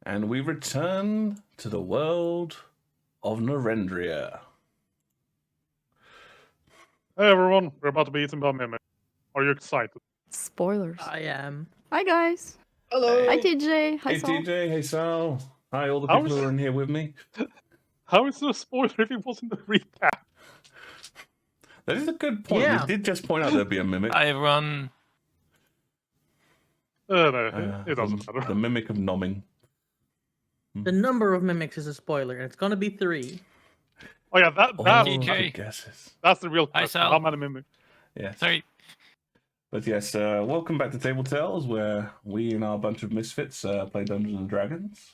And we return to the world of Narendria. Hey everyone, we're about to be eaten by mimic. Are you excited? Spoilers. I am. Hi guys. Hello. Hi TJ. Hi Hey Saul. TJ, hey Sal. Hi all the people who are in here with me. How is there a spoiler if it wasn't the recap? That is a good point. Yeah. We did just point out there'd be a mimic. Hi everyone. No, it doesn't matter. The mimic of nomming. The number of mimics is a spoiler, and it's gonna be 3. Oh yeah, TJ. good guesses. that's the real Hi, question. Sal. How many mimics? Yes. Sorry. But yes, welcome back to Table Tales, where we and our bunch of misfits play Dungeons and Dragons.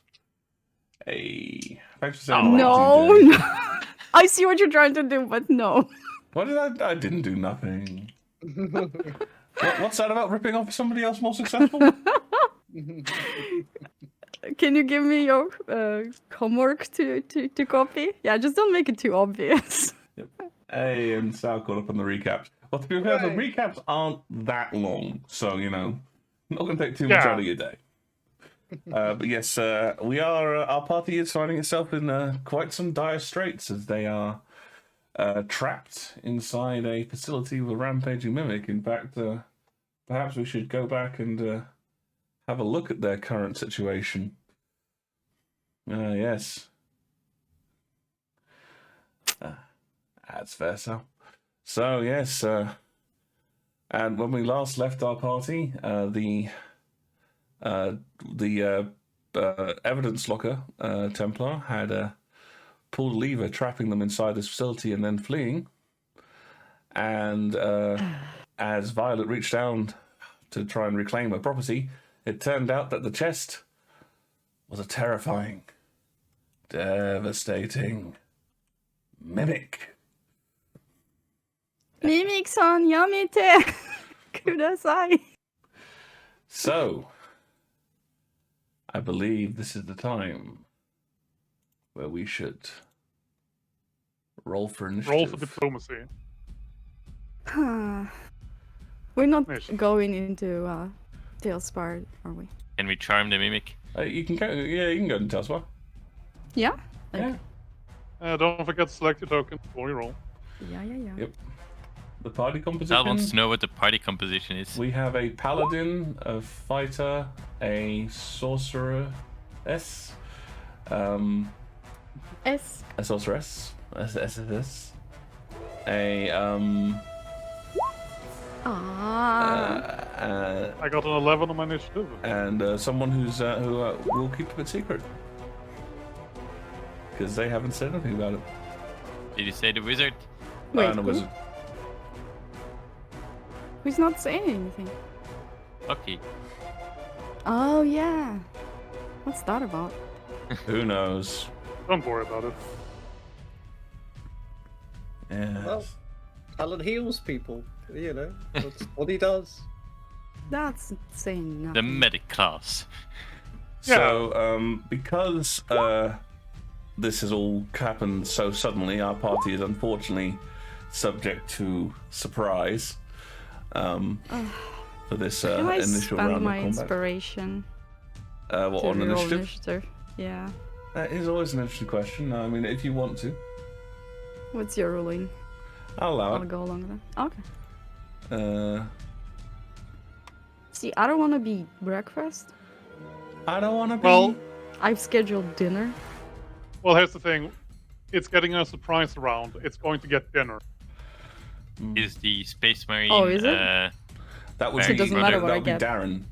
Hey, thanks for saying No, TJ. no. I see what you're trying to do, but no. What did I didn't do nothing. What's that about ripping off somebody else more successful? Can you give me your homework to copy? Yeah, just don't make it too obvious. Hey, and Sal caught up on the recaps. Well, to be fair, the recaps aren't that long, so, you know, not going to take too much out of your day. But yes, our party is finding itself in quite some dire straits as they are trapped inside a facility with a rampaging mimic. In fact, perhaps we should go back and have a look at their current situation. Yes. That's fair, Sal. So, yes, and when we last left our party, the evidence locker Templar had pulled a lever, trapping them inside this facility and then fleeing. And as Violet reached down to try and reclaim her property, it turned out that the chest was a terrifying, devastating mimic. Mimic-san, yamete kudasai. So, I believe this is the time where we should roll for initiative. Roll for diplomacy. We're not Mission. going into Tailspire, are we? Can we charm the mimic? You can go. Yeah, you can go to Telspa. Yeah? Yeah. Don't forget to select your token before you roll. Yeah. Yep. The party Sal composition. wants to know what the party composition is. We have a paladin, a fighter, a sorcerer, a sorceress, I got an 11 on my initiative. and someone who will keep it secret because they haven't said anything about it. Did you say the wizard? Wait, And a who? wizard. Who's not saying anything? Okay. Oh, yeah. What's that about? Who knows? Don't worry about it. Yeah. Well, Alan heals people. You know, that's what he does. That's saying nothing. The medic class. So, because this has all happened so suddenly, our party is unfortunately subject to surprise for this Can I initial spend round my of combat. inspiration What, to on roll initiative? Yeah. That is always an interesting question. I mean, if you want to, What's your ruling? I'll allow I'll it. go along with that. Okay. Uh, See, I don't want to be breakfast. I don't want to be. Well, I've scheduled dinner. well, here's the thing. It's getting a surprise round. It's going to get dinner. Is the Space Marine? Oh, is it? that would So be, it doesn't matter what that I would be get. Darren.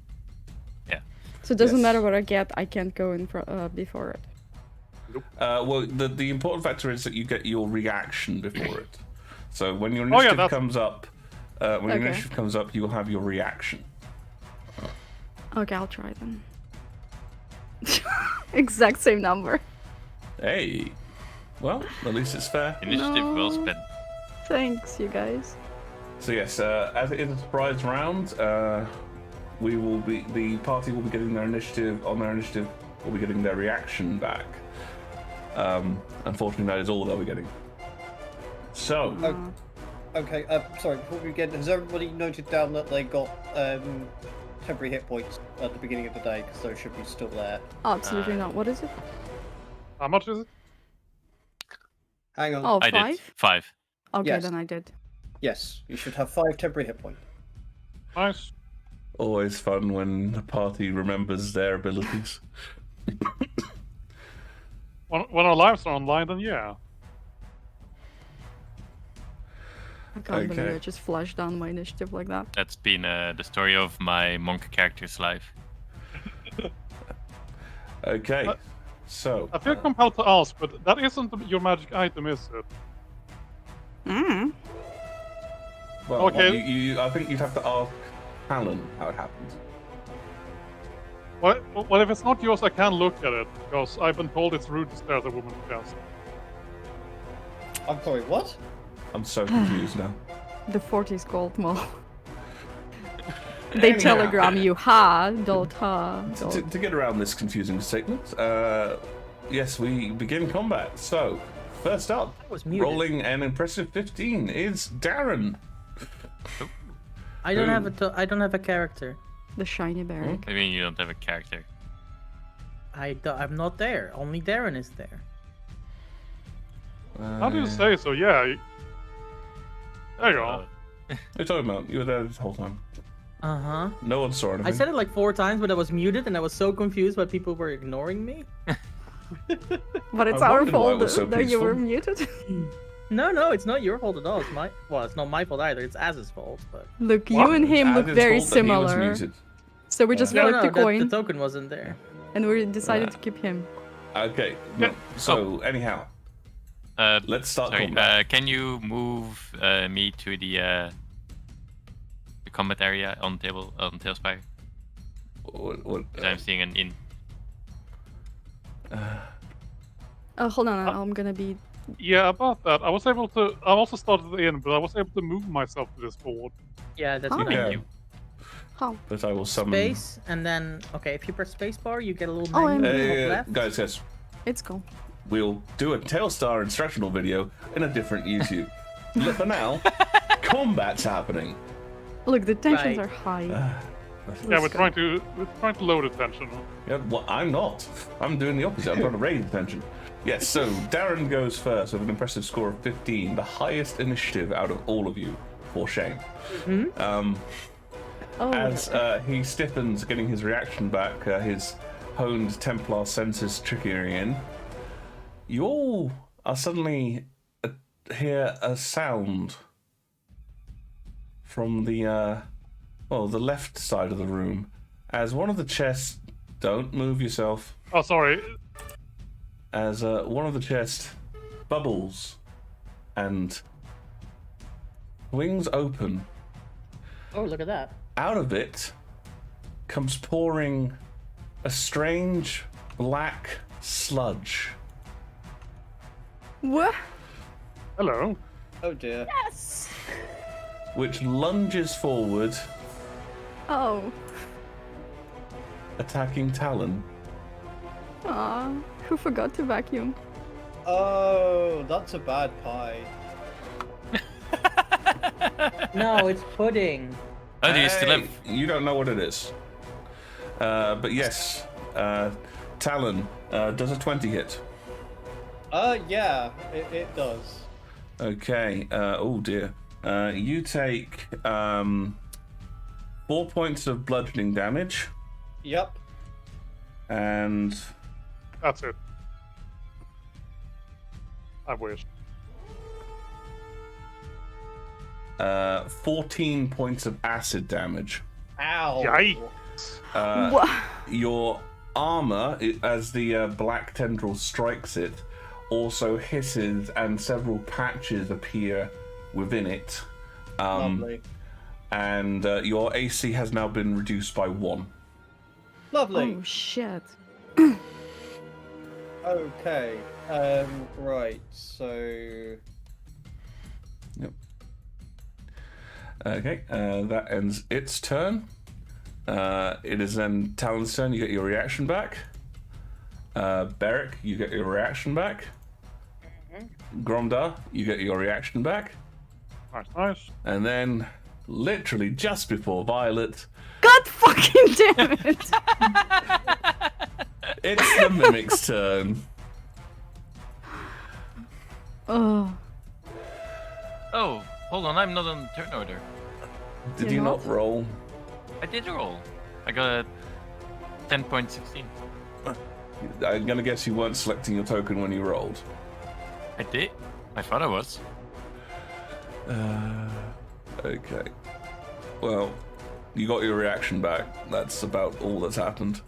So it doesn't Yes. matter what I get, I can't go in before it. Well, the important factor is that you get your reaction before it. So when your Oh, yeah, initiative that's- comes up, when your Okay. initiative comes up, you will have your reaction. Okay, I'll try then. Exact same number. Hey, well, at least it's fair. Initiative well No. spent. Thanks, you guys. So yes, as it is a surprise round, the party will be getting their initiative. On their initiative, will be getting their reaction back. Unfortunately, that is all they'll be getting. So, Okay, sorry, before we begin, has everybody noted down that they got temporary hit points at the beginning of the day, because those should be still there. Absolutely not. What is it? How much is it? Hang on. Oh, I 5? did 5. Okay, Yes. then I did. Yes, you should have 5 temporary hit points. Nice. Always fun when the party remembers their abilities. When our lives are online, then yeah. I can't believe Okay. I just flashed down my initiative like that. That's been the story of my monk character's life. Okay, so I feel compelled to ask, but that isn't your magic item, is it? Mm. well, okay. I think you'd have to ask Alan how it happened. Well, if it's not yours, I can look at it, because I've been told it's rude to stare at a woman's chest. I'm sorry, what? I'm so confused now. The 40s gold mall. They telegram you, ha, dot, ha, dot. To get around this confusing statement, yes, we begin combat. So, first up, was muted. rolling an impressive 15 is Darren. I don't have I don't have a character. The shiny barrack. I mean, you don't have a character. I'm not there. Only Darren is there. How do you say so? Yeah. There you go. Uh, What are you talking about? You were there this whole time. Uh-huh. No one saw anything. I said it like 4 times, but I was muted and I was so confused why people were ignoring me. But it's I our wondered why it fault was so that you were peaceful. muted. No, it's not your fault at all. It's not my fault either. It's Az's fault, but Look, What? you and him look Adam's very fault that he was similar. muted. So we just no, flipped the the coin token wasn't there. and we decided to keep him. Okay, no. So, anyhow, let's start sorry, combat. can you move me to the combat area on Tailspire? What, Because I'm seeing an inn. Hold on, I'm gonna be... Yeah, about that. I also started the inn, but I was able to move myself to this board. Yeah, that's Oh. nice. Okay. you. How? But I will summon. Space, and then, okay, if you press spacebar, you get a little Oh, menu and- top left. Guys, yes, It's cool. we'll do a Tailstar instructional video in a different YouTube. But for now, combat's happening. Look, the tensions Right. are high. Yeah, we're trying to load attention. Yeah, well, I'm not. I'm doing the opposite. I'm trying to raise attention. Yes, so Darren goes first with an impressive score of 15, the highest initiative out of all of you, for shame. Oh, As he stiffens, getting his reaction back, his honed Templar senses triggering in, you all are suddenly hear a sound from the the left side of the room, as one of the chests. Don't move yourself. Oh, sorry. As one of the chests bubbles and wings open. Oh, look at that. Out of it comes pouring a strange black sludge. what? Hello. Oh dear. Yes! Which lunges forward, Oh. attacking Talon. Aw, who forgot to vacuum? Oh, that's a bad pie. No, it's pudding. Oh, do you still have? You don't know what it is. But yes, Talon does a 20 hit. Yeah, it does. Okay, oh dear. You take 4 points of bludgeoning damage, Yep. and That's it. I wish. 14 points of acid damage. Ow. Yikes. What? Your armor, as the black tendril strikes it, also hisses and several patches appear within it. Lovely. And your AC has now been reduced by 1. Lovely. Oh, shit. Okay. Right. So. Yep. Okay, that ends its turn. It is then Talon's turn. You get your reaction back. Beric, you get your reaction back. Gromdar, you get your reaction back. Nice, nice. And then, literally just before Violet, God God fucking damn it! It's the mimic's turn. Oh, Oh, hold on, I'm not on turn order. Did You're you not not? roll? I did roll. I got a 10.16. I'm gonna guess you weren't selecting your token when you rolled. I did. I thought I was. Okay. Well, you got your reaction back. That's about all that's happened.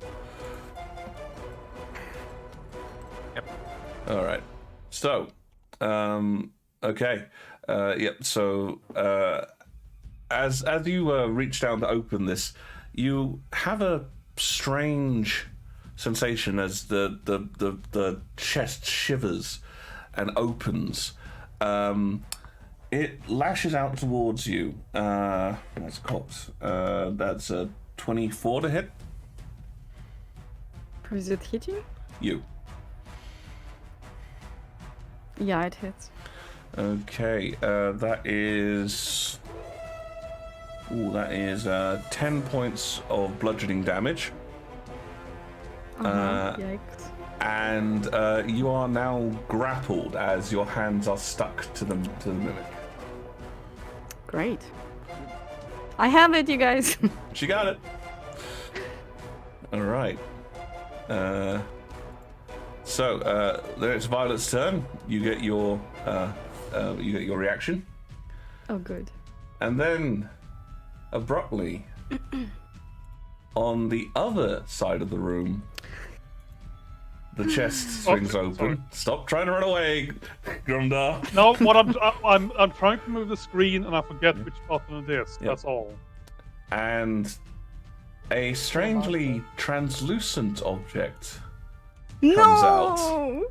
Yep. All right. So, okay. Yep. So, as you reach down to open this, you have a strange sensation as the chest shivers and opens. It lashes out towards you. That's cocked. That's a 24 to hit. is it hitting? You. Yeah, it hits. Okay. That is. Ooh, that is 10 points of bludgeoning damage. Yikes. And you are now grappled as your hands are stuck to the mimic. Great. I have it, you guys. She got it. All right. So then it's Violet's turn. You get your reaction, Oh, good. and then abruptly, on the other side of the room, the chest swings open. Sorry. Stop trying to run away, Grumdar. No, what I'm trying to move the screen and I forget which button it is. Yep. That's all. And a strangely translucent object No! comes out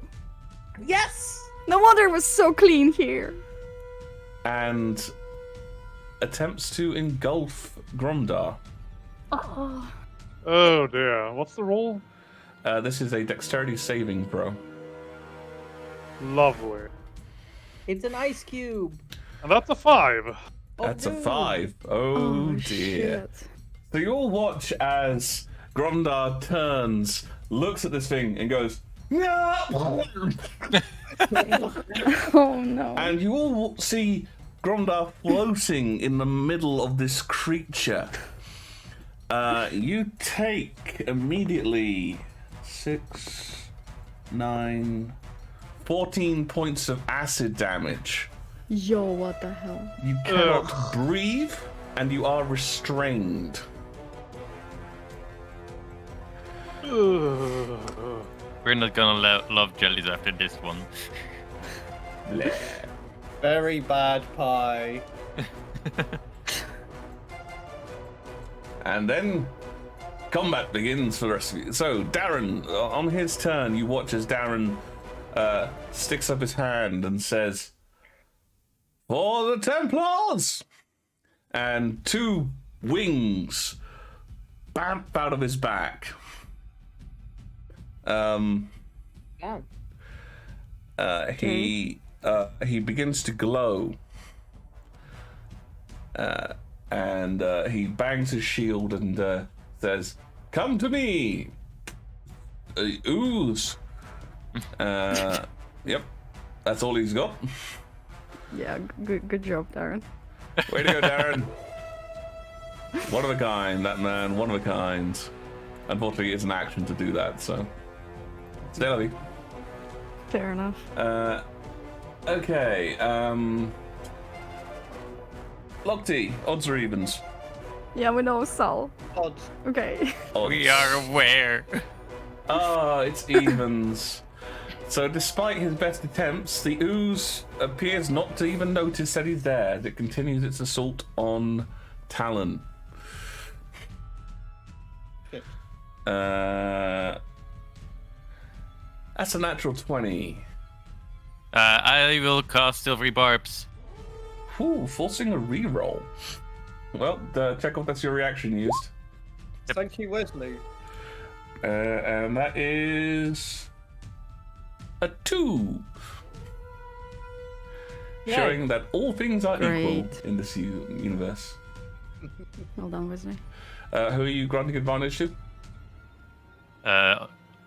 Yes! No wonder it was so clean here. and attempts to engulf Grumdar. Oh. Oh dear. What's the roll? This is a dexterity saving throw. Lovely. It's an ice cube. And that's a 5. Oh, That's a no. 5. Oh dear. Shit. So you all watch as Grumdar turns, looks at this thing, and goes, "No!" Oh no. And you all see Grumdar floating in the middle of this creature. You take immediately 6, 9, 14 points of acid damage. Yo, what the hell? You cannot breathe, and you are restrained. We're not gonna love jellies after this one. Very bad pie. And then combat begins for the rest of you. So, Darren, on his turn, you watch as Darren sticks up his hand and says, "For the Templars!" And 2 wings bamf out of his back. He begins to glow. And he bangs his shield and says, "Come to me, Ooze." Yep, that's all he's got. Yeah, good job, Darren. Way to go, Darren. One of a kind, that man, one of a kind. Unfortunately, it's an action to do that, so. Stay lovely. Fair enough. Okay, Lochte, odds or evens? Yeah, we know Sal. Odds. Okay. Odds. We are aware. Ah, it's evens. So despite his best attempts, the ooze appears not to even notice that he's there as it continues its assault on Talon. Shit. That's a natural 20. I will cast Silvery Barbs. Ooh, forcing a reroll. Well, check if that's your reaction used. Thank you, Wesley. And that is a 2. Yay. Showing that all things are equal Great. in this universe. Well done, Wesley. Who are you granting advantage to?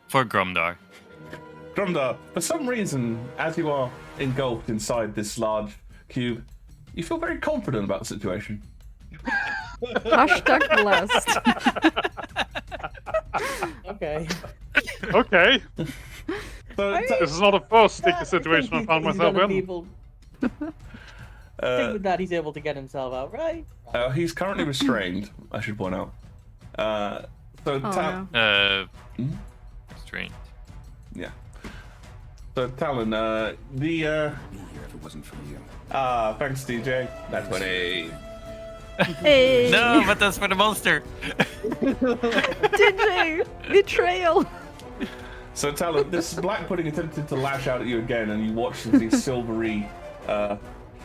For Gromdar. Grumdar, for some reason, as you are engulfed inside this large cube, you feel very confident about the situation. Hashtag blessed. Okay. Okay. So, This is not a first sticky situation I found myself in. I think with that he's able to get himself out, right? he's currently restrained, I should point out. No. Strange. Yeah. So Talon, the Be here if it wasn't for you. thanks DJ. That's 20. Hey! No, but that's for the monster. DJ! Betrayal! So Talon, this black pudding attempted to lash out at you again, and you watched as these silvery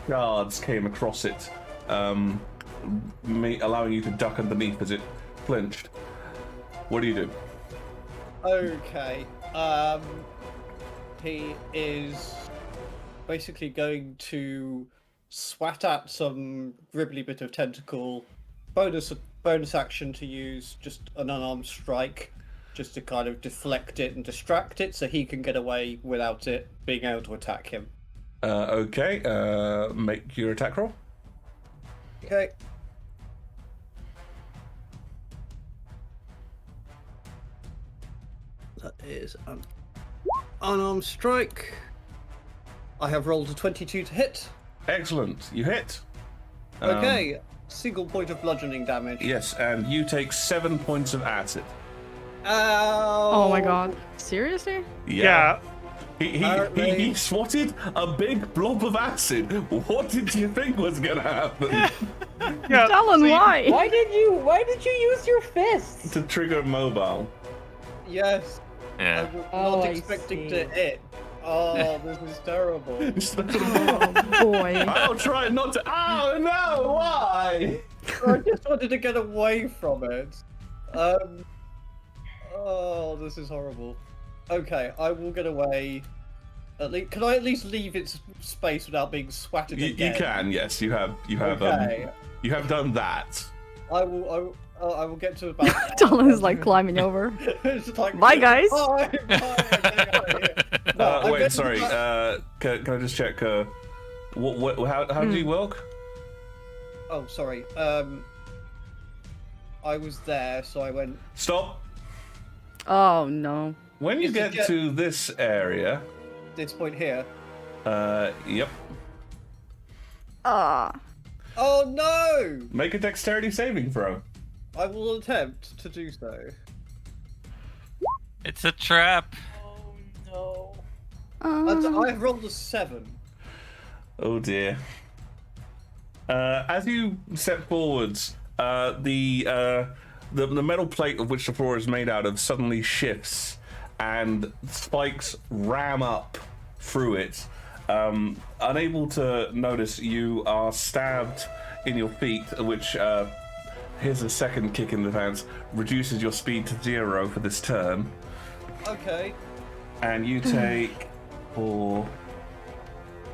shards came across it, allowing you to duck underneath as it flinched. What do you do? Okay. He is basically going to swat at some gribbly bit of tentacle. Bonus action to use just an unarmed strike, just to kind of deflect it and distract it, so he can get away without it being able to attack him. Okay. Make your attack roll. Okay. That is an unarmed strike. I have rolled a 22 to hit. Excellent. You hit. Okay. Single point of bludgeoning damage. Yes, and you take 7 points of acid. Ow! Oh my god. Seriously? Yeah. He swatted a big blob of acid. What did you think was gonna happen? Yeah. Talon, see, why? Why did you use your fist? To trigger mobile. Yes. I Yeah. was Oh, not I expecting see. to hit. Oh, this is terrible. Oh boy. I'll try not to. Oh no! Why? I just wanted to get away from it. Oh, this is horrible. Okay, I will get away. Can I at least leave its space without being swatted You again? can. Yes, you have. Okay. You have done that. I will get to about. Talon's like climbing over. It's just like, Bye, guys. Bye, bye. No, I'm Wait, getting sorry. to Can I just check? How did you work? Oh, sorry. I was there, so I went. Stop. Oh no. When you Is it get to this area, This point here. yep. Ah. Oh no! Make a dexterity saving throw. I will attempt to do so. It's a trap. Oh Uh, I've rolled a 7. Oh dear. As you step forwards, the metal plate of which the floor is made out of suddenly shifts, and spikes ram up through it. Unable to notice, you are stabbed in your feet, which here's a second kick in the pants, reduces your speed to 0 for this turn, Okay. and you take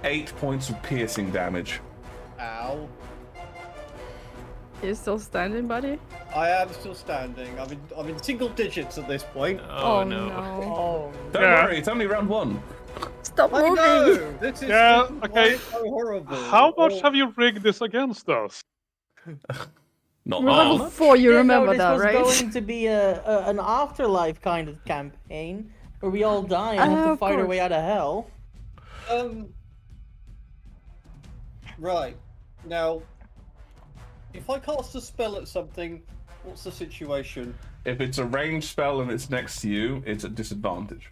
8 points of piercing damage. Ow. you're still standing, buddy? I am still standing. I'm in single digits at this point. Oh, no. Oh. Don't Yeah. worry, it's only round 1. Stop I moving! know! This is Yeah, this is okay. so horrible. How much Oh, have you rigged this against us? Not We're level much. 4, you Didn't remember know that, this right? was going to be an afterlife kind of campaign where we all die and have to Of fight our course. way out of hell. Right. Now, if I cast a spell at something, what's the situation? If it's a ranged spell and it's next to you, it's at disadvantage.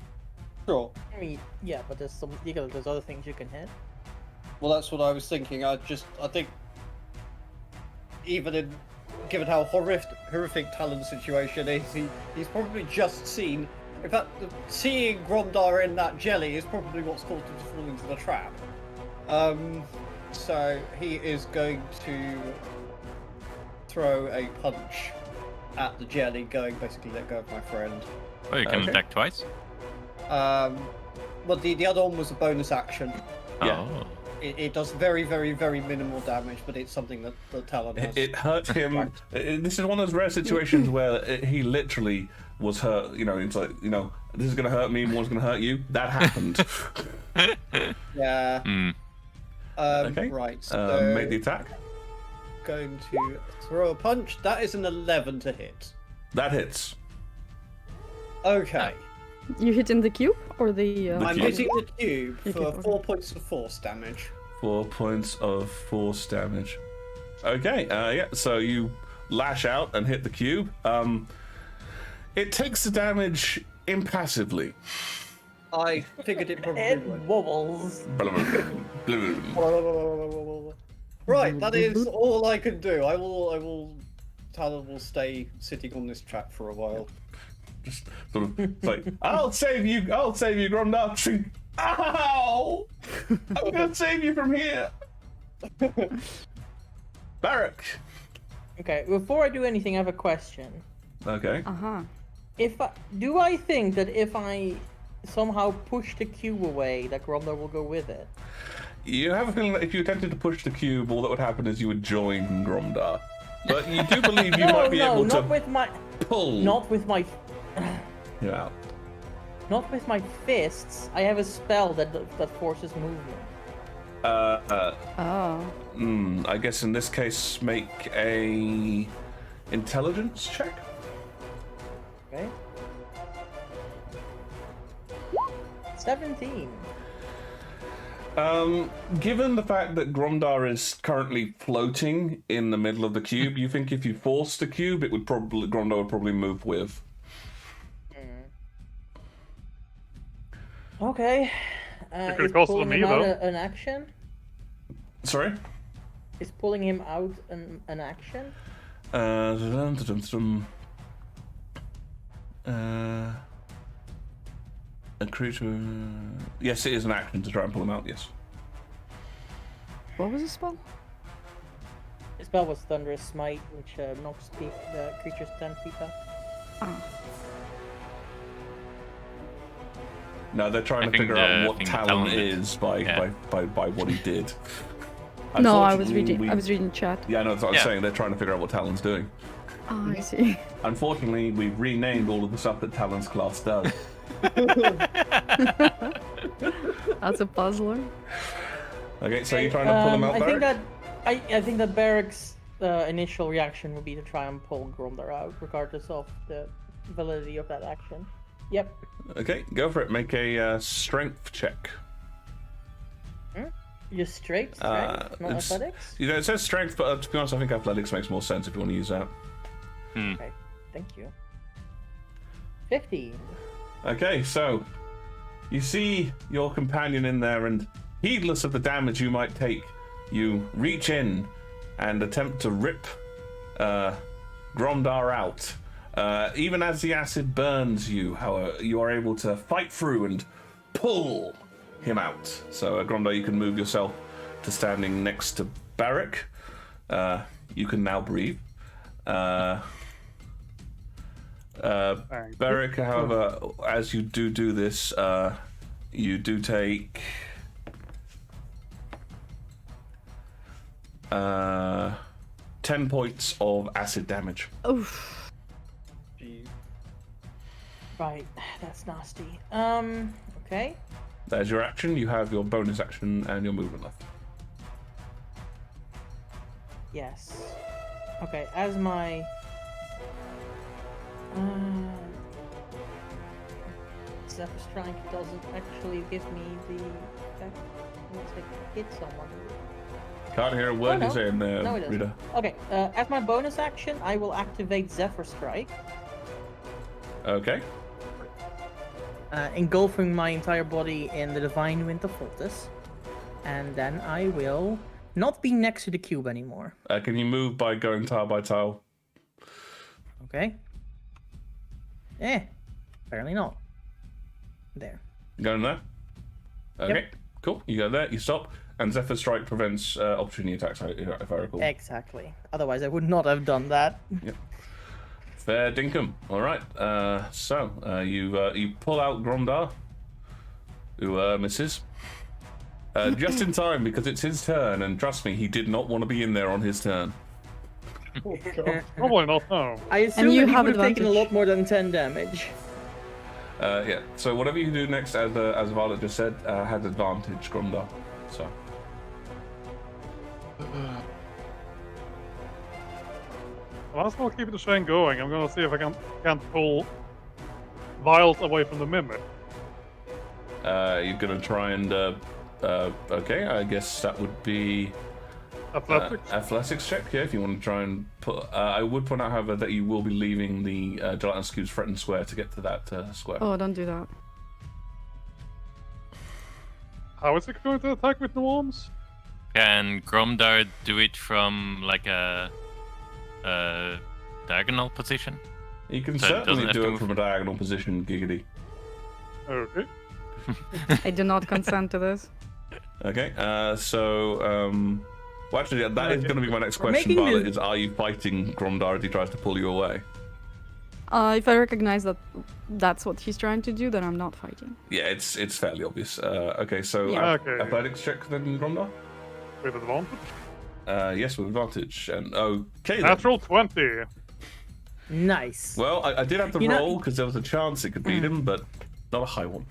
Sure. I mean, yeah, but there's there's other things you can hit. Well, that's what I was thinking. I think, given how horrific Talon's situation is, he's probably just seen. In fact, seeing Gromdar in that jelly is probably what's caused him to fall into the trap. So he is going to throw a punch at the jelly, going basically, let go of my friend. Oh, you can Okay. attack twice? Well, the other one was a bonus action. Yeah. Oh. It does very, very, very minimal damage, but it's something that the Talon has. It hurt him. This is one of those rare situations where he literally was hurt. You know, it's like, you know, this is going to hurt me, more's going to hurt you. That happened. Yeah. Okay. Right. So Make the attack. going to throw a punch. That is an 11 to hit. That hits. Okay. You hit in the cube or the? I'm cube. hitting the cube The for cube, okay. 4 points of force damage. 4 points of force damage. Okay, yeah, so you lash out and hit the cube. It takes the damage impassively. I figured it probably It would. wobbles. Right, that is all I can do. Talon will stay sitting on this trap for a while. Just sort of it's like, I'll save you, Gromdar. Ow! I'm gonna save you from here. Barrack. Okay, before I do anything, I have a question. Okay. Do I think that if I somehow push the cube away, that Gromdar will go with it? You have a feeling that if you attempted to push the cube, all that would happen is you would join Gromdar. But you do believe you might be able not to with my, pull not with my, him out. not with my fists. I have a spell that forces movement. Oh. I guess in this case, make a intelligence check. Okay. 17. Given the fact that Gromdar is currently floating in the middle of the cube, you think if you forced the cube, Gromdar would probably move with. Okay. could've Is costed pulling me, him out though. an action? Sorry? Is pulling him out an action? A creature. Yes, it is an action to try and pull him out. Yes. What was the spell? His spell was Thunderous Smite, which knocks the creatures 10 feet back. No, they're trying to think figure the- out I what think the Talon Talon did. is by what he did. No, I was Unfortunately, reading. I was reading chat. Yeah, no, that's what I was Yeah. saying. They're trying to figure out what Talon's doing. Oh, I see. Unfortunately, we've renamed all of the stuff that Talon's class does. That's a puzzler. Okay, so you're trying to pull him out, I think Barrack? that I think that Barrack's initial reaction would be to try and pull Gromdar out, regardless of the validity of that action. Yep. Okay, go for it. Make a strength check. Just straight strength, not it's- athletics. You know, it says strength, but to be honest, I think athletics makes more sense if you want to use that. Okay, thank you. 15. Okay, so you see your companion in there, and heedless of the damage you might take, you reach in and attempt to rip Gromdar out. Even as the acid burns you, however, you are able to fight through and pull him out. So, Gromdar, you can move yourself to standing next to Barrack. You can now breathe. Barrack, however, as you do this, you do take 10 points of acid damage. Oof. Jeez. Right, that's nasty. Okay. There's your action. You have your bonus action and your movement left. Yes. Okay, as my... Zephyr Strike doesn't actually give me the effect once I hit someone. Can't hear a word no. you're saying there, No, it doesn't. Rita. Okay, as my bonus action, I will activate Zephyr Strike, Okay. engulfing my entire body in the Divine Wind of Voltus. And then I will not be next to the cube anymore. Can you move by going tile by tile? Okay? Apparently not. There. Going there? Okay, cool. You go there, you stop, and Zephyr Strike prevents opportunity attacks, if I recall. Exactly. Otherwise, I would not have done that. Fair dinkum. All right. So you pull out Gromdar, who misses. Just in time, because it's his turn, and trust me, he did not want to be in there on his turn. Oh, God. Probably not, no. I assume you that he have would have taken a advantage. lot more than 10 damage. Yeah, so whatever you do next, as Violet just said, has advantage, Grumdar. So. Well, let's not keep the chain going. I'm gonna see if I can't pull Violet away from the Mimic. You're gonna try and, okay, I guess that would be... Athletics. Athletics check, yeah, if you want to try and put... I would point out, however, that you will be leaving the Gelatinous Cube's threatened square to get to that square. Oh, don't do that. How is it going to attack with no arms? Can Gromdar do it from like a diagonal position? You can So it doesn't certainly have do to it move. from a diagonal position, Giggity. Okay. I do not consent to this. Okay, well, actually, that is going to be my next We're question, making Violet, this- is are you fighting Gromdar as he tries to pull you away? If I recognize that that's what he's trying to do, then I'm not fighting. Yeah, it's fairly obvious. Okay, so Yeah. Okay. athletics check then, Gromdar? With advantage. Yes, with advantage. And okay then. Natural 20. Nice. Well, I did have to You know- roll because there was a chance it could beat him, but not a high one.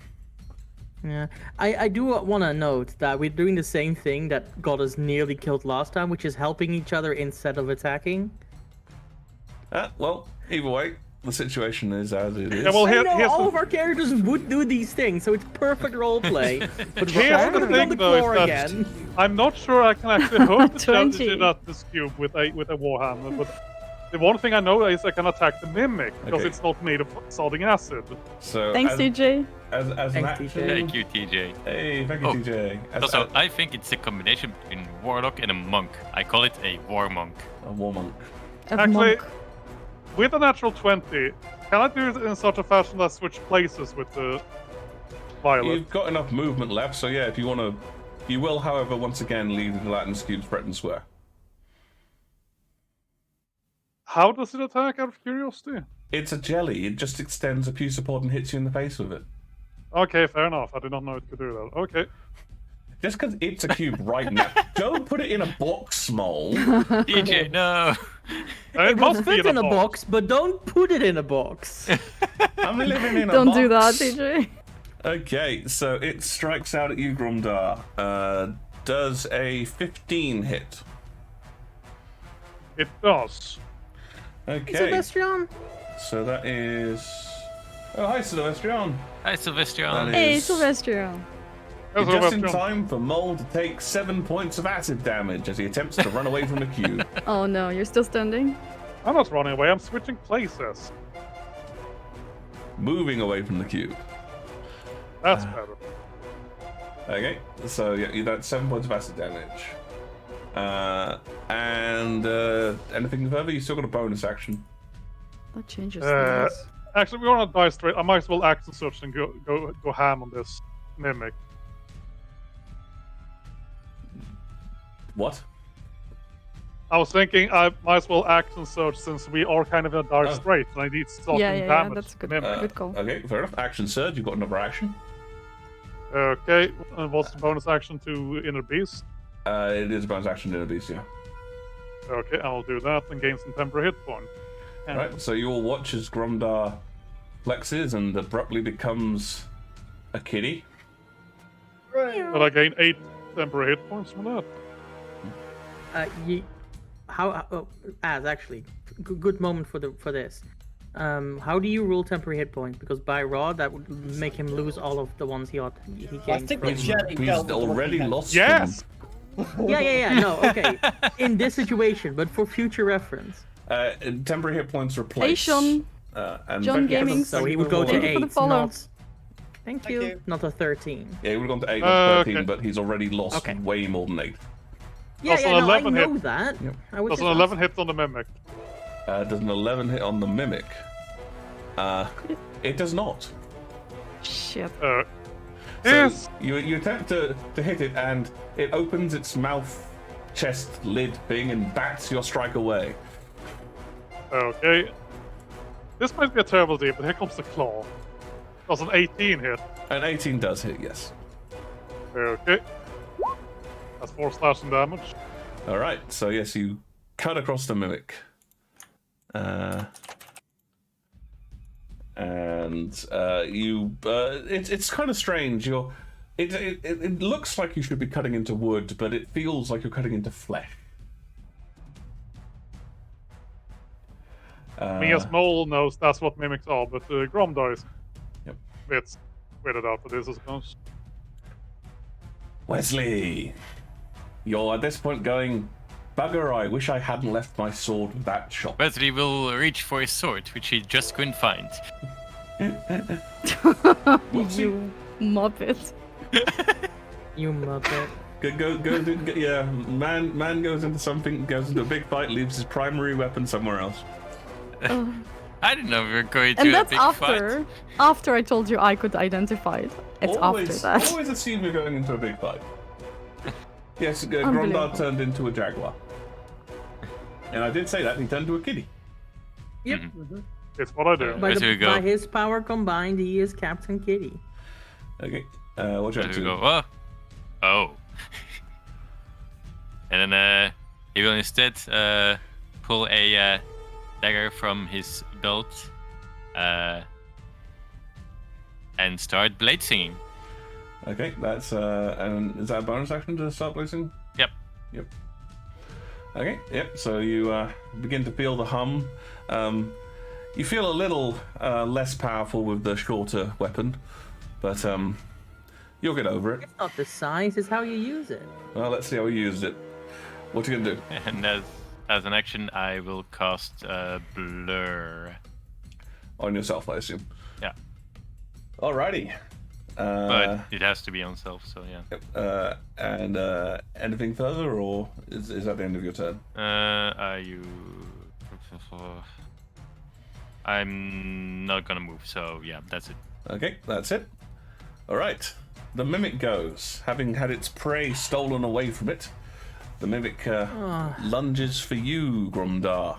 Yeah, I do want to note that we're doing the same thing that got us nearly killed last time, which is helping each other instead of attacking. Well, either way, the situation is as it is. Yeah, well, I here, know here's all the, of our characters would do these things, so it's perfect roleplay. But Here's we're the gonna be thing, on the though, is floor that- again. I'm not sure I can actually hurt the 20. Gelatinous Cube with a Warhammer, but the one thing I know is I can attack the Mimic, because Okay. it's not made of sodding acid. So Thanks, as, TJ. as an Thanks, action. TJ. Thank you, TJ. Hey, thank you, Oh. TJ. Also, I think it's a combination between warlock and a monk. I call it a war monk. a war monk. Actually, with a natural 20, can I do it in such a fashion that I switch places with the Violet? You've got enough movement left, so yeah, if you want to, you will, however, once again leave the Gelatinous Cube's threatened square. How does it attack, out of curiosity? It's a jelly. It just extends a pseudopod and hits you in the face with it. Okay, fair enough. I did not know it could do that. Okay. Just because it's a cube right now, don't put it in a box, Smole. TJ, no! And It must will be fit in a box, but don't put it in a box. I'm living in a Don't box. do that, TJ. Okay, so it strikes out at you, Grumdar. Does a 15 hit? It does. Okay, Sebastian? so that is... Oh, hi, Sylvestrion. Hi, Sylvestrion. That Hey, is- Sylvester. That's You're what just I'm in doing. time for Mole to take 7 points of acid damage as he attempts to run away from the cube. Oh no, you're still standing? I'm not running away. I'm switching places. Moving away from the cube. That's better. Okay, so yeah, that's 7 points of acid damage. And anything further? You still got a bonus action. That changes Uh, things. Actually, we're on a die straight. I might as well act as such and go ham on this Mimic. What? I was thinking I might as well act and such since we are kind of in a dark Oh. straight and I need something Yeah, damage. that's good. Mimic. Good call. Okay, fair enough. Action surge. You've got another action. Okay, and what's the bonus action to Inner Beast? It is a bonus action in a beast, yeah. Okay, I'll do that and gain some temporary hit point. Right, so you all watch as Grumdar flexes and abruptly becomes a kitty. But I gain 8 temporary hit points from that. Actually, good moment for this. How do you rule temporary hit points? Because by raw, that would make him lose all of the ones he gained. I think the from... jelly He's dealt with what already he had. lost Yes! Yeah. No, okay. In this situation, but for future reference. them. Temporary hit points replace. Hey, Sean. And John yeah, Gaming. So he would go to Thank you 8, for the follow. not... Thank you. Not a 13. Yeah, he would have gone to 8, not 13, Okay. but he's already lost Okay. way more than 8. Yeah, Also no, I 11 know hit. that. Yep. I was Does an just 11 hit on the Mimic? Does an 11 hit on the Mimic? It does not. Shit. So Yes! you attempt to hit it, and it opens its mouth, chest, lid thing, and bats your strike away. Okay. This might be a terrible deal, but here comes the claw. Does an 18 hit? An 18 does hit, yes. Okay. That's 4 slashing damage. All right. So yes, you cut across the mimic. And it's kind of strange. It looks like you should be cutting into wood, but it feels like you're cutting into flesh. Me as Mole knows that's what mimics are, but Gromdar is Yep. it's weirded out for this, I suppose. Wesley, you're at this point going, bugger, I wish I hadn't left my sword with that shop. Wesley will reach for his sword, which he just couldn't find. You muppet. You muppet. Man goes into something, goes into a big fight, leaves his primary weapon somewhere else. I didn't know we were going to And a that's big after, fight. after I told you I could identify it. It's after that. Always assume you're going into a big fight. Yes, Gromdar Unbelievable. turned into a jaguar. And I did say that, he turned into a kitty. Yep. It's what I do. Where do we go? By his power combined, he is Captain Kitty. Okay, what you Where up do we to? go? Oh. And then he will instead pull a dagger from his belt and start blade singing. Okay, that's and is that a bonus action to start placing? Yep. Okay, yep. So you begin to feel the hum. You feel a little less powerful with the shorter weapon, but you'll get over it. It's not the size, it's how you use it. Well, let's see how you used it. What you gonna do? And as an action, I will cast Blur. On yourself, I assume. Yeah. Alrighty. But it has to be on self, so yeah. And anything further, or is that the end of your turn? Are you? I'm not gonna move, so yeah, that's it. Okay, that's it. Alright. The mimic goes. Having had its prey stolen away from it, the mimic lunges for you, Gromdar.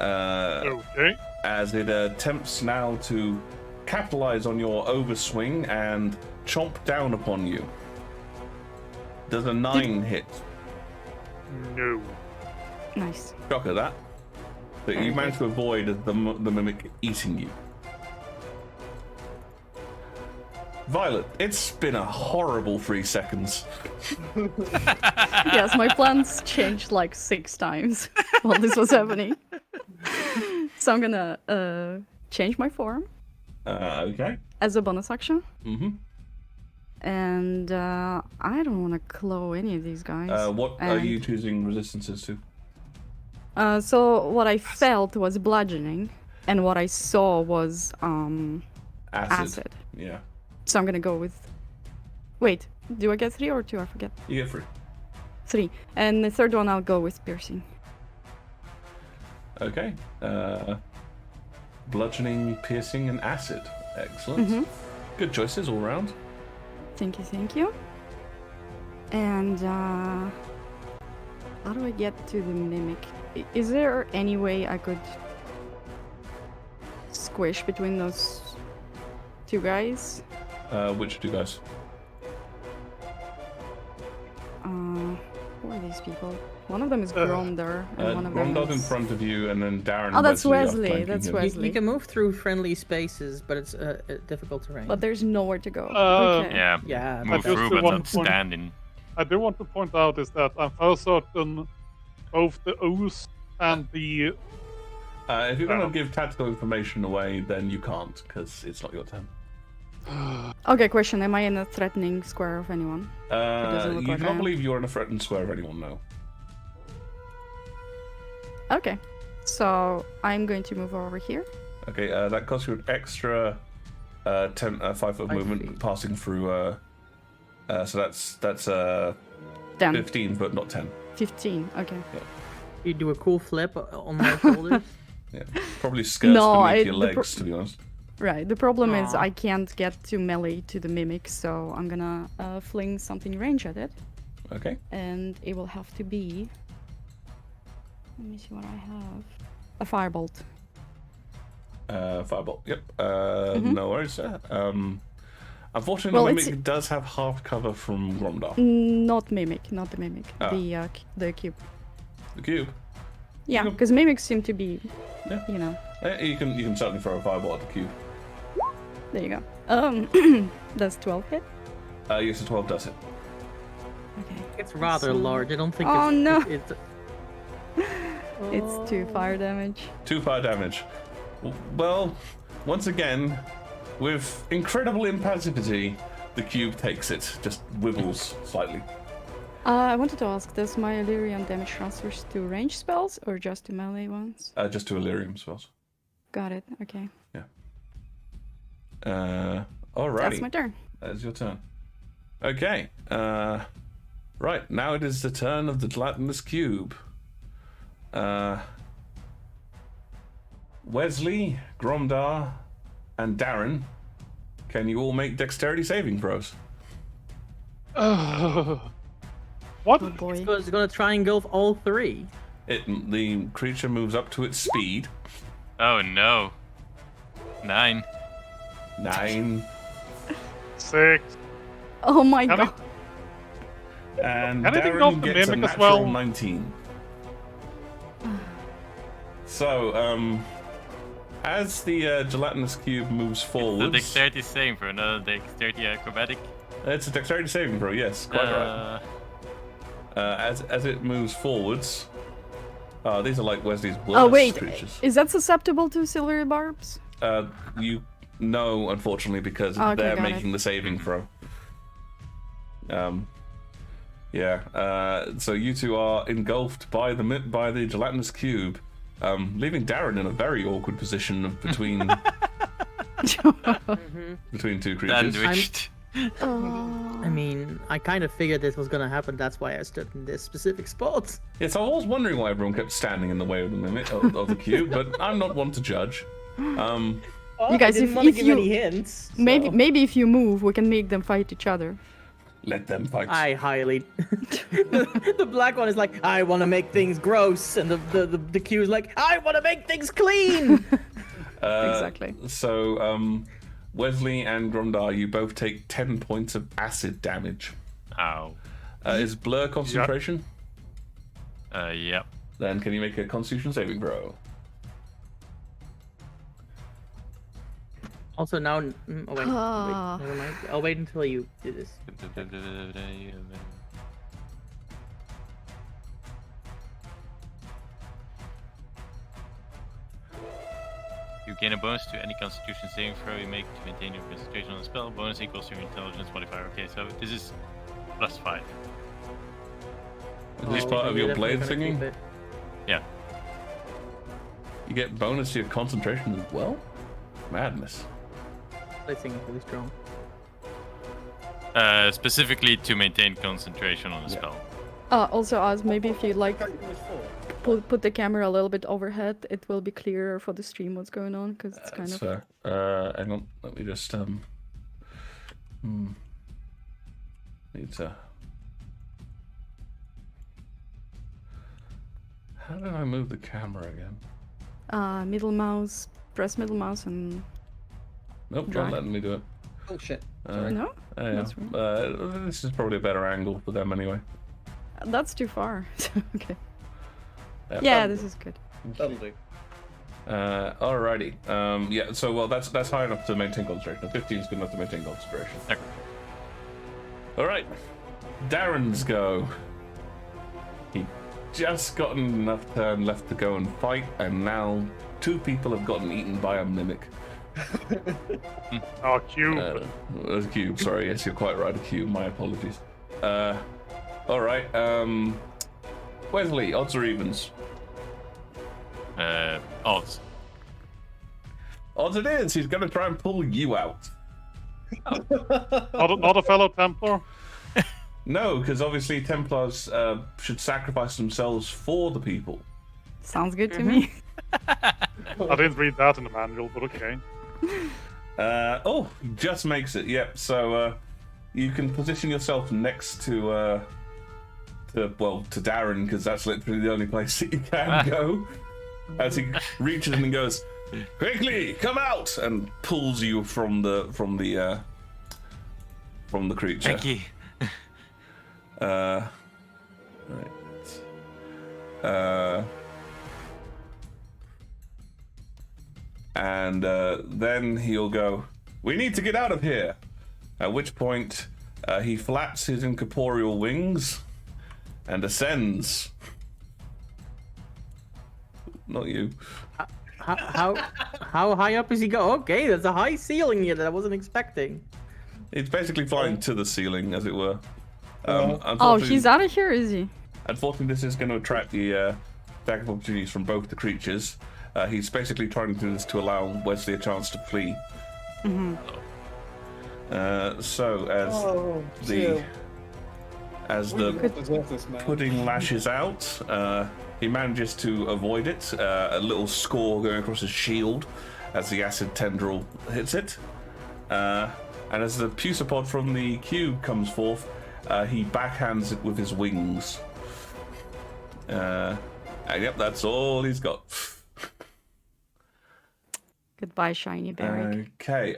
Okay. As it attempts now to capitalize on your overswing and chomp down upon you. Does a 9 hit? No. Nice. Shocker that. But you managed to avoid the mimic eating you. Violet, it's been a horrible 3 seconds. Yes, my plans changed like 6 times while this was happening. So I'm gonna change my form Okay. as a bonus action. Mm-hmm. And I don't want to claw any of these guys. What are And, you choosing resistances to? So what I felt was bludgeoning, and what I saw was acid. Yeah. So I'm gonna go with. Wait, do I get 3 or 2? I forget. You get 3. 3. And the third one I'll go with piercing. Okay. Bludgeoning, piercing, and acid. Excellent. Good choices all round. Thank you, thank you. And how do I get to the mimic? Is there any way I could squish between those 2 guys? Which 2 guys? Who are these people? One of them is Gromdar, and one of them Gromdar's in is... front of you, and then Darren. Oh, and that's are Wesley, flanking that's him. Wesley. You can move through friendly spaces, but it's difficult terrain. But there's nowhere to go. Uh, Okay. Yeah. Yeah, Move just through, the but one not point- stand in. I do want to point out is that I'm for certain both the Ooze and the If you're going to give tactical information away, then you can't, because it's not your turn. Okay, question. Am I in a threatening square of anyone? doesn't look You like I can't am. believe you're in a threatened square of anyone, no. Okay. So I'm going to move over here. Okay, that costs you an extra 5 foot 5 movement feet. passing through. So that's 10. 15, but not 10. 15. Okay. You do a cool flip on my shoulders. Yeah, probably skirts No, beneath your the legs, to be honest. Right. The problem is Aw. I can't get to melee to the mimic, so I'm gonna fling something range at it, Okay. and it will have to be. Let me see what I have. A firebolt. Firebolt. Yep. Mm-hmm. No worries. Unfortunately, Well, the it's- Mimic does have half cover from Gromdar. Not the mimic. Oh. The cube. The cube. Yeah, Cube. because mimics seem to be, Yeah. you know. You can certainly throw a fireball at the cube. There you go. Does 12 hit? Yes, a 12 does it. Okay. It's rather So- large. I don't think. Oh, it's, no. It's, It's 2 fire damage. 2 fire damage. Well, once again, with incredible impassivity, the cube takes it. Just wibbles slightly. I wanted to ask, does my Illyrian damage transfers to range spells or just to melee ones? Just to Illyrium spells. Got it. Okay. Alrighty. That's my turn. That's your turn. Okay. Right, now it is the turn of the gelatinous cube. Wesley, Gromdar, and Darren, can you all make dexterity saving throws? What? Oh boy. it's gonna try and go for all 3. The creature moves up to its speed. Oh no. 9. 9. 6. Oh my Can god. And Can I think Darren of the gets a mimic as natural well? 19. So, as the gelatinous cube moves The forwards, dexterity saving for another dexterity acrobatic. it's a dexterity saving throw. Yes, quite right. As it moves forwards, these are like Wesley's worst Oh wait, creatures. is that susceptible to silvery barbs? You know, unfortunately, because Okay, they're got making the saving throw. So you two are engulfed by the gelatinous cube, leaving Darren in a very awkward position between between two creatures. Sandwiched. I mean, I kind of figured this was gonna happen. That's why I stood in this specific spot. Yes, I was wondering why everyone kept standing in the way of the limit of the cube, but I'm not one to judge. You guys, I didn't if- wanna if give you- any hints. So Maybe if you move, we can make them fight each other. Let them fight. I highly. The black one is like, I want to make things gross, and the Q is like, I want to make things clean. Exactly. So, Wesley and Gromdar, you both take 10 points of acid damage. Ow. Is Blur concentration? Yep. Then can you make a Constitution saving throw? Also now, wait, Ah. never mind. I'll wait until you do this. You gain a bonus to any Constitution saving throw you make to maintain your concentration on the spell. Bonus equals your intelligence modifier. Okay, so this is +5. Is this Oh, part of you're your blade definitely gonna thingy? keep it. Yeah. You get bonus to your concentration as well? Madness. Blade thing is really strong. Specifically to maintain concentration on the Yeah. spell. Also, Oz, maybe if you like It was 4. put the camera a little bit overhead, it will be clearer for the stream what's going on, because it's kind That's of. fair. Hang on, let me just need to. How did I move the camera again? Middle mouse, press middle mouse, and Nope, Drag. not letting me do it. Oh shit. no, Yeah, That's right. this is probably a better angle for them anyway. that's too far. Okay. Yeah, Yeah, this is good. That'll do. Alrighty. Yeah. So well, that's high enough to maintain concentration. 15 is good enough to maintain concentration. Okay. All right. Darren's go. He just gotten enough turn left to go and fight, and now 2 people have gotten eaten by a mimic. Oh, cube. A cube. Sorry. Yes, you're quite right. A cube. My apologies. All right. Wesley, odds or evens? Odds. Odds it is. He's going to try and pull you out. Not a fellow Templar. No, because obviously Templars should sacrifice themselves for the people. Sounds good to me. I didn't read that in the manual, but okay. Oh, just makes it. Yep. So you can position yourself next to Darren, because that's literally the only place that you can go. As he reaches in and goes, "Quickly, come out!" and pulls you from the from the creature. Thank you. Right. And then he'll go, "We need to get out of here." At which point, he flaps his incorporeal wings and ascends. Not you. How high up is he go? Okay, there's a high ceiling here that I wasn't expecting. It's basically flying to the ceiling, as it were. Oh, Unfortunately- he's out of here, is he? Unfortunately, this is going to attract the attack of opportunities from both the creatures. He's basically trying to do this to allow Wesley a chance to flee. So as the pudding lashes out, he manages to avoid it. A little score going across his shield as the acid tendril hits it. And as the pusapod from the cube comes forth, he backhands it with his wings. And yep, that's all he's got. Goodbye, shiny Barrick. Okay,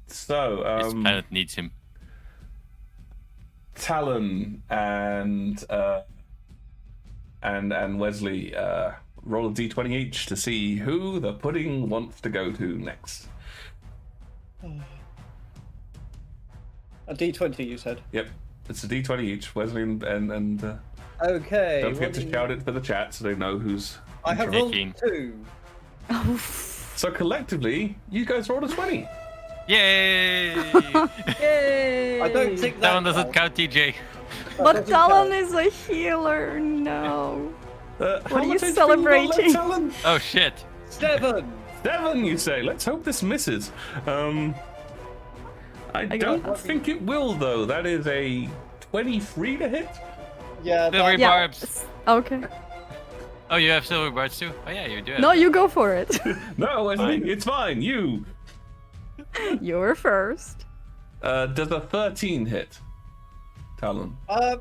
so This planet needs him. Talon and Wesley roll a d20 each to see who the pudding wants to go to next. A D20, you said. Yep, it's a d20 each. Wesley and Okay. don't forget what to do shout it for the chat so they know who's. I have rolled 18. 2. So collectively, you guys rolled a 20. Yay! Yay! I don't think That one that doesn't count, TJ. But Talon is a healer. No. How What are you much HP celebrating? got left, Talon? Oh shit. 7. 7, you say? Let's hope this misses. I don't think it will, though. That is a 23 to hit. Yeah, Silver Yeah. barbs. Okay. Oh, you have silver barbs too? Oh yeah, you do. No, you go for it. No, Wesley, it's fine. You. You're first. Does a 13 hit? Talon.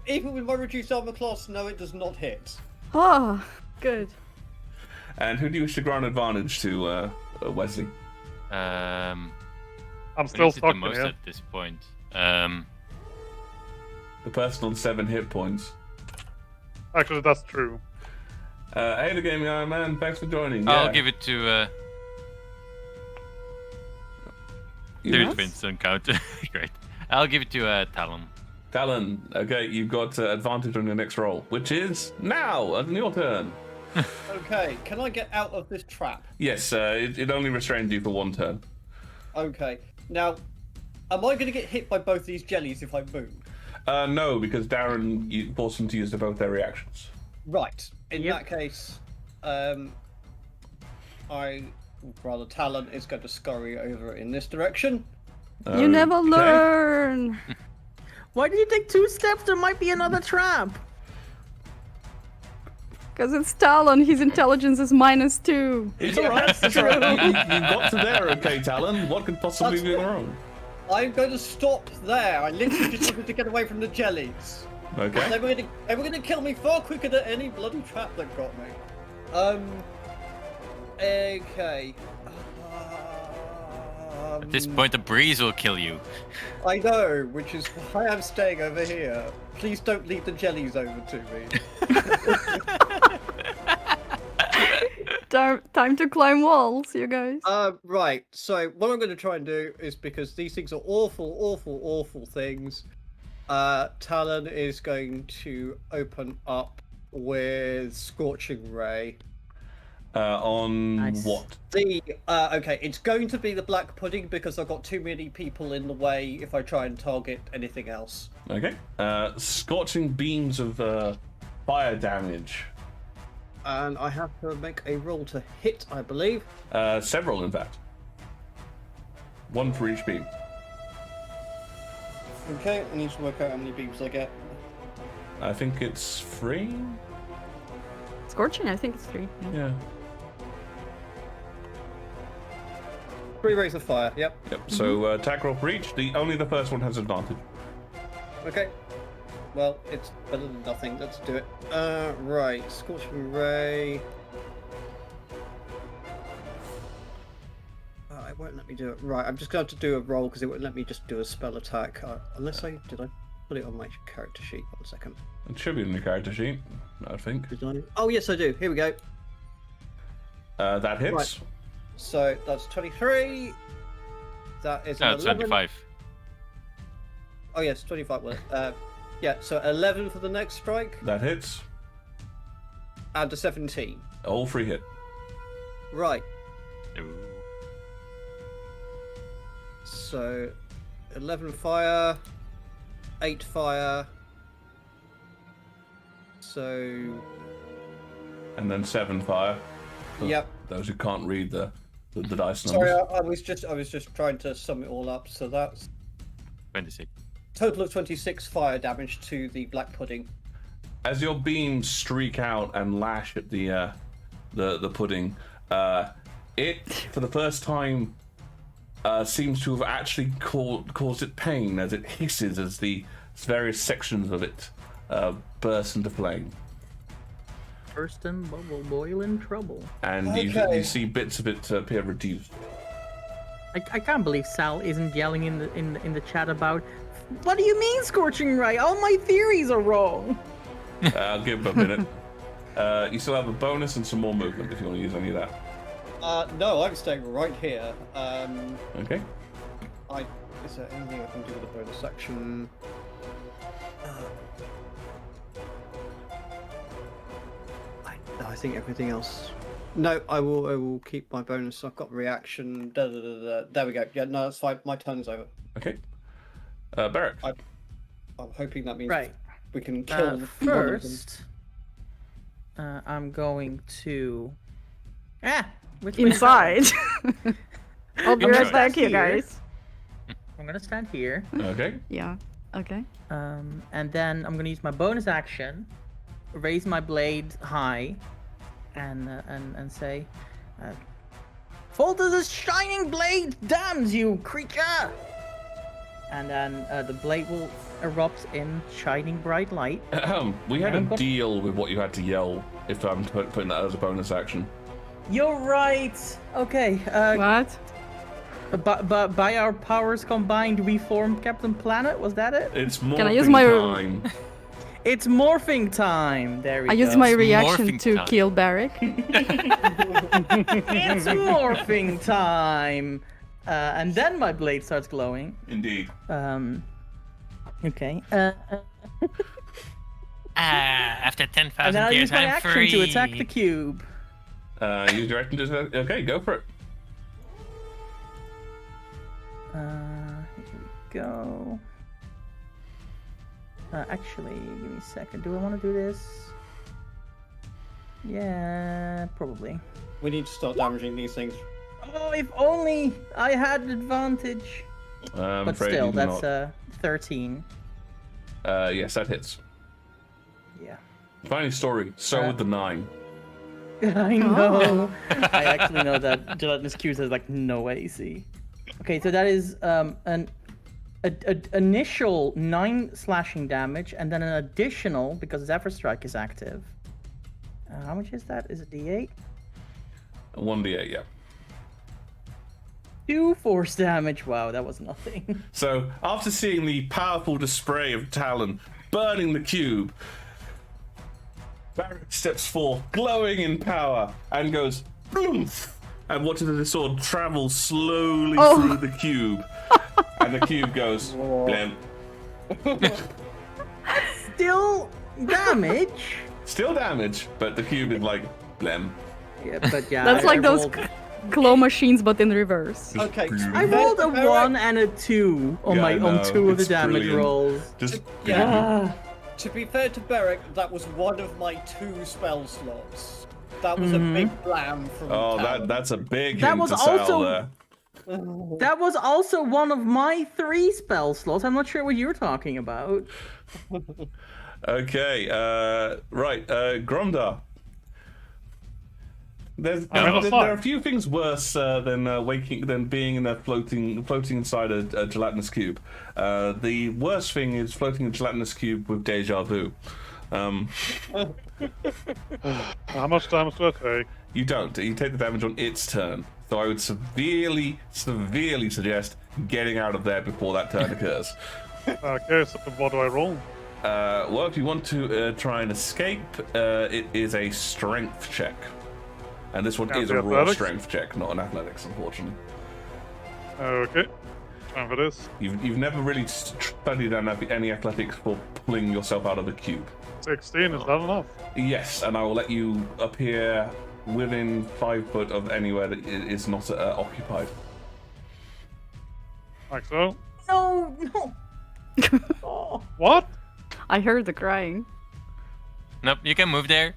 even with my reduced armor class, no, it does not hit. Oh, good. And who do you wish to grant advantage to, Wesley? I'm Who still needs it the stuck in most here. at this point. The person on 7 hit points. Actually, that's true. Hey, the Gaming Iron Man, thanks for joining. I'll Yeah. give it to You- twins don't count. Great. I'll give it to Talon. Talon, okay, you've got advantage on your next roll, which is now, on your turn. Okay, can I get out of this trap? Yes, it only restrains you for 1 turn. Okay. Now, am I going to get hit by both these jellies if I move? No, because Darren, you forced them to use both their reactions. Right. In that case, Talon is going to scurry over in this direction. You never Okay. learn. Why do you take 2 steps? There might be another trap. Because it's Talon. His intelligence is -2. It's alright, that's right. You got to there, okay, Talon. What could possibly be wrong? I'm going to stop there. I literally just wanted to get away from the jellies. Okay. They were going to kill me far quicker than any bloody trap that got me. Okay. At this point, the breeze will kill you. I know, which is why I'm staying over here. Please don't leave the jellies over to me. Time to climb walls, you guys. Right. So what I'm going to try and do is, because these things are awful, awful, awful things, Talon is going to open up with Scorching Ray. On Nice. what? Okay, it's going to be the black pudding because I've got too many people in the way if I try and target anything else. Okay. Scorching beams of fire damage. And I have to make a roll to hit, I believe. Several, in fact. 1 for each beam. Okay, I need to work out how many beams I get. I think it's 3? Scorching, I think it's 3. Yeah. Yeah. 3 rays of fire, yep. Yep. So attack roll for each. Only the first one has advantage. Okay. Well, it's better than nothing. Let's do it. Right. Scorching Ray. I it won't let me do it. Right, I'm just going to do a roll because it won't let me just do a spell attack. Unless I put it on my character sheet. 1 second. It should be in your character sheet, I think. Did I? Oh yes, I do. Here we go. That hits. Right. So that's 23. That is an 11. 25. Oh yes, 25. Yeah. So 11 for the next strike That hits. and a 17. All 3 hit. Right. Ooh. So 11 fire, 8 fire. So And then 7 fire. For yep. Those who can't read the dice Sorry, numbers. I was just trying to sum it all up. So that's 26. total of 26 fire damage to the black pudding. As your beams streak out and lash at the pudding, it for the first time seems to have actually caused it pain as it hisses as the various sections of it burst into flame. First in bubble, boiling trouble. And Okay. you see bits of it appear reduced. I can't believe Sal isn't yelling in the chat about. What do you mean, Scorching Ray? All my theories are wrong. I'll give it a minute. You still have a bonus and some more movement if you want to use any of that. No, I'm staying right here. Okay. Is there anything I can do with a bonus action? I think everything else. No, I will keep my bonus. I've got reaction. There we go. Yeah, no, that's fine. My turn's over. Okay. Barrack. I'm hoping that means Right. we can kill one of them. First, I'm going to. Which way Inside. I'll be Good right choice. back, you Here. guys. I'm gonna stand here, Okay. Yeah. Okay. and then I'm gonna use my bonus action, raise my blade high, and say, "Folters' shining blade damns you, creature!" And then the blade will erupt in shining bright light. We had a Yeah. deal with what you had to yell if I'm putting that as a bonus action. You're right. Okay. What? But by our powers combined, we form Captain Planet. Was that it? It's morphing Can I use my- time. It's morphing time. There we I go. used my reaction morphing to time. kill Barrick. It's morphing time. And then my blade starts glowing. Indeed. Okay. After And then 10,000 I'll years, use my I'm action free. to attack the cube. Use your action to... Okay, go for it. Here we go. Actually, give me a second. Do I want to do this? Yeah, probably. We need to start damaging these things. Oh, if only I had an advantage. I'm But afraid still, you do that's not. 13. Yes, that hits. Yeah. Funny story. So would the 9. I know. I actually know that Gelatinous Cubes has like no AC. Okay, so that is an initial 9 slashing damage, and then an additional because Zephyr Strike is active. How much is that? Is it D8? 1d8, yeah. 2 force damage. Wow, that was nothing. So, after seeing the powerful display of Talon burning the cube, Barrack steps forth, glowing in power, and goes boom, and watches the sword travel slowly through the cube, and the cube goes blam. Still damage. Still damage, but the cube is like blam. Yeah, but yeah. That's like those rolled- claw machines, but in reverse. Okay. I rolled a 1 and a 2 on Yeah, I know, on 2 of the it's damage brilliant. rolls. Just Yeah. To be fair to Beric, that was one of my 2 spell slots. That was a big blam from Oh, Talon. that's a big That hint was to Sal also- there. That was also one of my 3 spell slots. I'm not sure what you're talking about. Okay, right, Gromdar. There are a few things worse than being in a floating inside a gelatinous cube. The worst thing is floating a gelatinous cube with deja vu. How much damage do I take? You don't. You take the damage on its turn. So I would severely suggest getting out of there before that turn occurs. Okay, so what do I roll? Well, if you want to try and escape, it is a strength check. And this one is a raw athletics? strength check, not an athletics, unfortunately. Okay, time for this. You've never really studied any athletics for pulling yourself out of the cube. 16, is that enough? Yes, and I will let you appear within 5 foot of anywhere that is not occupied. Like so. No, no. Oh. What? I heard the crying. Nope, you can move there.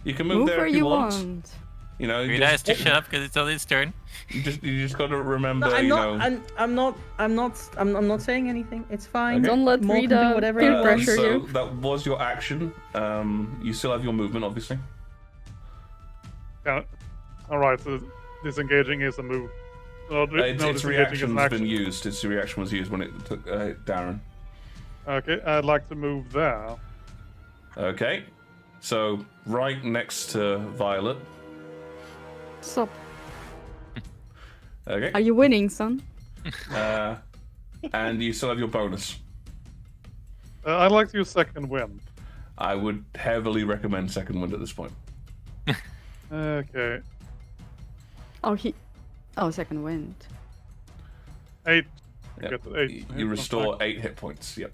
You can move there where if you want. You know, Green has to shut up because it's on his turn. you just got to remember, No, you know. I'm not saying anything. It's fine. Okay. Don't let Maul can do Rita whatever peer he wants. pressure So you. that was your action. You still have your movement, obviously. Yeah. Alright, so disengaging is a move. Its disengaging is an reaction's action. been used. Its reaction was used when it took Darren. Okay, I'd like to move there. Okay. So right next to Violet. Stop. Okay. Are you winning, son? And you still have your bonus. I'd like to use second wind. I would heavily recommend second wind at this point. Okay. Oh, second wind. 8. Yep. Get to 8. You restore 8 hit points. Yep.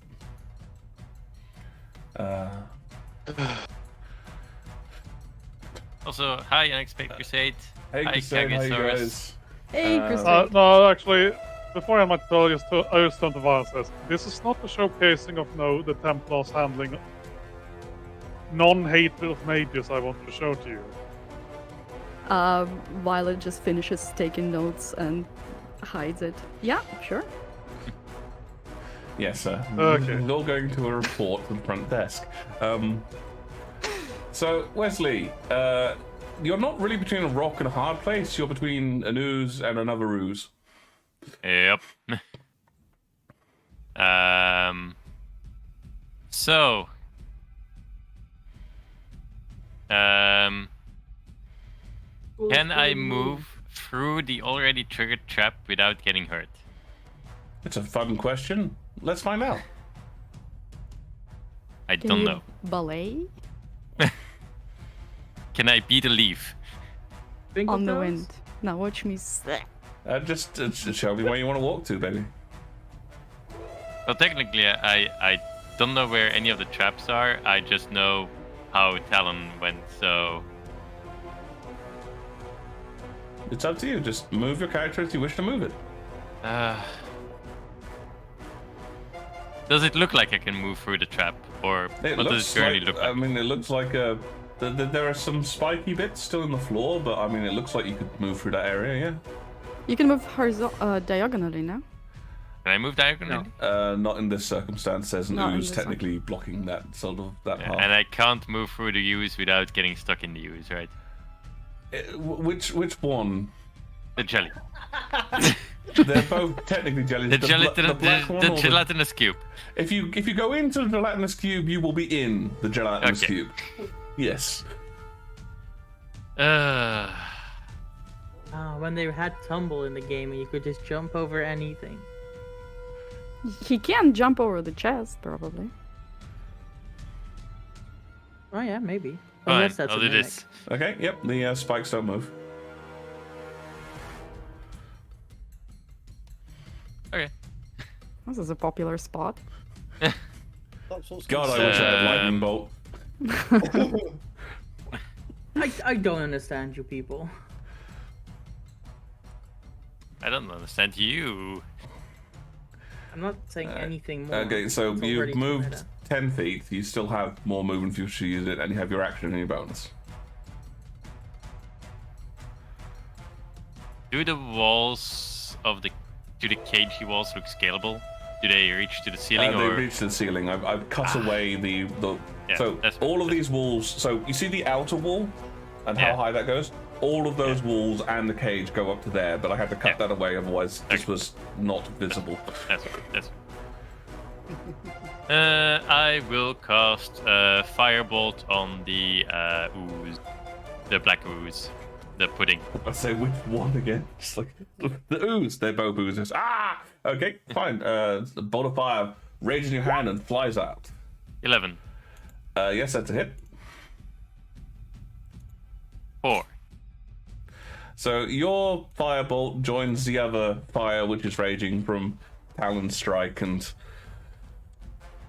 Also, hi, Unexpected Crusade. Hey, Hi, Crusade, how you Kagasaurus. guys? Hey, Crusade. No, actually, before I might tell you, I just turn to Violet says, this is not a showcasing of the Templars handling non-hatred of mages I want to show to you. Violet just finishes taking notes and hides it. Yeah, sure. Yes, sir. Okay. We're all going to a report to the front desk. So, Wesley, you're not really between a rock and a hard place. You're between an ooze and another ooze. Yep. So. Can I move through the already triggered trap without getting hurt? It's a fun question. Let's find out. I Can don't you know. ballet Can I beat a leaf? on the wind? Now watch me. Just show me where you want to walk to, baby. Well, technically, I don't know where any of the traps are. I just know how Talon went, so... It's up to you. Just move your character as you wish to move it. Does it look like I can move through the trap? Or It what does looks it currently like, look like? I mean, it looks like there are some spiky bits still in the floor, but I mean, it looks like you could move through that area, yeah. You can move diagonally now. Can I move diagonally? Not in this circumstance. There's an Not in ooze this one. technically blocking that Yeah, path. and I can't move through the ooze without getting stuck in the ooze, right? Which one? The jelly. They're both technically jellies. The black one or the- gelatinous cube. If you go into the gelatinous cube, you will be in the gelatinous Okay. cube. Yes. When they had tumble in the game and you could just jump over anything. He can jump over the chest, probably. Oh yeah, maybe. Fine, Unless that's I'll a do mimic. this. Okay. Yep. The spikes don't move. Okay. This is a popular spot. That's what's God, I wish I had lightning bolt. I don't understand you people. I don't understand you. I'm not saying anything more. Okay, so It's you've already moved meta. 10 feet. You still have more movement if you should use it, and you have your action and your bonus. Do the walls of the cagey walls look scalable? Do they reach to the ceiling They or? reach the ceiling. I've cut away the Yeah, so that's- all of these walls. So you see the outer wall and how Yeah. high that goes. All of those walls and the cage go up to there, but I had to cut that away, otherwise this Okay. was not visible. That's. I will cast Firebolt on the ooze, the black ooze. The pudding. I say which one again? Just like the ooze. They're both oozes. Ah! Okay, fine. The bolt of fire rages in your hand and flies out. 11. Yes, that's a hit. 4. So your firebolt joins the other fire which is raging from Talon's strike, and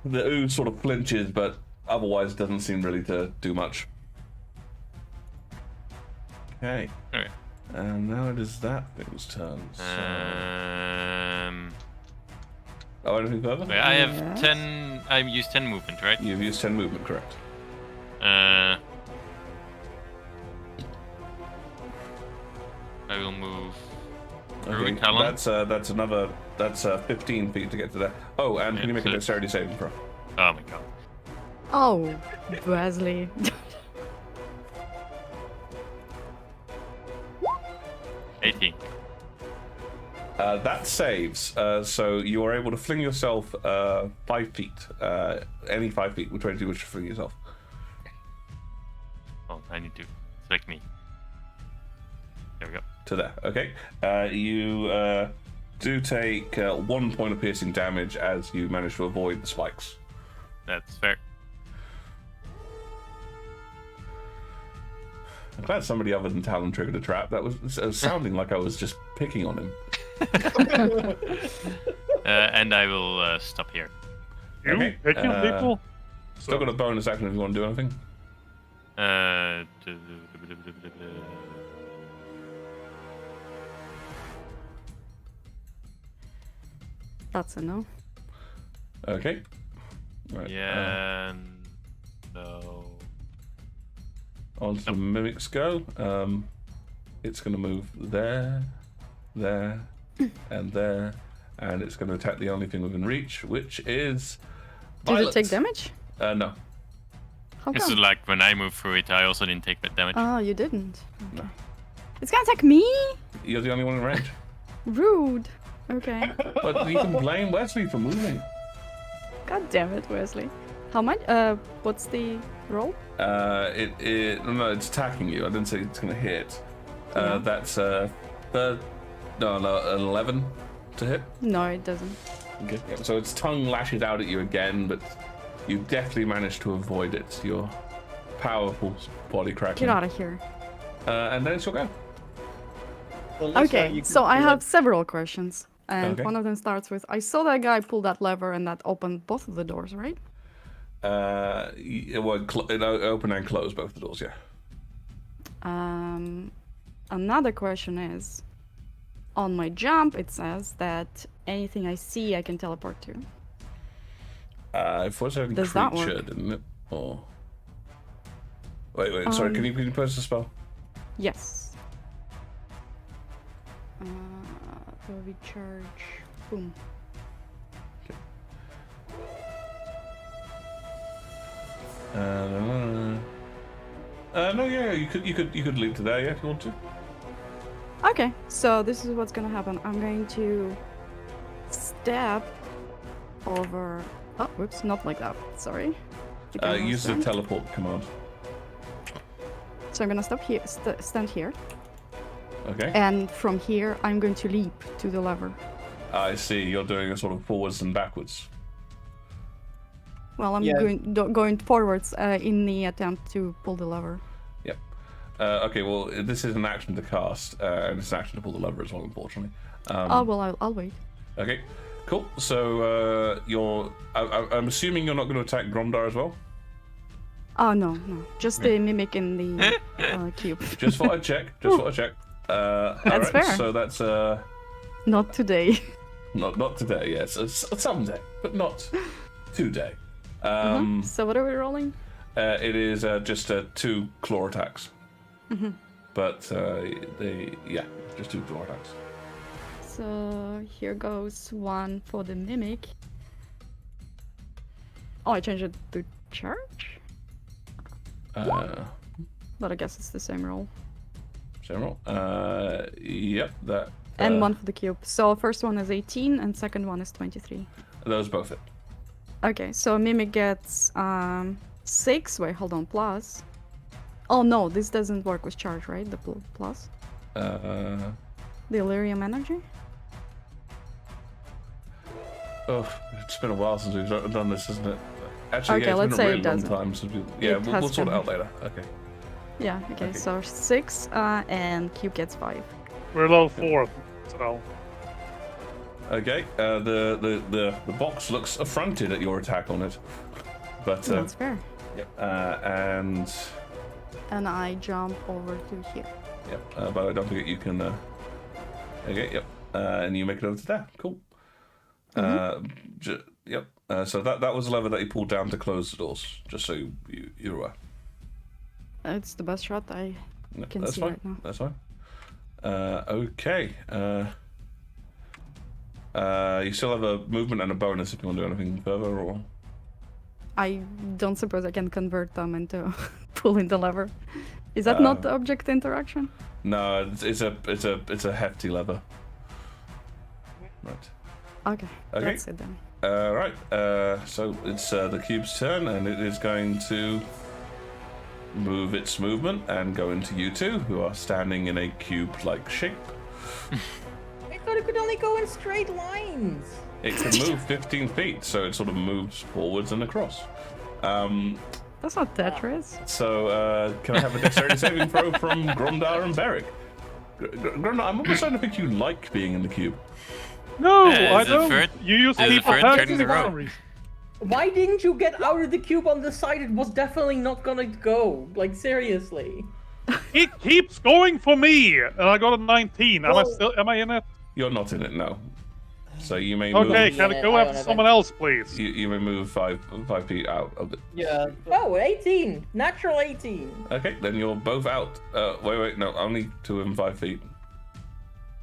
the ooze sort of flinches, but otherwise doesn't seem really to do much. Okay. Okay. And now it is that thing's turn. So... Oh, anything further? Wait, I have Yes. 10. I used 10 movement, right? You've used 10 movement, correct? I will move. Okay, Talon. that's 15 feet to get to there. Oh, and can you make a so- dexterity saving throw? Oh my god. Oh, Wesley. 18. That saves. So you are able to fling yourself 5 feet. Any 5 feet. Which way do you wish to fling yourself? Oh, I need to select me. There we go. To there. Okay. You do take 1 point of piercing damage as you manage to avoid the spikes. That's fair. I'm glad somebody other than Talon triggered a trap. That was sounding like I was just picking on him. And I will stop here. You Okay, picking on people? Still got a bonus action if you want to do anything. That's a no. Okay. Right. Yeah. No. On to the mimics go. It's going to move there, there, and there, and it's going to attack the only thing within reach, which is. Did it Violet. take damage? No. How This is come? like when I moved through it, I also didn't take that damage. Oh, you didn't. No. It's gonna attack me? You're the only one in range. Rude. Okay. But you can blame Wesley for moving. God damn it, Wesley. How much? What's the roll? No, it's attacking you. I didn't say it's going to hit. Yeah. That's an 11 to hit. No, it doesn't. Okay. Yeah, so its tongue lashes out at you again, but you definitely managed to avoid it. Your powerful body cracking. Get out of here. And then it's your go. Well, at least now Okay, you so can I do have it. several questions. And Okay. one of them starts with, I saw that guy pull that lever and that opened both of the doors, right? It open and close both the doors, yeah. Another question is, on my jump, it says that anything I see, I can teleport to. It was a Does that creature, work? didn't it? Or... Wait, sorry, can you post the spell? Yes. Will we charge? Boom. No, yeah, you could leap to there, yeah, if you want to. Okay, so this is what's gonna happen. I'm going to step over. Oh, whoops, not like that. Sorry. You can Use the understand. teleport command. So I'm gonna stop here, stand here, Okay. and from here I'm going to leap to the lever. I see. You're doing a sort of forwards and backwards. Well, I'm Yeah. going forwards in the attempt to pull the lever. Yep. Okay. Well, this is an action to cast, and it's an action to pull the lever as well, unfortunately. Oh well, I'll wait. Okay. Cool. So I'm assuming you're not going to attack Gromdar as well. Oh no, just the mimic in the cube. Just thought I'd check. That's That's fair. So that's Not today. not today. Yes, someday, but not today. So what are we rolling? It is just 2 claw attacks. But just 2 claw attacks. So here goes one for the mimic. Oh, I changed it to charge? But I guess it's the same roll. Same roll. Yep. That. And one for the cube. So first one is 18 and second one is 23. Those both hit. Okay, so mimic gets 6. Wait, hold on. Plus Oh no, this doesn't work with charge, right? The plus? Uh, The Illyrium energy? oh, it's been a while since we've done this, isn't it? Actually, Okay, yeah, let's it's been say a it really long doesn't. time since we... Yeah, It we'll has sort it been. out later. Okay. Yeah, okay, Okay. so 6, and Cube gets 5. We're level 4, so. Okay, the box looks affronted at your attack on it. But, That's fair. yep, and... And I jump over to here. Yep, but I don't think you can... Okay, yep, and you make it over to there. Cool. Yep, so that was the lever that you pulled down to close the doors, just so you're aware. It's the best shot I No, can that's see fine. right now. That's fine. Okay. You still have a movement and a bonus if you want to do anything further, or I don't suppose I can convert them into pulling the lever. Is that not the object interaction? no? It's a hefty lever. Right. Okay, Okay. that's it then. Right. So it's the cube's turn, and it is going to move its movement and go into you two, who are standing in a cube-like shape. I thought it could only go in straight lines. It can move 15 feet, so it sort of moves forwards and across. That's not Tetris. So, can I have a dexterity saving throw from Gromdar and Beric? Gromdar, I'm almost starting to think you like being in the cube. No, Yeah, I is the don't. third- You use is the people third attacks turning the for some rope? reason. Why didn't you get out of the cube on the side? It was definitely not gonna go. Like, seriously. It keeps going for me, and I got a 19. Well- Am I in it? You're not in it, no. So you may Okay, move. can I go I after don't someone else, please? You may move 5 feet out of it. Yeah. Oh, 18. Natural 18. Okay, then you're both out. Wait, no, only 2 and 5 feet.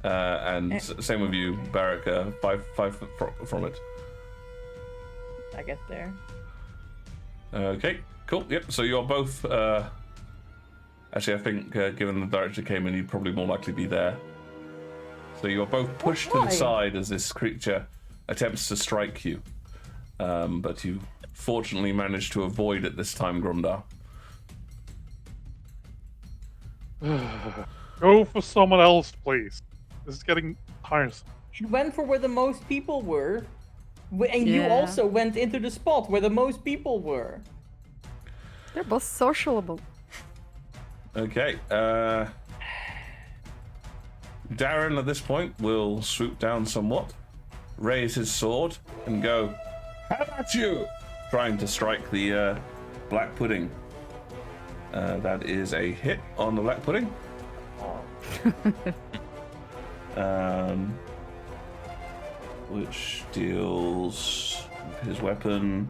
And same with you, Beric. 5 foot from it. I get there. Okay, cool. Yep. So you're both. Actually, I think given the direction it came in, you'd probably more likely be there. So you're both pushed to why? the side as this creature attempts to strike you, but you fortunately managed to avoid it this time, Gromdar. Go for someone else, please. This is getting tiresome. It went for where the most people were. And you Yeah. also went into the spot where the most people were. They're both sociable. Okay. Darren at this point will swoop down somewhat, raise his sword, and go, "How about you?" Trying to strike the black pudding. That is a hit on the black pudding. Which deals his weapon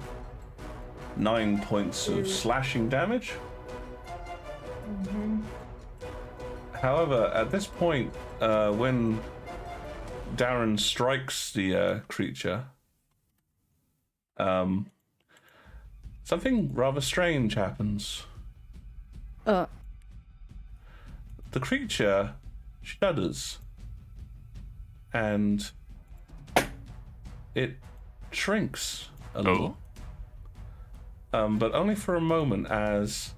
9 points of slashing damage. However, at this point, when Darren strikes the creature, something rather strange happens. The creature shudders, and it shrinks a little. But only for a moment, as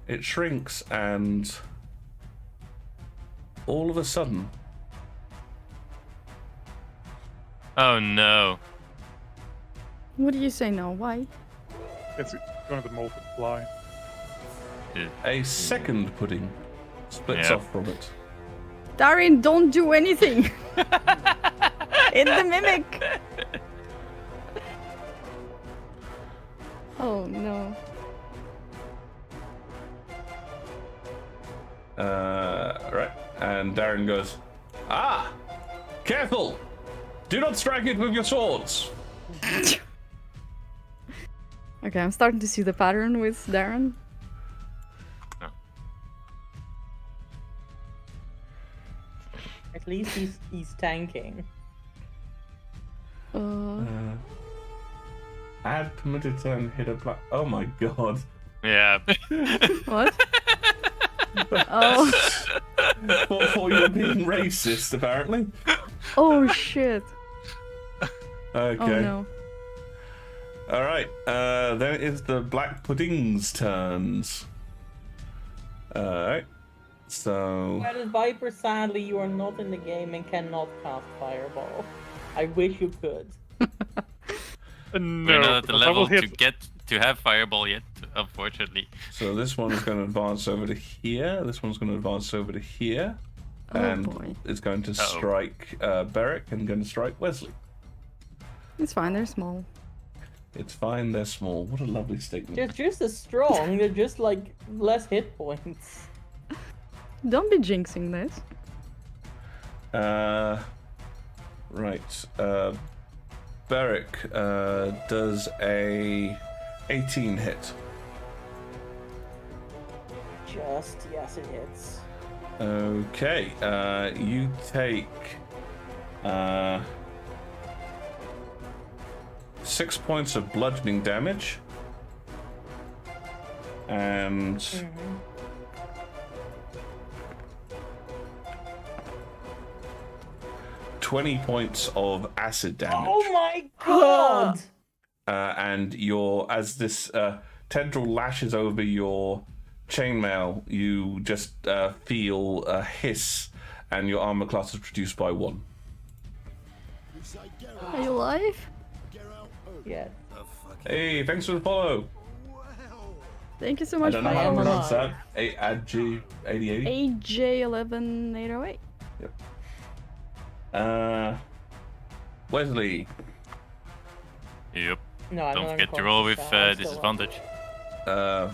it shrinks and all of a sudden... Oh no. What do you say no? Why? It's going to multiply. a second pudding splits Yep. off from it. Darin, don't do anything! It's the mimic! Oh no. Right. And Darren goes, "Ah! Careful! Do not strike it with your swords!" Okay, I'm starting to see the pattern with Darren. At least he's tanking. Add permitted turn, hit a black... Oh my god. Yeah. What? Oh. For you being racist, apparently. Oh shit. Okay. Oh no. Alright, then it is the black pudding's turns. Alright. So... That is Viper, sadly, you are not in the game and cannot cast Fireball. I wish you could. No, We're not at the because I will level hit. to have Fireball yet, unfortunately. So this one is going to advance over to here. This one's going to advance over to here. Oh, And boy. it's going to strike Beric and going to strike Wesley. It's fine, they're small. It's fine, they're small. What a lovely statement. They're just as strong, they're just like less hit points. Don't be jinxing this. Right. Beric does a 18 hit. Yes, it hits. Okay. You take 6 points of bludgeoning damage. And 20 points of acid damage. Oh my god! And as this tendril lashes over your chainmail, you just feel a hiss, and your armor class is reduced by 1. Are you alive? Yeah. Hey, thanks for the follow. Thank you so I much don't for know how to following. pronounce that. AG8080. AJ11808. Yep. Wesley. Yep. No, I'm Don't not forget to unconscious, roll with so I'm still disadvantage. Oh,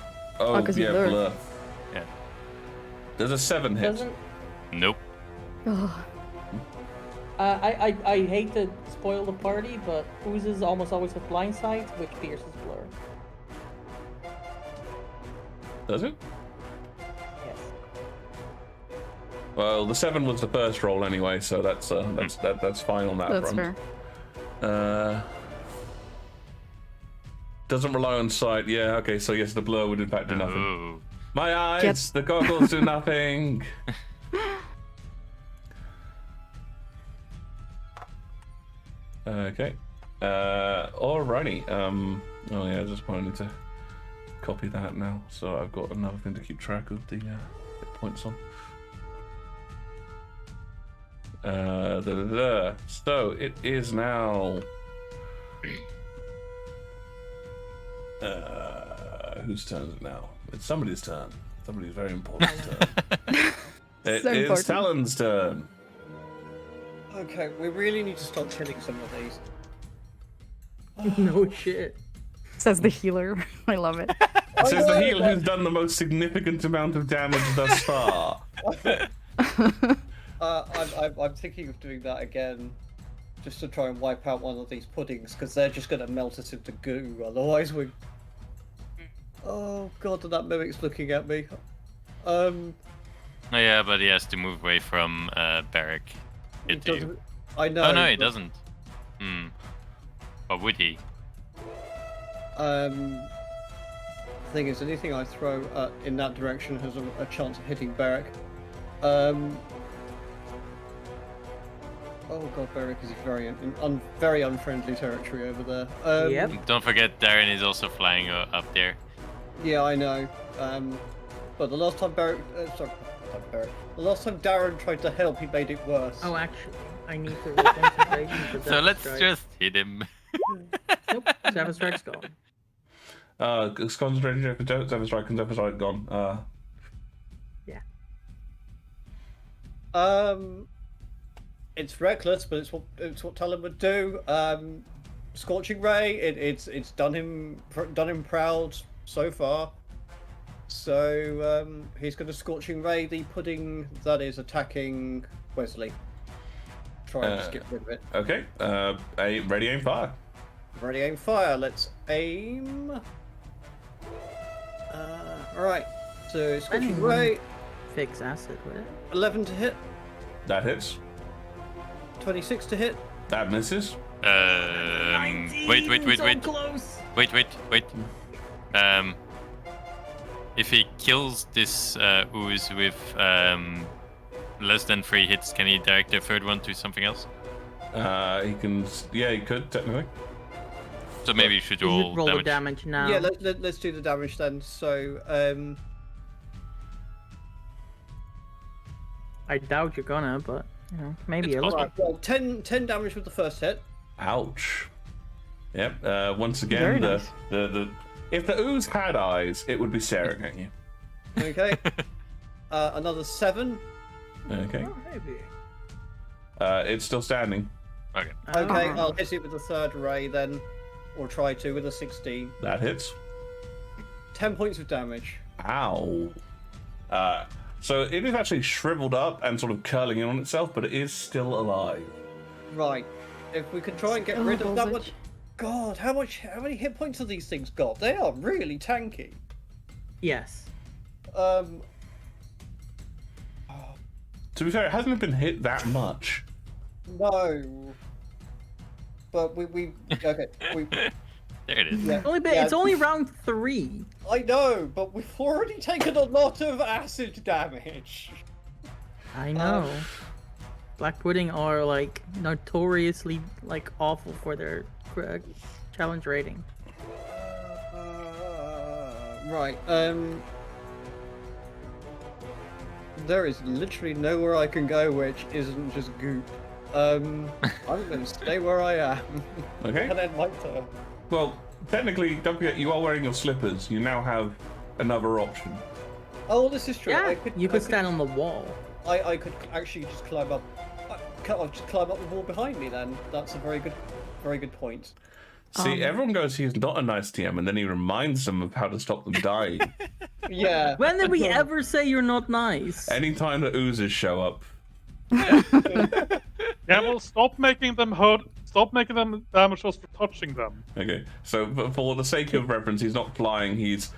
'cause you yeah, blur. blur. Yeah. There's a 7 hit. Doesn't... Nope. Oh, I hate to spoil the party, but Oozes almost always have blind sight, which pierces blur. Does it? Yes. Well, the 7 was the first roll anyway, so that's fine on that that's front. fair. Doesn't rely on sight. Yeah, okay, so yes, the blur would in fact do nothing. Oh. My eyes, Yep. the goggles do nothing. Okay. Alrighty. Oh yeah, I just wanted to copy that now, so I've got another thing to keep track of the hit points on. So it is now. Whose turn is it now? It's somebody's turn. Somebody's very important turn. It So is important. Talon's turn. Okay, we really need to stop killing some of these. No shit. Says the healer. I love it. It says the healer who's done the most significant amount of damage thus far. I'm thinking of doing that again, just to try and wipe out one of these puddings, because they're just going to melt us into goo. Otherwise, we. Oh god, that mimic's looking at me. Oh, yeah, but he has to move away from Beric. He Hit you. doesn't- I know. Oh no, he but, doesn't. Or would he? Thing is, anything I throw in that direction has a chance of hitting Beric. Oh god, Beric is very unfriendly territory over there. Yep. Don't forget, Darren is also flying up there. Yeah, I know. But the last time Beric, the last time Darren tried to help, he made it worse. Oh, actually, I need to roll concentration for that. So let's strike. just hit him. Nope, 7 strikes gone. It's concentration for Zephyr Strike and Zephyr Strike gone. Yeah. It's reckless, but it's what Talon would do. Scorching Ray, it's done him proud so far. So he's going to Scorching Ray the pudding that is attacking Wesley. Try and just get rid of it. Okay. Ready, aim, fire. Ready, aim, fire. Let's aim. Alright. So Scorching Ray, Fix acid, would it? 11 to hit, That hits. 26 to hit. That misses. Wait. So close. Wait. If he kills this ooze with less than 3 hits, can he direct the third one to something else? He can. Yeah, he could technically. So maybe you should You roll, should roll damage. the damage now. Yeah, let's do the damage then. So I doubt you're gonna, but you know, maybe It's a little. possible. Right, well, 10 damage with the first hit. Ouch. Yep. Once Very again, nice. the if the ooze had eyes, it would be staring at you. Okay. Another 7. Okay. Oh, maybe. It's still standing. Okay. Okay, Oh. I'll hit it with the third ray then. Or try to with a 16. That hits. 10 points of damage. Ow. So it is actually shriveled up and sort of curling in on itself, but it is still alive. Right. If we can try and get Still rid of that one. voltage. God, how many hit points have these things got? They are really tanky. Yes. To be fair, it hasn't been hit that much. No. But we okay. There it is. Yeah, It's only round 3. I know, but we've already taken a lot of acid damage. I know. Black Pudding are like notoriously like awful for their challenge rating. Right. There is literally nowhere I can go which isn't just goop. I'm gonna stay where I am. Okay. And then my turn. Well, technically, don't forget, you are wearing your slippers. You now have another option. Oh, this is true. Yeah, you I could stand on the wall. I could actually just climb up. I'll just climb up the wall behind me. Then that's a very good point. See, everyone goes, he's not a nice TM, and then he reminds them of how to stop them dying. Yeah. When did we ever say you're not nice? Anytime the oozes show up. Yeah, well, stop making them hurt. Stop making them damage us for touching them. Okay, so but for the sake of reference, he's not flying. He's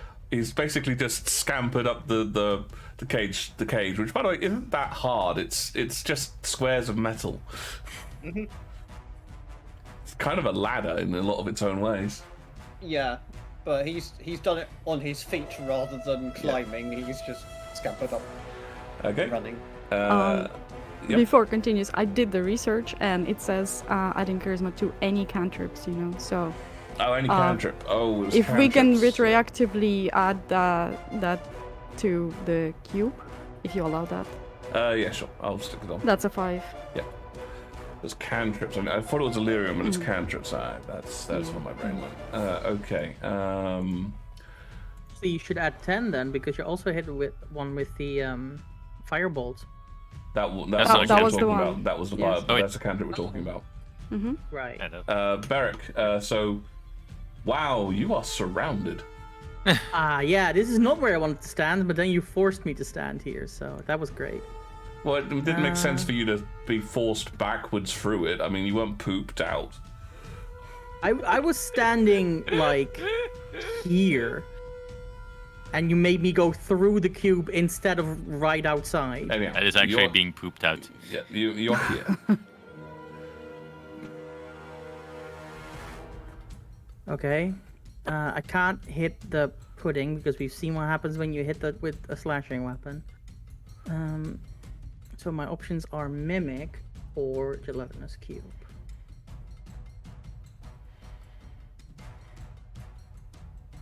basically just scampered up the cage, which by the way isn't that hard. It's just squares of metal. It's kind of a ladder in a lot of its own ways. Yeah, but he's done it on his feet rather than climbing. He's just scampered up, Okay. running. Yep. Before it continues, I did the research and it says adding charisma to any cantrips, you know. So Oh, any cantrip. Oh, it was if we can cantrips. retroactively add that to the cube, if you allow that, Yeah, sure. I'll stick it on. that's a 5. Yeah. There's cantrips. I thought it was Illyrium, and it's cantrips. That's where my brain went. Okay. So you should add 10 then, because you're also hit with one with the firebolt. That's That what that we're was the talking one. about. That was the Yes. vibe. That's a cantrip we're talking about. Right. Yeah, that- Beric, so, wow, you are surrounded. Yeah, this is not where I wanted to stand, but then you forced me to stand here, so that was great. Well, it didn't make sense for you to be forced backwards through it. I mean, you weren't pooped out. I was standing like here, and you made me go through the cube instead of right outside. Anyhow, That is actually you're- being pooped out. Yeah, you're here. Okay. I can't hit the pudding because we've seen what happens when you hit that with a slashing weapon. So my options are Mimic or Gelatinous Cube.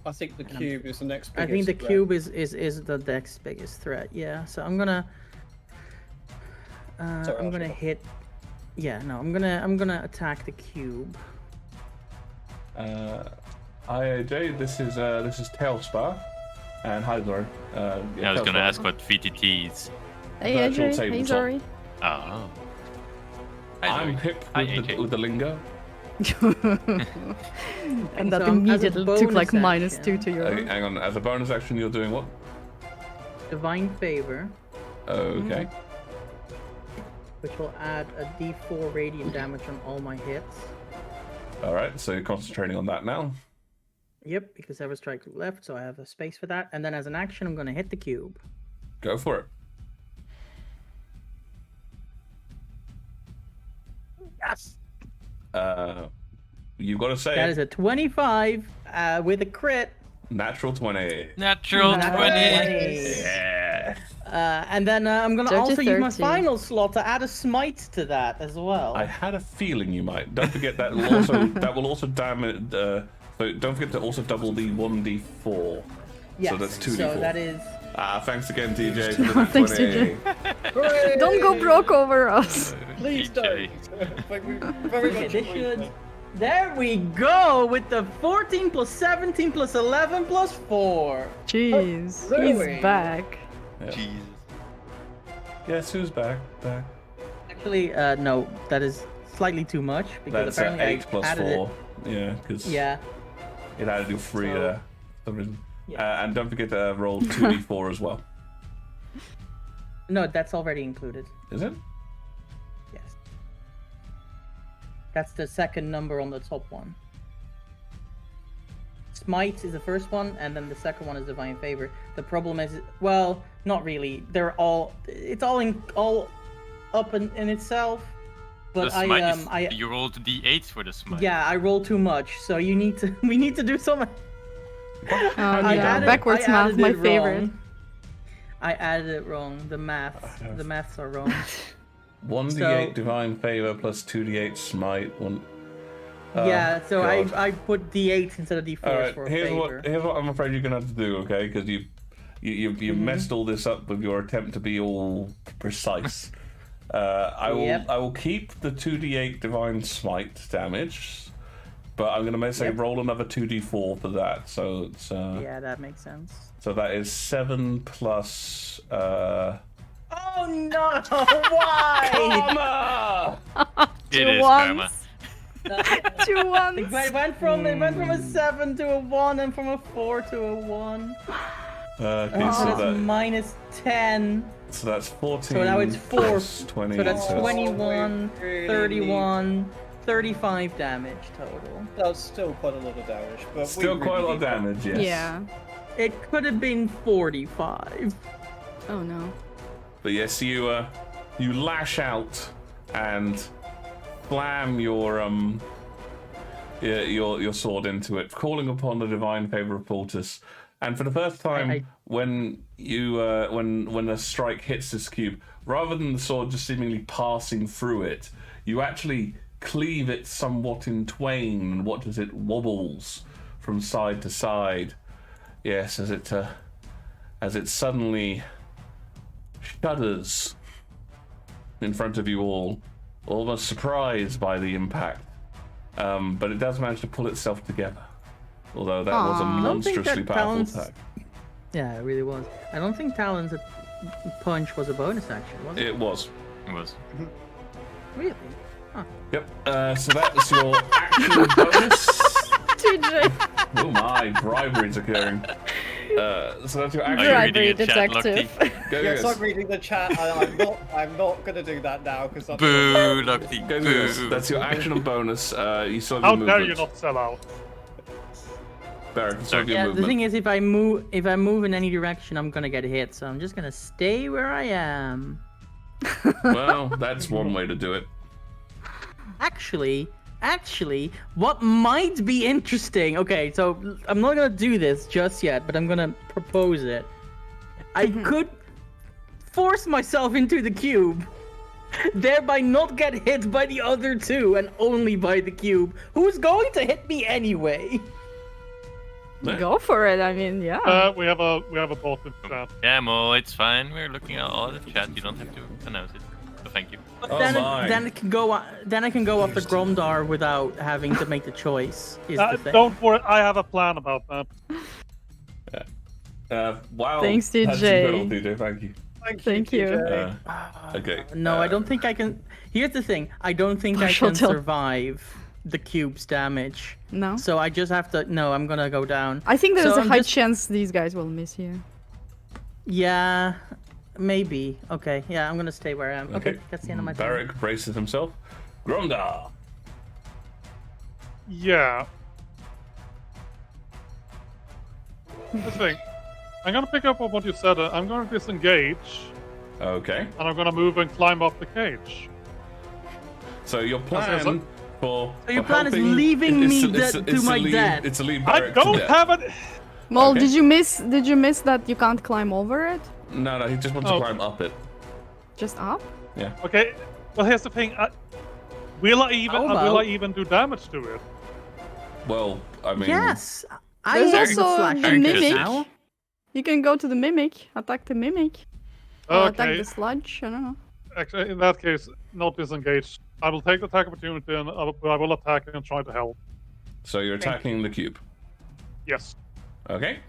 I think the cube is the next I biggest think the threat. cube is the next biggest threat. Yeah. So I'm gonna. Sorry, I'm I'll gonna shut up. hit. Yeah. No. I'm gonna attack the cube. IAJ, this is Tailspar, and Hydro. I was gonna ask what VTT is. Hey Virtual AJ, hey tabletop. sorry. Oh. I'm hip Hi, with AJ. with the lingo. And that So, as a immediately took like bonus -2 to your. Okay, hang on. As a bonus action, you're doing what? Divine Favor, Okay. which will add a D4 radiant damage on all my hits. All right. So you're concentrating on that now. Yep, because I have a strike left, so I have a space for that. And then as an action, I'm gonna hit the cube. Go for it. Yes. You've got to say That it. is a 25 with a crit. Natural 20. Natural 20. Yeah. And then I'm gonna Judge also use my 30. final slot to add a smite to that as well. I had a feeling you might. Don't forget that will also damage. So don't forget to also double the 1d4. Yes. So that's 2d4. So that is. Thanks again, DJ. For the Thanks, 20. TJ. Don't go broke over us. Please DJ. don't. Thank you very Okay, much. this should. There we go with the 14 plus 17 plus 11 plus 4. Jeez, Really? he's back. Jesus. Yes, who's back? Back. Actually, no, that is slightly too much because That's apparently 8 I plus added 4. Yeah, because Yeah. it added you 3 So- for some reason. Yeah. And don't forget to roll 2d4 as well. No, that's already included. Is it? Yes. That's the second number on the top one. Smite is the first one, and then the second one is Divine Favor. The problem is, well, not really. It's all up in itself. But The smite is, I you rolled d8 for the smite. yeah, I roll too much, so we need to do some. Oh yeah, backwards math, added my it favorite. wrong. I added it wrong. The maths are wrong. 1d8 So- divine favor plus 2d8 smite. Yeah, so God. I put D8 instead of D4 Alright, for a here's favor. what I'm afraid you're gonna have to do, okay? Because you Mm-hmm. messed all this up with your attempt to be all precise. I will keep the 2d8 divine smite damage, but I'm gonna say Yep. roll another 2d4 for that. So it's Yeah, that makes sense. so that is 7 plus. Oh no! Why? It is karma. Two ones. It went from a 7 to a 1 and from a 4 to a 1. Okay, So so that's minus 10. that's 14. So now it's 4. plus 20. So that's so 21, really 31, 35 damage total. That's still quite a lot of damage, but Still we quite a really lot of need that. damage, yes. Yeah. It could have been 45. Oh no. But yes, you lash out and slam your sword into it, calling upon the divine favor of Portus. And for the first time, when the strike hits this cube, rather than the sword just seemingly passing through it, you actually cleave it somewhat in twain and watch as it wobbles from side to side. Yes, as it suddenly shudders in front of you all, almost surprised by the impact. But it does manage to pull itself together. Although that was a Aw. I don't think monstrously that powerful counts. attack. Yeah, it really was. I don't think Talon's punch was a bonus action, was it? It was. It was. Really? Yep. So that was your action bonus. TJ. Oh my, bribery's occurring. So that's your Are you action. Bribery reading a chat, detective. Lockie? Go, Yes, guys. I'm reading the chat. I'm not gonna do that now because I'm. Boo, Lockie. Go, guys. Boo. That's your action and bonus. You still have How your dare movement. you not sell out? Barrack, you still have your Yeah, movement. the thing is, if I move in any direction, I'm gonna get hit. So I'm just gonna stay where I am. Well, that's one way to do it. Actually, what might be interesting. Okay, so I'm not gonna do this just yet, but I'm gonna propose it. I could force myself into the cube, thereby not get hit by the other two and only by the cube, who's going to hit me anyway. Go for it. I mean, yeah. We have a bot in chat. Yeah, Mo, it's fine. We're looking at all the chat. You don't have to announce it. So thank you. But Oh then, my. then it can go. Then I can go after Gromdar without having to make the choice. Is the thing. Don't worry, I have a plan about that. Wow. Thanks, That's DJ. incredible, DJ. Thank you. Thank you. TJ. Okay. No, I don't think I can. Here's the thing. I don't think I Partial can tilt. survive the cube's damage. No. So I just have to. No, I'm gonna go down. I think there's So a I'm high just- chance these guys will miss you. Yeah, maybe. Okay. Yeah, I'm gonna stay where I am. Okay, that's the end of my turn. Barrack braces himself. Gromdar. Yeah. The thing. I'm gonna pick up on what you said. I'm gonna disengage, Okay. and I'm gonna move and climb up the cage. So your there's plan for So your for plan is helping- leaving it's me to- it's dead to- to it's my lead, death. It's a lead I Barrack to don't death. have it. Well, Okay. did you miss that you can't climb over it? No, he just wants to Oh. climb up it. Just up? Okay. Well, here's the thing. Will I even do damage to it? Well, I mean, Yes, There's am also slashing the it mimic. now. You can go to the mimic, attack the mimic, or attack Okay. the sludge. I don't know. Actually, in that case, not disengage. I will take the attack opportunity and I will attack and try to help. So you're attacking the cube. Yes. Okay.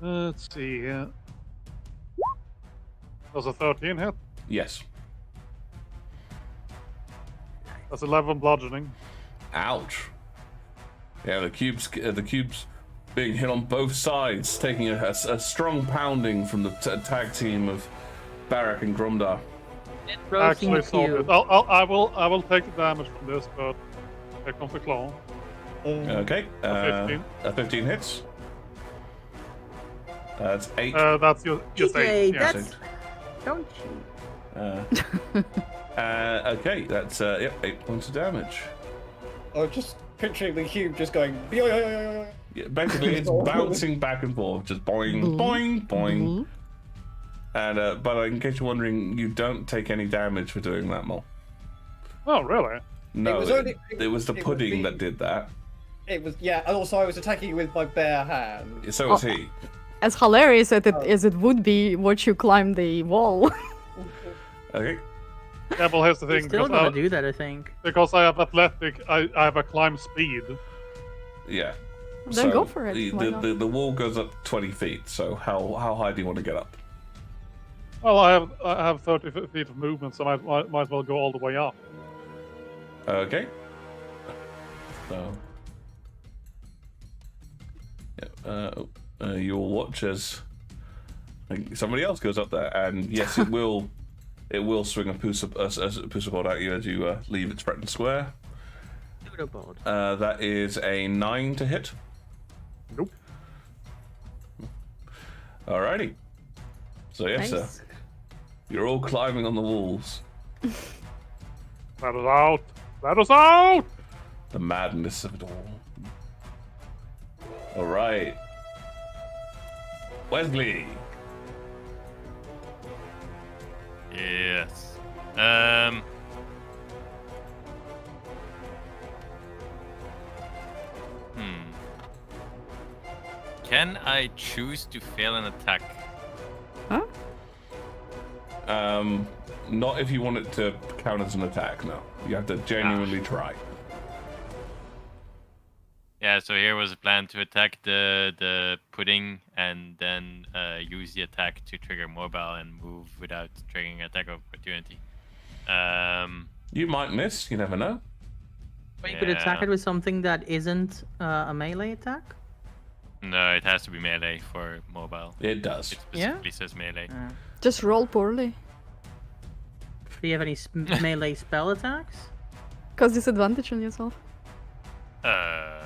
Let's see here. Does a 13 hit? Yes. That's 11 bludgeoning. Ouch. Yeah, the cube's being hit on both sides, taking a strong pounding from the tag team of Barak and Gromdar. Roasting Actually, the solve cube. it. I will take the damage from this, but here comes the claw. Okay. A 15. A 15 hits. That's 8. That's your DJ, save. Yeah. that's... Don't cheat. Okay, that's 8 points of damage. I'm just picturing the cube just going. "Yoyoyoyoyo." Yeah, basically, it's bouncing back and forth, just boing, boing, boing. And but in case you're wondering, you don't take any damage for doing that, Mol. Oh, really? No, it was the was pudding me. that did that. It was, yeah, and also I was attacking with my bare hand. So was he. As hilarious as it would be, watch you climb the wall. Okay. Yeah, well, here's the You thing. still gotta do that, I think. Because I have athletic, I have a climb speed. Yeah. Then go for it. Why not? The wall goes up 20 feet. So how high do you want to get up? Well, I have 30 feet of movement, so I might as well go all the way up. Okay. So. Yeah, you'll watch as somebody else goes up there, and yes, it will swing a Pusapod at you as you leave its threatened square. That is a 9 to hit. Nope. Alrighty. So yes, Nice. you're all climbing on the walls. Let us out! Let us out! The madness of it all. Alright. Wesley. Yes. Can I choose to fail an attack? Huh? Not if you want it to count as an attack, no. You have to genuinely try. Yeah, so here was a plan to attack the pudding and then use the attack to trigger mobile and move without triggering attack of opportunity. You might miss, you never know. But you could attack it with something that isn't a melee attack? No, it has to be melee for mobile. It does. It specifically says melee. Just roll poorly. Do you have any melee spell attacks? Cause disadvantage on yourself. Got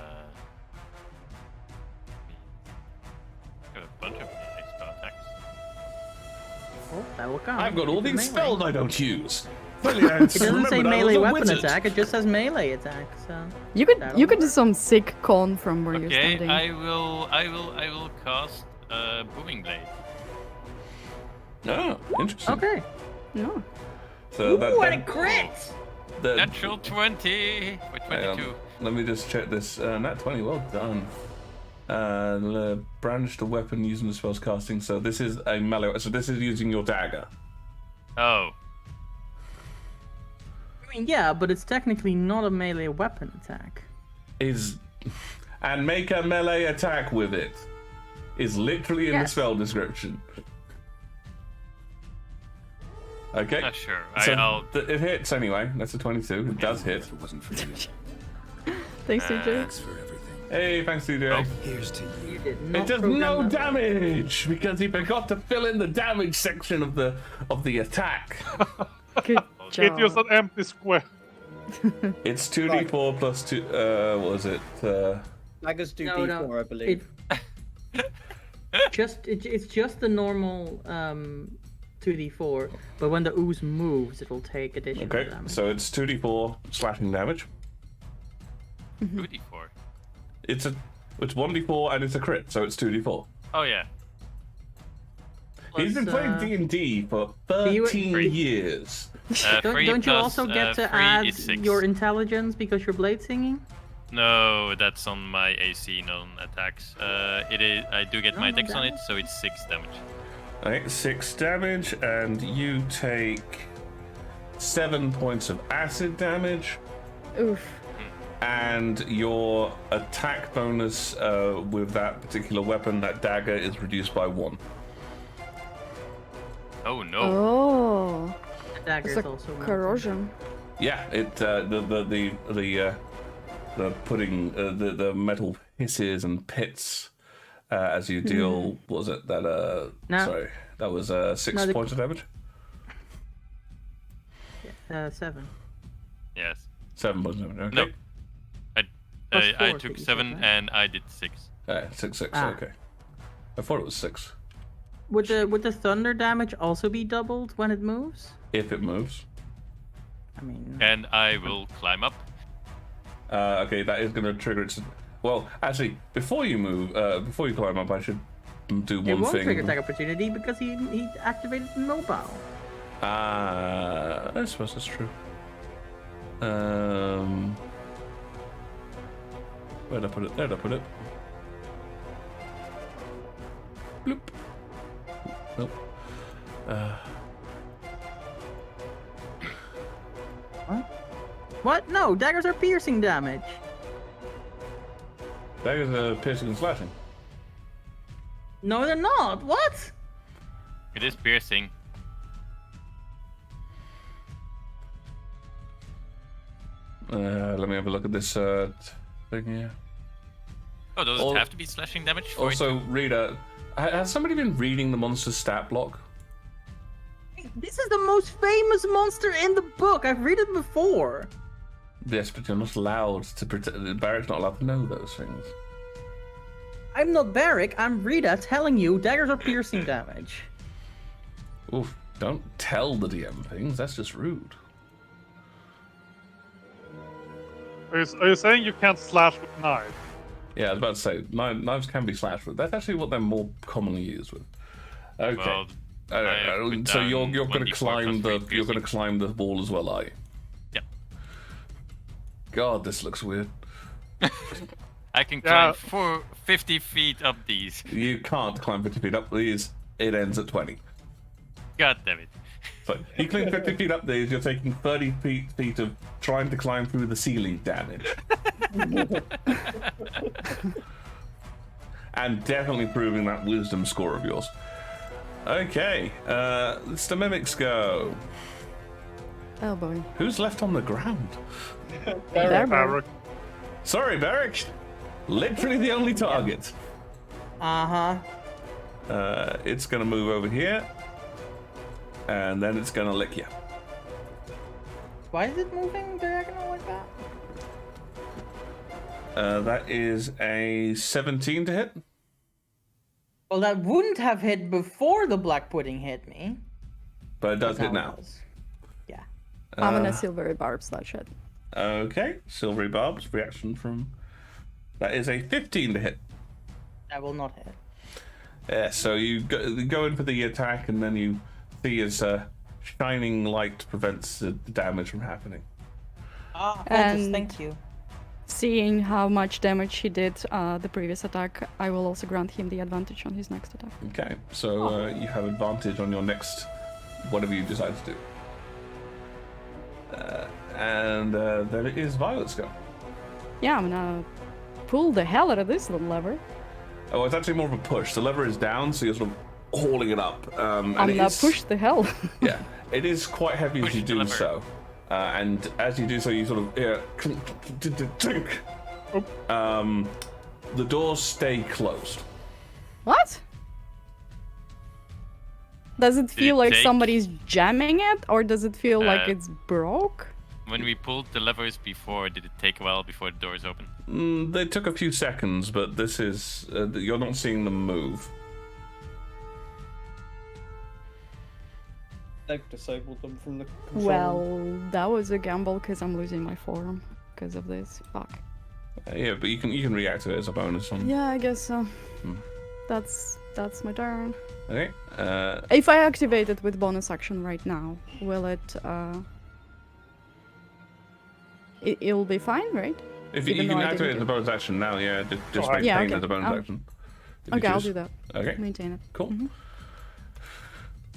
a bunch of melee spell attacks. Oh, that will count. I've got all It's these melee. spells I don't use. Brilliant. It doesn't say Remembered I was melee a weapon wizard. attack, it just says melee attack, so... You could That'll you could do work. some sick con from where you're Okay, standing. I will cast booming blade. Oh, interesting. Okay. No. So that, What a crit! the- Natural 20 with hang on. 22. Let me just check this. Nat 20, well done. Brandish the weapon using the spell's casting. So this is a melee. So this is using your dagger. Oh, I mean, yeah, but it's technically not a melee weapon attack. And make a melee attack with it. Is literally in the Yes. spell description. Okay. sure. So I'll. it hits anyway. That's a 22. It does hit. If it wasn't for you. Thanks, CJ. Thanks for everything. Hey, thanks, DJ. Here's to you. You did not It does program no that. damage because he forgot to fill in the damage section of the attack. Good It is job. an empty square. It's 2d4 plus 2. What was it? Daggers do No, D4, no. I believe. It's just the normal 2d4, but when the ooze moves, it will take additional Okay, damage. so it's 2d4 slashing damage. 2d4. It's 1d4 and it's a crit, so it's 2d4. Oh yeah. He's been Plus, playing D&D for 13 Three. years. Don't you Plus, also get to 3 add is 6. your intelligence because you're blade singing? No, that's on my AC, non-attacks. It is. I do get my attacks on it, so it's 6 damage. Okay, 6 damage, and you take 7 points of acid damage. Oof. And your attack bonus with that particular weapon, that dagger, is reduced by 1. Oh no! Oh. Dagger It's is a also corrosion. Yeah, it the pudding the metal hisses and pits as you deal. What was it that No. Sorry, that was 6 No, points of damage. 7. Yes. 7 points of damage. No. Okay. Plus I 4, took you said, 7 right? and I did 6. 6. Ah. Okay. I thought it was 6. Would the thunder damage also be doubled when it moves? If it moves. I mean, And I will climb up. Okay, that is going to trigger its. Well, actually, before you move, before you climb up, I should do it one won't thing. trigger attack opportunity because he activated mobile. I suppose that's true. Where'd I put it? There'd I put it. Bloop. Nope. What? No, daggers are piercing damage. Daggers are piercing and slashing. No, they're not. What? It is piercing. Let me have a look at this thing here. Oh, does it have to be slashing damage? For it Also, to- Rita, has somebody been reading the monster's stat block? This is the most famous monster in the book. I've read it before. Yes, but you're not allowed to pretend. Barrett's not allowed to know those things. I'm not Barrick. I'm Rita telling you daggers are piercing damage. Oof, don't tell the DM things. That's just rude. Are you saying you can't slash with knives? Yeah, I was about to say, knives can be slashed with. That's actually what they're more commonly used with. Okay. Well, I have put So you're down going to 1d4 climb plus the 3 you're going to piercing. climb the wall as well, are you? Yeah. God, this looks weird. I can Yeah. climb 50 feet up these. You can't climb 50 feet up these. It ends at 20. God damn it. So you climb 50 feet up these. You're taking 30 feet of trying to climb through the ceiling damage. And definitely proving that wisdom score of yours. Okay, let's the mimics go. Oh boy. Who's left on the ground? There, bro. Barrack. Sorry, Barrick. Literally the only target. Uh-huh. It's gonna move over here, and then it's gonna lick you. Why is it moving diagonal like that? That is a 17 to hit. Well, that wouldn't have hit before the black pudding hit me. But it does hit it now. does. Yeah. I'm gonna silvery barb slash it. Okay, Silvery Barb's reaction from... That is a 15 to hit. That will not hit. Yeah, so you go in for the attack, and then you see as shining light prevents the damage from happening. Ah, And- thank you. Seeing how much damage he did the previous attack, I will also grant him the advantage on his next attack. Okay, so you have advantage on your next... whatever you decide to do. And then it is Violet's go. Yeah, I'm gonna pull the hell out of this little lever. Oh, it's actually more of a push. The lever is down, so you're sort of hauling it up. And I'm it gonna is- push the hell. Yeah, it is quite heavy as Push you the do lever. so. And as you do so, you sort of hear clink, clink. The doors stay closed. What? Does it feel it like take- somebody's jamming it, or does it feel like Uh, it's broke? When we pulled the levers before, did it take a while before the doors open? They took a few seconds, but this is you're not seeing them move. They've disabled them from the control. Well, that was a gamble because I'm losing my forum because of this. Fuck. Yeah, but you can react to it as a bonus on. Yeah, I guess so. That's my turn. Okay. If I activate it with bonus action right now, will it? It'll be fine, right? If you Even can though I activate didn't the bonus action now, yeah, just maintain Yeah, it okay. as a bonus action. if you Okay, I'll choose. do that. Okay, Maintain it. cool.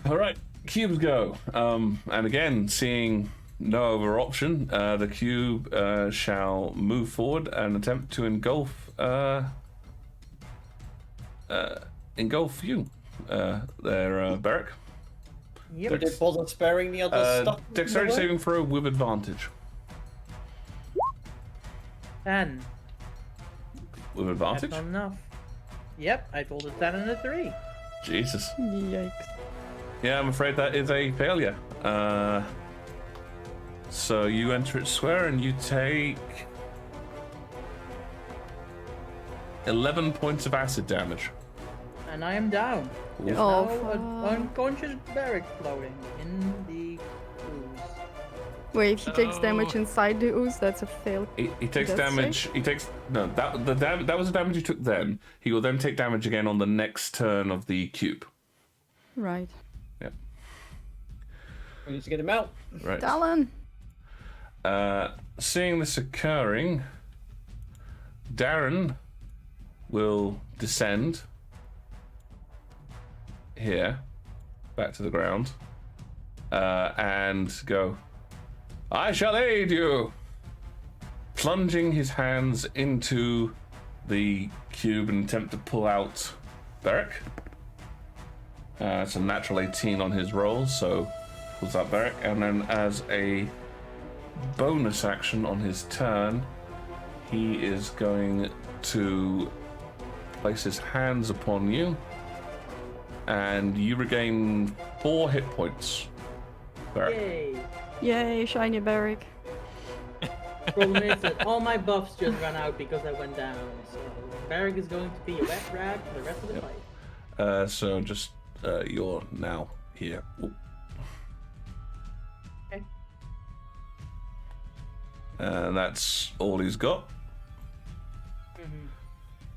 All right, cubes go. And again, seeing no other option, the cube shall move forward and attempt to engulf you. There, Beric. Yep. Would it bother sparing the other stuff? Dexterity saving throw with advantage. 10. With advantage? That's not enough. Yep, I rolled a 10 and a 3. Jesus. Yikes. Yeah, I'm afraid that is a failure. So you enter its square and you take 11 points of acid damage. And I am down. There's Oh, now an fuck. unconscious Beric floating in the ooze. Wait, if he takes damage Oh. inside the ooze, that's a fail. He takes That's damage. He takes no. That was the damage he took then. He will then take damage again on the next turn of the cube. Right. Yep. We need to get him out. Right. Talon! Seeing this occurring, Darren will descend here, back to the ground, and go, I shall aid you! Plunging his hands into the cube and attempt to pull out Beric. It's a natural 18 on his roll, so pulls out Beric, and then as a bonus action on his turn, he is going to place his hands upon you, and you regain 4 hit points. Beric. Yay! Yay, shiny Beric. Problem is that all my buffs just ran out because I went down, so Beric is going to be a wet rag for the rest of the fight. So just you're now here. Oop. Okay. And that's all he's got.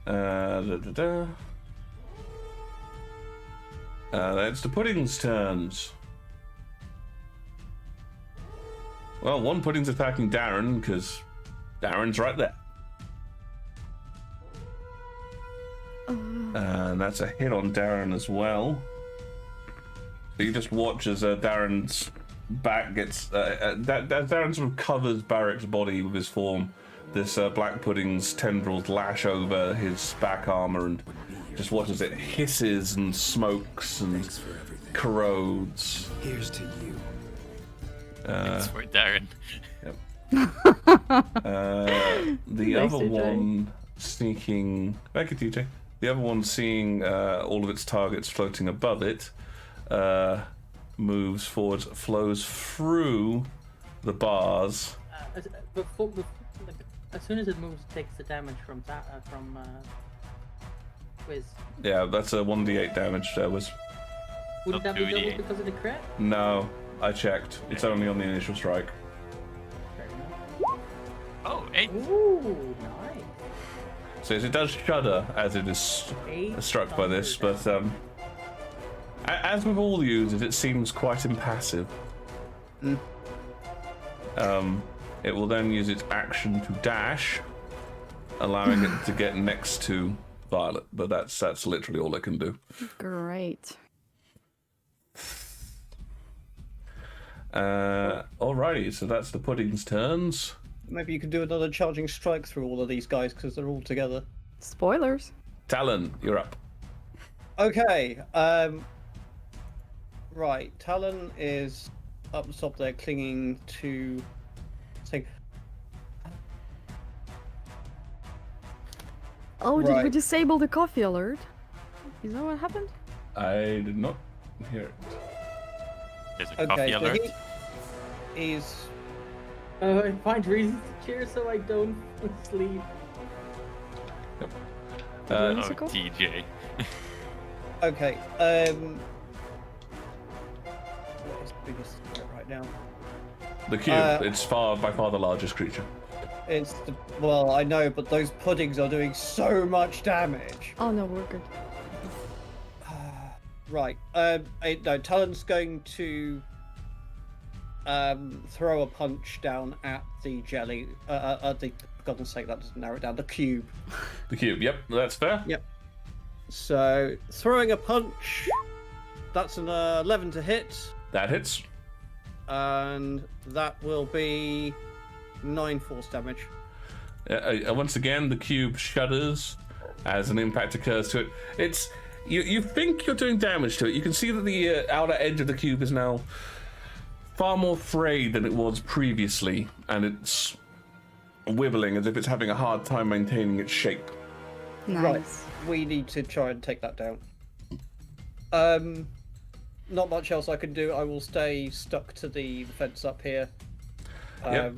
That's the pudding's turns. Well, one pudding's attacking Darren because Darren's right there. And that's a hit on Darren as well. So you just watch as Darren's back gets... Darren sort of covers Barrick's body with his form. This black pudding's tendrils lash over his back armor and just watch as it hisses and smokes and corrodes. Here's to you. Thanks for Darren. The Thanks, other TJ. one sneaking... Thank you, TJ. The other one seeing all of its targets floating above it moves forward, flows through the bars. As soon as it moves, it takes the damage from Wiz. Yeah, that's a 1d8 damage. Was Wouldn't Not that be 2d8. double because of the crit? no, I checked. It's only on the initial strike. Fair enough. Oh, 8. Ooh, nice. So it does shudder as it is 8 struck by this, but as with all the Oozes, it seems quite impassive. It will then use its action to dash, allowing it to get next to Violet, but that's literally all it can do. Great. Alrighty, so that's the pudding's turns. Maybe you can do another charging strike through all of these guys because they're all together. Spoilers. Talon, you're up. Okay. Right. Talon is up the top there, clinging to. Saying, Oh, did we Right. disable the coffee alert? Is that what happened? I did not hear it. There's a coffee okay, alert. so he's. I find reasons to cheer so I don't sleep. Oh, Musical? TJ. Okay. What is the biggest threat right now? The cube, it's by far the largest creature. It's the. Well, I know, but those puddings are doing so much damage. Oh no, we're good. Right. No, Talon's going to throw a punch down at the jelly. For God's sake, that doesn't narrow it down. The cube. The cube. Yep, that's fair. Yep. So throwing a punch. That's an 11 to hit, That hits. and that will be 9 force damage. Once again, the cube shudders as an impact occurs to it. You think you're doing damage to it. You can see that the outer edge of the cube is now far more frayed than it was previously, and it's wibbling as if it's having a hard time maintaining its shape. Nice. Right. We need to try and take that down. Not much else I can do. I will stay stuck to the fence up here. Yep.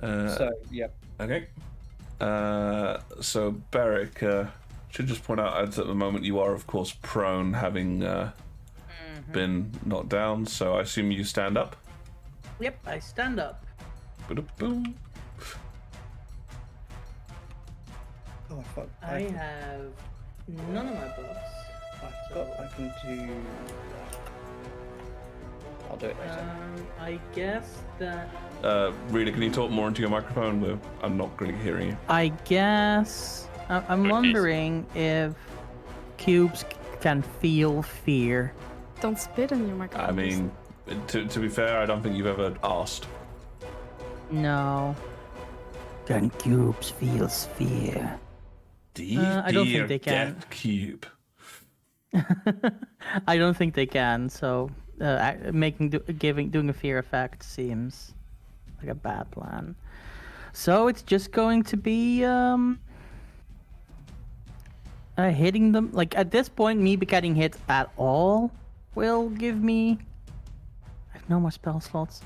So, yep. Okay. So Beric, should just point out at the moment you are of course prone, having been knocked down. So I assume you stand up. Yep, I stand up. Ba-da-boom. Oh, fuck. I have none of my books. I can do. I'll do it later. I guess that. Rita, can you talk more into your microphone? I'm not really hearing you. I guess I'm wondering if cubes can feel fear. Don't spit in your microphone. I mean, to be fair, I don't think you've ever asked. No. Can cubes feel fear? I don't think they can. Death cube. I don't think they can. So doing a fear effect seems like a bad plan. So it's just going to be hitting them. Like at this point, me getting hit at all will give me. I have no more spell slots.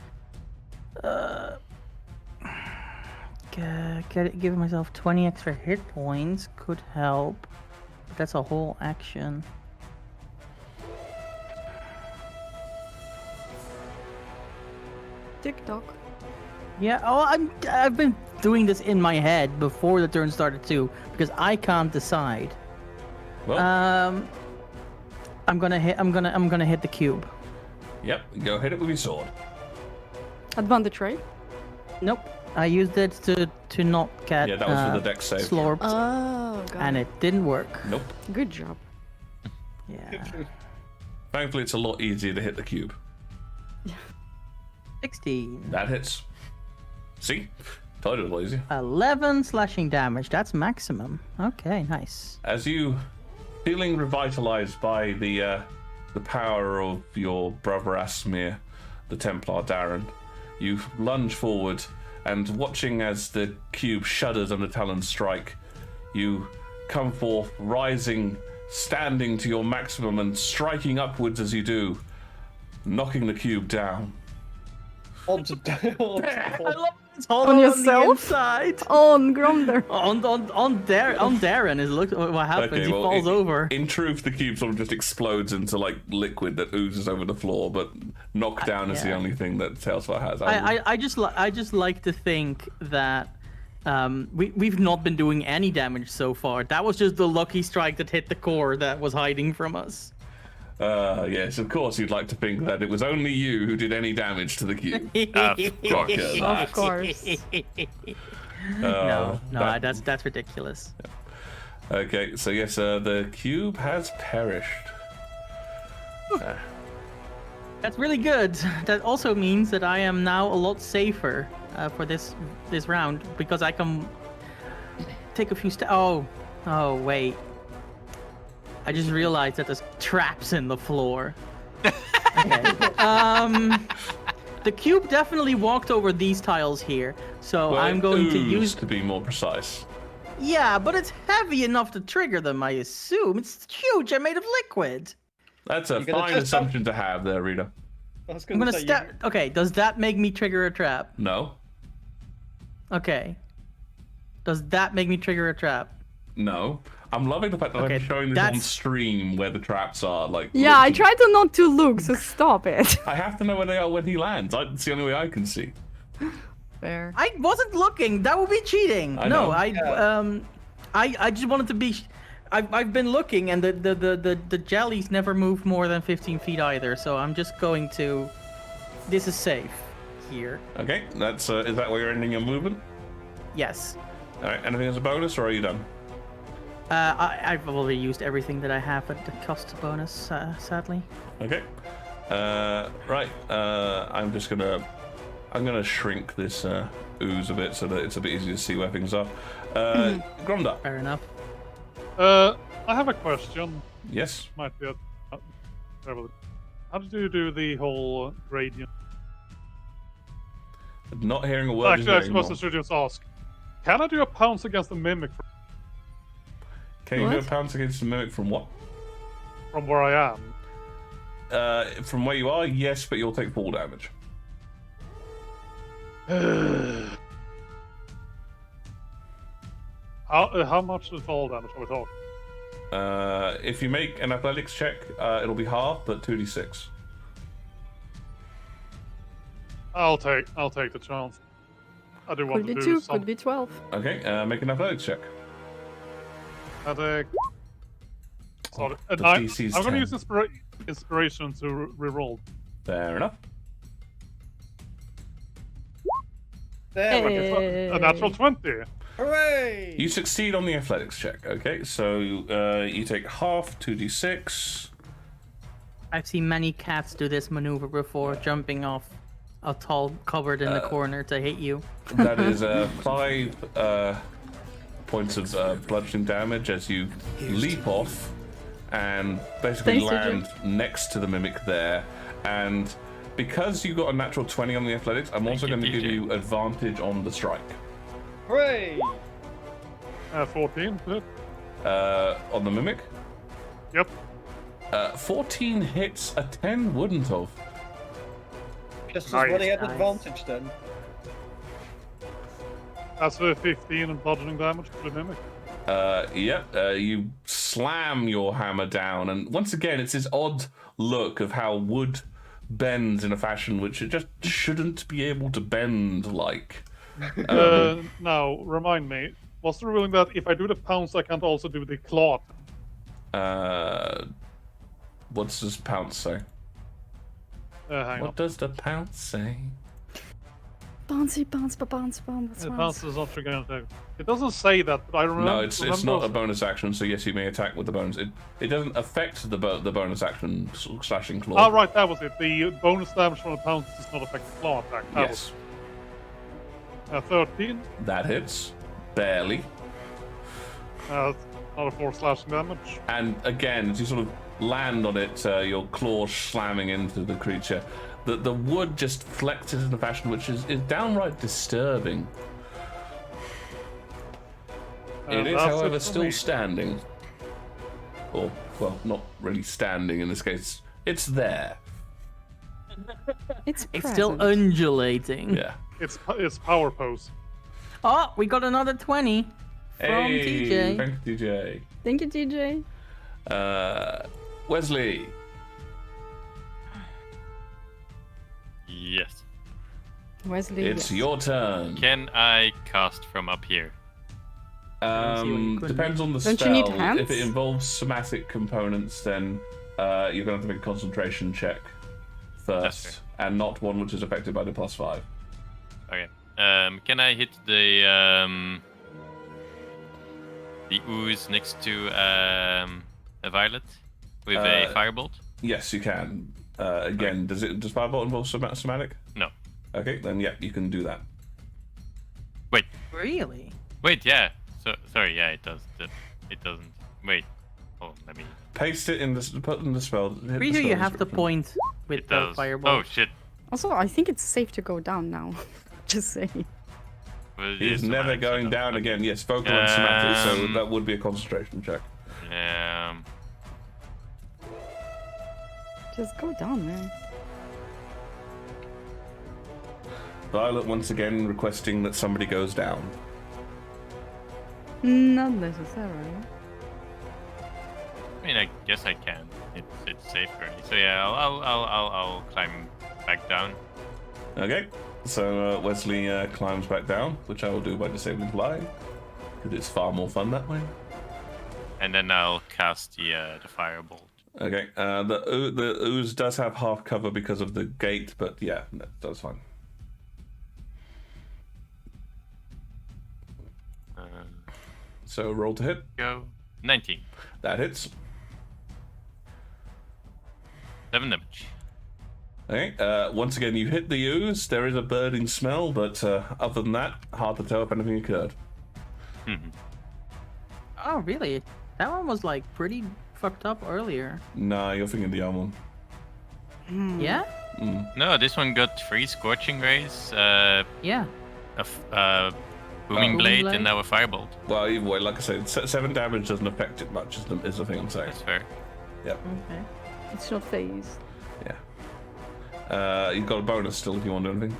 Giving myself 20 extra hit points could help. But that's a whole action. TikTok. Yeah, I've been doing this in my head before the turn started too, because I can't decide. Well, I'm gonna hit the cube. Yep, go hit it with your sword. Advantage, right? Nope. I used it to not get Yeah, that was for the dex save. slurped, Oh, got and it didn't work. Nope. Good job. Yeah. Thankfully, it's a lot easier to hit the cube. 16. That hits. See? Told you it was easy. 11 slashing damage. That's maximum. Okay, nice. As you, feeling revitalized by the power of your brother Asmir, the Templar Darren, you lunge forward, and watching as the cube shudders under Talon's strike, you come forth, rising, standing to your maximum, and striking upwards as you do, knocking the cube down. I love it's all On on yourself? the inside. On Gromder. On Darren is look what happens. Okay, he well, falls over. In truth, the cube sort of just explodes into like liquid that oozes over the floor, but knockdown is the yeah. only thing that Tailspire has. I just like to think that we've not been doing any damage so far. That was just the lucky strike that hit the core that was hiding from us. Yes, of course you'd like to think that it was only you who did any damage to the cube. Of course. No, that's ridiculous. Okay, so yes, the cube has perished. That's really good. That also means that I am now a lot safer for this round because I can take a few steps. Oh wait. I just realized that there's traps in the floor. Okay. The cube definitely walked over these tiles here, so Well, I'm going to oozed, use. to be more precise. Yeah, but it's heavy enough to trigger them, I assume. It's huge. I'm made of liquid. That's a You're gonna fine just- assumption to have there, Rita. I was I'm gonna gonna say step. Okay, does that make me trigger a trap? No, Okay. Does that make me trigger a trap? no. I'm loving the fact that Okay, I'm showing this on that's- stream where the traps are. Like, Yeah, I literally- tried to not to look, so stop it. I have to know where they are when he lands. It's the only way I can see. Fair. I wasn't looking. That would be cheating. I No, know. I just wanted to be. I've been looking, and the jellies never moved more than 15 feet either. So I'm just going to. This is safe here. Okay, that's is that where you're ending your movement? Yes. All right. Anything as a bonus, or are you done? I've already used everything that I have at the cost bonus, sadly. Okay. Right. I'm gonna shrink this ooze a bit so that it's a bit easier to see where things are. Gromda. Fair enough. I have a question. Yes. Might be how did you do the whole gradient? Not hearing a word. Actually, I suppose I should just ask. Can I do a pounce against the mimic Can you do a pounce against the mimic from what? from where I am? From where you are, yes, but you'll take fall damage. How much is fall damage are we talking? If you make an athletics check, it'll be half, but 2d6. I'll take the chance. I do want Could to be do 2, some. could be 12. Okay, make an athletics check. I take. Sorry, The I'm DC is going to 10. use inspiration to reroll. Fair enough. There we go. A natural 20. Hooray! You succeed on the athletics check. Okay, so you take half 2d6. I've seen many cats do this maneuver before, jumping off a tall cupboard in the corner to hit you. That is 5 points of bludgeoning damage as you leap off and basically Thanks, land next to the mimic there. And because you got a natural 20 on the athletics, I'm also going to give you advantage on the strike. Hooray! 14. Is it? On the mimic. Yep. 14 hits, a 10 wouldn't have. Just as Nice. well he had Nice. advantage then. That's a 15 and bludgeoning damage to the mimic. Yep, you slam your hammer down, and once again, it's this odd look of how wood bends in a fashion which it just shouldn't be able to bend like. Now, remind me, was the ruling that if I do the pounce, I can't also do the claw? What's this pounce say? Hang on. What does the pounce say? Bouncy, bounce, bounce, bounce, The bounce. pounce is not triggering attack. It doesn't say that, but I remember. No, it's not a bonus action, so yes, you may attack with the bonus. It doesn't affect the bonus action slashing claw. Ah, right, that was it. The bonus damage from the pounce does not affect the claw attack. That Yes, was 13. that hits barely. Another 4 slashing damage. And again, as you sort of land on it, your claws slamming into the creature, the wood just flexes in a fashion which is downright disturbing. It is, that's however, it for still me. standing. Or, well, not really standing in this case. It's there. It's Still present. undulating. Yeah. It's power pose. Oh, we got another 20 from Hey, TJ. thank you, TJ. Thank you, TJ. Wesley. Yes. Wesley. It's yes. your turn. Can I cast from up here? see what you couldn't Depends on the Don't spell. you need hands? If it involves somatic components, then you're going to have to make a concentration check That's first, and not one which is affected by the +5. Okay. Can I hit the ooze next to a violet with a firebolt? Yes, you can. Again, does firebolt involve somatic? No. Okay, then yeah, you can do that. Wait. Really? Wait. Yeah. So sorry. Yeah, it does. It doesn't. Wait. Oh, let me. Paste it in the put in the spell. hit the Pretty sure spell you have to description. point with It the does. fireball. Oh shit. Also, I think it's safe to go down now. Just saying. Well, it He's is never somatic, so going no. down again. Yes, vocal and somatic, so Um, that would be a concentration check. Just go down, man. Violet once again requesting that somebody goes down. Not necessarily. I mean, I guess I can. It's safer. So yeah, I'll climb back down. Okay, so Wesley climbs back down, which I will do by disabling flying, because it's far more fun that way. And then I'll cast the firebolt. Okay. The ooze does have half cover because of the gate, but yeah, that's fine. So roll to hit. Go 19. That hits. 7 damage. Okay. Once again, you hit the ooze. There is a burning smell, but other than that, hard to tell if anything occurred. Oh, really? That one was like pretty fucked up earlier. Nah, you're thinking the other one. Yeah? No, this one got 3 scorching rays, Yeah. booming blade, blade? and now a firebolt. Well, either way, like I said, 7 damage doesn't affect it much, is the thing I'm saying. That's fair. Yep. Okay. It's not phased. Yeah. You've got a bonus still if you want to do anything.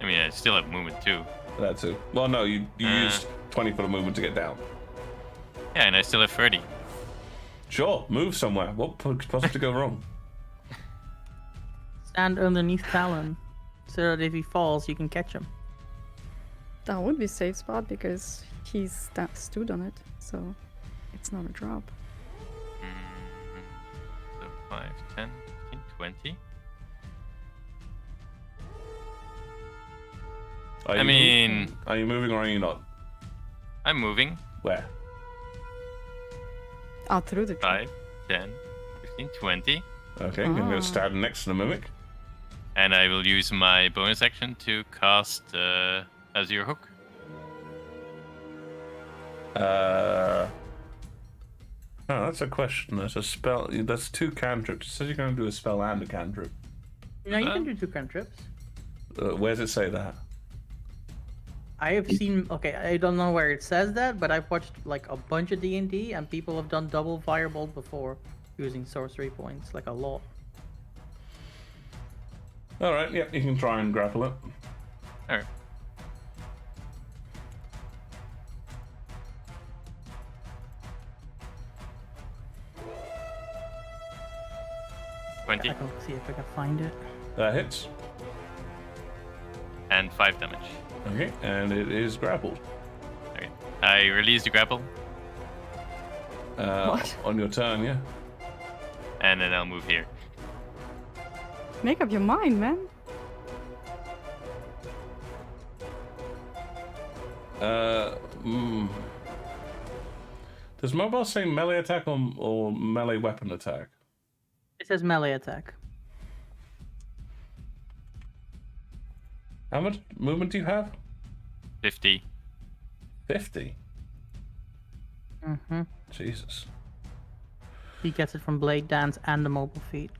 I mean, I still have movement too. That too. Well, no, you used 20 foot of movement to get down. Yeah, and I still have 30. Sure, move somewhere. What could possibly go wrong? Stand underneath Talon, so that if he falls, you can catch him. That would be a safe spot because he's stood on it, so it's not a drop. So 5, 10, 15, 20. Are you moving or are you not? I'm moving. Where? Out through the tree. 5, 10, 15, 20. Okay, I'm going to stand next to the mimic. And I will use my bonus action to cast Azure Hook. Oh, that's a question. That's a spell. That's 2 cantrips. It says you're going to do a spell and a cantrip. No, you can do 2 cantrips. Where does it say that? I have seen. Okay, I don't know where it says that, but I've watched like a bunch of D&D, and people have done double firebolt before using sorcery points, like a lot. All right. Yep. You can try and grapple it. All right. I can see if I can find it. That hits. And 5 damage. Okay, and it is grappled. Okay. I release the grapple, What? On your turn, yeah. and then I'll move here. Make up your mind, man. Does mobile say melee attack or melee weapon attack? It says melee attack. How much movement do you have? 50. 50. Mm-hmm. Jesus. He gets it from Blade Dance and the mobile feat,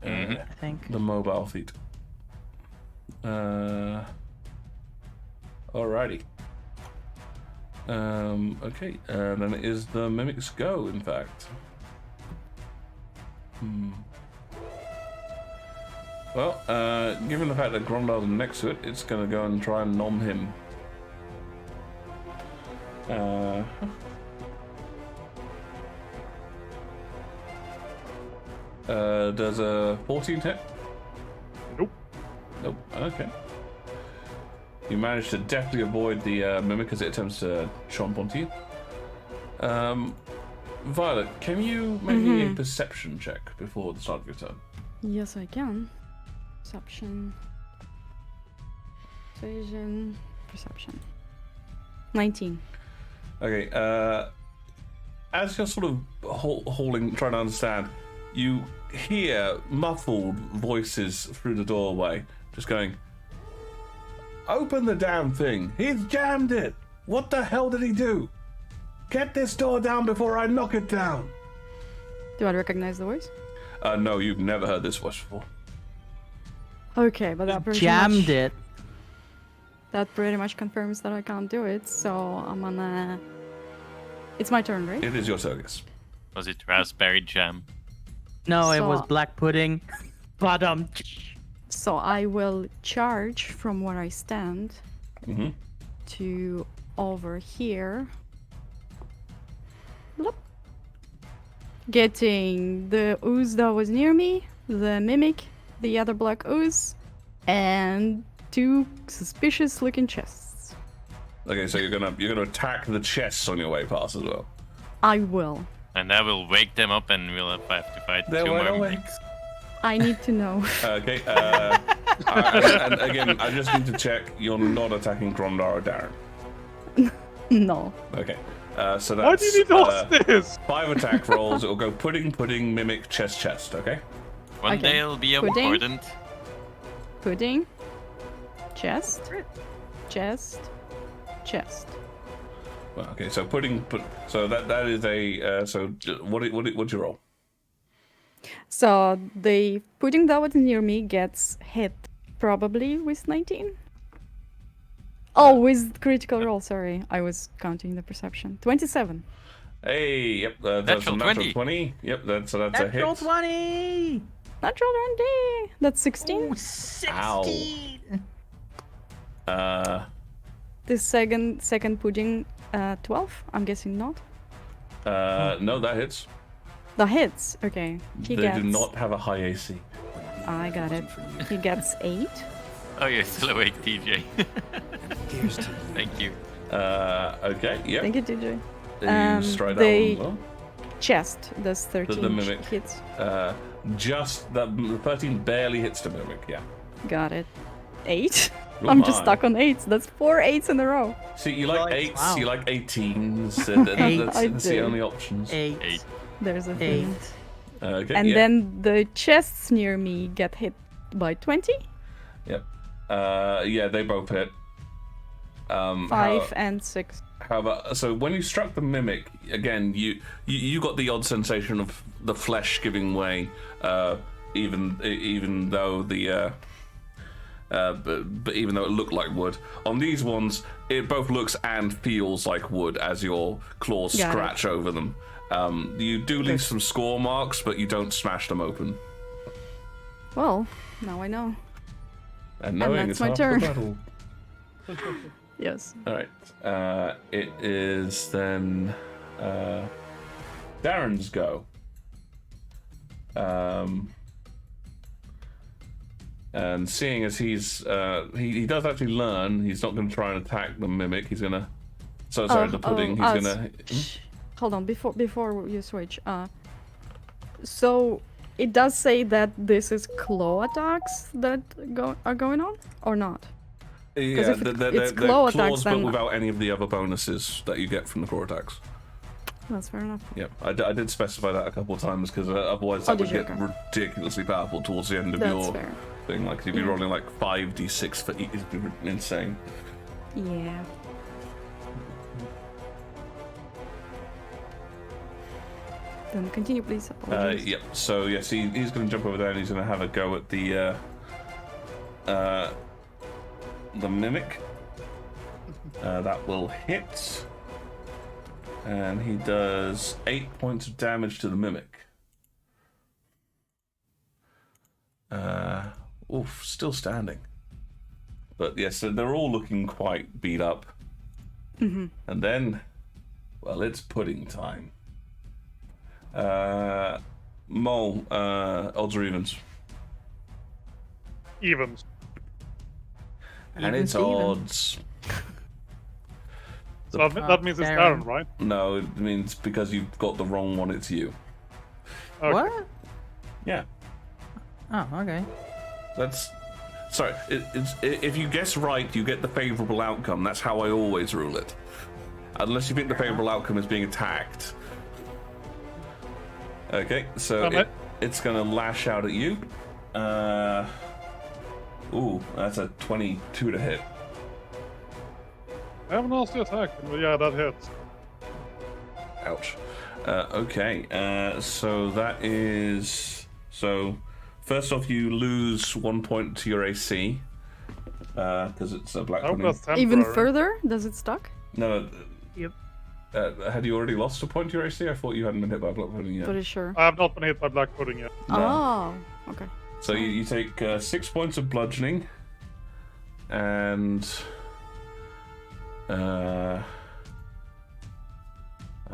Mhm. I think. The mobile feat. Alrighty. Okay, then it is the mimic's go, in fact. Well, given the fact that Grondal's next to it, it's gonna go and try and nom him. Does a 14 hit? Nope. Nope. Okay. You managed to deftly avoid the mimic as it attempts to chomp onto you. Violet, can you make me a perception check before the start of your turn? Yes, I can. Perception. Persuasion. Perception. 19. Okay. As you're sort of trying to understand, you hear muffled voices through the doorway, just going, "Open the damn thing! He's jammed it! What the hell did he do? Get this door down before I knock it down!" Do I recognize the voice? No, you've never heard this voice before. Okay, but that pretty Jammed much, it. That pretty much confirms that I can't do it, so I'm gonna... It's my turn, right? It is your turn, yes. Was it raspberry jam? No, it was So- black pudding. Bottom. So I will charge from where I stand to over here. Bloop. Getting the ooze that was near me, the mimic, the other black ooze, and 2 suspicious looking chests. Okay, so you're gonna attack the chests on your way past as well. I will. And that will wake them up, and we'll have to fight There 2 went more away. mimics. I need to know. Okay. And again, I just need to check you're not attacking Grondar or Darren. No. Okay. So that's Why do you need all this? 5 attack rolls. It'll go pudding, mimic, chest. Okay. One Okay. day it'll be Pudding? important. Pudding. Chest. Chest. Chest. Well, okay. So pudding. So that is a. So what'd you roll? So the pudding that was near me gets hit, probably with 19. Oh, with critical roll. Sorry, I was counting the perception. 27. Hey, yep. That's a Natural natural 20. 20. Yep. That's a hit. Natural 20! Natural 20. That's 16. Ooh, 16! The second pudding, 12. I'm guessing not. No, that hits. The hits. Okay. He They gets. do not have a high AC. I got it. He gets 8. Oh, you're still awake, TJ. Thank you. Okay. Yep. Thank you, TJ. You stride the that one as well. chest does 13 The mimic. hits. Just the 13 barely hits the mimic. Yeah. Got it. 8. Oh I'm just my. stuck on 8s. That's 4 8s in a row. See, you like Right, 8s, wow. you like 18s. That's I the do. only options. 8. 8. There's a 8. thing. Okay. And yeah. then the chests near me get hit by 20. Yep. Yeah, they both hit. 5 and 6. However, so when you struck the mimic again, you got the odd sensation of the flesh giving way, even though the but even though it looked like wood. On these ones, it both looks and feels like wood as your claws Got it. scratch over them. You do leave some score marks, but you don't smash them open. Well, now I know. And knowing that's it's my half turn. the battle. Yes. All right. It is then Darren's go. And seeing as he's he does actually learn, he's not going to try and attack the mimic. He's gonna. So sorry, the pudding. He's gonna. Hold on, before you switch. So it does say that this is claw attacks that are going on, or not? Yeah, if they're it's claw attacks, claws, but then- without any of the other bonuses that you get from the claw attacks. That's fair enough. Yep, I did specify that a couple of times because otherwise Oh, that would did you? get Okay. ridiculously powerful towards the end of That's your fair. thing. Like you'd be Yeah. rolling like 5d6 for each. It'd be insane. Yeah. Then continue, please. Apologies. Yep. So yes, he's going to jump over there and he's going to have a go at the mimic. That will hit, and he does 8 points of damage to the mimic. Oof, still standing. But yes, they're all looking quite beat up. Mm-hmm. And then, well, it's pudding time. Mole, odds or evens? Evens. And Even it's Steven. odds. So that means it's Darren. Darren, right? No, it means because you've got the wrong one, it's you. Okay. What? Yeah, Oh, okay. that's... Sorry, if you guess right, you get the favourable outcome. That's how I always rule it. Unless you think the favourable outcome is being attacked. Okay, so it's going to lash out at you. Ooh, that's a 22 to hit. I have a nasty attack, but yeah, that hits. Ouch. Okay, so that is... So, first off, you lose 1 point to your AC. Because it's a black I hope pudding. that's temporary. Even further? Does it stuck? No, Yep. had you already lost a point to your AC? I thought you hadn't been hit by black pudding yet. Pretty sure. I have not been hit by black pudding yet. Oh, okay. So you take 6 points of bludgeoning, and I'm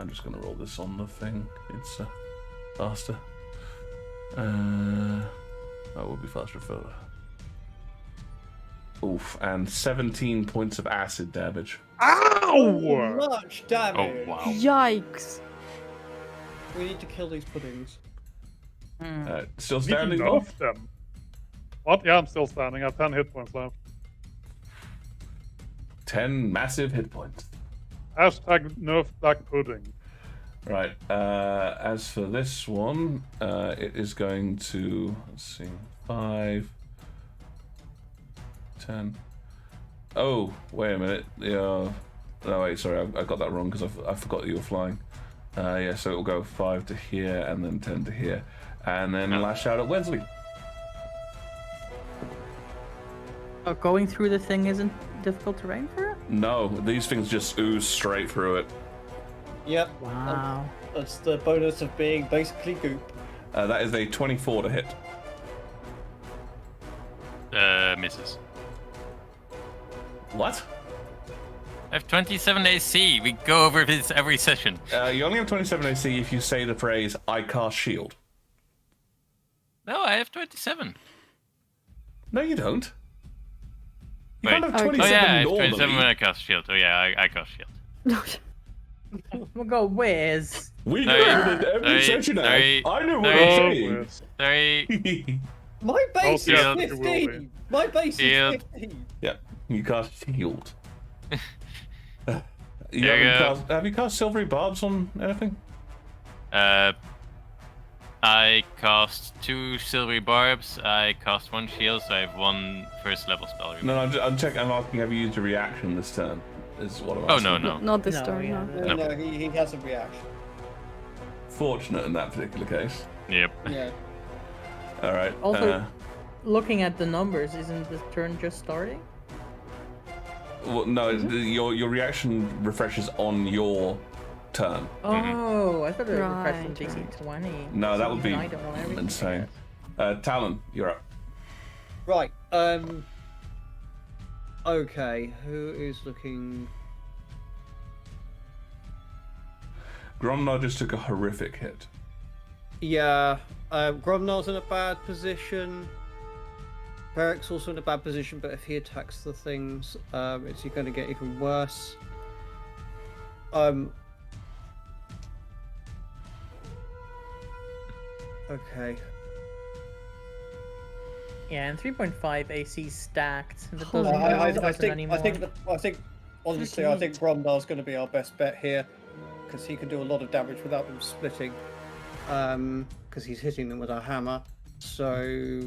just gonna roll this on the thing. It's faster. That will be faster further. Oof, and 17 points of acid damage. Ow! Much damage. Oh wow. Yikes. We need to kill these puddings. Still Need to standing? nerf them. What? Yeah, I'm still standing. I have 10 hit points left. 10 massive hit points. Hashtag nerf black pudding. Right. As for this one, it is going to, let's see, 5, 10. Oh, wait a minute. No, wait, sorry, I got that wrong because I forgot that you were flying. Yeah, so it'll go 5 to here and then 10 to here. And then lash out at Wesley. Going through the thing isn't difficult terrain for it? No, these things just ooze straight through it. Yep. Wow. That's the bonus of being basically goop. That is a 24 to hit. Misses. What? I have 27 AC. We go over this every session. You only have 27 AC if you say the phrase, I cast shield. No, I have 27. No, you don't. You Wait. can't have 27 Oh yeah, I have normally. 27 when I cast shield. Oh yeah, I cast shield. We'll go Wiz. We Sorry. do it every Sorry. session now. Sorry. I know what Sorry. I'm saying. Sorry. My base is shield. 15. My base Shield. is 15. Yeah, you cast shield. There you go. Have you cast silvery barbs on anything? I cast 2 silvery barbs. I cast 1 shield, so I have 1 first level spell. No, I'm checking. I'm asking, have you used a reaction this turn? Is what I'm Oh asking. no. Not this No, turn, yeah, no. No. No, he has a reaction. Fortunate in that particular case. Yep. Yeah. All right. Also, looking at the numbers, isn't the turn just starting? Well, no, your reaction refreshes on your turn. Oh, I thought it was Right, refreshed from DC right. 20. No, that would be Even I don't know everything, I insane. guess. Talon, you're up. Right. Okay. Who is looking? Gromnar just took a horrific hit. Yeah. Gromnar's in a bad position. Beric's also in a bad position, but if he attacks the things, it's going to get even worse. Okay. Yeah, and 3.5 AC stacked. That Oh, doesn't I happen think anymore. honestly, I think Gromdar's going to be our best bet here, because he can do a lot of damage without them splitting. Because he's hitting them with a hammer. So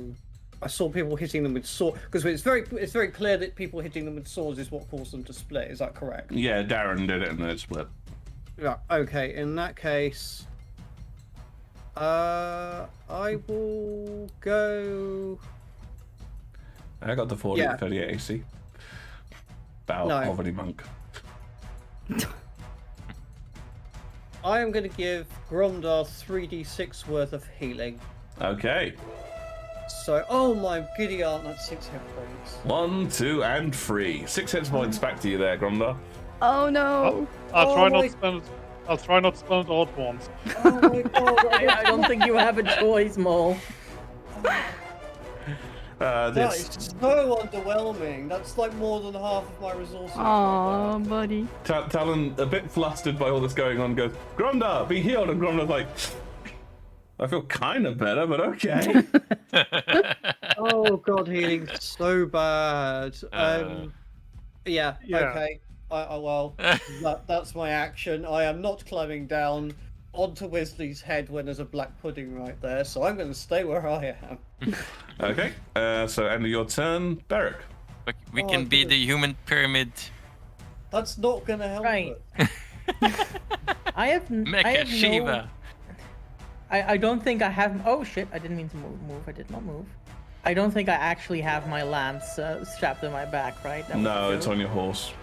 I saw people hitting them with swords, because it's very clear that people hitting them with swords is what caused them to split. Is that correct? Yeah, Darren did it and then it split. Yeah. Okay. In that case, I will go. I got the 40 Yeah. 38 AC. Bow No. poverty monk. I am going to give Gromdar 3d6 worth of healing. Okay. So, oh my giddy aunt, that's 6 hit points. 1, 2, and 3. 6 hit points back to you there, Gromnar. Oh no! I'll Oh try my- not spend. I'll try not to spend odd ones. Oh my god, I don't think you have a choice, Mole. that This is so underwhelming. That's like more than half of my resources. Aw, buddy. Talon, a bit flustered by all this going on, goes, Gromnar, be healed. And Gromnar's like, I feel kind of better, but okay. Oh god, healing's so bad. Yeah, Yeah. okay. Well, that's my action. I am not climbing down onto Wesley's head when there's a black pudding right there, so I'm going to stay where I am. Okay, so end of your turn, Beric. We Oh, can be goodness. the human pyramid. That's not going to help Right. us. I have Mecha Shiva. no... I don't think I have... Oh shit, I didn't mean to move. I did not move. I don't think I actually have my lance strapped to my back, right? That was No, a it's joke. on your horse.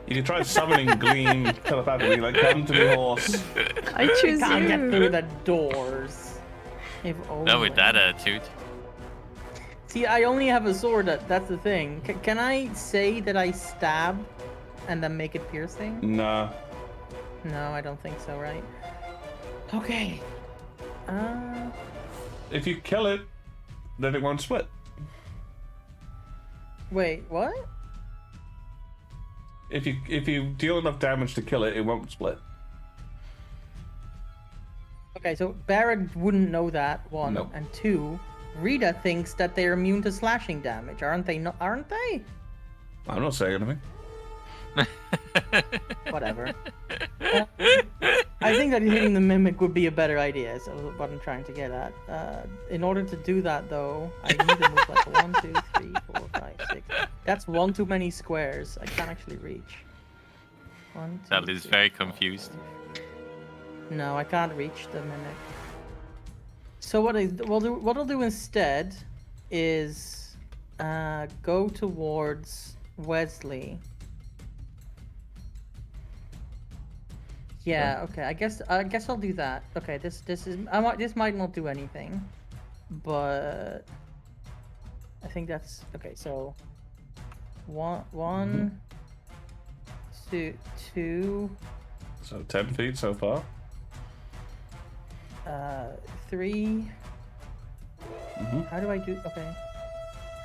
You can try summoning Gleam telepathically, like, come to me, horse. I choose Can't get through you. the doors. If Not with only. that attitude. See, I only have a sword. That's the thing. Can I say that I stab and then make it piercing? Nah. No, I don't think so, right? Okay. If you kill it, then it won't split. Wait, what? If you deal enough damage to kill it, it won't split. Okay, so Barrett wouldn't know that, one. Nope. And two, Rita thinks that they're immune to slashing damage, aren't they? Aren't they? I'm not saying anything. Whatever. I think that hitting the mimic would be a better idea, is what I'm trying to get at. In order to do that, though, I need to move like 1, 2, 3, 4, 5, 6. That's one too many squares. I can't actually reach. 1, 2, That is 3, very 4, confused. 5. No, I can't reach the mimic. So what I'll do instead is go towards Wesley. Yeah. Okay. I guess I'll do that. Okay. This might not do anything, but I think that's okay. So one, two. So 10 feet so far. 3. How do I do? Okay.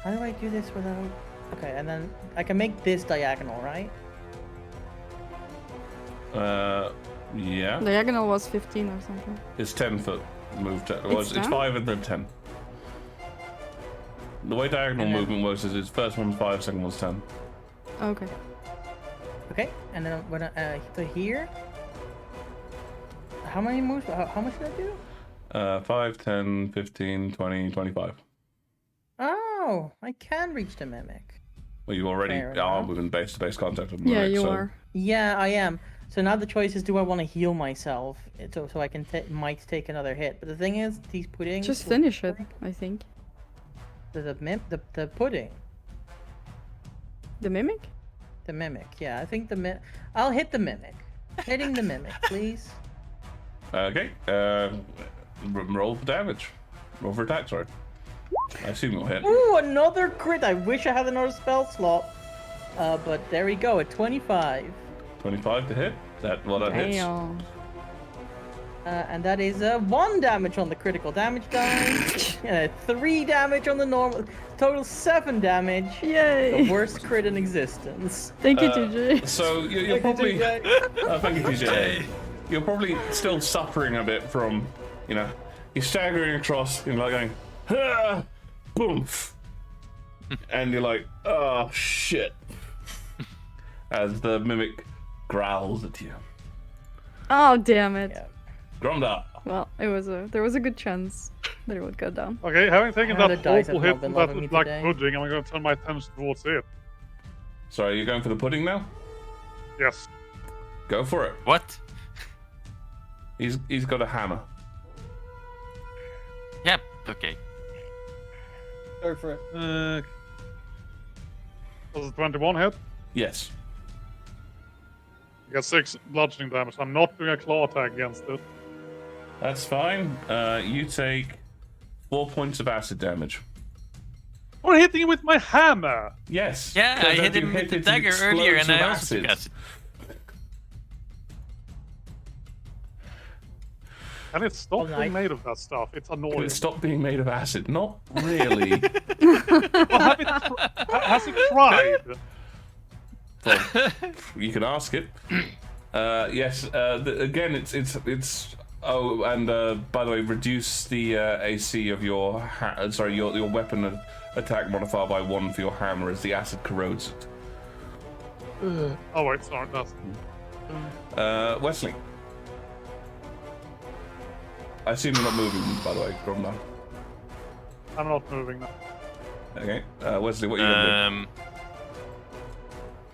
How do I do this without? Okay, and then I can make this diagonal, right? Yeah. Diagonal was 15 or something. It's 10 foot move. It's 10? 5 and then 10. The way diagonal And then- movement works is its first one's 5, second one's 10. Okay. Okay, and then when to here. How many moves? How much did I do? 5, 10, 15, 20, 25. Oh, I can reach the mimic. Well, you already Fair are enough. within base-to-base contact with the Yeah, mimic, you so are. Yeah, I am. So now the choice is: do I want to heal myself so I can might take another hit? But the thing is, these puddings. Just finish it, I think. The pudding. The mimic? The mimic. Yeah, I think I'll hit the mimic. Hitting the mimic, please. Okay. Roll for damage. Roll for attack, sorry. I assume you'll hit. Ooh, another crit! I wish I had another spell slot. But there we go, at 25. 25 to hit. That hits. Damn. And that is 1 damage on the critical damage die, 3 damage on the normal, total 7 damage. Yay! The worst crit in existence. Thank you, TJ. So you're probably. Thank you, TJ. You're probably still suffering a bit from, you're staggering across, like going, ah, boom, and you're like, oh shit, as the mimic growls at you. Oh, damn it. Yeah. Gromda. Well, there was a good chance that it would go down. Okay, having taken How that the dice awful have not hit been from that loving me black today. pudding, I'm going to turn my attention towards it. Sorry, you're going for the pudding now? Yes. Go for it. What? He's got a hammer. Yep. Okay. Go for it. Was it 21 hit? Yes. You got 6 bludgeoning damage. I'm not doing a claw attack against it. That's fine. You take 4 points of acid damage. Or hitting him with my hammer! Yes. Yeah, I 'cause hit as you him with the it, it dagger earlier, explodes and I with also took acid. And it stopped Alright. being made of that stuff. It's Can annoying. it stop being made of acid? Not really. Well, has it tried? Well, you can ask it. Yes. Again, it's. Oh, and by the way, reduce the AC of your your weapon attack modifier by 1 for your hammer as the acid corrodes it. Oh wait, sorry, that's... Wesley. I assume you're not moving, by the way, Gromda. I'm not moving now. Okay. Wesley, what are you gonna do?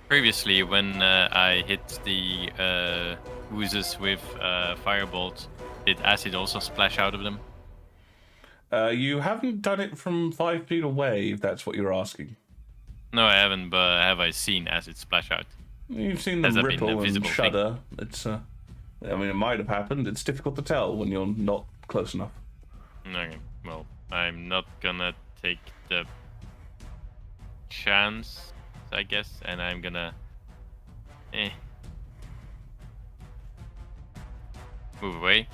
Previously, when I hit the oozes with firebolt, did acid also splash out of them? You haven't done it from 5 feet away, if that's what you're asking. No, I haven't, but have I seen acid splash out? You've seen them Has that been a ripple and visible thing? shudder. It's, I mean, it might have happened. It's difficult to tell when you're not close enough. Okay, well, I'm not gonna take the chance, I guess, and I'm gonna move away.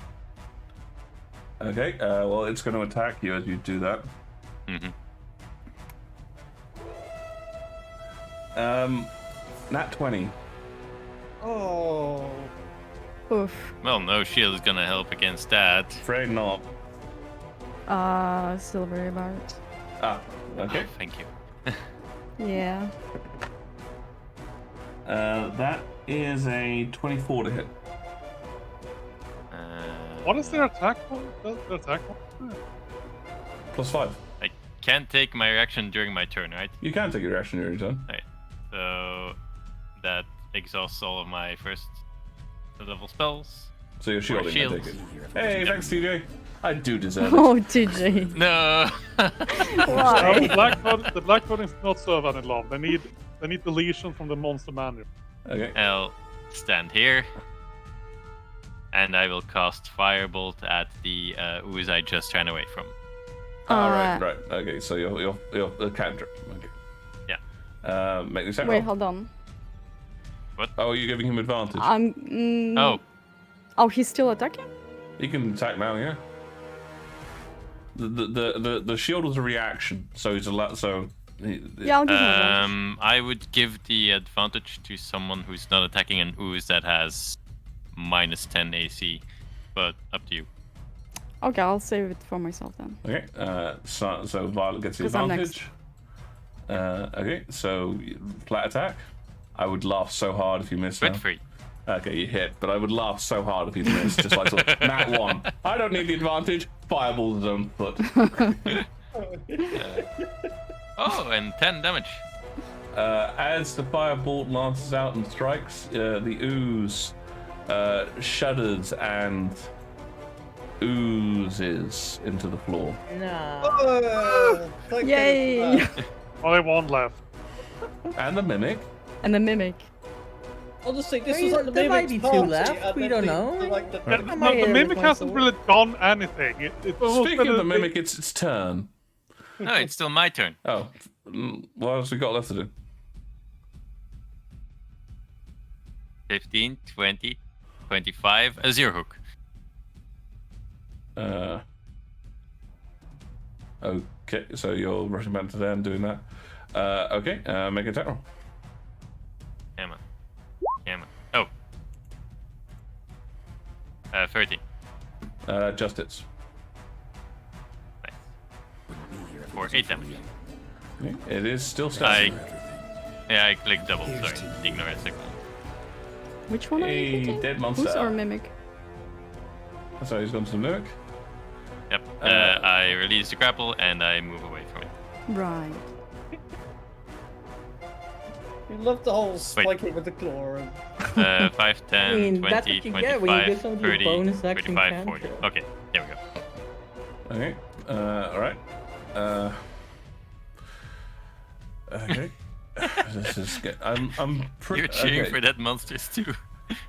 Okay, well, it's going to attack you as you do that. Mm-hmm. Nat 20. Oh. Oof. Well, no shield is gonna help against that. Afraid not. Silvery Bart. Ah, okay. Oh, thank you. Yeah. That is a 24 to hit. What is their attack? Their attack? +5. I can't take my reaction during my turn, right? You can take your action during your turn. Right. So that exhausts all of my first level spells. So you're shielding, I shield. take it. Hey, thanks, TJ. I do deserve it. Oh, TJ. No. Why? The black coatings not serve any love. They need deletion from the monster manual. Okay. I'll stand here, and I will cast Firebolt at the ooze I just ran away from. Right. Okay, so you're a cantrip. Okay. Yeah. Make this attack Wait, roll. hold on. Oh, you're giving him advantage. Oh, he's still attacking? He can attack now, yeah. The shield was a reaction, so he's allowed. So Yeah, I'll give him advantage. I would give the advantage to someone who's not attacking an ooze that has -10 AC, but up to you. Okay, I'll save it for myself then. Okay. So Violet gets the 'Cause I'm next. advantage. Okay. So flat attack. I would laugh so hard if you missed. Crit now. free. Okay, you hit, but I would laugh so hard if you missed. Just like sort of, Nat 1. I don't need the advantage. Fireball his own foot. Oh, and 10 damage. As the firebolt lances out and strikes, the ooze shudders and oozes into the floor. No. Thank Yay! you for that. Only one left. And the mimic. And the mimic. Honestly, this There was like the there might mimic's be two party, left, and we then don't the- know. like, the- Yeah, I no, might the hit mimic with my hasn't sword. really done anything. It's almost Speaking been of the a- mimic, it's its turn. No, it's still my turn. Oh, what else we got left to do? 15, 20, 25, a zero hook. Okay, so you're rushing back to there and doing that. Okay, make an attack roll. Come on. Come on. Oh. 13. Just hits. Nice. For 8 damage. Okay, it is still standing. Yeah, I clicked double. Sorry. Ignore a second. Which one are you A picking? dead monster. Who's or mimic? So he's gone to the mimic. Yep. I release the grapple and I move away from it. Right. You love the whole spiking with the claw. And... 5, 10, I mean, 20, that's what you get when you 25, get some of your 30, bonus action 35, 40. cantrip. Okay, there we go. Okay. Alright. Okay. This is good. I'm pretty. You're cheering for dead monsters too.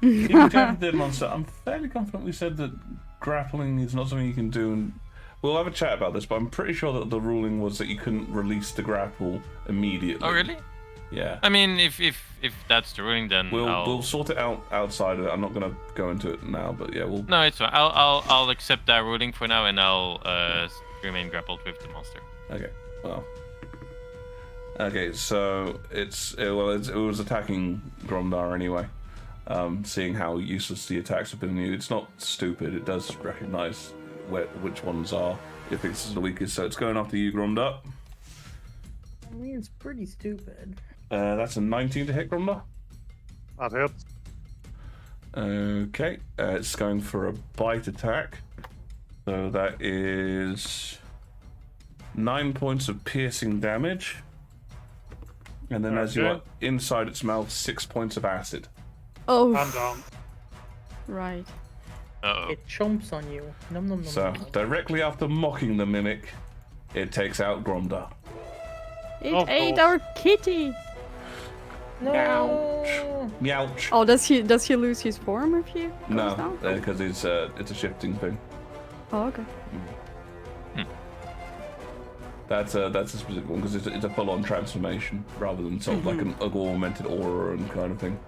Even Captain Dead Monster, I'm fairly confident we said that grappling is not something you can do, and we'll have a chat about this, but I'm pretty sure that the ruling was that you couldn't release the grapple immediately. Oh really? Yeah. I mean, if that's the ruling, then We'll sort it out outside of it. I'm not gonna go into it now, but yeah, we'll. No, it's fine. I'll accept that ruling for now, and I'll remain grappled with the monster. Okay. Well. Okay, so it was attacking Gromdar anyway. Seeing how useless the attacks have been on you, it's not stupid. It does recognize which ones are if it's the weakest. So it's going after you, Gromdar. I mean, it's pretty stupid. That's a 19 to hit, Gromdar. That hits. Okay, it's going for a bite attack. So that is 9 points of piercing damage. And then as you are inside its mouth, 6 points of acid. Oh. I'm down. Right. Uh-oh. It chomps on you. Nom nom nom. So nom. directly after mocking the mimic, it takes out Gromdar. It Of ate course. our kitty. No. Youch. Oh, does he lose his form if he goes No, down? because it's a shifting thing. Oh, okay. That's a specific one because it's a full-on transformation rather than sort of like an augmented aura and kind of thing.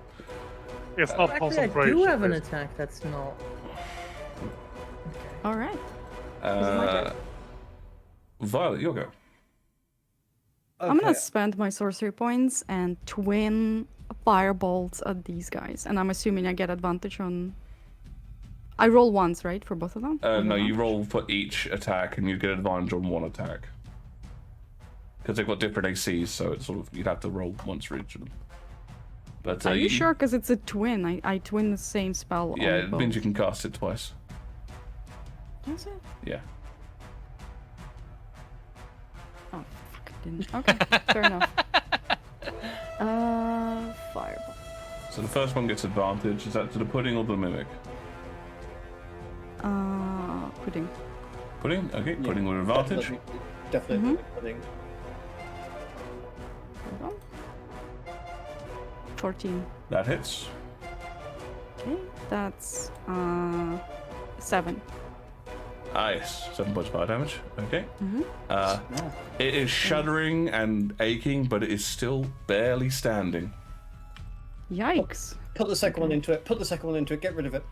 It's not Actually, I concentration. do have an based. attack that's not. All right. Violet, you'll go. I'm gonna Okay. spend my sorcery points and twin firebolts at these guys, and I'm assuming I get advantage on. I roll once, right, for both of them? With No, you advantage? roll for each attack, and you get advantage on one attack. Because they've got different ACs, so it's sort of you'd have to roll once for each of them. But Are you sure? Because it's a twin. I twin the same spell. Yeah, on it both. means you can cast it twice. Does it? Yeah. Oh, fuck, it didn't. Okay, fair enough. Fireball. So the first one gets advantage. Is that to the pudding or the mimic? Pudding. Pudding? Okay, pudding with advantage. Definitely pudding. Hold on. 14. That hits. Okay, that's 7. Ah, yes. 7 points of fire damage. Okay. Mm-hmm. It is shuddering and aching, but it is still barely standing. Yikes. Put the second one into it. Put the second one into it. Get rid of it.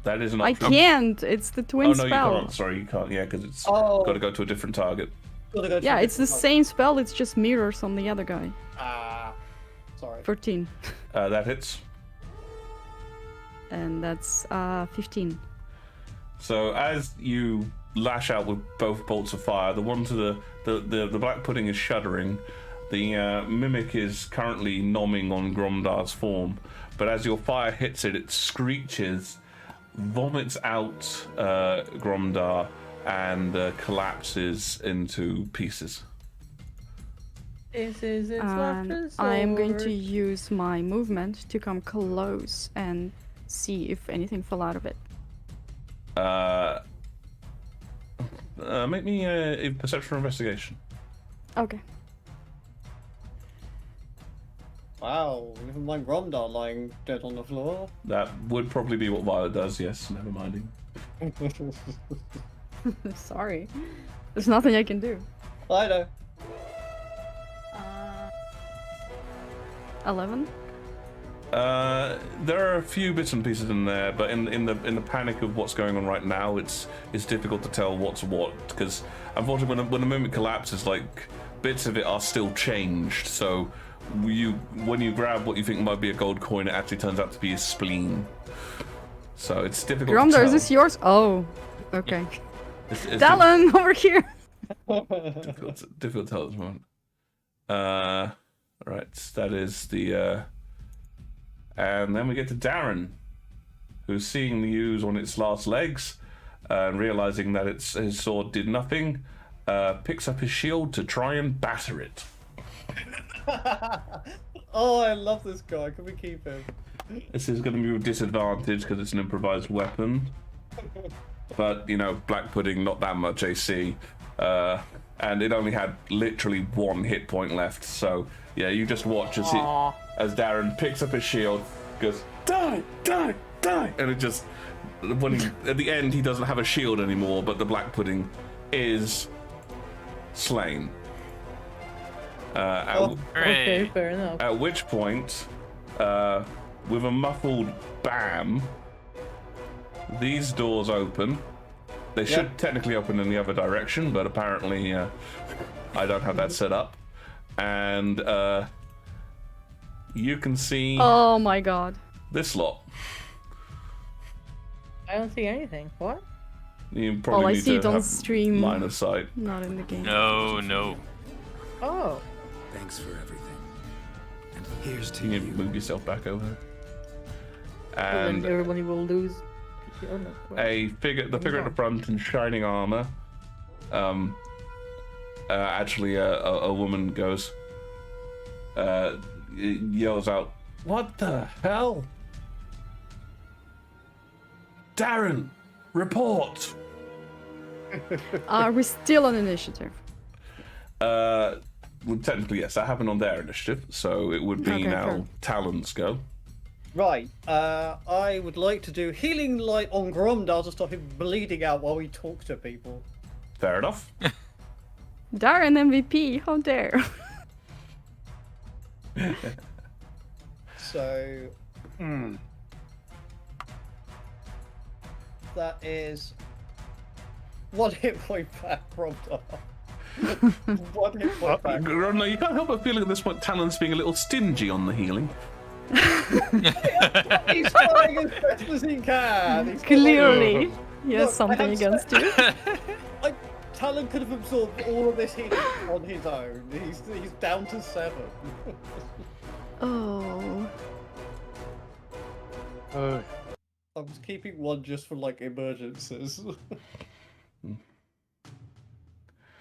That is an I option. can't. It's the twin Oh, no, spell. you can't. Sorry, you can't. Yeah, because it's Oh. got to go to a different target. Gotta go to Yeah, a it's the different same spell. It's just mirrors on the other guy. one. Ah, sorry. 14. That hits. And that's 15. So as you lash out with both bolts of fire, the one to the black pudding is shuddering. The mimic is currently nomming on Gromdar's form, but as your fire hits it, it screeches, vomits out Gromdar, and collapses into pieces. This is its And I am going to use my movement to come close and see if anything fell out of it. Make me a perception or investigation. Okay. Wow, even my Gromdar lying dead on the floor. That would probably be what Violet does. Yes, never mind. Sorry. There's nothing I can do. I know. 11? There are a few bits and pieces in there, but in the panic of what's going on right now, it's difficult to tell what's what, because unfortunately when the mimic collapses, like bits of it are still changed. So when you grab what you think might be a gold coin, it actually turns out to be a spleen. So it's difficult to Gromdar, tell. is this yours? Oh, okay. It's Dallin, over here! difficult to tell at this moment. Right, that is the and then we get to Darren, who's seeing the ooze on its last legs and realizing that his sword did nothing, picks up his shield to try and batter it. Oh, I love this guy. Can we keep him? This is going to be with disadvantage because it's an improvised weapon. But, you know, Black Pudding, not that much AC. And it only had literally 1 hit point left. So, yeah, you just watch as Darren picks up his shield, goes, die, die, die. And it just, at the end, he doesn't have a shield anymore, but the Black Pudding is slain. Okay, fair enough. At which point, with a muffled bam, these doors open. They should technically open in the other direction, but apparently I don't have that set up. And you can see Oh my god. this lot. I don't see anything. What? You probably I need see to it on have stream. line of sight. Not in the game. No. Oh. Thanks for everything. And here's to You you. can move yourself back over there. Well, then And everybody will lose. Oh, no. the figure at the front in shining armor. Actually, a woman goes, yells out, "What the hell? Darren, report!" Are we still on initiative? Well, technically, yes, that happened on their initiative, so it would be Okay, now fair. Talon's go. Right. I would like to do healing light on Gromdar to stop him bleeding out while we talk to people. Fair enough. Darren MVP, how dare. So, that is 1 hit point back, Gromdar. One hit point back. No, you can't help but feeling at this point Talon's being a little stingy on the healing. He's trying as best as he can. He's Clearly, he has Look, I something have against you. like Talon could have absorbed all of this healing on his own. He's down to 7. Oh. Uh, I was keeping one just for like emergencies.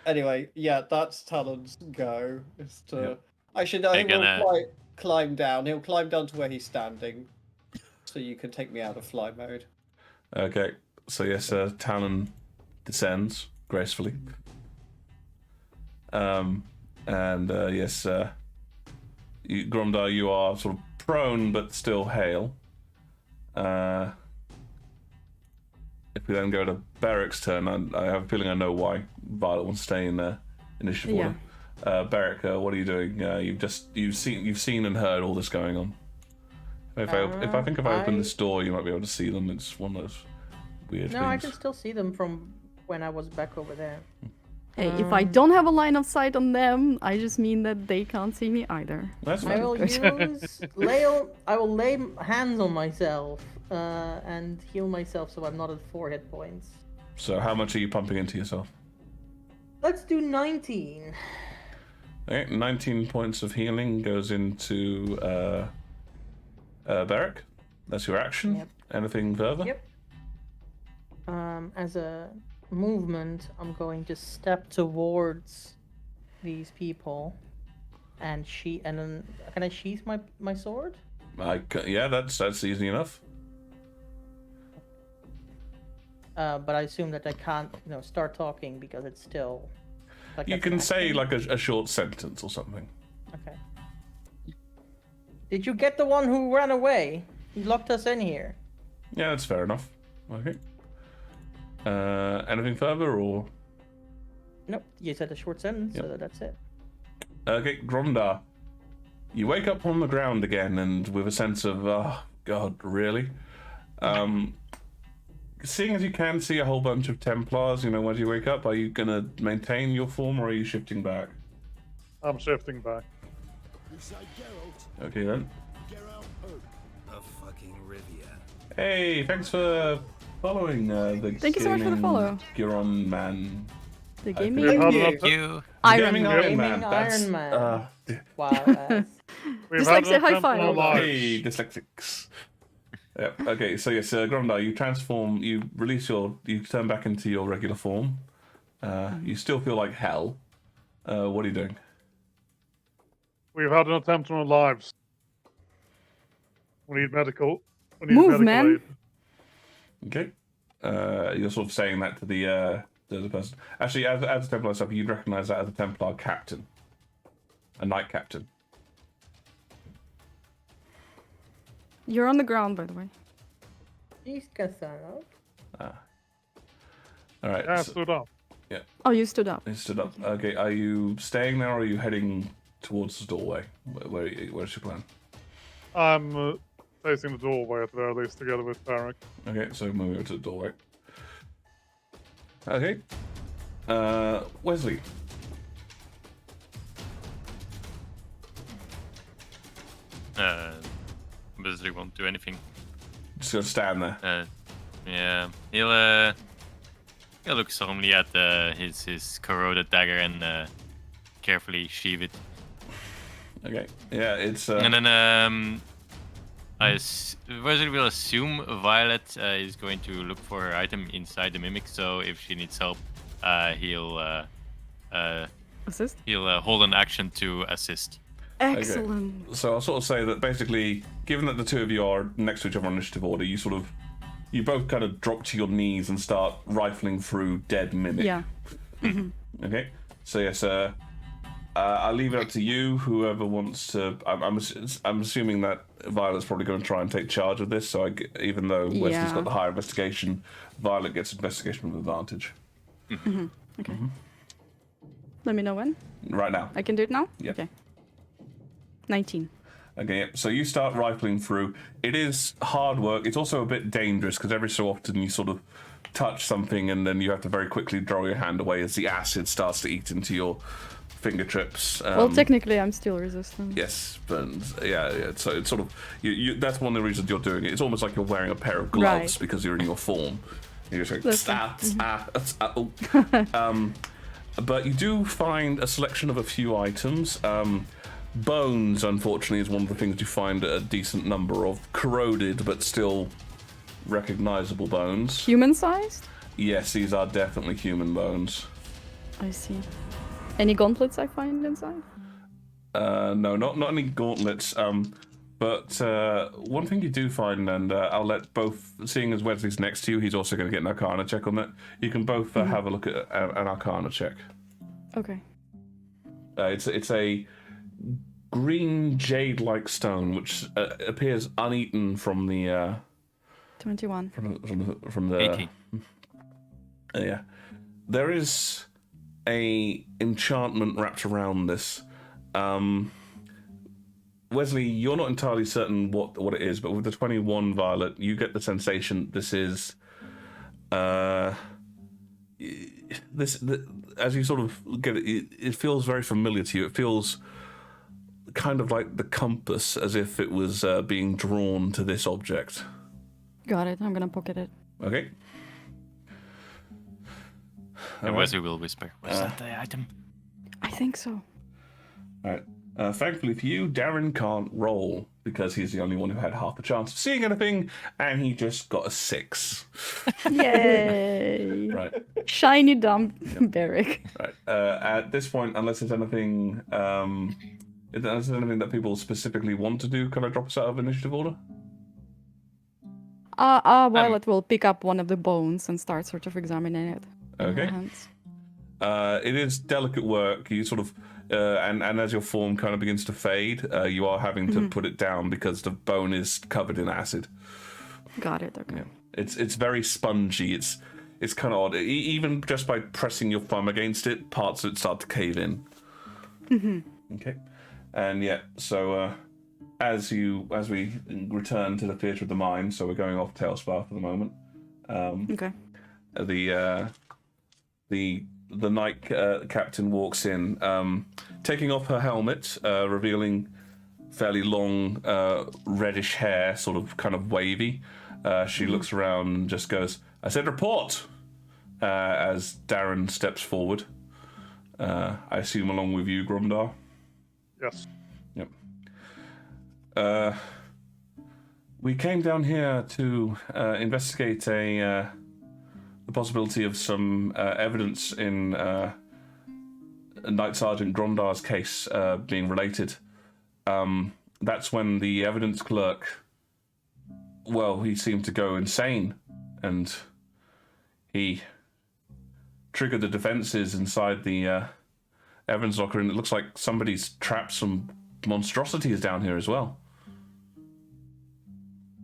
Anyway, yeah, that's Talon's go. Is to Yep. actually no, he They're will climb down. He'll climb down to where he's standing, so you can take me out of fly mode. Okay, so yes, Talon descends gracefully. Yes, Gromdar, you are sort of prone but still hale. If we then go to Beric's turn, I have a feeling I know why Violet wants to stay in initiative order. Beric, what are you doing? You've seen and heard all this going on. If I open this door, you might be able to see them. It's one of those weird No, things. I can still see them from when I was back over there. Hey, if I don't have a line of sight on them, I just mean that they can't see me either. That's I fine. will lay hands on myself and heal myself so I'm not at 4 hit points. So how much are you pumping into yourself? Let's do 19. Okay, 19 points of healing goes into Beric. That's your action. Yep. Anything further? Yep. As a movement, I'm going to step towards these people and then can I sheath my sword? Yeah, that's easy enough. But I assume that I can't, start talking because it's still. Like You that's an can say action. like a short sentence or something. Okay. Did you get the one who ran away? He locked us in here. Yeah, that's fair enough. Okay. Anything further or? Nope. You said a short sentence, Yep. so that's it. Okay, Gromdar. You wake up on the ground again and with a sense of, oh, God, really? Seeing as you can see a whole bunch of Templars, when you wake up, are you going to maintain your form or are you shifting back? I'm shifting back. Okay, then. A fucking Rivia. Hey, thanks for following the Thank you so much for the gaming follow. Giron Man. The I gaming We've had you. an Thank you. Iron Gaming Man. Iron Gaming Man. That's, Iron Man. Wow. We've Just had like say an high attempt five. on our lives. Hey, dyslexics. Yep. Okay, so yes, Gromdar, you transform, you turn back into your regular form. You still feel like hell. What are you doing? We've had an attempt on our lives. We need medical. We need Move, medical man. aid. Okay. You're sort of saying that to the person. Actually, as a Templar stuff, you'd recognise that as a Templar captain, a knight captain. You're on the ground, by the way. Jeez, Cassandra. All right. Yeah, so- stood up. Oh, you stood up. you stood up. Okay. Are you staying there, or are you heading towards the doorway? Where's your plan? I'm facing the doorway at the very least, together with Beric. Okay, so moving over to the doorway. Okay. Wesley. Obviously won't do anything. Just gonna stand there. Yeah, he'll look solemnly at his corroded dagger and carefully sheath it. Okay. Yeah, it's. And then Wesley will assume Violet is going to look for her item inside the mimic. So if she needs help, he'll Assist? hold an action to assist. Excellent. So I'll sort of say that basically, given that the two of you are next to each other on initiative order, you both kind of drop to your knees and start rifling through dead mimic. Yeah. Okay. So yes, I'll leave it up to you. Whoever wants to. I'm assuming that Violet's probably going to try and take charge of this. So even though Wesley's Yeah. got the higher investigation, Violet gets investigation with advantage. Okay. Let me know when. Right now. I can do it now? Yeah. Okay. 19. Okay, yep. So you start rifling through. It is hard work. It's also a bit dangerous because every so often you sort of touch something, and then you have to very quickly draw your hand away as the acid starts to eat into your fingertips. Well, technically, I'm still resistant. Yes, but yeah. So it's sort of that's one of the reasons you're doing it. It's almost like you're wearing a pair of gloves because you're in your form. You're just like but you do find a selection of a few items. Bones, unfortunately, is one of the things you find a decent number of. Corroded, but still recognizable bones. Human-sized? Yes, these are definitely human bones. I see. Any gauntlets I find inside? No, not any gauntlets. But one thing you do find, and I'll let both, seeing as Wesley's next to you, he's also going to get an Arcana check on that. You can both have a look at an Arcana check. Okay. It's a green jade-like stone, which appears uneaten from the 21. from the 18. Yeah, there is a enchantment wrapped around this. Wesley, you're not entirely certain what it is, but with the 21 Violet, you get the sensation this is as you sort of get it, it feels very familiar to you. It feels kind of like the compass, as if it was being drawn to this object. Got it. I'm gonna pocket it. Okay. And Wesley will whisper, "Was that the item?" I think so. All right. Thankfully for you, Darren can't roll because he's the only one who had half a chance of seeing anything, and he just got a 6. Yay! Right. Shiny dumb Beric. Right. At this point, unless there's anything, that people specifically want to do, can I drop us out of initiative order? Violet will pick up one of the bones and start sort of examining it. Okay. It is delicate work. You sort of, and as your form kind of begins to fade, you are having to put it down because the bone is covered in acid. Got it. Okay. Yeah. It's very spongy. It's kind of odd. Even just by pressing your thumb against it, parts of it start to cave in. Okay. And yeah, so as we return to the theatre of the mind, so we're going off Tailspar for the moment. Okay. The night captain walks in, taking off her helmet, revealing fairly long reddish hair, sort of kind of wavy. She looks around and just goes, "I said report," as Darren steps forward. I assume along with you, Gromdar? Yes. Yep. We came down here to investigate the possibility of some evidence in Knight Sergeant Grondar's case being related. That's when the evidence clerk, well, he seemed to go insane, and he triggered the defenses inside the evidence locker, and it looks like somebody's trapped some monstrosities down here as well.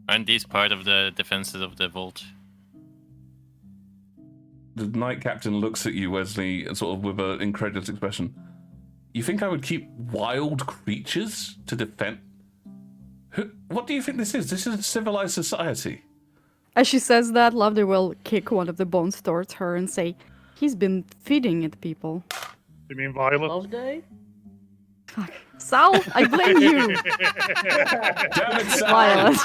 Aren't these part of the defenses of the vault? The Knight Captain looks at you, Wesley, sort of with an incredulous expression. You think I would keep wild creatures to defend? What do you think this is? This is a civilized society. As she says that, Loveday will kick one of the bones towards her and say, "He's been feeding it, people." You mean Violet? Love day? Fuck. Sal, I blame you. Damn it, Sal! Violet.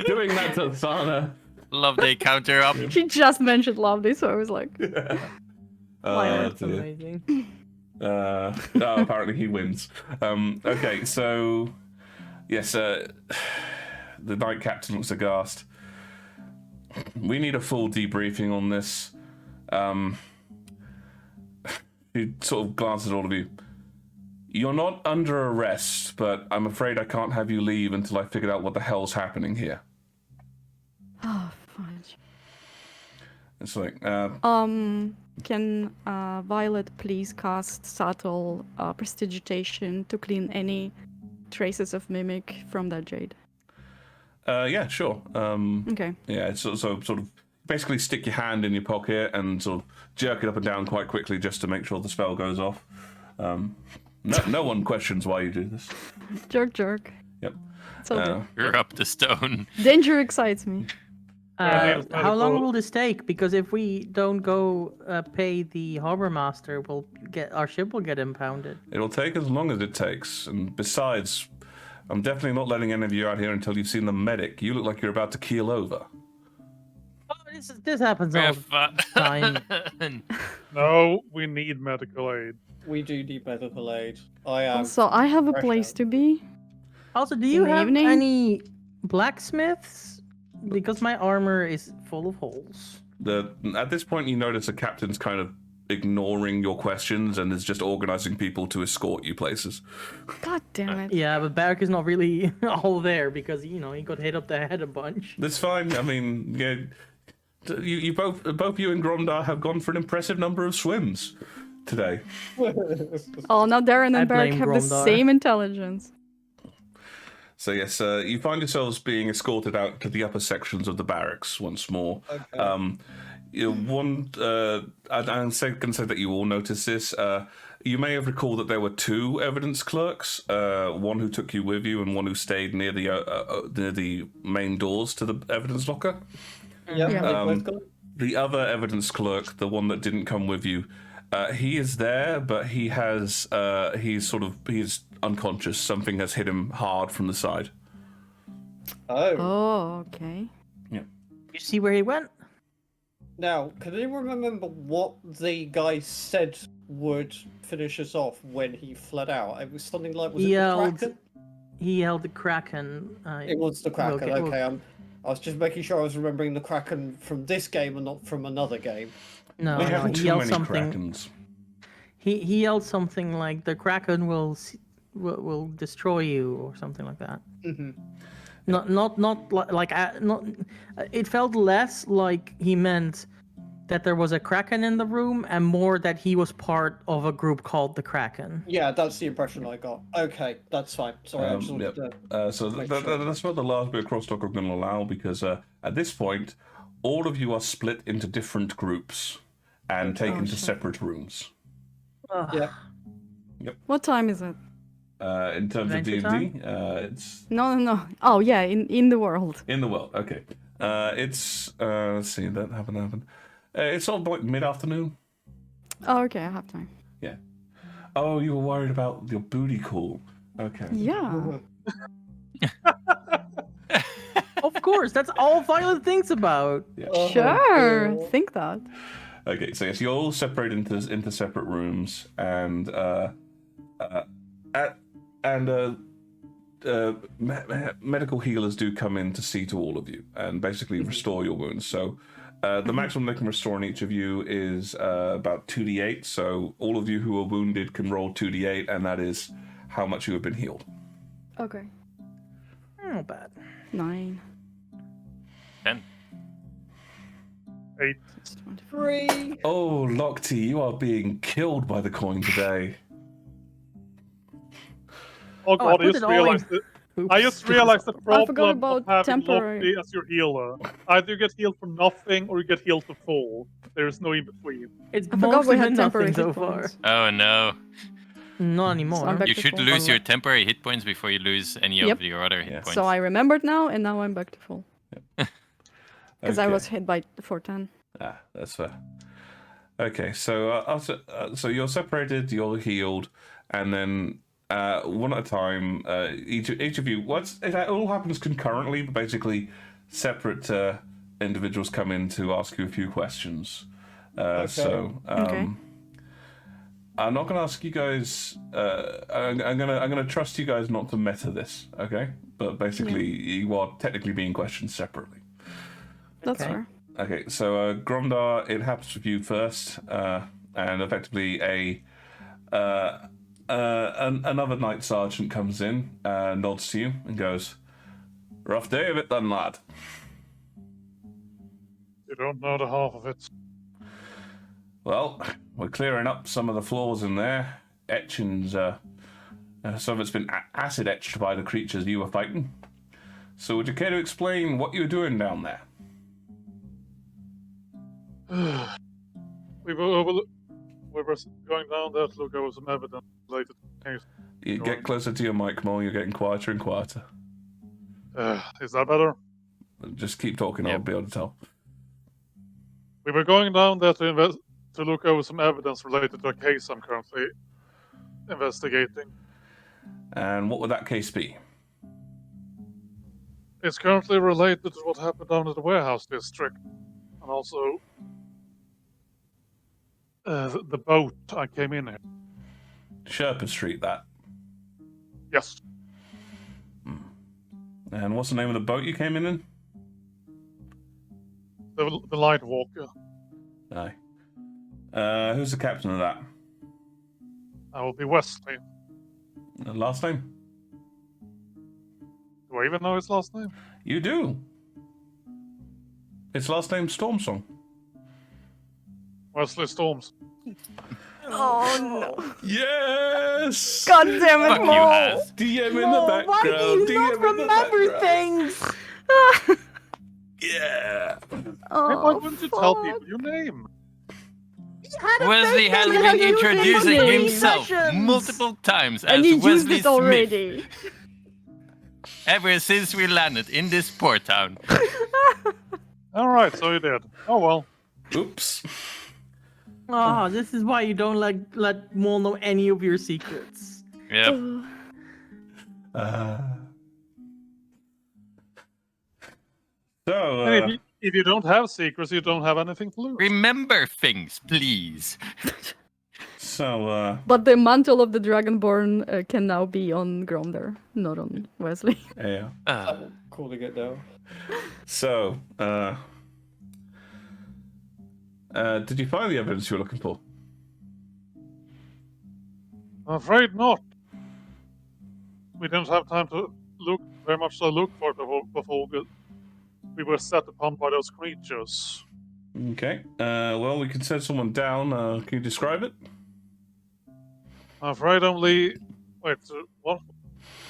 Doing that to Sana. Love they counter up. She just mentioned Loveday, so I was like, That's dear. amazing. Apparently he wins. Okay, so yes, the Knight Captain looks aghast. We need a full debriefing on this. He sort of glances at all of you. You're not under arrest, but I'm afraid I can't have you leave until I figured out what the hell's happening here. oh, fudge. It's like, Can Violet please cast subtle prestidigitation to clean any traces of mimic from that jade? yeah, sure. Okay. Yeah, it's sort of basically stick your hand in your pocket and sort of jerk it up and down quite quickly just to make sure the spell goes off. No one questions why you do this. Jerk. Yep. So good. You're up the stone. Danger excites me. Medical- long will this take? Because if we don't go pay the harbor master, our ship will get impounded. It'll take as long as it takes. And besides, I'm definitely not letting any of you out here until you've seen the medic. You look like you're about to keel over. Oh, this happens all the time. No, we need medical aid. We do need medical aid. I am. Also, I have a fresh place out. to be. Also, do In you the have evening? any blacksmiths? Because my armor is full of holes. At this point, you notice the captain's kind of ignoring your questions and is just organizing people to escort you places. God damn it. Yeah, but Barrack is not really all there because he got hit up the head a bunch. That's fine. I mean, yeah, you both you and Gromdar have gone for an impressive number of swims today. Oh, now Darren I and Barrack blame have the Gromdar. same intelligence. So yes, you find yourselves being escorted out to the upper sections of the barracks once more. Okay. I'm can say that you all noticed this. You may have recalled that there were two evidence clerks, one who took you with you and one who stayed near the main doors to the evidence locker. Yeah, Yeah. they both got it. The other evidence clerk, the one that didn't come with you, he is there, but he's unconscious. Something has hit him hard from the side. Oh. Oh, okay. You see where he went? Now, can anyone remember what the guy said would finish us off when he fled out? It was something like, was it the Kraken? He held the Kraken. It was the Kraken, we'll- okay. I was just making sure I was remembering the Kraken from this game and not from another game. No, We no, have he too yelled many something. Krakens. He yelled something like the Kraken will destroy you or something like that. Mm-hmm. Not like not. It felt less like he meant that there was a Kraken in the room and more that he was part of a group called the Kraken. Yeah, that's the impression I got. Okay, that's fine. Sorry, I just wanted to... So make sure. that's not the last bit of crosstalk I'm going to allow because at this point, all of you are split into different groups and taken to shit. separate rooms. Yeah. What time is it? In terms of Adventure D&D, it's No. Oh, yeah, in the world. in the world. Okay. It's let's see, that happened. It's all like mid-afternoon. Oh, okay, I have time. Yeah. Oh, you were worried about your booty call. Okay. Yeah. Of course, that's all Violet thinks about. Oh, Sure, dear. think that. Okay, so yes, you're all separated into separate rooms, and medical healers do come in to see to all of you and basically restore your wounds. So the maximum they can restore on each of you is about 2d8. So all of you who are wounded can roll 2d8, and that is how much you have been healed. Okay. Not bad. 9. 10. 8. It's 24. 3. Oh, Lochte, you are being killed by the coin today. Oh I god, put it all in- I just realized the I forgot problem about of having temporary. Lochte as your healer. Either you get healed for nothing or you get healed to full. There's no in between. It's I forgot mostly we had been temporary nothing so hit far. points. Oh no. Not So anymore. I'm back You to should full. lose your temporary hit points before you lose any Yep. of your other hit Yeah. points. So I remembered now, and now I'm back to full. Because I Okay. was hit by 410. Ah, that's fair. Okay, so so you're separated, you're healed, and then one at a time, each of you. It all happens concurrently, but basically separate individuals come in to ask you a few questions. So Okay. I'm not going to ask you guys. I'm gonna trust you guys not to meta this, okay? But basically, you are technically being questioned separately. That's Okay. fair. Okay, so Gromdar, it happens with you first, and effectively another night sergeant comes in, nods to you, and goes, "Rough day of it, then, lad." You don't know the half of it. Well, we're clearing up some of the flaws in there. Etchings, some of it's been acid etched by the creatures you were fighting. So would you care to explain what you were doing down there? We were going down there to look over some evidence related to things. You get closer to your mic, Mo, you're getting quieter and quieter. Is that better? Just keep talking. I'll Yep. be able to tell. We were going down there to look over some evidence related to a case I'm currently investigating. And what would that case be? It's currently related to what happened down at the warehouse district, and also the boat I came in here. Sherpa Street, that. Yes. And what's the name of the boat you came in? The Light Walker. Aye. Who's the captain of that? I will be Wesley. Last name? Do I even know his last name? You do. Its last name's Stormsong. Wesley Storms. Oh no! Yes! God damn it, Fuck you, Mo! Haz. DM in the Whoa, background. why do you DM not in the remember background. things? Yeah. Oh, Why wouldn't you tell fuck. people your name? Wesley has you been have used it introducing in himself sessions. multiple times as And you Wesley used it Smith already. ever since we landed in this port town. Alright, so you did. Oh well. Oops. Oh, this is why you don't let Mol know any of your secrets. Yep. So, And if you don't have secrets, you don't have anything to lose. Remember things, please. But the mantle of the Dragonborn can now be on Gromder, not on Wesley. yeah. Calling it now. So, did you find the evidence you were looking for? I'm afraid not. We didn't have time to look very much to look for it before we were set upon by those creatures. Okay. Well, we can send someone down. Can you describe it? I'm afraid only. Wait, what?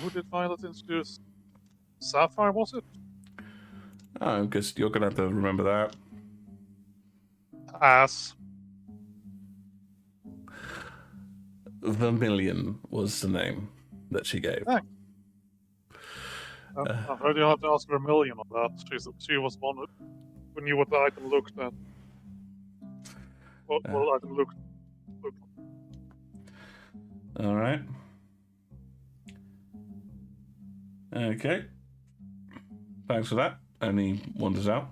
Who did Violet introduce? Sapphire, was it? I guess you're gonna have to remember that. Ass. Vermilion was the name that she gave. Thanks. I'm afraid you'll have to ask Vermilion on that. She was one who knew what the item looked at. What item looked like. All right. Okay. Thanks for that. And he wanders out.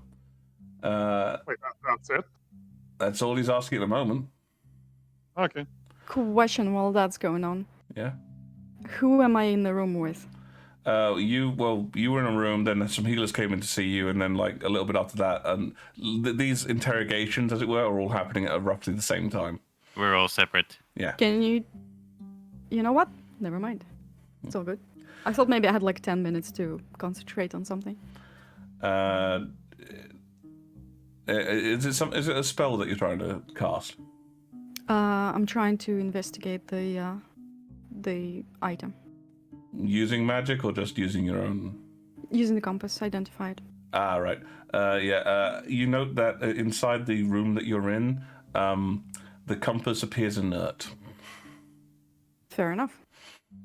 Wait, that's it? That's all he's asking at the moment. Okay. Question while that's going on. Yeah. Who am I in the room with? You were in a room, then some healers came in to see you, and then like a little bit after that, and these interrogations, as it were, are all happening at roughly the same time. We're all separate. Yeah. Can you... You know what? Never mind. It's all good. I thought maybe I had like 10 minutes to concentrate on something. Is it a spell that you're trying to cast? I'm trying to investigate the item. Using magic or just using your own? Using the compass identified. Ah, right. You note that inside the room that you're in, the compass appears inert. Fair enough.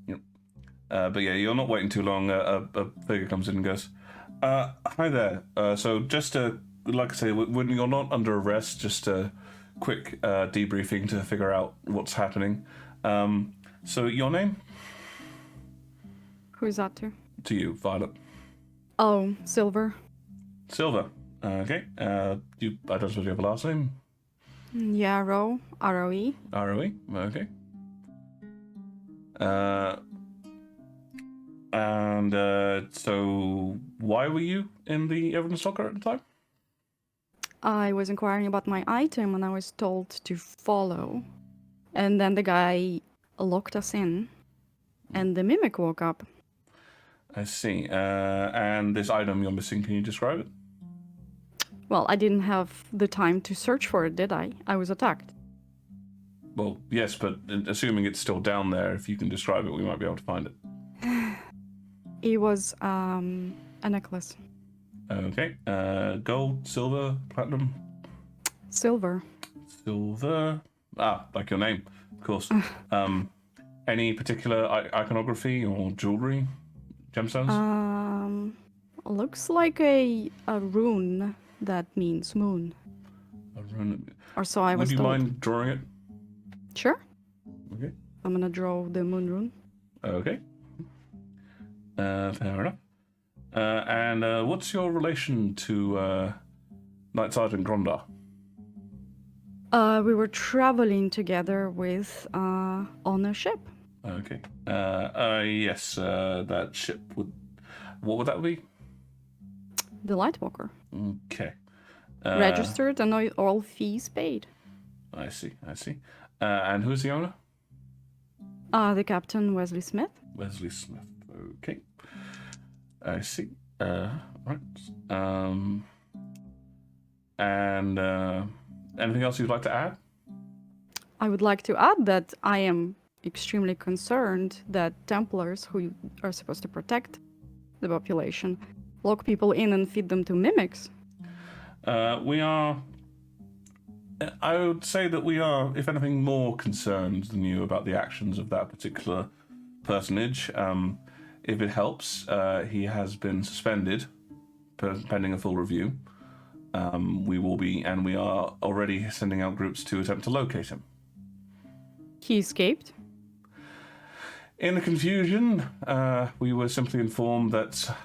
Yep. But yeah, you're not waiting too long. A figure comes in and goes, "Hi there. So just to, like I say, when you're not under arrest, just a quick debriefing to figure out what's happening. So your name? Who is that to? To you, Violet. Oh, Silver. Silver. Okay. I don't suppose you have a last name? Yeah, Roe. R-O-E. R-O-E. Okay. So why were you in the evidence locker at the time? I was inquiring about my item and I was told to follow. And then the guy locked us in. And the mimic woke up. I see. And this item you're missing, can you describe it? Well, I didn't have the time to search for it, did I? I was attacked. Well, yes, but assuming it's still down there, if you can describe it, we might be able to find it. It was a necklace. Okay. Gold, silver, platinum? Silver. Silver. Ah, like your name, of course. Any particular iconography or jewelry? Gemstones? Looks like a rune that means moon. A rune. Or so I was Would you told. mind drawing it? Sure. Okay. I'm gonna draw the moon rune. Okay. Fair enough. And what's your relation to Knight Sergeant Grondar? We were traveling together with on a ship. Okay. Yes, that ship would... What would that be? The Lightwalker. Okay. Registered and all fees paid. I see. And who's the owner? The captain, Wesley Smith. Wesley Smith. Okay. I see. Right. And anything else you'd like to add? I would like to add that I am extremely concerned that Templars, who are supposed to protect the population, lock people in and feed them to mimics. We are... I would say that we are, if anything, more concerned than you about the actions of that particular personage. If it helps, he has been suspended, pending a full review. We are already sending out groups to attempt to locate him. He escaped. In the confusion, we were simply informed that,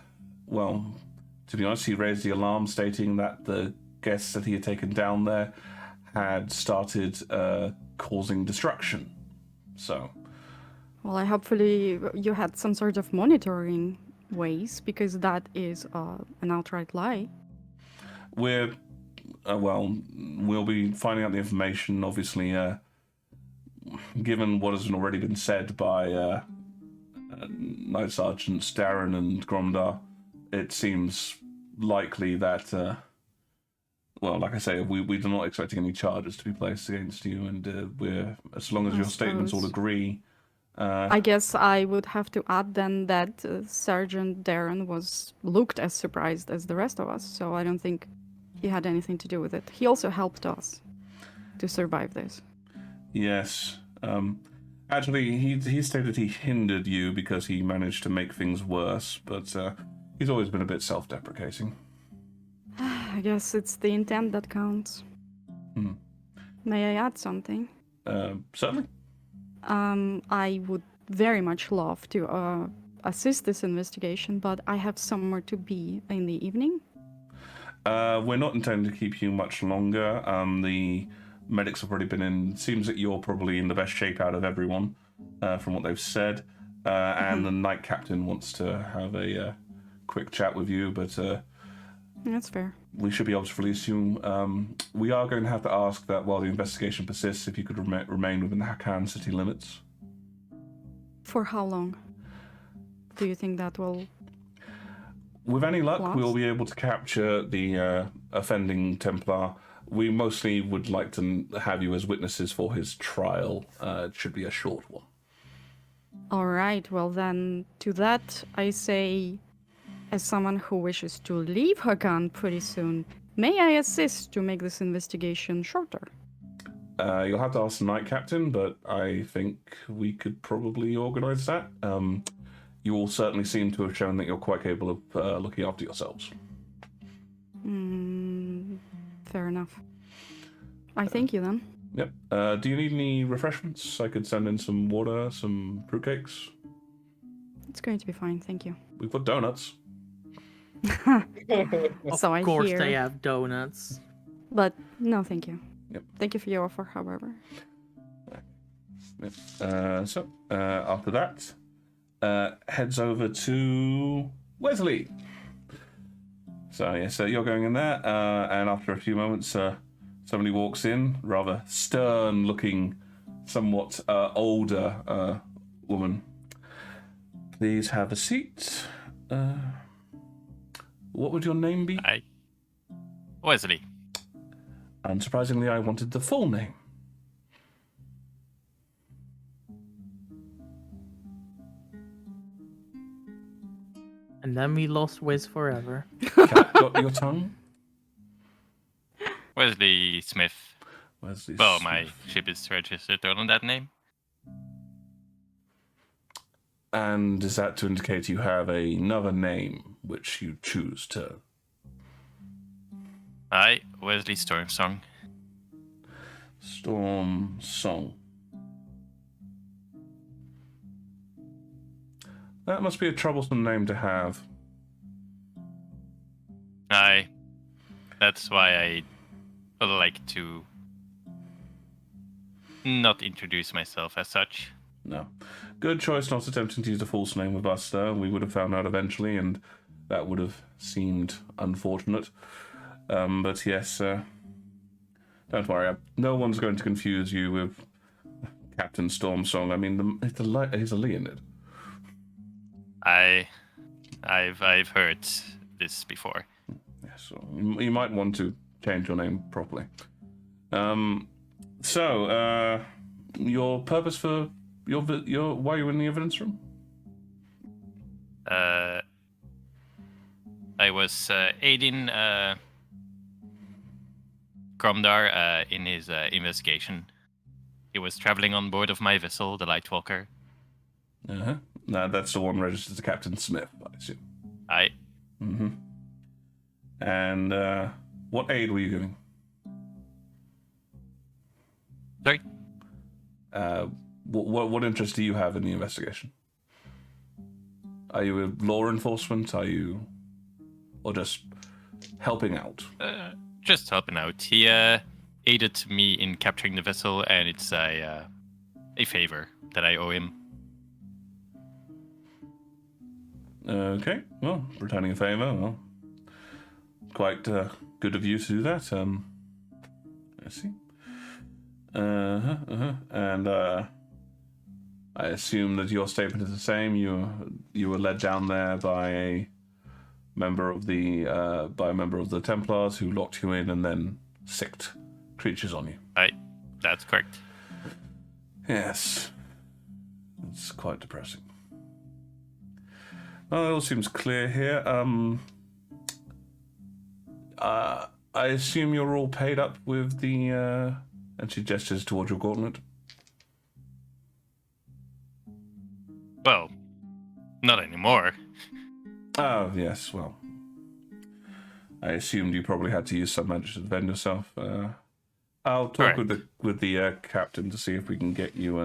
well, to be honest, he raised the alarm stating that the guests that he had taken down there had started causing destruction. So... Well, hopefully you had some sort of monitoring ways, because that is an outright lie. We'll be finding out the information, obviously, given what has already been said by Knight Sergeants Darren and Gromdar. It seems likely that, like I say, we're not expecting any charges to be placed against you, and we're, as long as your statements all agree... I guess I would have to add then that Sergeant Darren looked as surprised as the rest of us, so I don't think he had anything to do with it. He also helped us to survive this. Yes. Actually, he stated he hindered you because he managed to make things worse, but he's always been a bit self-deprecating. I guess it's the intent that counts. May I add something? Certainly. I would very much love to assist this investigation, but I have somewhere to be in the evening. We're not intending to keep you much longer. The medics have already been in. Seems that you're probably in the best shape out of everyone, from what they've said. And the night captain wants to have a quick chat with you, but that's fair. We should be able to release you. We are going to have to ask that while the investigation persists, if you could remain within the Hakan city limits. For how long? Do you think that will... With any luck, last? We'll be able to capture the offending Templar. We mostly would like to have you as witnesses for his trial. It should be a short one. All right, well then, to that I say... As someone who wishes to leave Hakan pretty soon, may I assist to make this investigation shorter? You'll have to ask the night captain, but I think we could probably organise that. You all certainly seem to have shown that you're quite capable of looking after yourselves. Fair enough. I thank you then. Yep. Do you need any refreshments? I could send in some water, some fruitcakes. It's going to be fine, thank you. We've got donuts. So Of course I hear. they have donuts. But no, thank you. Yep. Thank you for your offer, however. Yep. After that, heads over to Wesley. So yes, you're going in there, and after a few moments, somebody walks in, rather stern-looking, somewhat older woman. Please have a seat. What would your name be? Wesley. Unsurprisingly, I wanted the full name. And then we lost Wiz forever. Cat got your tongue? Wesley Smith. Wesley Well, Smith. my ship is registered on that name. And is that to indicate you have another name which you choose to? Aye, Wesley Stormsong. Storm Song. That must be a troublesome name to have. Aye. That's why I would like to not introduce myself as such. No. Good choice not attempting to use a false name with us, though. We would have found out eventually, and that would have seemed unfortunate. But yes, don't worry. No one's going to confuse you with Captain Stormsong. I mean, he's a Leonid. I've heard this before. Yes, so you might want to change your name properly. Your purpose for your why are you in the evidence room? I was aiding Gromdar in his investigation. He was traveling on board of my vessel, the Lightwalker. Uh-huh. No, that's the one registered to Captain Smith, I assume. Aye. Mm-hmm. And what aid were you giving? Sorry? What interest do you have in the investigation? Are you with law enforcement? Or just helping out? Just helping out. He aided me in capturing the vessel, and it's a favor that I owe him. Okay, well, returning a favor, well, quite good of you to do that. I see. And I assume that your statement is the same. You were led down there by a member of the Templars who locked you in and then sicked creatures on you. Aye, that's correct. Yes, it's quite depressing. Well, it all seems clear here. I assume you're all paid up with the. And she gestures towards your gauntlet. Well, not anymore. Oh, yes, well. I assumed you probably had to use some magic to defend yourself. I'll talk with the captain to see if we can get you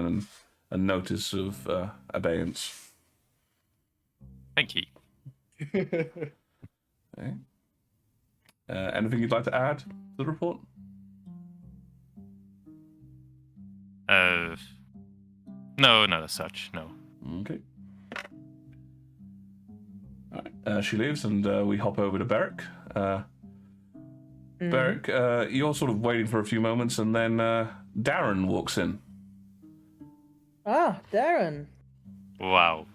a notice of abeyance. Thank you. Okay. Anything you'd like to add to the report? No, not as such, no. Okay. All right. She leaves, and we hop over to Beric. Beric, you're sort of waiting for a few moments, and then Darren walks in. Ah, Darren. Wow.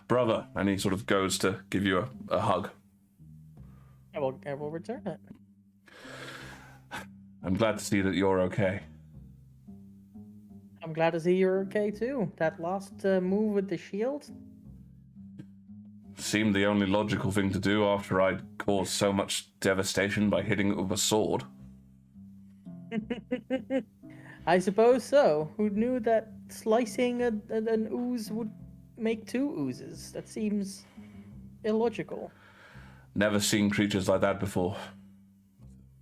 Brother, and he sort of goes to give you a hug. I will return it. I'm glad to see that you're okay. I'm glad to see you're okay too. That last move with the shield. Seemed the only logical thing to do after I'd caused so much devastation by hitting it with a sword. I suppose so. Who knew that slicing an ooze would make two oozes? That seems illogical. Never seen creatures like that before.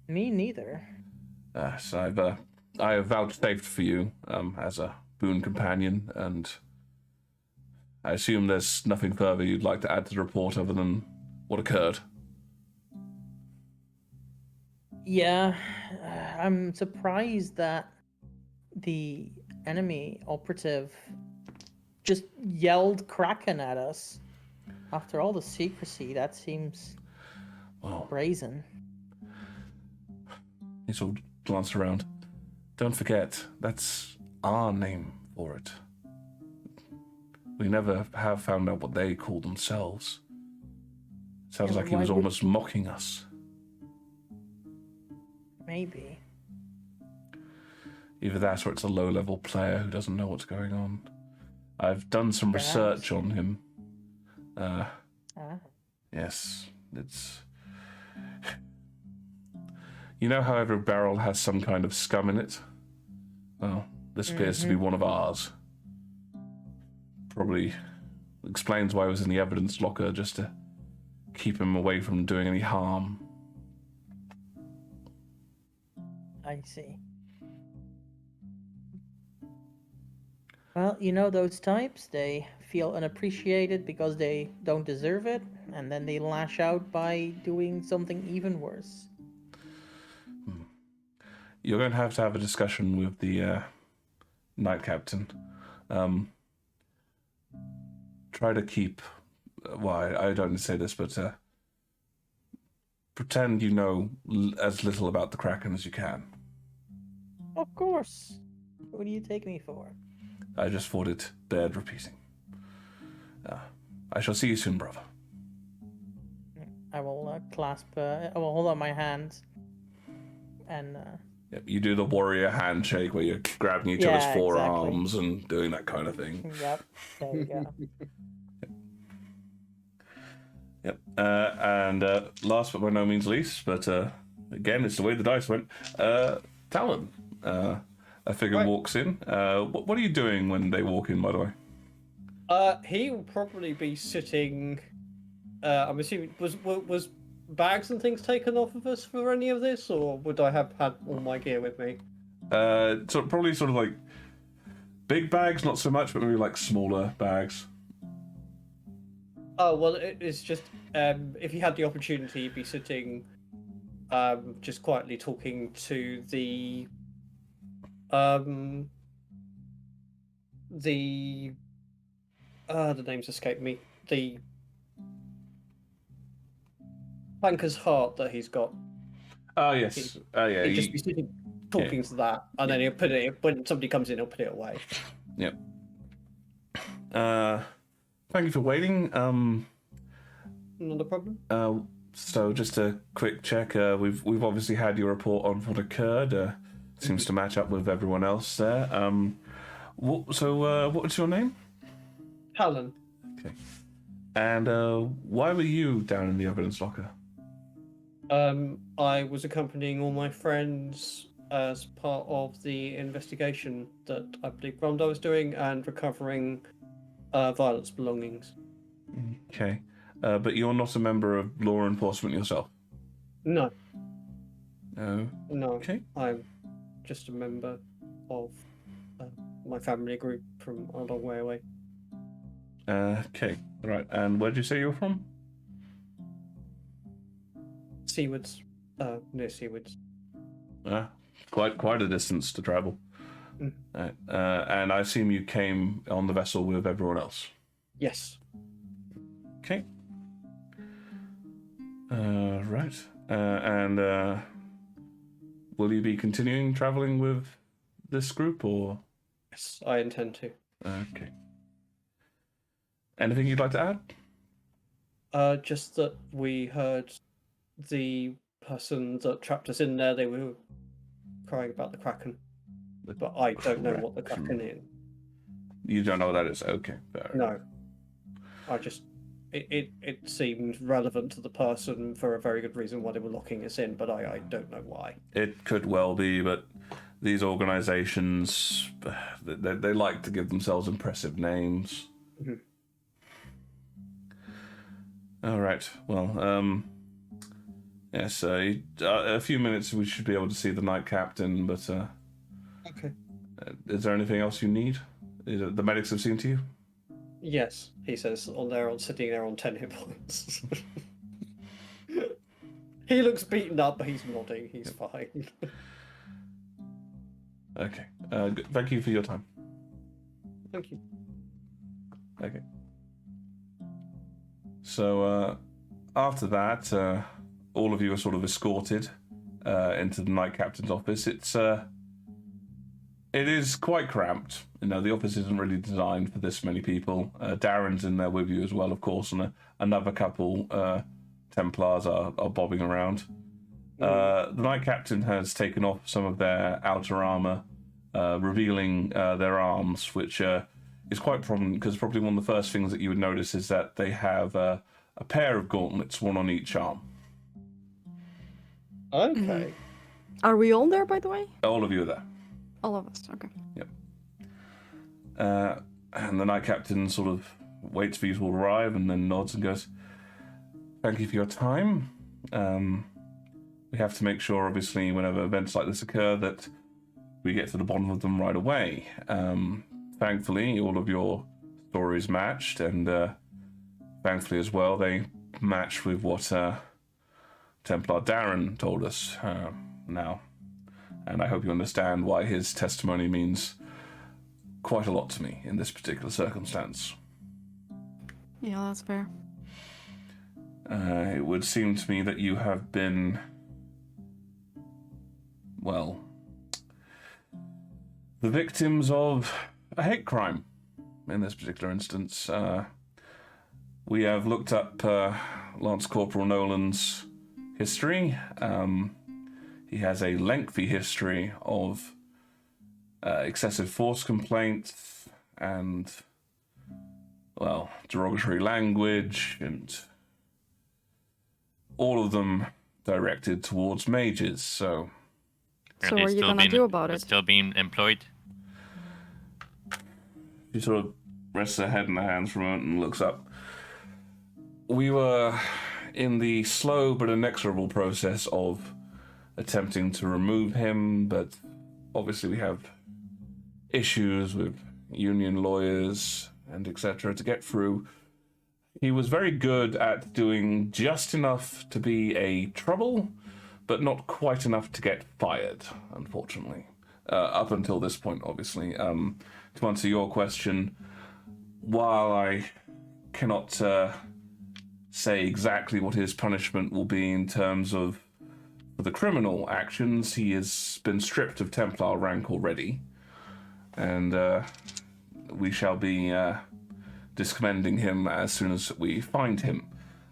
Me neither. So I have vouchsafed for you as a boon companion, and I assume there's nothing further you'd like to add to the report other than what occurred. Yeah, I'm surprised that the enemy operative just yelled Kraken at us. After all the secrecy, that seems brazen. He sort of glanced around. Don't forget, that's our name for it. We never have found out what they call themselves. Sounds like he was almost mocking us. Maybe. Either that or it's a low-level player who doesn't know what's going on. I've done some research on him. Yes, it's... You know how every barrel has some kind of scum in it? Well, this appears to be one of ours. Probably explains why he was in the evidence locker, just to keep him away from doing any harm. I see. Well, you know those types, they feel unappreciated because they don't deserve it, and then they lash out by doing something even worse. You're going to have a discussion with the night captain. Try to keep... Well, I don't say this, but pretend you know as little about the Kraken as you can. Of course. Who do you take me for? I just thought it bared repeating. I shall see you soon, brother. I will I will hold out my hands and Yep, you do the warrior handshake where you're grabbing each other's forearms and doing that kind of thing. Yep, there you go. Yep. And last but by no means least, but again, it's the way the dice went. Talon. A figure walks in. What are you doing when they walk in, by the way? He will probably be sitting. I'm assuming was bags and things taken off of us for any of this, or would I have had all my gear with me? So probably sort of like big bags, not so much, but maybe like smaller bags. Oh well, it's just if he had the opportunity, he'd be sitting, just quietly talking to the names escape me. The Banker's heart that he's got. Oh yes. Oh yeah. He'd just be sitting talking to that, and then he'll put it when somebody comes in. He'll put it away. Yep. Thank you for waiting. Not a problem. So just a quick check. We've obviously had your report on what occurred. Seems to match up with everyone else there. What's your name? Talon. Okay. And why were you down in the evidence locker? I was accompanying all my friends as part of the investigation that I believe Gromda was doing and recovering Violet's belongings. Okay. But you're not a member of law enforcement yourself? No. No. No. Okay. I'm just a member of my family group from a long way away. Okay. Right. And where did you say you were from? Seawards. Near Seawards. Quite a distance to travel. And I assume you came on the vessel with everyone else? Yes. Okay. Right. And will you be continuing traveling with this group, or? Yes, I intend to. Okay. Anything you'd like to add? Just that we heard the person that trapped us in there, they were crying about the Kraken. But I don't know what the Kraken is. You don't know what that is? Okay. Fair enough. No. It seemed relevant to the person for a very good reason why they were locking us in, but I don't know why. It could well be, but these organizations, they like to give themselves impressive names. Mm-hmm. All right. Well, yes, a few minutes we should be able to see the night captain, but Okay. Is there anything else you need? The medics have seen to you? Yes, he says, sitting there on 10 hit points. He looks beaten up, but he's nodding. He's fine. Okay. Good. Thank you for your time. Thank you. Okay. So after that, all of you are sort of escorted into the night captain's office. It is quite cramped. You know, the office isn't really designed for this many people. Darren's in there with you as well, of course, and another couple Templars are bobbing around. The night captain has taken off some of their outer armor, revealing their arms, which is quite prominent because probably one of the first things that you would notice is that they have a pair of gauntlets, one on each arm. Okay. Mm-hmm. Are we all there, by the way? All of you are there. All of us, okay. Yep. And the night captain sort of waits for you to arrive and then nods and goes, "Thank you for your time. We have to make sure, obviously, whenever events like this occur, that we get to the bottom of them right away. Thankfully, all of your stories matched, and thankfully as well, they matched with what Templar Darren told us now. And I hope you understand why his testimony means quite a lot to me in this particular circumstance. Yeah, that's fair. It would seem to me that you have been, well, the victims of a hate crime in this particular instance. We have looked up Lance Corporal Nolan's history. He has a lengthy history of excessive force complaints and, well, derogatory language, and all of them directed towards mages, so... So what are you gonna do about it? Still being employed? She sort of rests her head in her hands for a moment and looks up. We were in the slow but inexorable process of attempting to remove him, but obviously we have issues with union lawyers and etc. to get through. He was very good at doing just enough to be a trouble, but not quite enough to get fired, unfortunately. Up until this point, obviously. To answer your question, while I cannot say exactly what his punishment will be in terms of the criminal actions, he has been stripped of Templar rank already, and we shall be discommending him as soon as we find him,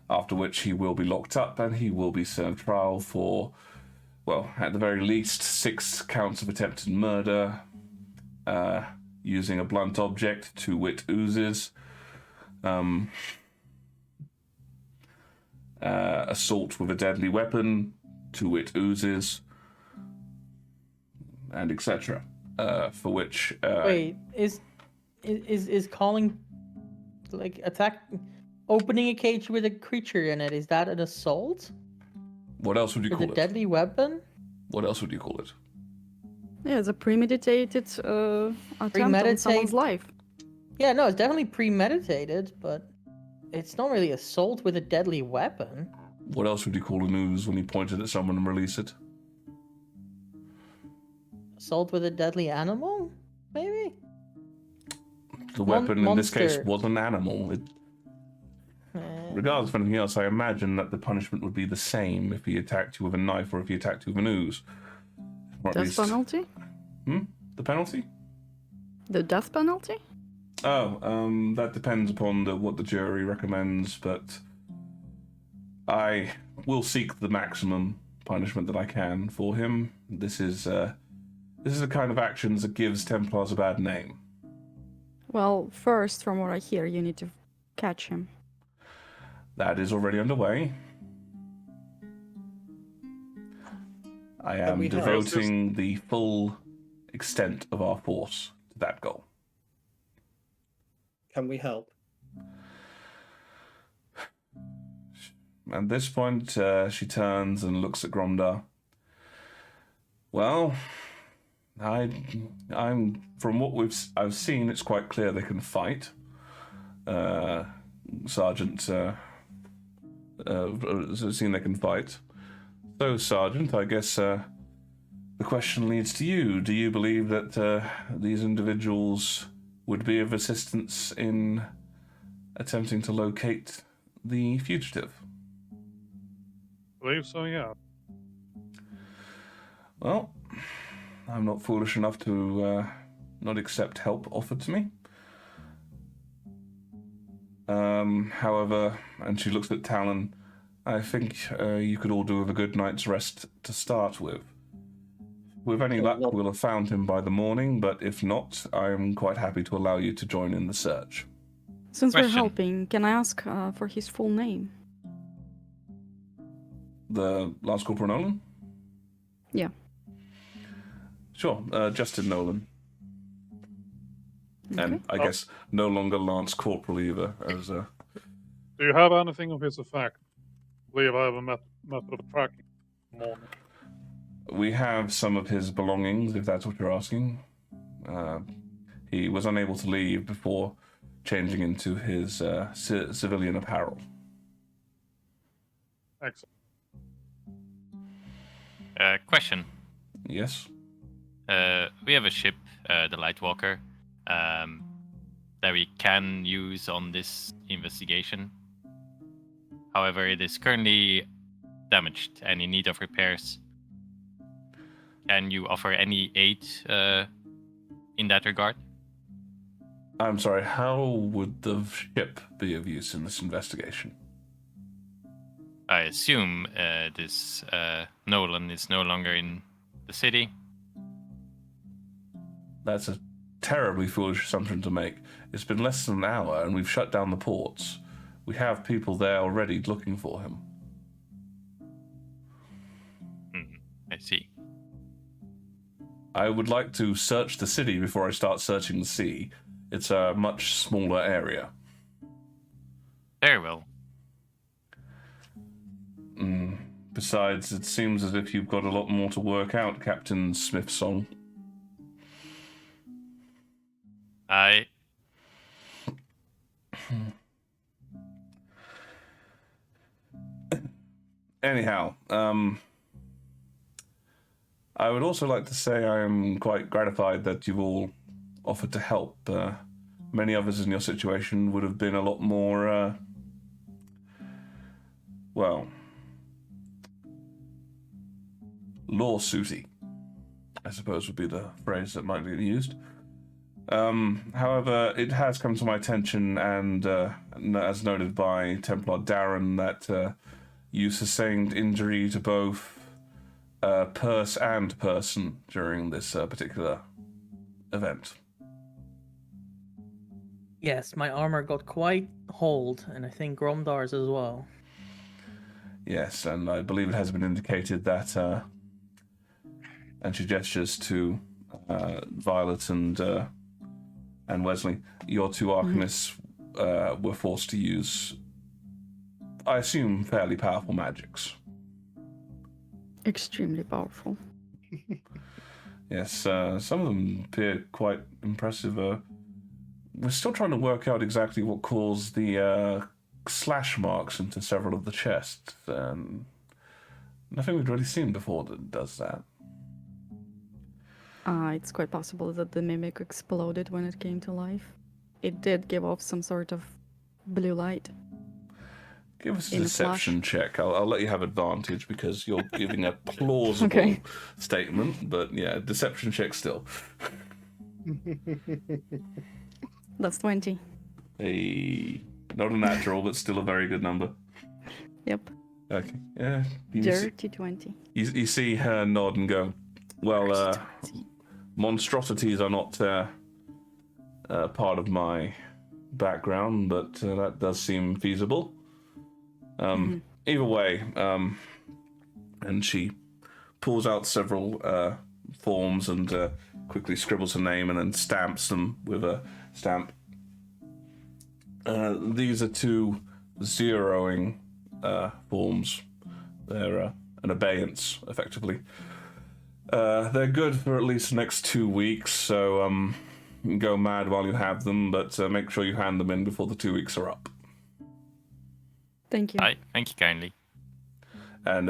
after which he will be locked up and he will be served trial for, well, at the very least, 6 counts of attempted murder, using a blunt object, to wit oozes, assault with a deadly weapon, to wit oozes, and etc. For which... Wait, is calling, like, opening a cage with a creature in it, is that an assault? What else would you call With it? a deadly weapon? What else would you call it? Yeah, it's a premeditated attempt on someone's life. Yeah, no, it's definitely premeditated, but it's not really assault with a deadly weapon. What else would you call an ooze when he pointed at someone and released it? Assault with a deadly animal? Maybe? The weapon in this case monster. was an animal. Regardless of anything else, I imagine that the punishment would be the same if he attacked you with a knife or if he attacked you with an ooze. Or at Death least... penalty? The penalty? The death penalty? Oh, that depends upon what the jury recommends, but I will seek the maximum punishment that I can for him. This is the kind of actions that gives Templars a bad name. Well, first, from what I hear, you need to catch him. That is already underway. I am devoting the full extent of our force to that goal. Can we help? At this point, she turns and looks at Gromda. Well, I'm from what I've seen, it's quite clear they can fight. Sergeant, seen they can fight. So, Sergeant, I guess the question leads to you. Do you believe that these individuals would be of assistance in attempting to locate the fugitive? I believe so, yeah. Well, I'm not foolish enough to not accept help offered to me. However, and she looks at Talon, I think you could all do with a good night's rest to start with. With any luck, we'll have found him by the morning, but if not, I'm quite happy to allow you to join in the search. Since we're Question. helping, can I ask for his full name? The Lance Corporal Nolan? Yeah. Sure, Justin Nolan. And I guess no longer Lance Corporal either. As Do you have anything of his effect? I believe I have a method of tracking him on. we have some of his belongings, if that's what you're asking. He was unable to leave before changing into his civilian apparel. Excellent. Question. Yes? We have a ship, the Lightwalker, that we can use on this investigation. However, it is currently damaged and in need of repairs. Can you offer any aid in that regard? I'm sorry, how would the ship be of use in this investigation? I assume this Nolan is no longer in the city. That's a terribly foolish assumption to make. It's been less than an hour and we've shut down the ports. We have people there already looking for him. I see. I would like to search the city before I start searching the sea. It's a much smaller area. Very well. Besides, it seems as if you've got a lot more to work out, Captain Smithsong. Anyhow, I would also like to say I am quite gratified that you've all offered to help. Many others in your situation would have been a lot more, lawsuity, I suppose would be the phrase that might be used. However, it has come to my attention, and as noted by Templar Darren, that you sustained injury to both purse and person during this particular event. Yes, my armor got quite hold, and I think Gromdar's as well. Yes, and I believe it has been indicated that, and she gestures to Violet and Wesley, your two Arcanists were forced to use, I assume, fairly powerful magics. Extremely powerful. Yes, some of them appear quite impressive. We're still trying to work out exactly what caused the slash marks into several of the chests. Nothing we've really seen before that does that. It's quite possible that the mimic exploded when it came to life. It did give off some sort of blue light. Give us a In a deception check. I'll let you have advantage because you're giving a plausible Okay. statement, but yeah, deception check still. That's 20. Not a natural, but still a very good number. Yep. Okay. Yeah. Dirty 20. You see her nod and go, well, monstrosities are not part of my background, but that does seem feasible. Either way, and she pulls out several forms and quickly scribbles her name and then stamps them with a stamp. These are two zeroing forms. They're an abeyance, effectively. They're good for at least the next 2 weeks, so you can go mad while you have them, but make sure you hand them in before the 2 weeks are up. Thank you. Hi, thank you kindly. And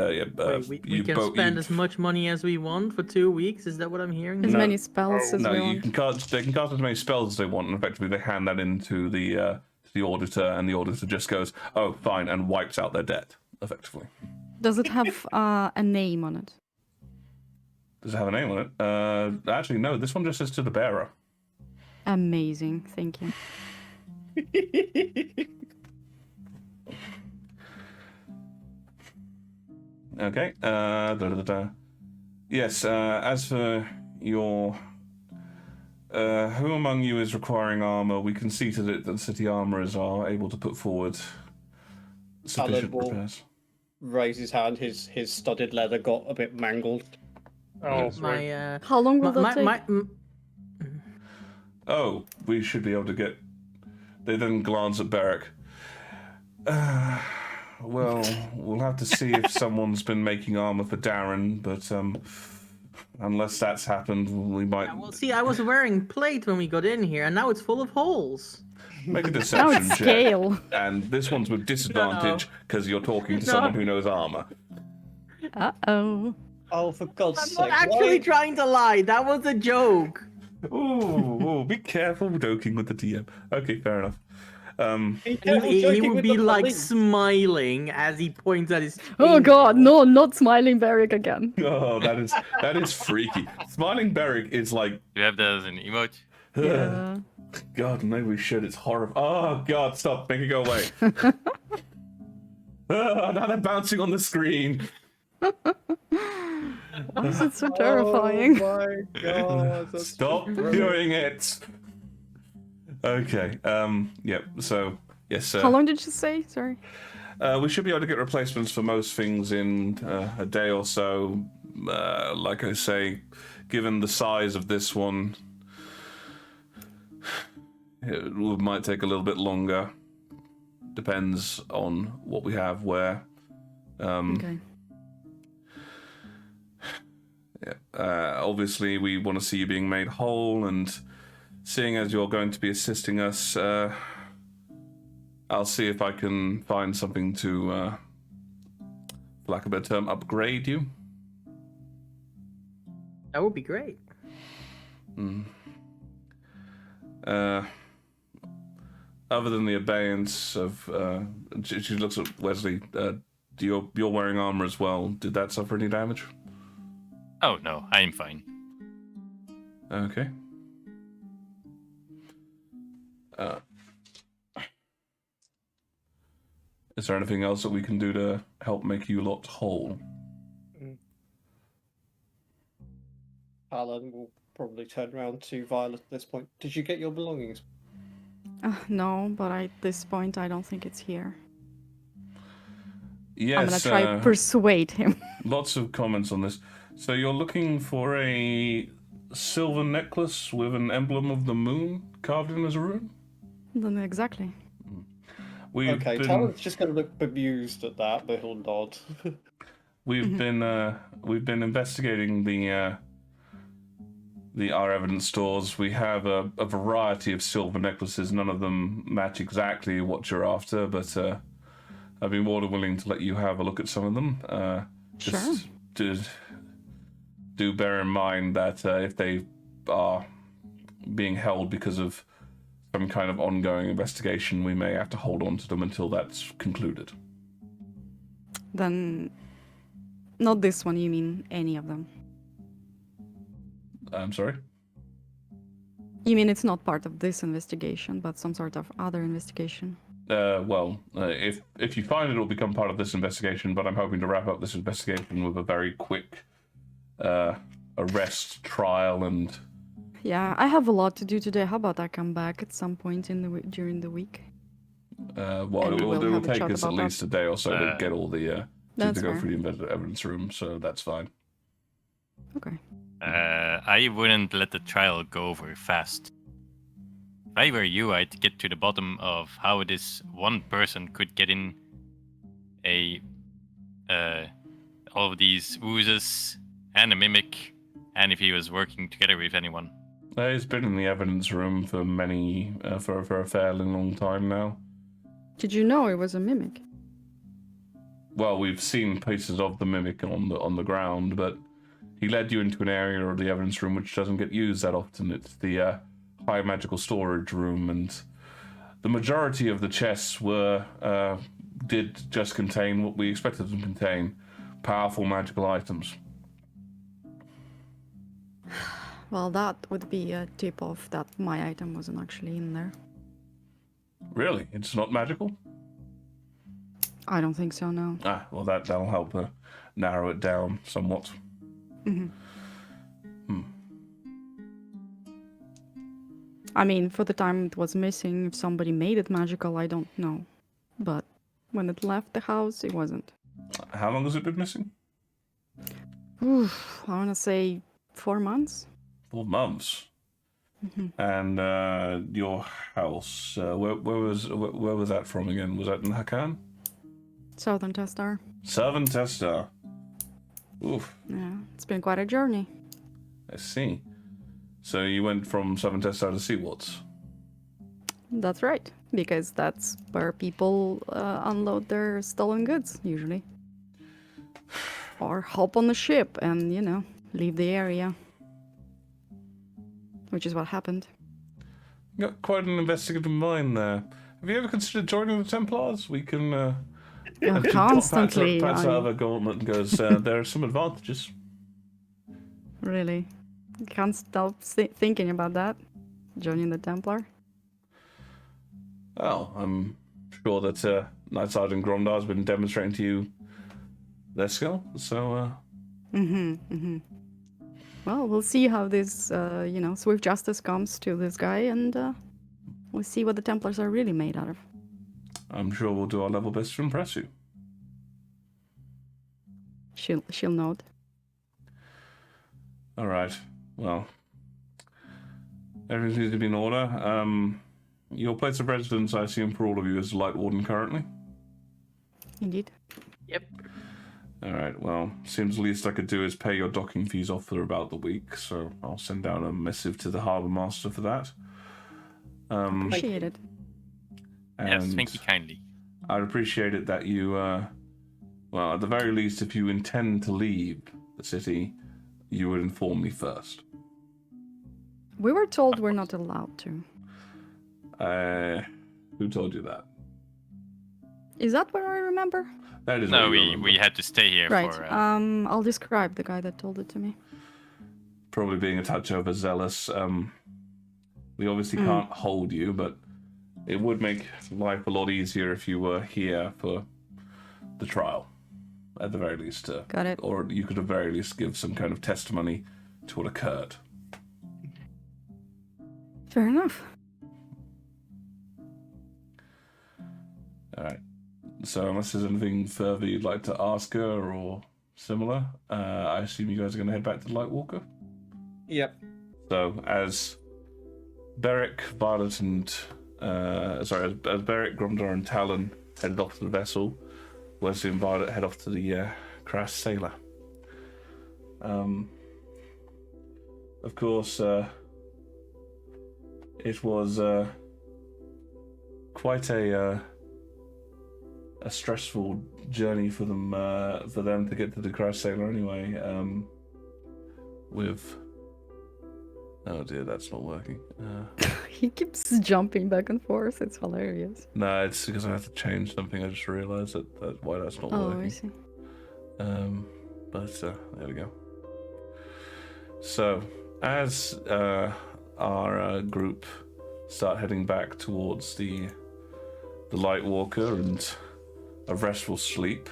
we can spend as much money as we want for 2 weeks. Is that what I'm hearing? As many spells as we you want. can cast. They can cast as many spells as they want, and effectively they hand that into the auditor, and the auditor just goes, "Oh, fine," and wipes out their debt, effectively. Does it have a name on it? Does it have a name on it? Actually, no. This one just says to the bearer. Amazing. Thank you. Okay. Yes. As for your, who among you is requiring armor? We can see to it that the city armorers are able to put forward sufficient will repairs. Raise his hand. His studded leather got a bit mangled. Oh, sorry. How long will that take? Oh, we should be able to get... They then glance at Beric. Well, we'll have to see if someone's been making armor for Darren, but unless that's happened, we might... Yeah, well, see, I was wearing plate when we got in here, and now it's full of holes. Make a Now deception it's check. scale. And this one's with disadvantage because you're talking to someone who knows armor. Uh-oh. Oh, for God's I'm sake! not actually trying to lie. That was a joke. Ooh, be careful joking with the DM. Okay, fair enough. He would be like smiling as he points at his. Oh god, tail. no, not smiling Beric again. Oh, that is freaky. Smiling Beric is like... You have that as an emote? Yeah. God, maybe we should. It's horrible. Oh, God, stop. Make it go away. Now they're bouncing on the screen. Why is it so terrifying? Oh my God! That's Stop doing it. Okay. Yep. So, yes. How long did you say? Sorry. We should be able to get replacements for most things in a day or so. Like I say, given the size of this one, it might take a little bit longer. Depends on what we have where. Okay. Yeah. Obviously, we want to see you being made whole, and seeing as you're going to be assisting us, I'll see if I can find something to, for lack of a better term, upgrade you. That would be great. Other than the abeyance of, she looks at Wesley. You're wearing armor as well. Did that suffer any damage? Oh no, I am fine. Okay. Is there anything else that we can do to help make you lot whole? Alan will probably turn around to Violet at this point. Did you get your belongings? No, but at this point, I don't think it's here. Yes. I'm gonna try persuade him. Lots of comments on this. So you're looking for a silver necklace with an emblem of the moon carved in as a rune? Then exactly. Okay, Talon's just going to look bemused at that, but he'll nod. We've been investigating our evidence stores. We have a variety of silver necklaces. None of them match exactly what you're after, but I'd be more than willing to let you have a look at some of them. Just do bear in mind that if they are being held because of some kind of ongoing investigation, we may have to hold on to them until that's concluded. Then, not this one, you mean any of them? I'm sorry? You mean it's not part of this investigation, but some sort of other investigation? If you find it will become part of this investigation, but I'm hoping to wrap up this investigation with a very quick arrest, trial, and... Yeah, I have a lot to do today. How about I come back at some point during the week? It we'll will have a take chat us at about least a day or so to get all the... to That's go fair. through the evidence room, so that's fine. Okay. I wouldn't let the trial go over fast. If I were you, I'd get to the bottom of how this one person could get in all of these oozes and a mimic, and if he was working together with anyone. He's been in the evidence room for for a fairly long time now. Did you know it was a mimic? Well, we've seen pieces of the mimic on the ground, but he led you into an area of the evidence room which doesn't get used that often. It's the high magical storage room, and the majority of the chests did just contain what we expected them to contain: powerful magical items. Well, that would be a tip-off that my item wasn't actually in there. Really? It's not magical? I don't think so, no. Ah, well, that'll help narrow it down somewhat. I mean, for the time it was missing, if somebody made it magical, I don't know. But when it left the house, it wasn't. How long has it been missing? Oof, I want to say 4 months. 4 months. And your house, where was that from again? Was that in Hakan? Southern Testar. Southern Testar. Oof. Yeah, it's been quite a journey. I see. So you went from Southern Testar to Seawards? That's right, because that's where people unload their stolen goods, usually. Or hop on the ship and, leave the area. Which is what happened. You got quite an investigative mind there. Have you ever considered joining the Templars? We can... Constantly. Pats out of a gauntlet and goes, there are some advantages. Really? Can't stop thinking about that. Joining the Templar. Well, I'm sure that Knight Sergeant Gromdar has been demonstrating to you their skill, so... Well, we'll see how this, swift justice comes to this guy, and we'll see what the Templars are really made out of. I'm sure we'll do our level best to impress you. She'll nod. All right. Well, everything seems to be in order. Your place of residence, I assume, for all of you, is Light Warden currently? Indeed. Yep. All right. Well, seems the least I could do is pay your docking fees off for about the week, so I'll send down a missive to the Harbour Master for that. Appreciate it. Yes, thank you kindly. I'd appreciate it that you, well, at the very least, if you intend to leave the city, you would inform me first. We were told we're not allowed to. Who told you that? Is that what I remember? That is No, what you we remember. had to stay here Right. for... I'll describe the guy that told it to me. Probably being a touch overzealous. We obviously can't hold you, but it would make life a lot easier if you were here for the trial, at the very least. Got it. Or you could at the very least give some kind of testimony to what occurred. Fair enough. All right. So unless there's anything further you'd like to ask her or similar, I assume you guys are going to head back to the Lightwalker? Yep. So as Beric, Violet, and as Beric, Gromdar, and Talon headed off to the vessel, Wesley and Violet head off to the crashed sailor. Of course, it was quite a stressful journey for them to get to the crashed sailor anyway. With oh dear, that's not working. He keeps jumping back and forth. It's hilarious. No, it's because I have to change something. I just realised that why that's not working. Oh, I see. But there we go. So, as our group start heading back towards the Lightwalker and a restful sleep,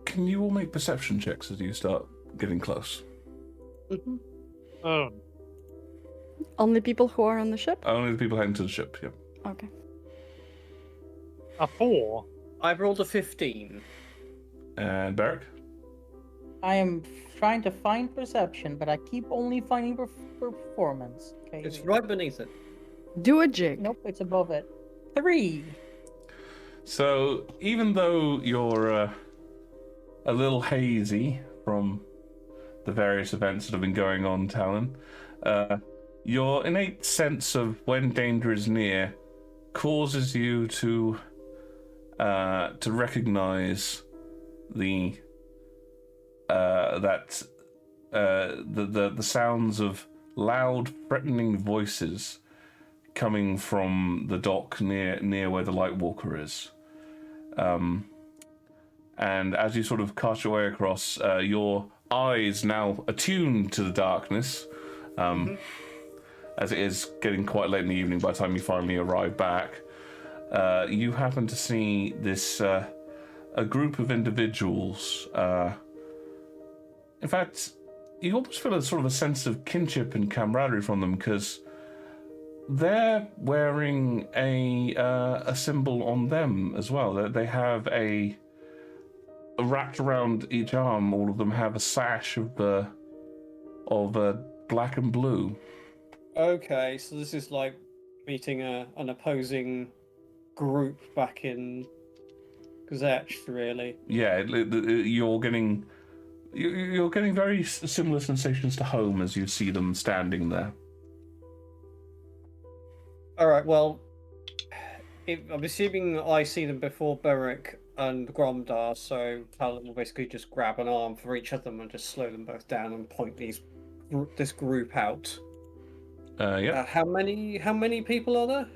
can you all make perception checks as you start getting close? Oh, Only people who are on the ship? Only the people heading to the ship, yeah. Okay. a 4. I've rolled a 15. And Beric? I am trying to find perception, but I keep only finding performance. Okay. It's right beneath it. Do a jig. Nope, it's above it. 3. So, even though you're a little hazy from the various events that have been going on, Talon, your innate sense of when danger is near causes you to recognize the sounds of loud, threatening voices coming from the dock near where the Lightwalker is. And as you sort of cast your way across, your eyes now attuned to the darkness, as it is getting quite late in the evening by the time you finally arrive back, you happen to see this a group of individuals. In fact, you almost feel a sort of a sense of kinship and camaraderie from them, because they're wearing a symbol on them as well. They have a wrapped around each arm, all of them have a sash of black and blue. Okay, so this is like meeting an opposing group back in Gazette, really. Yeah, you're getting very similar sensations to home as you see them standing there. All right, well, I'm assuming I see them before Beric and Gromdar, so Talon will basically just grab an arm for each of them and just slow them both down and point this group out. Yeah. How many people are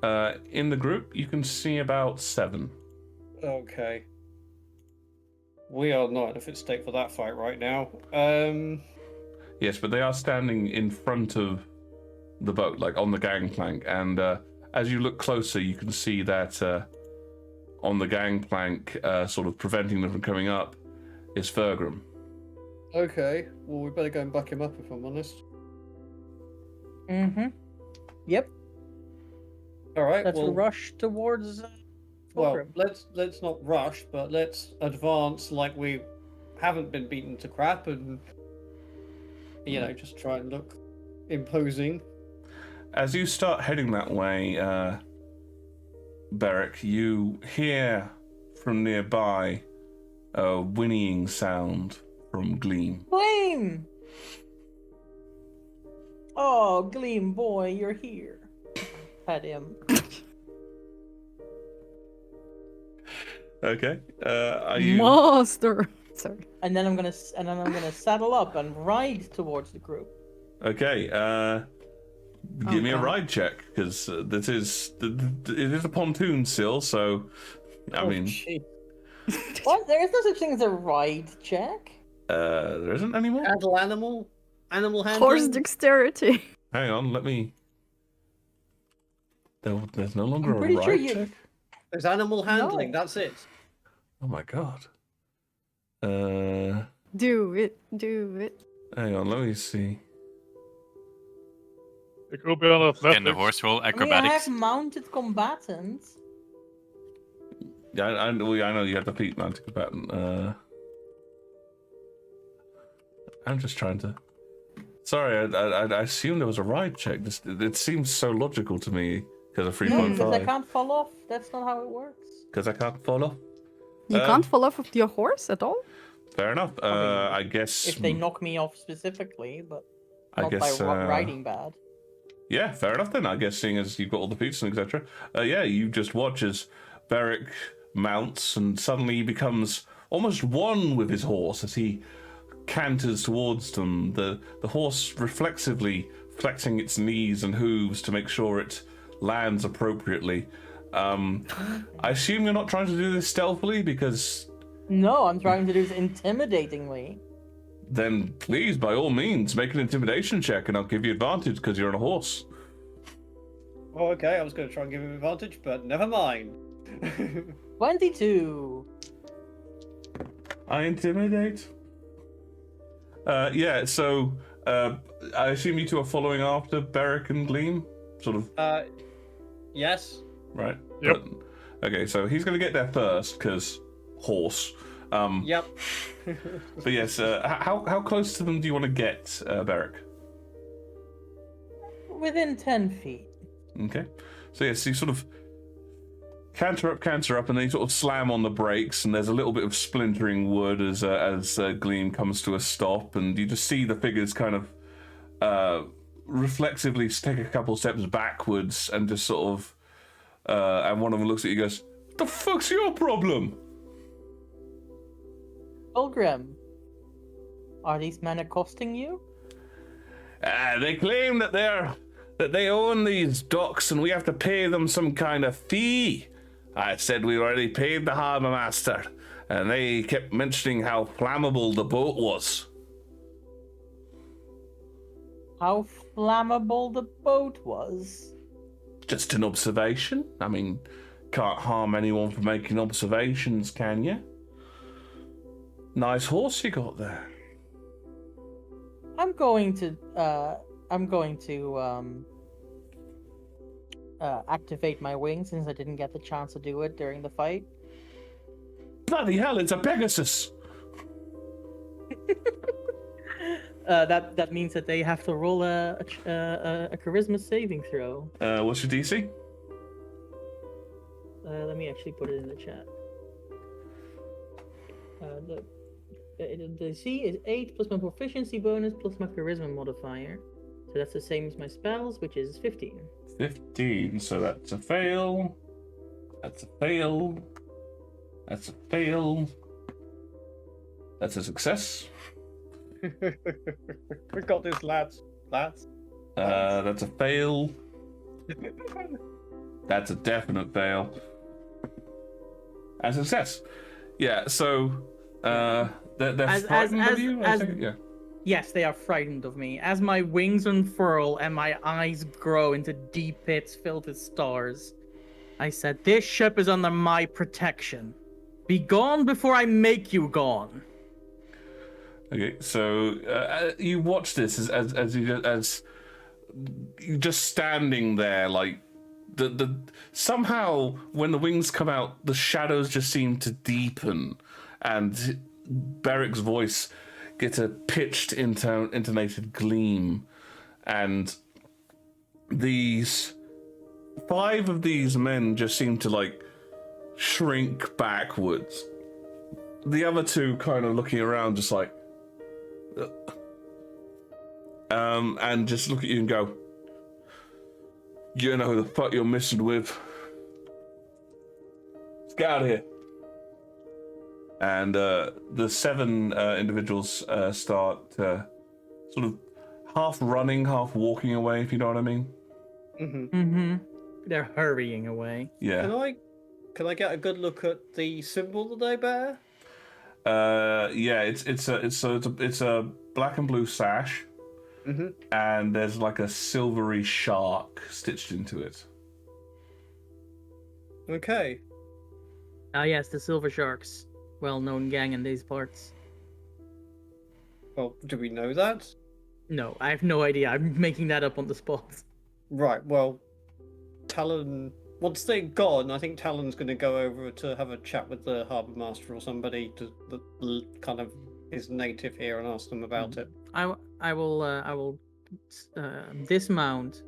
there? In the group, you can see about 7. Okay. We are not in a fit state for that fight right now. Yes, but they are standing in front of the boat, like on the gangplank, and as you look closer, you can see that on the gangplank, sort of preventing them from coming up, is Fergrim. Okay, well, we better go and back him up if I'm honest. Mm-hmm. Yep. All right, Let's well, rush towards. well, Fulgrim. let's not rush, but let's advance like we haven't been beaten to crap, and just try and look imposing. As you start heading that way, Beric, you hear from nearby a whinnying sound from Gleam. Gleam! Oh, Gleam boy, you're here. Pet him. Okay. Are you? Monster. Sorry. And then I'm gonna saddle up and ride towards the group. Okay. Give me a God. ride check, because it is a pontoon still. So, I mean, gee. What? There is no such thing as a ride check. there isn't anymore. Handle animal handling. Horse dexterity. Hang on, let me. There's no longer I'm a pretty ride sure you- check. There's animal handling. No. That's it. Oh my god. Do it. Hang on, let me see. It could be on athletics. Can the horse roll I mean, I acrobatics? have mounted combatants. Yeah, I know you have the feet mounted combatant. I'm just trying to. Sorry, I assumed there was a ride check. It seems so logical to me because of No, because I 3.5. can't fall off. That's not how it works. Because I can't fall off. You can't fall off of your horse at all? Fair enough. I guess. If they knock me off specifically, but not guess, by riding bad. Yeah, fair enough then. I guess seeing as you've got all the feats and etc. Yeah, you just watch as Beric mounts and suddenly he becomes almost one with his horse as he canters towards them. The horse reflexively flexing its knees and hooves to make sure it lands appropriately. I assume you're not trying to do this stealthily because. No, I'm trying to do this intimidatingly. Then please, by all means, make an intimidation check and I'll give you advantage because you're on a horse. Oh, okay. I was going to try and give him advantage, but never mind. 22. I intimidate. Yeah, so I assume you two are following after Beric and Gleam? Sort of, Yes. right? Yep. Okay, so he's going to get there first because horse. Yep. But yes, how close to them do you want to get, Beric? Within 10 feet. Okay. So yes, you sort of canter up, and then you sort of slam on the brakes, and there's a little bit of splintering wood as Gleam comes to a stop, and you just see the figures kind of reflexively take a couple steps backwards, and just sort of, and one of them looks at you and goes, "What the fuck's your problem?" Fulgrim, are these men accosting you? They claim that they own these docks and we have to pay them some kind of fee. I said we already paid the harbour master, and they kept mentioning how flammable the boat was. How flammable the boat was? Just an observation. I mean, can't harm anyone for making observations, can you? Nice horse you got there. I'm going to activate my wings since I didn't get the chance to do it during the fight. Bloody hell, it's a Pegasus! That means that they have to roll a charisma saving throw. What's your DC? Let me actually put it in the chat. The DC is 8 plus my proficiency bonus plus my charisma modifier. So that's the same as my spells, which is 15. 15, so that's a fail. That's a fail. That's a fail. That's a success. We got this, lads. Lads. That's a fail. That's a definite fail. And success. Yeah, so they're frightened of you? Yeah. Yes, they are frightened of me. As my wings unfurl and my eyes grow into deep pits filled with stars, I said, "This ship is under my protection. Be gone before I make you gone." Okay, so you watch this as you just standing there, like the somehow when the wings come out, the shadows just seem to deepen, and Beric's voice gets a pitched intonated gleam, and these 5 of these men just seem to like shrink backwards. The other 2 kind of looking around, just like, and just look at you and go, "You know who the fuck you're messing with. Let's get out of here." And the 7 individuals start sort of half running, half walking away, if you know what I mean. They're hurrying away. Yeah. Can I get a good look at the symbol that they bear? Yeah, it's a black and blue sash, and there's like a silvery shark stitched into it. Okay. Ah, yes, the Silver Sharks. Well-known gang in these parts. Well, do we know that? No, I have no idea. I'm making that up on the spot. Right, well, Talon... Once they're gone, I think Talon's going to go over to have a chat with the harbour master or somebody that kind of is native here and ask them about it. I will dismount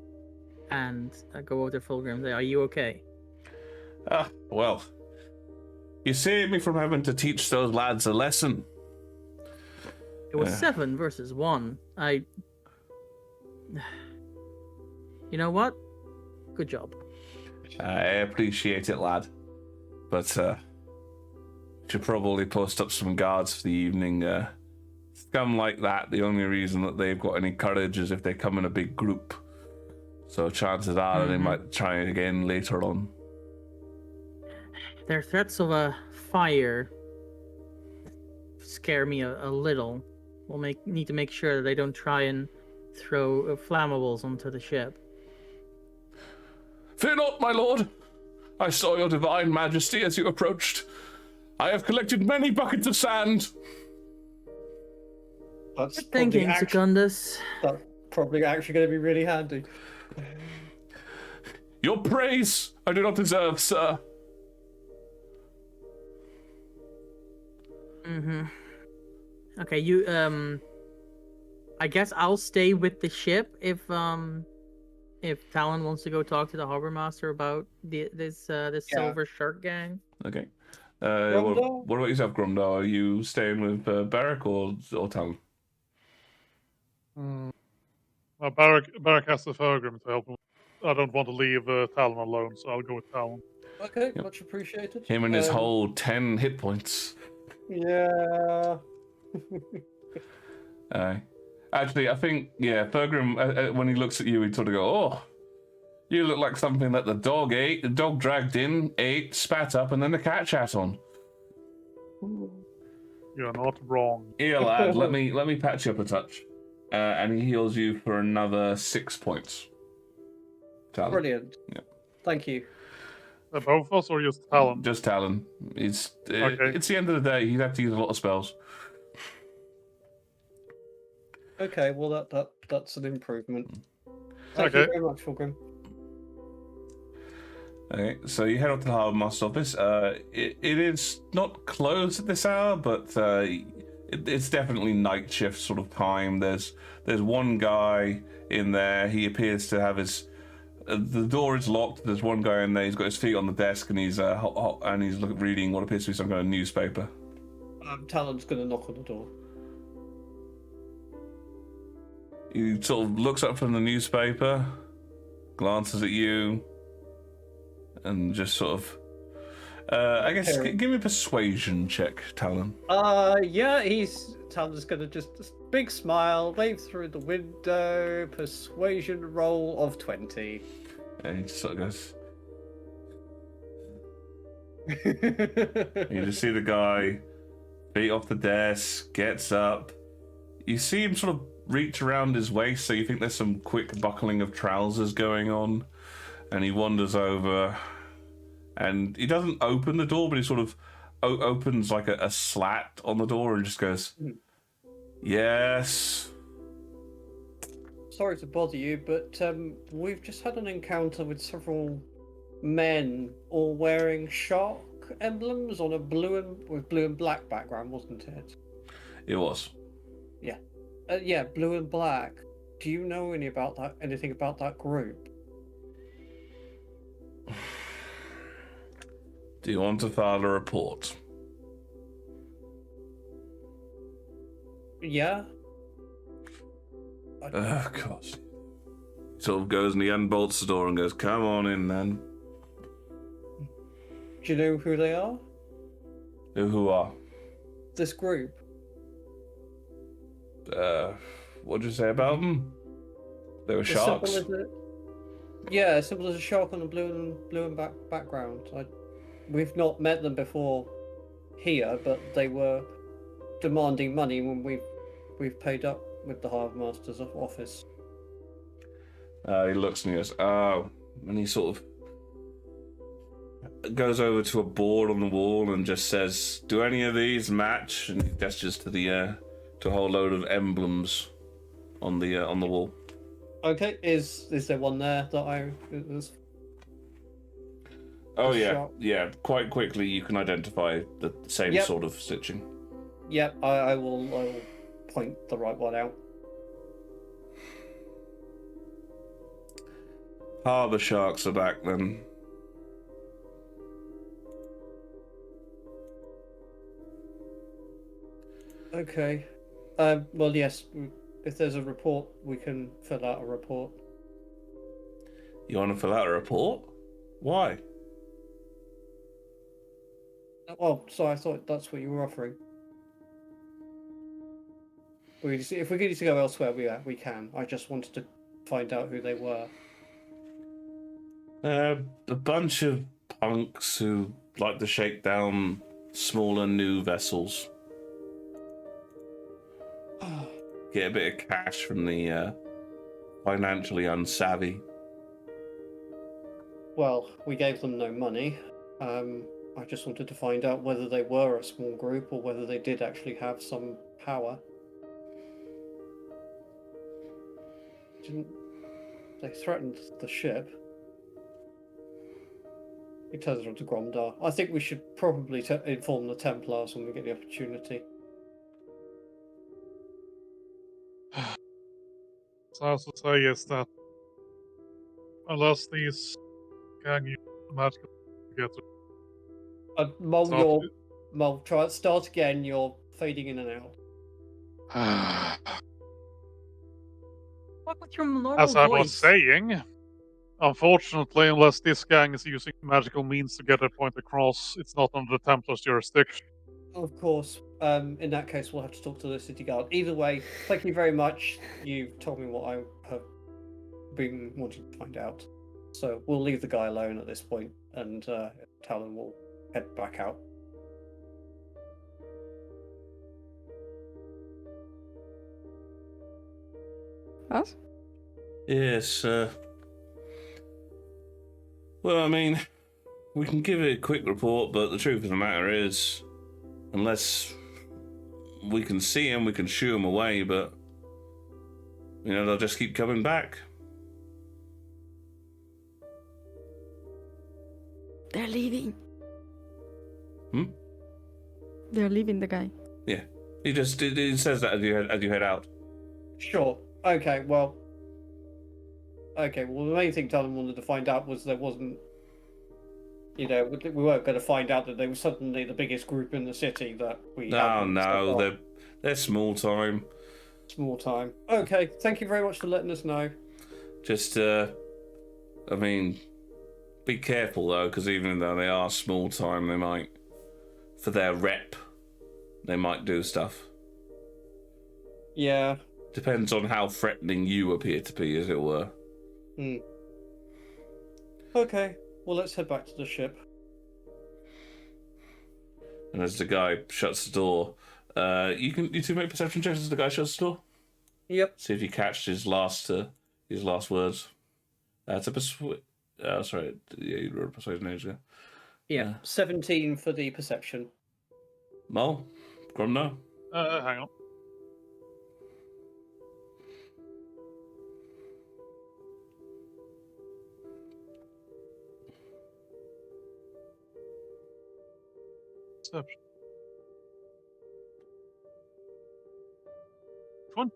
and go over to Fulgrim and say, "Are you okay?" Well, you saved me from having to teach those lads a lesson. It was 7 versus 1. You know what? Good job. I appreciate it, lad. But should probably post up some guards for the evening. Scum like that, the only reason that they've got any courage is if they come in a big group. So chances are they might try it again later on. Their threats of a fire scare me a little. We'll need to make sure that they don't try and throw flammables onto the ship. Fear not, my lord. I saw your divine majesty as you approached. I have collected many buckets of sand. That's Good thinking, Secundus. That's probably actually going to be really handy. Your praise I do not deserve, sir. Okay, you I guess I'll stay with the ship if Talon wants to go talk to the harbor master about this Silver Shark gang. Okay. What about yourself, Grumdar? Are you staying with Beric or Talon? Well, Barrack has the Fulgrim to help him. I don't want to leave Talon alone, so I'll go with Talon. Okay, much appreciated. Him and his whole 10 hit points. Yeah. Actually, I think, Fulgrim, when he looks at you, he'd sort of go, "Oh, you look like something that the dog ate, the dog dragged in, ate, spat up, and then the cat shat on." You're not wrong. Here, lad, let me patch you up a touch. And he heals you for another 6 points. Talon. Brilliant. Yeah. Thank you. Both of us or just Talon? Just Talon. It's Okay. the end of the day. He'd have to use a lot of spells. Okay, well that's an improvement. Thank you Okay. very much, Fulgrim. Okay, so you head up to the Harbour Master's office. It is not closed at this hour, but it's definitely night shift sort of time. There's one guy in there. He appears to have his. The door is locked. There's one guy in there. He's got his feet on the desk, and he's reading what appears to be some kind of newspaper. Talon's gonna knock on the door. He sort of looks up from the newspaper, glances at you, and just sort of. I guess give me a persuasion check, Talon. Yeah, Talon's gonna just big smile, wave through the window, persuasion roll of 20. And he just sort of goes. You just see the guy, feet off the desk, gets up. You see him sort of reach around his waist, so you think there's some quick buckling of trousers going on, and he wanders over, and he doesn't open the door, but he sort of opens like a slat on the door and just goes, "Yes." Sorry to bother you, but we've just had an encounter with several men all wearing shark emblems on a blue and black background, wasn't it? It was. Yeah, blue and black. Do you know anything about that group? Do you want to file a report? Yeah. Of course. Sort of goes and he unbolts the door and goes, "Come on in, then." Do you know who they are? Who are? This group. What'd you say about them? They were As sharks. simple as yeah, as simple as a shark on a blue and background. We've not met them before here, but they were demanding money when we've paid up with the Harbour Master's office. He looks and he goes, "Oh," and he sort of goes over to a board on the wall and just says, "Do any of these match?" And he gestures to the to a whole load of emblems on the wall. Okay, is there one there that Oh yeah, shark? yeah. Quite quickly, you can identify the same Yep. sort of stitching. Yep, I will point the right one out. Harbour sharks are back then. Okay. Well, yes. If there's a report, we can fill out a report. You want to fill out a report? Why? Oh, sorry. I thought that's what you were offering. If we need to go elsewhere, we can. I just wanted to find out who they were. A bunch of punks who like to shake down smaller new vessels. Get a bit of cash from the financially unsavvy. Well, we gave them no money. I just wanted to find out whether they were a small group or whether they did actually have some power. They threatened the ship? He turns around to Gromdar. I think we should probably inform the Templars when we get the opportunity. So I also say is that unless these gang use magical together, Mol, start again. You're fading in and out. What with your normal as I voice? was saying, unfortunately, unless this gang is using magical means to get their point across, it's not under the Templars' jurisdiction. Of course. In that case, we'll have to talk to the city guard. Either way, thank you very much. You've told me what I have been wanting to find out. So we'll leave the guy alone at this point, and Talon will head back out. Us? Yes, well, I mean, we can give it a quick report, but the truth of the matter is, unless we can see him, we can shoo him away, but, you know, they'll just keep coming back. They're leaving. Hmm? They're leaving the guy. Yeah. He says that as you head out. Sure. Okay, well, the main thing Dylan wanted to find out was there wasn't, we weren't going to find out that they were suddenly the biggest group in the city that we No, they're small time. Small time. Okay, thank you very much for letting us know. Just, be careful though, because even though they are small time, they might, for their rep, they might do stuff. Yeah. Depends on how threatening you appear to be, as it were. Okay, well, let's head back to the ship. And as the guy shuts the door, you two make perception checks as the guy shuts the door. Yep. See if you catch his last words. It's a persuasion. Sorry, yeah, you wrote a persuasion ages ago. Yeah, 17 for the perception. Mole, Grum, no. Hang on. Perception. 20.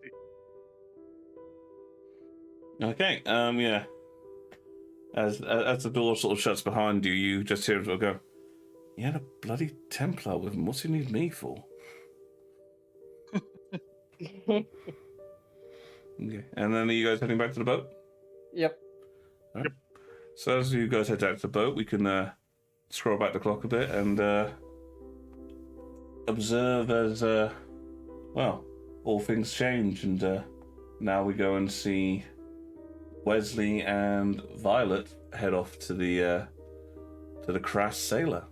Okay. Yeah. As the door sort of shuts behind you, you just hear him sort of go, "You had a bloody Templar with him. What's he need me for?" Okay. And then are you guys heading back to the boat? Yep. Right. Yep. So as you guys head out to the boat, we can scroll back the clock a bit and observe as all things change, and now we go and see Wesley and Violet head off to the Crass Sailor.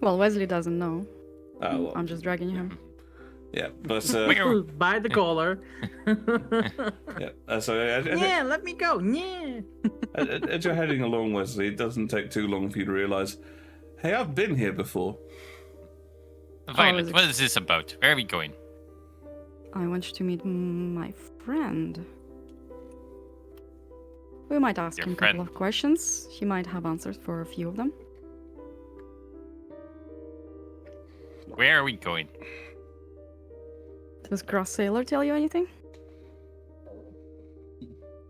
Well, Wesley doesn't know. Oh, well, I'm just dragging him. yeah, but By the collar. yeah. So Yeah, let me go. Yeah. as you're heading along, Wesley, it doesn't take too long for you to realise, hey, I've been here before. Violet, what is this about? Where are we going? I want you to meet my friend. We might ask Your him a friend. couple of questions. He might have answers for a few of them. Where are we going? Does Cross Sailor tell you anything?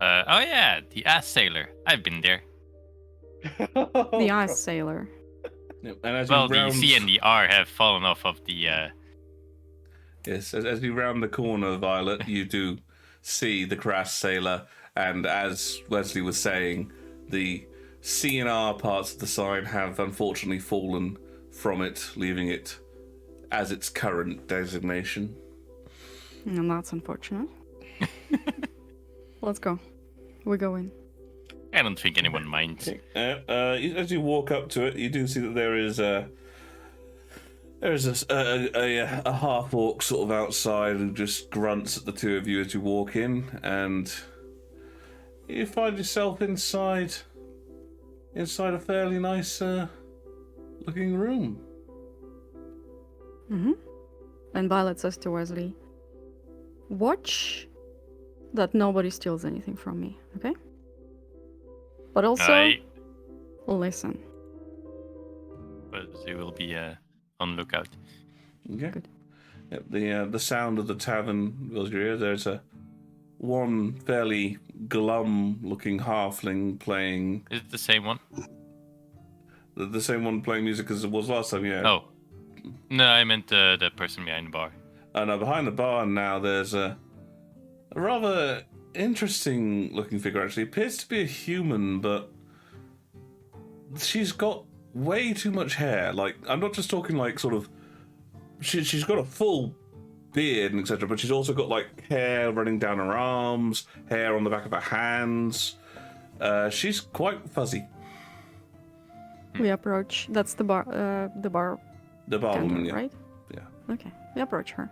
Oh yeah, the Ass Sailor. I've been there. The Ice Sailor. Yep. And as Well, you round... the C and the R have fallen off of the. Yes, as you round the corner, Violet, you do see the Crass Sailor, and as Wesley was saying, the C and R parts of the sign have unfortunately fallen from it, leaving it as its current designation. And that's unfortunate. Let's go. We go in. I don't think anyone minds. As you walk up to it, you do see that there is a half orc sort of outside who just grunts at the two of you as you walk in, and you find yourself inside a fairly nice looking room. Mm-hmm. And Violet says to Wesley, "Watch that nobody steals anything from me, okay? But also, listen." But they will be on lookout. Okay. Good. Yep, the sound of the tavern fills your ear. There's one fairly glum-looking halfling playing. Is it the same one? The same one playing music as it was last time. Yeah. Oh. No, I meant the person behind the bar. No, behind the bar now there's a rather interesting looking figure, actually. Appears to be a human, but she's got way too much hair. Like, I'm not just talking like sort of... She's got a full beard and etc., but she's also got like hair running down her arms, hair on the back of her hands. She's quite fuzzy. We approach. That's the bar. The bar. The barwoman, yeah. Right? Yeah. Okay. We approach her.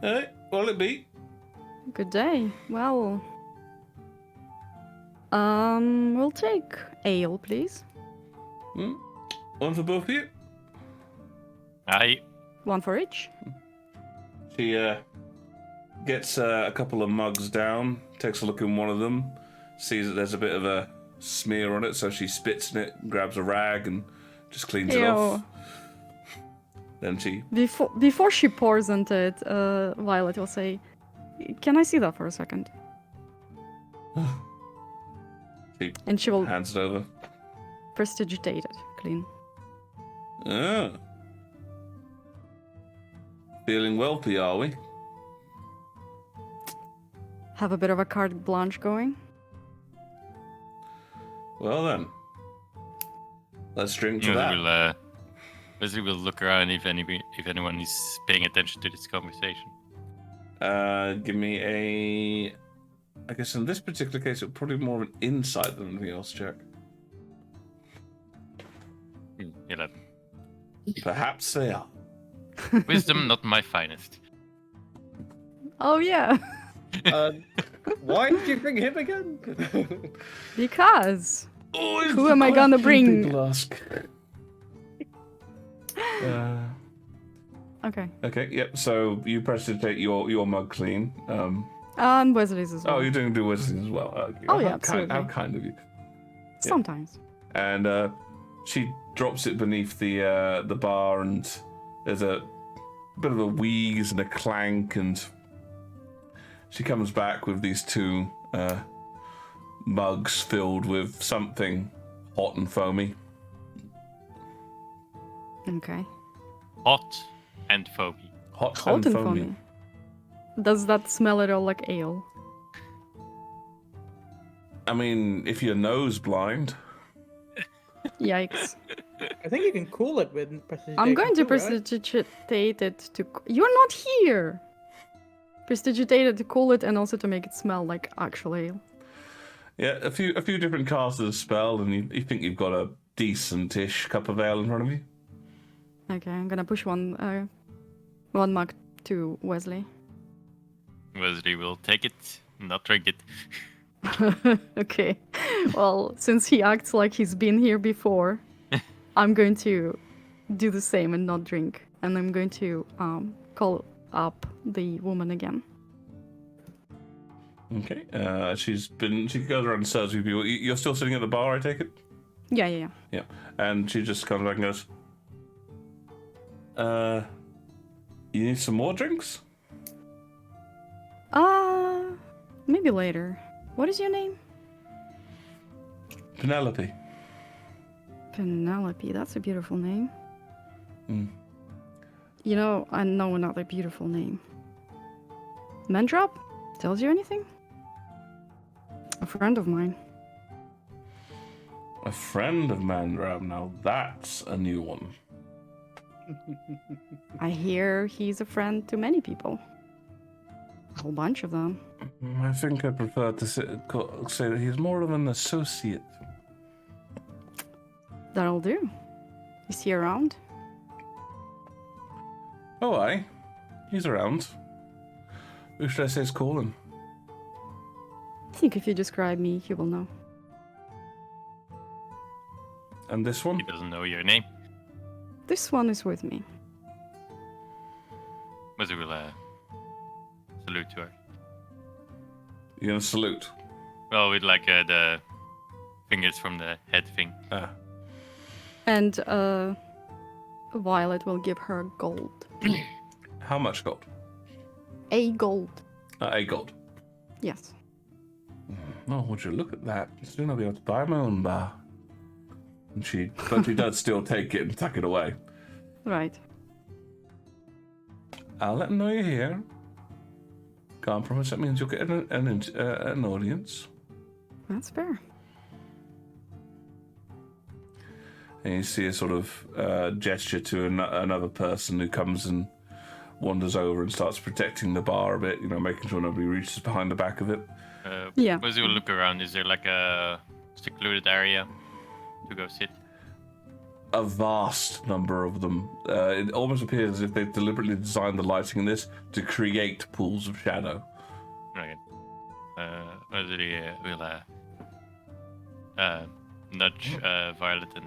Hey, what'll it be? Good day. Well, we'll take ale, please. One for both of you? Aye. One for each. She gets a couple of mugs down, takes a look in one of them, sees that there's a bit of a smear on it, so she spits in it, grabs a rag, and just cleans it Ew. off. Then she... Before she pours into it, Violet will say, "Can I see that for a second?" And she will hands it over. prestidigitate it clean. Ah. Feeling wealthy, are we? Have a bit of a carte blanche going. Well then, let's drink to that. Wesley will look around if anyone is paying attention to this conversation. Give me a... I guess in this particular case, it would probably be more of an insight than anything else check. 11. Perhaps they are. Wisdom, not my finest. Oh yeah, Why did you bring him again? because Oh, who am I gonna bring? Okay. Okay, yep, so you prestidigitate your mug clean. And Wesley's as well. Oh, you're doing do Wesley's as well. Okay. Oh, yeah, How absolutely. kind of you. Sometimes. And she drops it beneath the bar, and there's a bit of a wheeze and a clank, and she comes back with these two mugs filled with something hot and foamy. Okay. Hot and foamy. Hot and foamy. Does that smell at all like ale? I mean, if you're nose blind. Yikes. I think you can cool it with prestidigitation. I'm going to too, right? prestidigitate it to... You're not here! Prestidigitate it to cool it and also to make it smell like actual ale. Yeah, a few different casts of the spell, and you think you've got a decent-ish cup of ale in front of you. Okay, I'm gonna push one mug to Wesley. Wesley will take it, not drink it. Okay. Well, since he acts like he's been here before, I'm going to do the same and not drink. And I'm going to call up the woman again. Okay. She goes around and serves you people. You're still sitting at the bar, I take it? Yeah. Yeah. And she just comes back and goes, you need some more drinks? Maybe later. What is your name? Penelope. Penelope, that's a beautiful name. Mm. You know, I know another beautiful name. Mendrop? Tells you anything? A friend of mine. A friend of Mandram. Now that's a new one. I hear he's a friend to many people. A whole bunch of them. I think I prefer to say that he's more of an associate. That'll do. Is he around? Oh, aye. He's around. Who should I say is calling? I think if you describe me, he will know. And this one? He doesn't know your name. This one is with me. Wesley will salute to her. You're gonna salute? Well, with like the fingers from the head thing. Ah. And Violet will give her gold. How much gold? A gold. A gold. Yes. Oh, would you look at that? Soon I'll be able to buy my own bar. But she does still take it and tuck it away. Right. I'll let them know you're here. Can't promise that means you'll get an audience. That's fair. And you see a sort of gesture to another person who comes and wanders over and starts protecting the bar a bit, making sure nobody reaches behind the back of it. Yeah. Wesley will look around. Is there like a secluded area to go sit? A vast number of them. It almost appears as if they've deliberately designed the lighting in this to create pools of shadow. Right. Wesley will nudge Violet and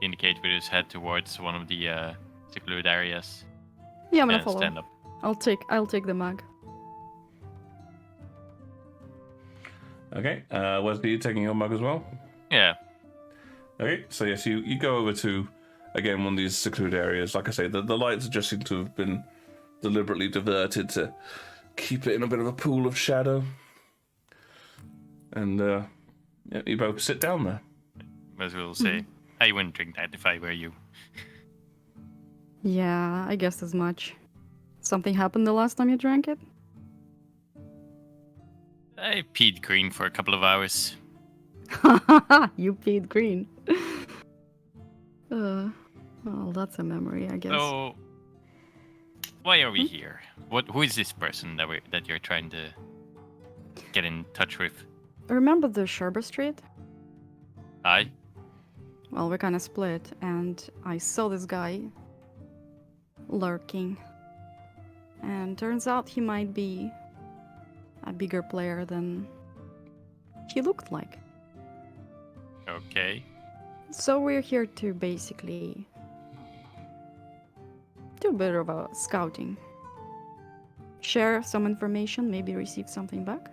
indicate with his head towards one of the secluded areas. Yeah, I'm gonna and follow. stand up. I'll take the mug. Okay. Wesley, you taking your mug as well? Yeah. Okay. So yes, you go over to again one of these secluded areas. Like I say, the lights just seem to have been deliberately diverted to keep it in a bit of a pool of shadow. And yeah, you both sit down there. As we'll say, I wouldn't drink that if I were you. Yeah, I guessed as much. Something happened the last time you drank it? I peed green for a couple of hours. You peed green. Well, that's a memory, I guess. So, why are we here? Who is this person that you're trying to get in touch with? Remember the Sherber Street? Aye. Well, we kind of split, and I saw this guy lurking. And turns out he might be a bigger player than he looked like. Okay. So we're here to basically do a bit of a scouting. Share some information, maybe receive something back.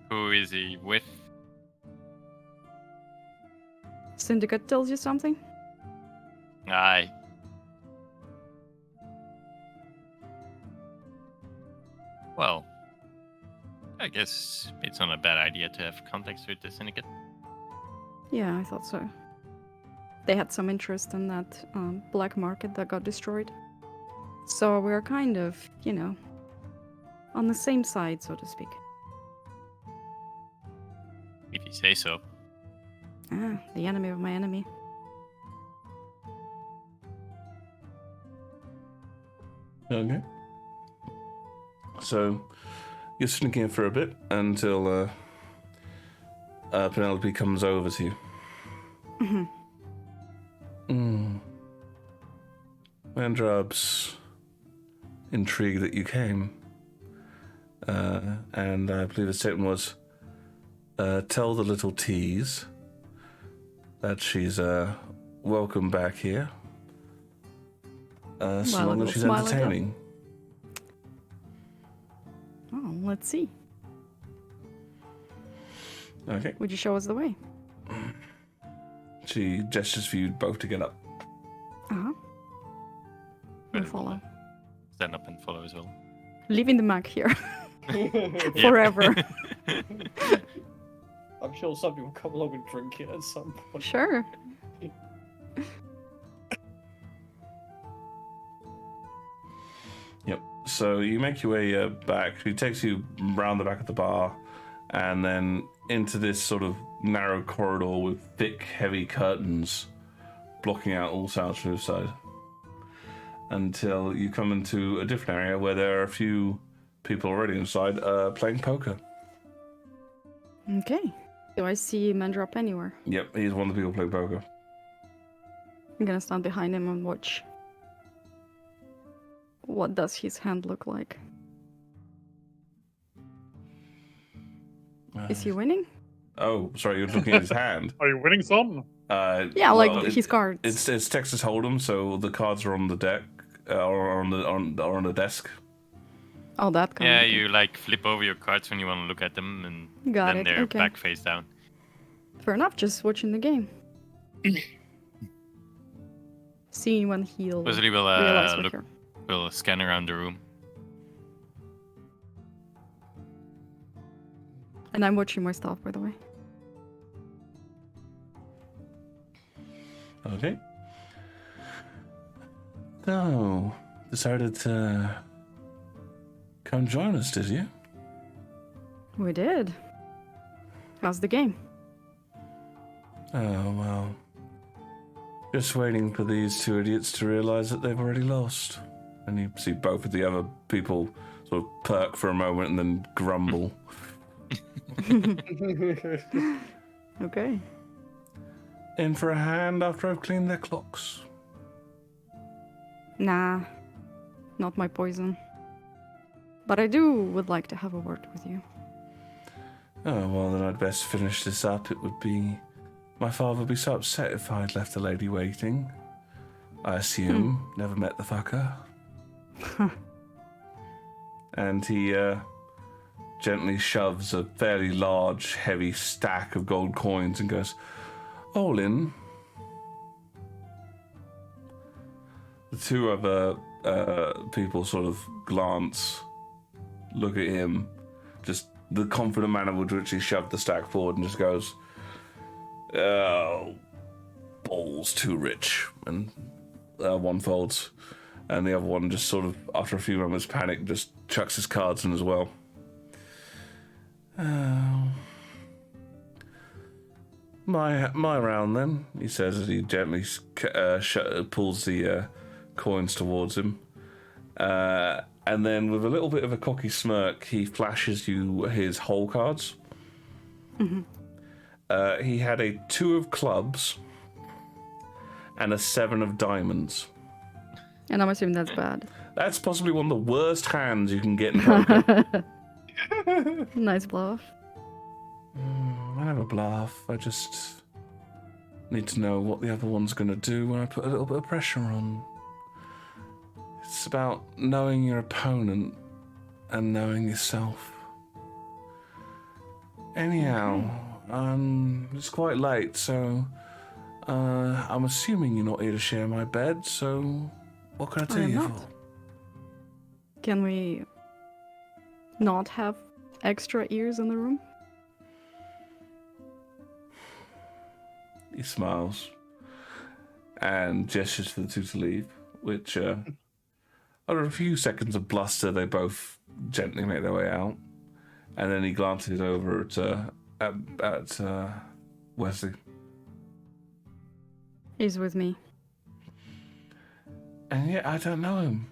Who is he with? Syndicate tells you something? Aye. Well, I guess it's not a bad idea to have contacts with the Syndicate. Yeah, I thought so. They had some interest in that black market that got destroyed. So we're kind of, you know, on the same side, so to speak. If you say so. Ah, the enemy of my enemy. Okay. So you're sneaking in for a bit until Penelope comes over to you. Mandrab's intrigued that you came. And I believe the statement was, tell the little tease that she's welcome back here. So long as she's entertaining. Oh, let's see. Okay. Would you show us the way? She gestures for you both to get up. Uh-huh. We'll follow. Stand up and follow as well. Leaving the Mac here. Forever. I'm sure somebody will come along and drink it at some point. Sure. Yep. So you make your way back. She takes you round the back of the bar and then into this sort of narrow corridor with thick, heavy curtains blocking out all sounds from the side. Until you come into a different area where there are a few people already inside playing poker. Okay. Do I see Mandrop anywhere? Yep, he's one of the people playing poker. I'm gonna stand behind him and watch. What does his hand look like? Is he winning? Oh, sorry, you're looking at his hand. Are you winning some? Yeah, well, like his cards. It's Texas Hold'em, so the cards are on the deck or on the desk. Oh, that kind Yeah, of thing. you like flip over your cards when you want to look at them, and Got then it, they're okay. back face down. Fair enough, just watching the game. Seeing when he'll Wesley will realize we're look. here. We'll scan around the room. And I'm watching my stuff, by the way. Okay. So, decided to come join us, did you? We did. How's the game? Oh, well. Just waiting for these two idiots to realize that they've already lost. And you see both of the other people sort of perk for a moment and then grumble. Okay. In for a hand after I've cleaned their clocks. Nah, not my poison. But I would like to have a word with you. Oh, well, then I'd best finish this up. It would be... My father would be so upset if I'd left the lady waiting. I assume. Never met the fucker. And he gently shoves a fairly large, heavy stack of gold coins and goes, "All in." The two other people sort of glance, look at him, just the confident manner with which he shoved the stack forward and just goes, "Oh, balls too rich." And one folds, and the other one just sort of, after a few moments panic, just chucks his cards in as well. My round then, he says as he gently pulls the coins towards him. And then with a little bit of a cocky smirk, he flashes you his hole cards. Mm-hmm. He had a 2 of clubs and a 7 of diamonds. And I'm assuming that's bad. That's possibly one of the worst hands you can get in poker. Nice bluff. I never bluff. I just need to know what the other one's going to do when I put a little bit of pressure on. It's about knowing your opponent and knowing yourself. Anyhow, it's quite late, so I'm assuming you're not here to share my bed, so what can I tell you for? Can we not have extra ears in the room? He smiles and gestures for the two to leave, which, after a few seconds of bluster, they both gently make their way out. And then he glances over at Wesley. He's with me. And yet I don't know him.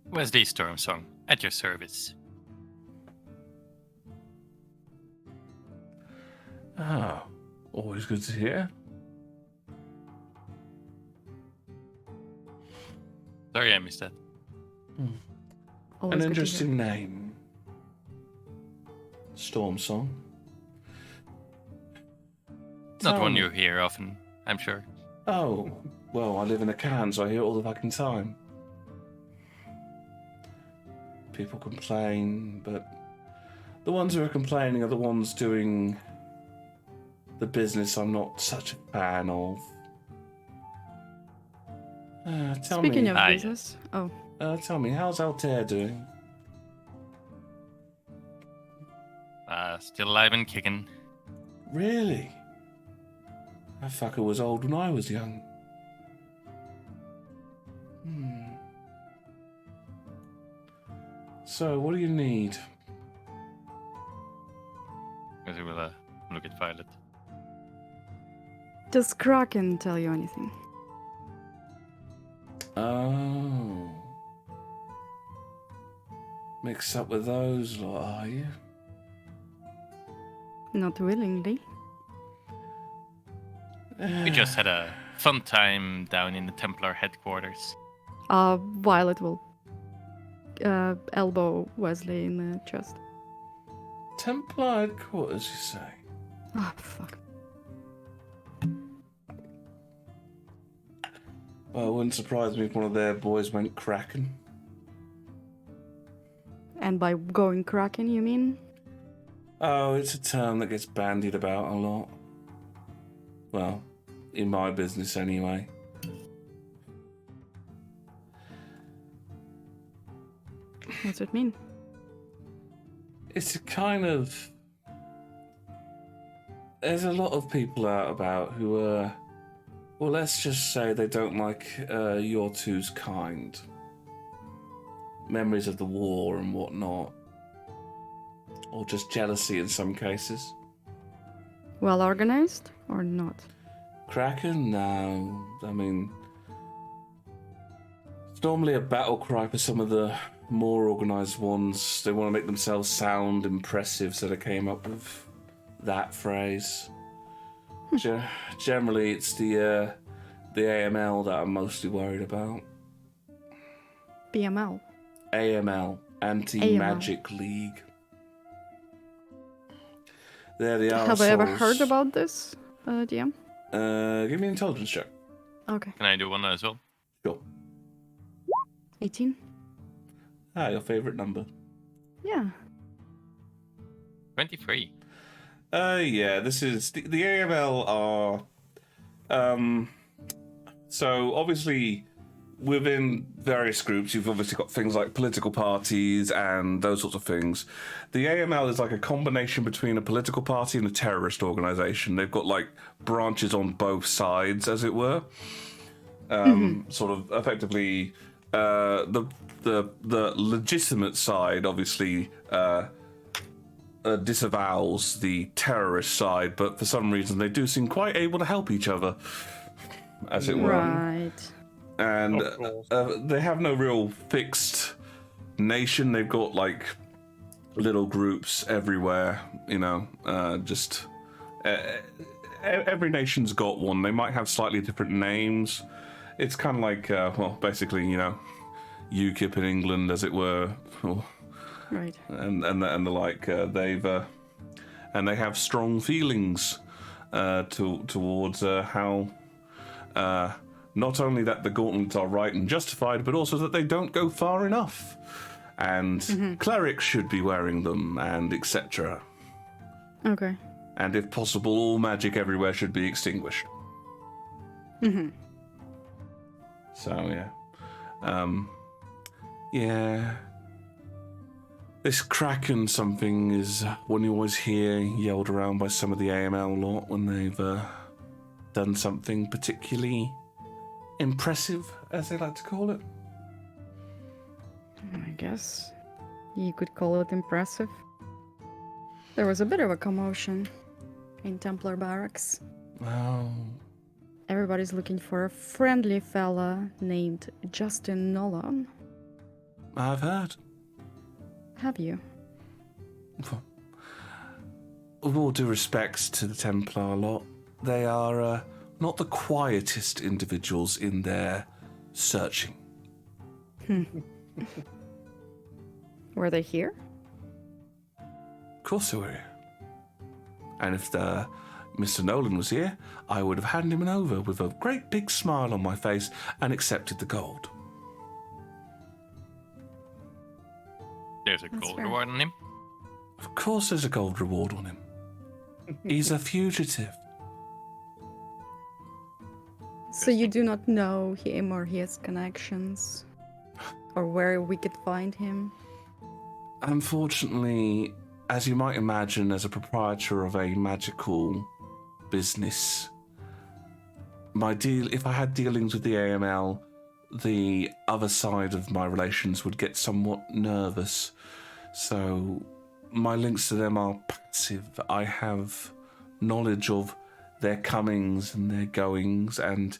Wesley Stormsong, at your service. Ah, always good to hear. Sorry I missed that. Always An good to interesting name. Stormsong. Not one you hear often, I'm sure. Oh, well, I live in a can, so I hear it all the fucking time. People complain, but the ones who are complaining are the ones doing the business I'm not such a fan of. Tell Speaking me, of Hi. business, tell me, how's Altair doing? Still alive and kicking. Really? That fucker was old when I was young. So, what do you need? Wesley will look at Violet. does Kraken tell you anything? Oh. Mixed up with those lot, are you? Not willingly. We just had a fun time down in the Templar headquarters. Violet will elbow Wesley in the chest. Templar headquarters, you say? Oh, fuck. Well, it wouldn't surprise me if one of their boys went cracking. And by going Kraken, you mean? Oh, it's a term that gets bandied about a lot. Well, in my business anyway. What's it mean? It's a kind of... There's a lot of people out about who are... Well, let's just say they don't like your two's kind. Memories of the war and whatnot. Or just jealousy in some cases. Well organized or not? Kraken? No. I mean... It's normally a battle cry for some of the more organised ones. They want to make themselves sound impressive, so they came up with that phrase. Generally, it's the AML that I'm mostly worried about. BML. AML, Anti-Magic League. They're the arseholes. Have I ever heard about this, DM? Give me an intelligence check. Okay. Can I do one as well? Sure. 18? Ah, your favourite number. Yeah. 23. Yeah, this is the AML are so obviously within various groups you've obviously got things like political parties and those sorts of things. The AML is like a combination between a political party and a terrorist organization. They've got like branches on both sides, as it were. Sort of effectively the legitimate side obviously disavows the terrorist side, but for some reason they do seem quite able to help each other, as it were. Right. And Of course. they have no real fixed nation. They've got like little groups everywhere, you know, just every nation's got one. They might have slightly different names. It's kind of like, well, basically, you know, UKIP in England, as it were. Right. And the like, and they have strong feelings towards how not only that the gauntlets are right and justified, but also that they don't go far enough, and clerics should be wearing them, and etc. Okay. And if possible, all magic everywhere should be extinguished. So yeah. This Kraken something is one you always hear yelled around by some of the AML lot when they've done something particularly impressive, as they like to call it. I guess you could call it impressive. There was a bit of a commotion in Templar Barracks. Oh, Everybody's looking for a friendly fella named Justin Nolan. I've heard. Have you? With all due respects to the Templar lot, they are not the quietest individuals in their searching. Were they here? Of course they were here. And if Mr. Nolan was here, I would have handed him over with a great big smile on my face and accepted the gold. There's a That's gold fair. reward on him. Of course there's a gold reward on him. He's a fugitive. So you do not know him or his connections? Or where we could find him? Unfortunately, as you might imagine, as a proprietor of a magical business, if I had dealings with the AML, the other side of my relations would get somewhat nervous. So my links to them are passive. I have knowledge of their comings and their goings, and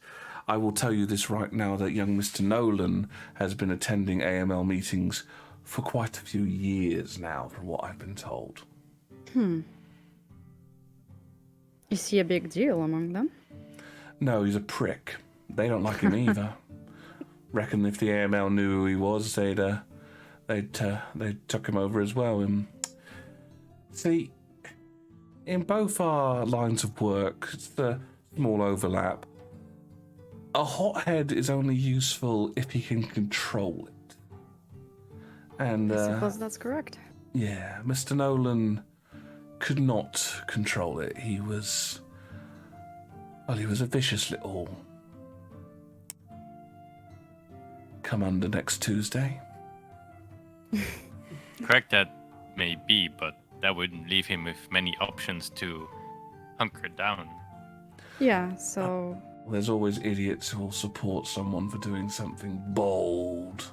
I will tell you this right now, that young Mr. Nolan has been attending AML meetings for quite a few years now, from what I've been told. Is he a big deal among them? No, he's a prick. They don't like him either. Reckon if the AML knew who he was, they'd tuck him over as well. And see, in both our lines of work, it's the small overlap. A hothead is only useful if he can control it. And I suppose that's correct. yeah, Mr. Nolan could not control it. He was a vicious little come under next Tuesday. Correct, that may be, but that wouldn't leave him with many options to hunker down. Yeah, so There's always idiots who will support someone for doing something bold.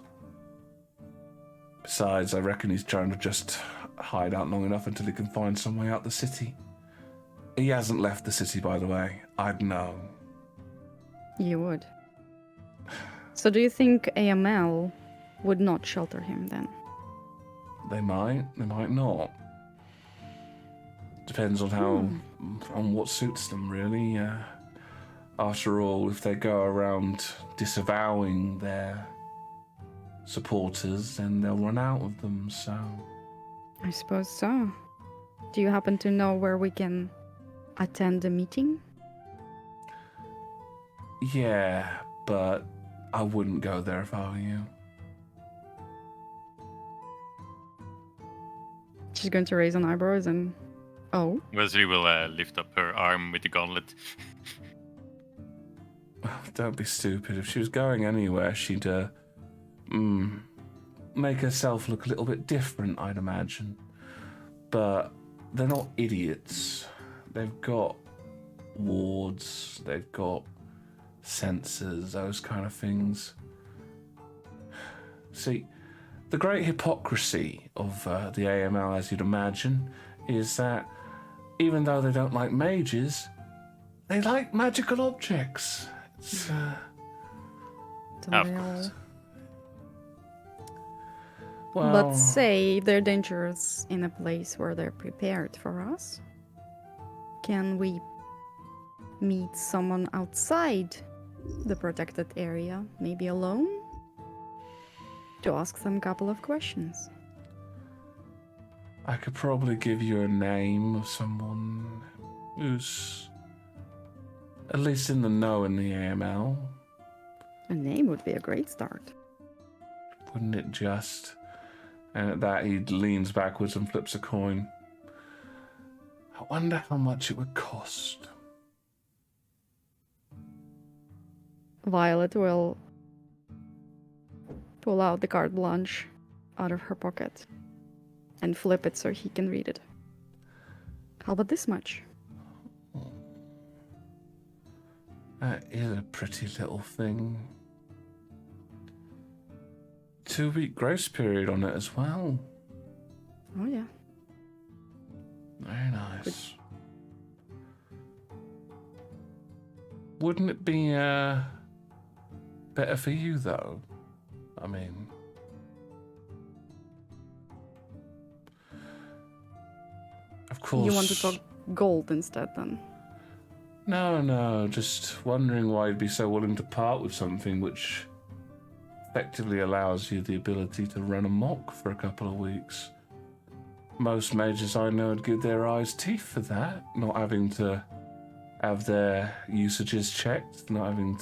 Besides, I reckon he's trying to just hide out long enough until he can find some way out the city. He hasn't left the city, by the way. I'd know. you would. So do you think AML would not shelter him then? They might not. Depends on how, on what suits them, really. After all, if they go around disavowing their supporters, then they'll run out of them, so... I suppose so. Do you happen to know where we can attend the meeting? Yeah, but I wouldn't go there if I were you. She's going to raise an eyebrows and... Oh. Wesley will lift up her arm with the gauntlet. Don't be stupid. If she was going anywhere, she'd make herself look a little bit different, I'd imagine. But they're not idiots. They've got wards, they've got sensors, those kind of things. See, the great hypocrisy of the AML, as you'd imagine, is that even though they don't like mages, they like magical objects. It's, Of course. well, But say they're dangerous in a place where they're prepared for us. Can we meet someone outside the protected area, maybe alone, to ask them a couple of questions? I could probably give you a name of someone who's at least in the know in the AML. A name would be a great start. Wouldn't it just? And at that, he leans backwards and flips a coin. I wonder how much it would cost. Violet will pull out the carte blanche out of her pocket and flip it so he can read it. How about this much? That is a pretty little thing. 2-week grace period on it as well. Oh yeah. Very nice. Wouldn't it be better for you though? I mean, of course. You want to talk gold instead then? No, just wondering why you'd be so willing to part with something which effectively allows you the ability to run amok for a couple of weeks. Most mages I know would give their eyes teeth for that, not having to have their usages checked, not having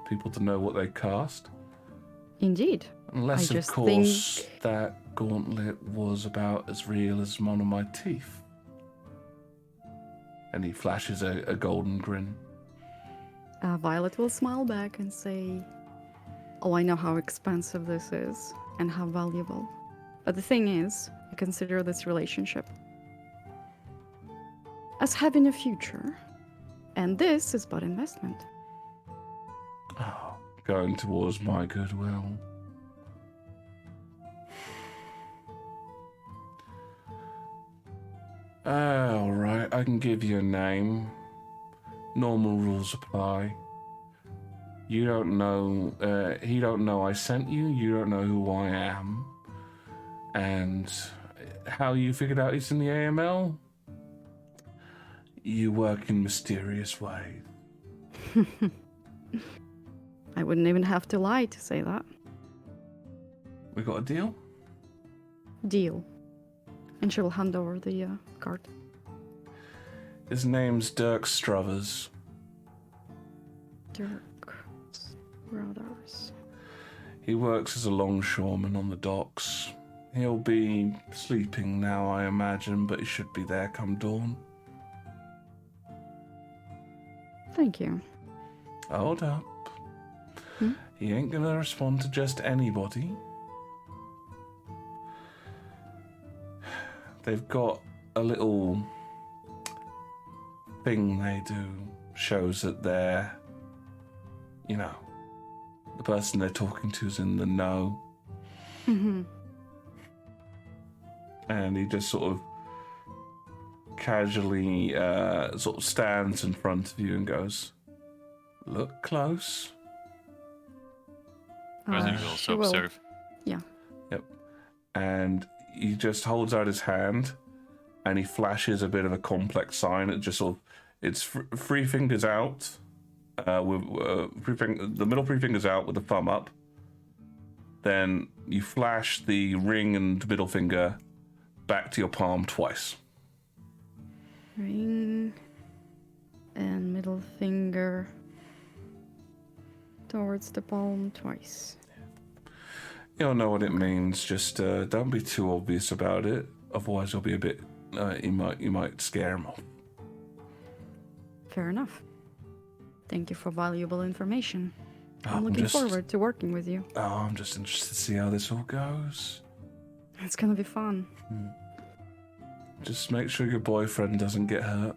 people to know what they cast. Indeed. Unless, I of just course, think- that gauntlet was about as real as one of my teeth. And he flashes a golden grin. Violet will smile back and say, "Oh, I know how expensive this is and how valuable. But the thing is, I consider this relationship as having a future. And this is but investment." Oh, going towards my goodwill. All right, I can give you a name. Normal rules apply. You don't know, he don't know I sent you, you don't know who I am. And how you figured out he's in the AML? You work in mysterious ways. I wouldn't even have to lie to say that. We got a deal? Deal. And she will hand over the card. His name's Dirk Struthers. Dirk Brothers. He works as a longshoreman on the docks. He'll be sleeping now, I imagine, but he should be there come dawn. Thank you. Hold up. He ain't gonna respond to just anybody. They've got a little thing they do, shows that they're, the person they're talking to is in the know. Mm-hmm. And he just sort of casually sort of stands in front of you and goes, "Look close." Wesley will She also will- observe. Yeah. Yep. And he just holds out his hand and he flashes a bit of a complex sign. It just sort of, it's three fingers out, with the middle three fingers out with the thumb up. Then you flash the ring and middle finger back to your palm twice. Ring and middle finger towards the palm twice. You'll know what it means, just don't be too obvious about it. Otherwise, you'll be a bit. You might scare him off. Fair enough. Thank you for valuable information. Oh, I'm looking forward to working with you. Oh, I'm just interested to see how this all goes. It's gonna be fun. Just make sure your boyfriend doesn't get hurt.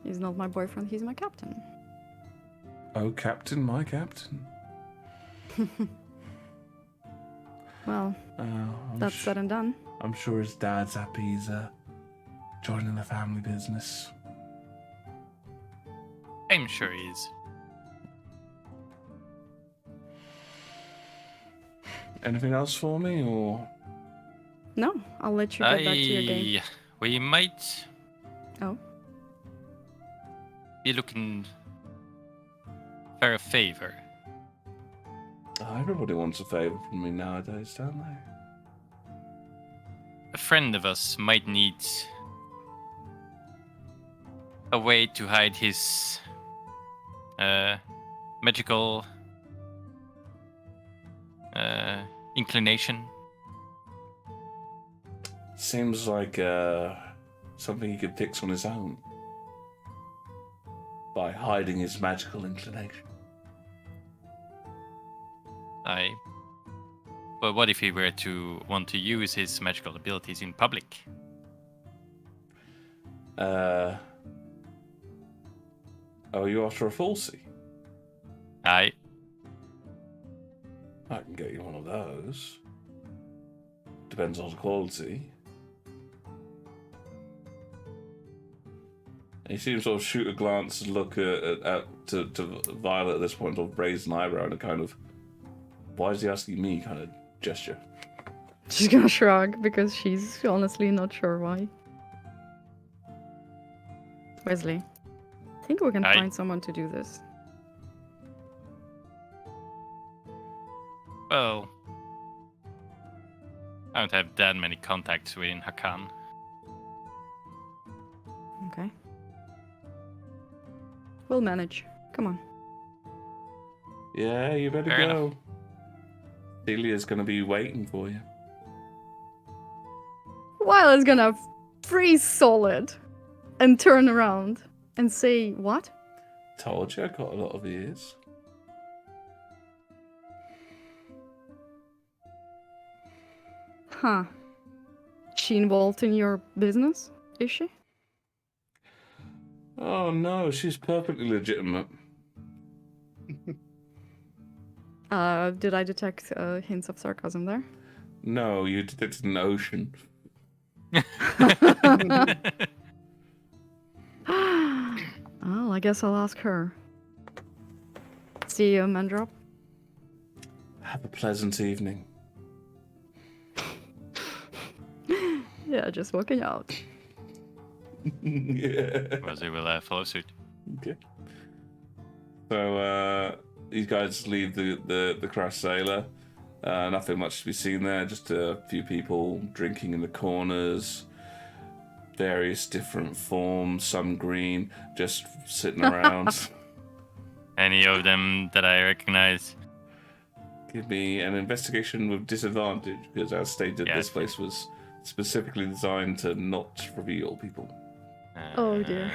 He's not my boyfriend, he's my captain. Oh, Captain, my captain. Well, that's said and done. I'm sure his dad's happy he's joining the family business. I'm sure he is. Anything else for me, or? No, I'll let you get back to your game. We might Oh? be looking for a favor. Oh, everybody wants a favor from me nowadays, don't they? A friend of us might need a way to hide his magical inclination. Seems like something he could fix on his own. By hiding his magical inclination. But what if he were to want to use his magical abilities in public? Oh, you after a falsie? Aye. I can get you one of those. Depends on the quality. And you see him sort of shoot a glance and look to Violet at this point, sort of raise an eyebrow and a kind of, why is he asking me kind of gesture. She's gonna shrug because she's honestly not sure why. Wesley, I think we can Aye. find someone to do this. Well, I don't have that many contacts within Hakan. Okay. We'll manage. Come on. Yeah, you better Fair go. enough. Celia's gonna be waiting for you. Violet's gonna freeze solid and turn around and say, what? Told you I got a lot of ears. Huh. She involved in your business? Is she? Oh no, she's perfectly legitimate. Did I detect hints of sarcasm there? No, you detected an ocean. Oh, I guess I'll ask her. See you, Mandrop. Have a pleasant evening. Yeah, just walking out. Yeah. Wesley will follow suit. Okay. So these guys leave the Crash Sailor. Nothing much to be seen there. Just a few people drinking in the corners. Various different forms. Some green, just sitting around. Any of them that I recognize? Give me an investigation with disadvantage, because as stated, Yeah. this place was specifically designed to not reveal people. Oh dear.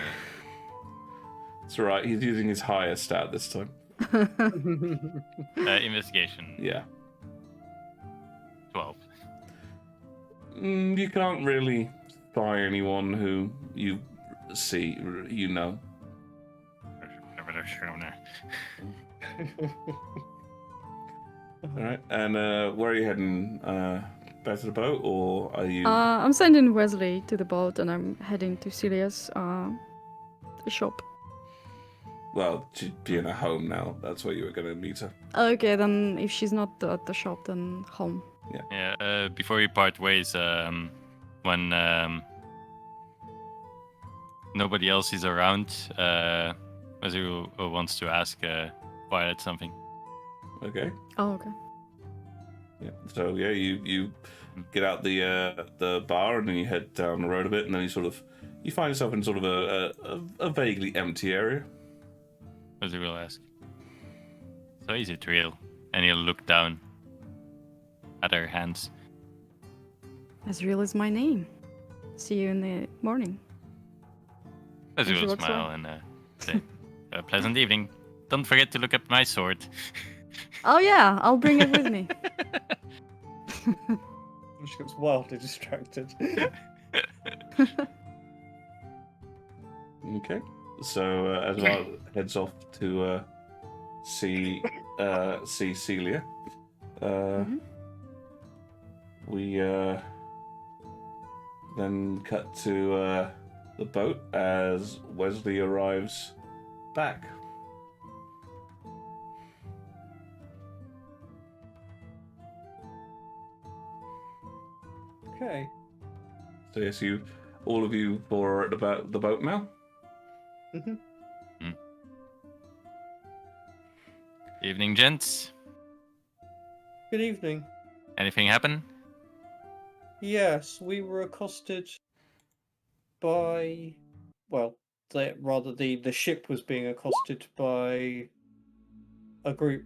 It's alright, he's using his higher stat this time. Investigation. Yeah. 12. You can't really spy anyone who you see, you know. Alright, and where are you heading? Back to the boat, or are you... I'm sending Wesley to the boat and I'm heading to Celia's shop. Well, she'd be in her home now. That's where you were going to meet her. Okay, then if she's not at the shop, then home. Yeah, before we part ways, when nobody else is around, Wesley wants to ask Violet something. Okay. Oh, okay. Yeah. So yeah, you get out the bar and then you head down the road a bit, and then you find yourself in sort of a vaguely empty area. Wesley will ask. So is it real? And he'll look down at her hands. As real as my name. See you in the morning. As And you she will walks smile away. and say, a pleasant evening. Don't forget to look at my sword. Oh yeah, I'll bring it with me. She gets wildly distracted. Okay. So as well heads off to see Celia. We then cut to the boat as Wesley arrives back. Okay. So yes, all of you are at the boat now. Evening, gents. Good evening. Anything happen? Yes, we were accosted by, well, the ship was being accosted by a group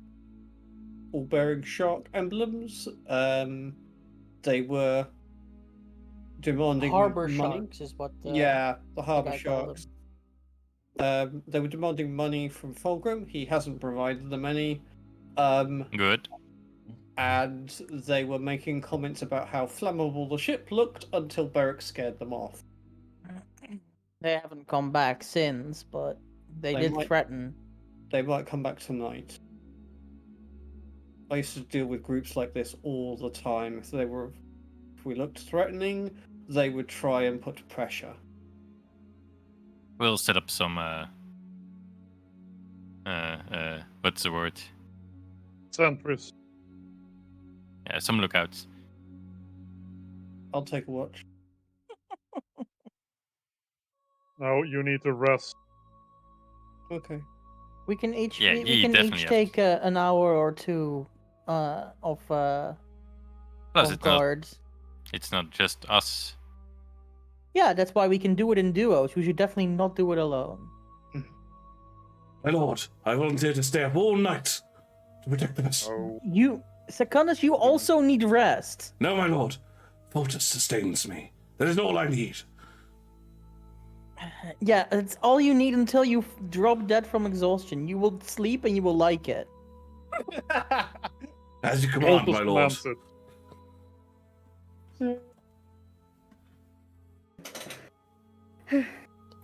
all bearing shark emblems. They were demanding Harbor money. sharks is what. Yeah, the harbour guy called sharks. They were demanding money from Fulgrim. He hasn't provided them any. Good. And they were making comments about how flammable the ship looked until Beric scared them off. They haven't come back since, but they They did might- threaten. They might come back tonight. I used to deal with groups like this all the time. If we looked threatening, they would try and put pressure. We'll set up some what's the word? Sentries. Yeah, some lookouts. I'll take a watch. No, you need to rest. Okay. We can each Yeah, we you can definitely each have take an hour or two of Plus, it's guards. not just us. Yeah, that's why we can do it in duos. We should definitely not do it alone. My lord, I volunteer to stay up all night to protect the vessel. Oh, Secundus, you also need rest. No, my lord. Fortus sustains me. That is all I need. Yeah, it's all you need until you drop dead from exhaustion. You will sleep and you will like it. As you command, my lord. commands it.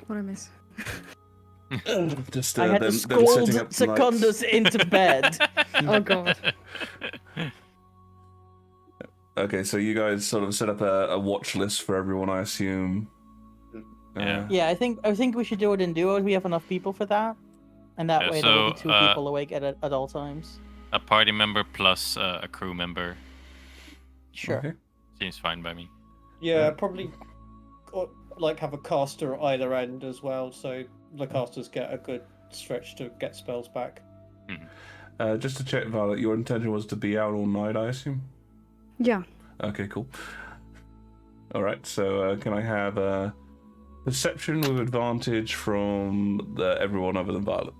What I miss? Just I had to them scold setting up tonight. Secundus into bed. Oh god. Okay, so you guys sort of set up a watch list for everyone, I assume. Yeah. Yeah, I think we should do it in duos. We have enough people for that, and that Yeah, way there will be so, two people awake at all times. A party member plus a crew member Sure. Okay. seems fine by me. Yeah, probably have a caster at either end as well, so the casters get a good stretch to get spells back. Just to check, Violet, your intention was to be out all night, I assume? Yeah. Okay, cool. Alright, so can I have perception with advantage from everyone other than Violet?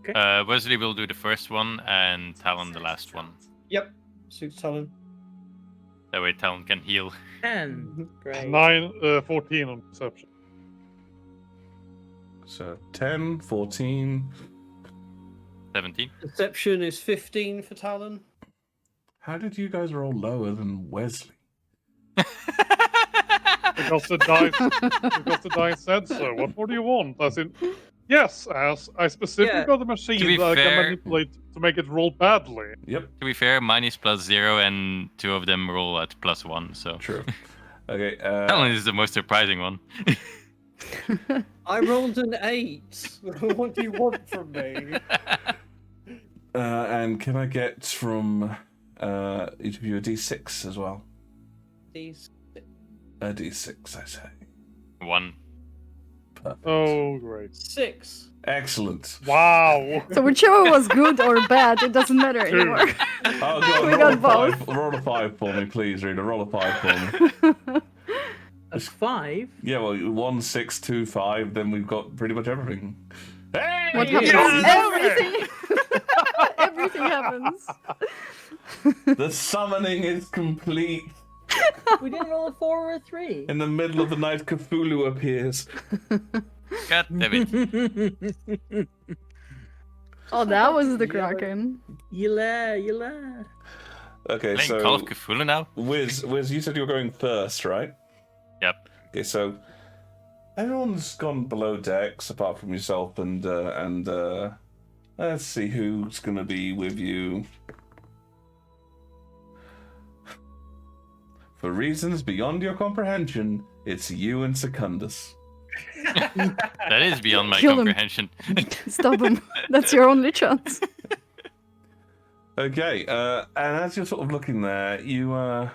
Okay. Wesley will do the first one and Talon the last one. Yep, suits Talon. That way Talon can heal. 10. Great. 14 on perception. So 10, 14. 17. Perception is 15 for Talon. How did you guys roll lower than Wesley? Because the dice said so. What more do you want? As in, yes, as I specifically Yeah. got a machine To be that I fair- can manipulate to make it roll badly. Yep, To be fair, mine is +0 and two of them roll at +1, so. true. Okay, Talon is the most surprising one. I rolled an 8. What do you want from me? and can I get from each of you a d6 as well? These. A d6, I say. 1. Perfect. Oh, great. 6. Excellent. Wow. So whichever was good or bad, it doesn't matter anymore. Oh, go on, We roll got a both. 5. Roll a 5 for me, please, Rita. Roll a 5 for me. A 5? Yeah, well, 1, 6, 2, 5, then we've got pretty much everything. Hey! What happens? yes! Everything. Everything happens. The summoning is complete. We didn't roll a 4 or a 3. In the middle of the night, Cthulhu appears. God damn it. Oh, that was the Kraken. Yela. Okay, Playing so Call of Cthulhu now? Wiz, you said you were going first, right? Yep. Okay, so everyone's gone below decks apart from yourself and let's see who's gonna be with you. For reasons beyond your comprehension, it's you and Secundus. That is beyond my Kill him. comprehension. Stop him. That's your only chance. Okay, and as you're sort of looking there, you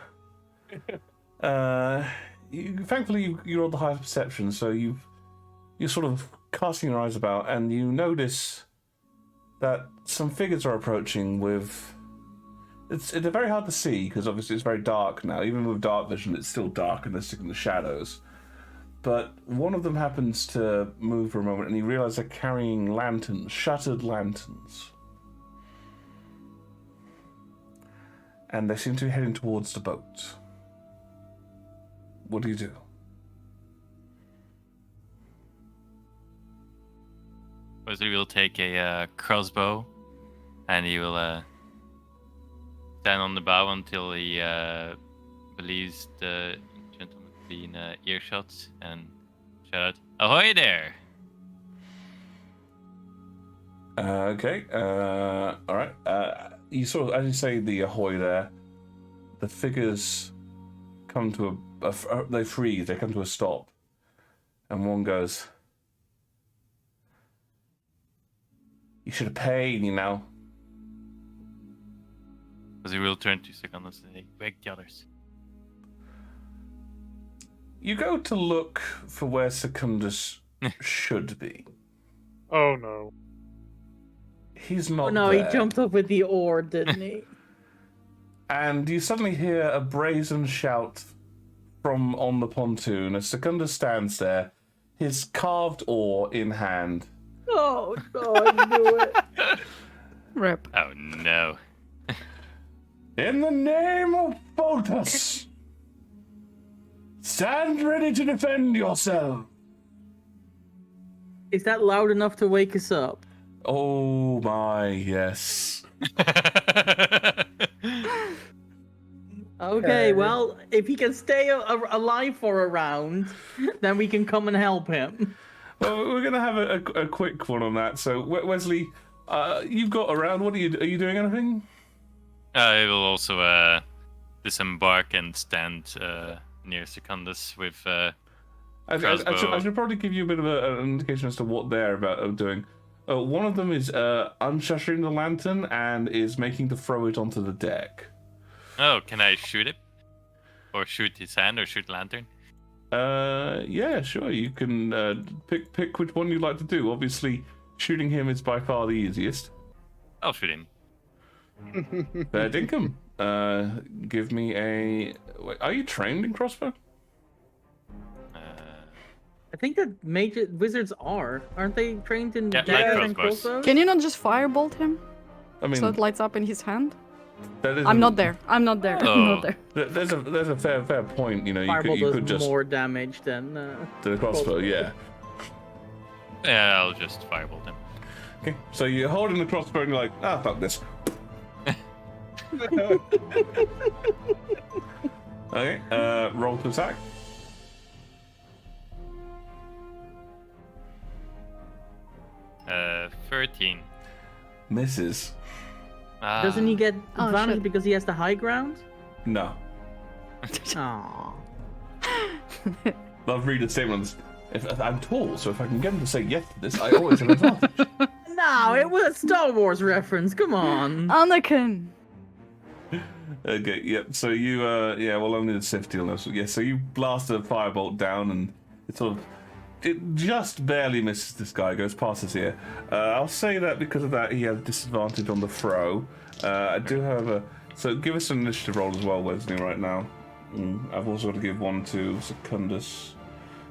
thankfully you rolled the highest perception, so you're sort of casting your eyes about, and you notice that some figures are approaching with. It's very hard to see because obviously it's very dark now. Even with dark vision, it's still dark and they're sticking in the shadows. But one of them happens to move for a moment, and you realise they're carrying lanterns, shuttered lanterns. And they seem to be heading towards the boat. What do you do? Wesley will take a crossbow, and he will stand on the bow until he believes the gentleman to be in earshot, and shout out, "Ahoy there!" Okay. All right. You sort of, as you say the ahoy there, the figures come to they freeze. They come to a stop, and one goes, "You should have paid, you know." Because he will turn to Secundus and say, "Wake the others." You go to look for where Secundus should be. Oh no. He's not No, there. he jumped up with the oar, didn't he? And you suddenly hear a brazen shout from on the pontoon as Secundus stands there, his carved oar in hand. Oh, no, I knew it. Rip. Oh no. In the name of Photus, stand ready to defend yourself. Is that loud enough to wake us up? Oh my, yes. Okay, well, if he can stay alive for a round, then we can come and help him. Well, we're going to have a quick one on that. So, Wesley, you've got around. Are you doing anything? I will also disembark and stand near Secundus with crossbow. I should probably give you a bit of an indication as to what they're about doing. One of them is unshuttering the lantern and is making to throw it onto the deck. Oh, can I shoot it? Or shoot his hand or shoot lantern? Yeah, sure. You can pick which one you'd like to do. Obviously, shooting him is by far the easiest. I'll shoot him. Fair dinkum. Give me a... Wait, are you trained in crossbow? I think that major wizards aren't they trained in Yeah, daggers light and crossbows. crossbows? Can you not just firebolt him I mean, so it lights up in his hand? that is I'm not there. I'm not there. I'm Oh. not there. There's a fair point. You know, Fireball you does could just more damage than. do the crossbow. Yeah. Yeah, I'll just firebolt him. Okay. So you're holding the crossbow and you're like, fuck this. Okay. Roll to attack. 13. Misses. Doesn't he get Oh, advantage shit. because he has the high ground? No. Aww. I'll read a statement on this. If I'm tall, so if I can get him to say yes to this, I always have an advantage. No, it was a Star Wars reference. Come on. Anakin. Okay, yep. So you, well, only the safety on this. Yeah, so you blast a firebolt down, and it just barely misses this guy. Goes past his ear. I'll say that because of that, he has disadvantage on the throw. I do have a. So give us an initiative roll as well, Wesley, right now. I've also got to give one to Secundus.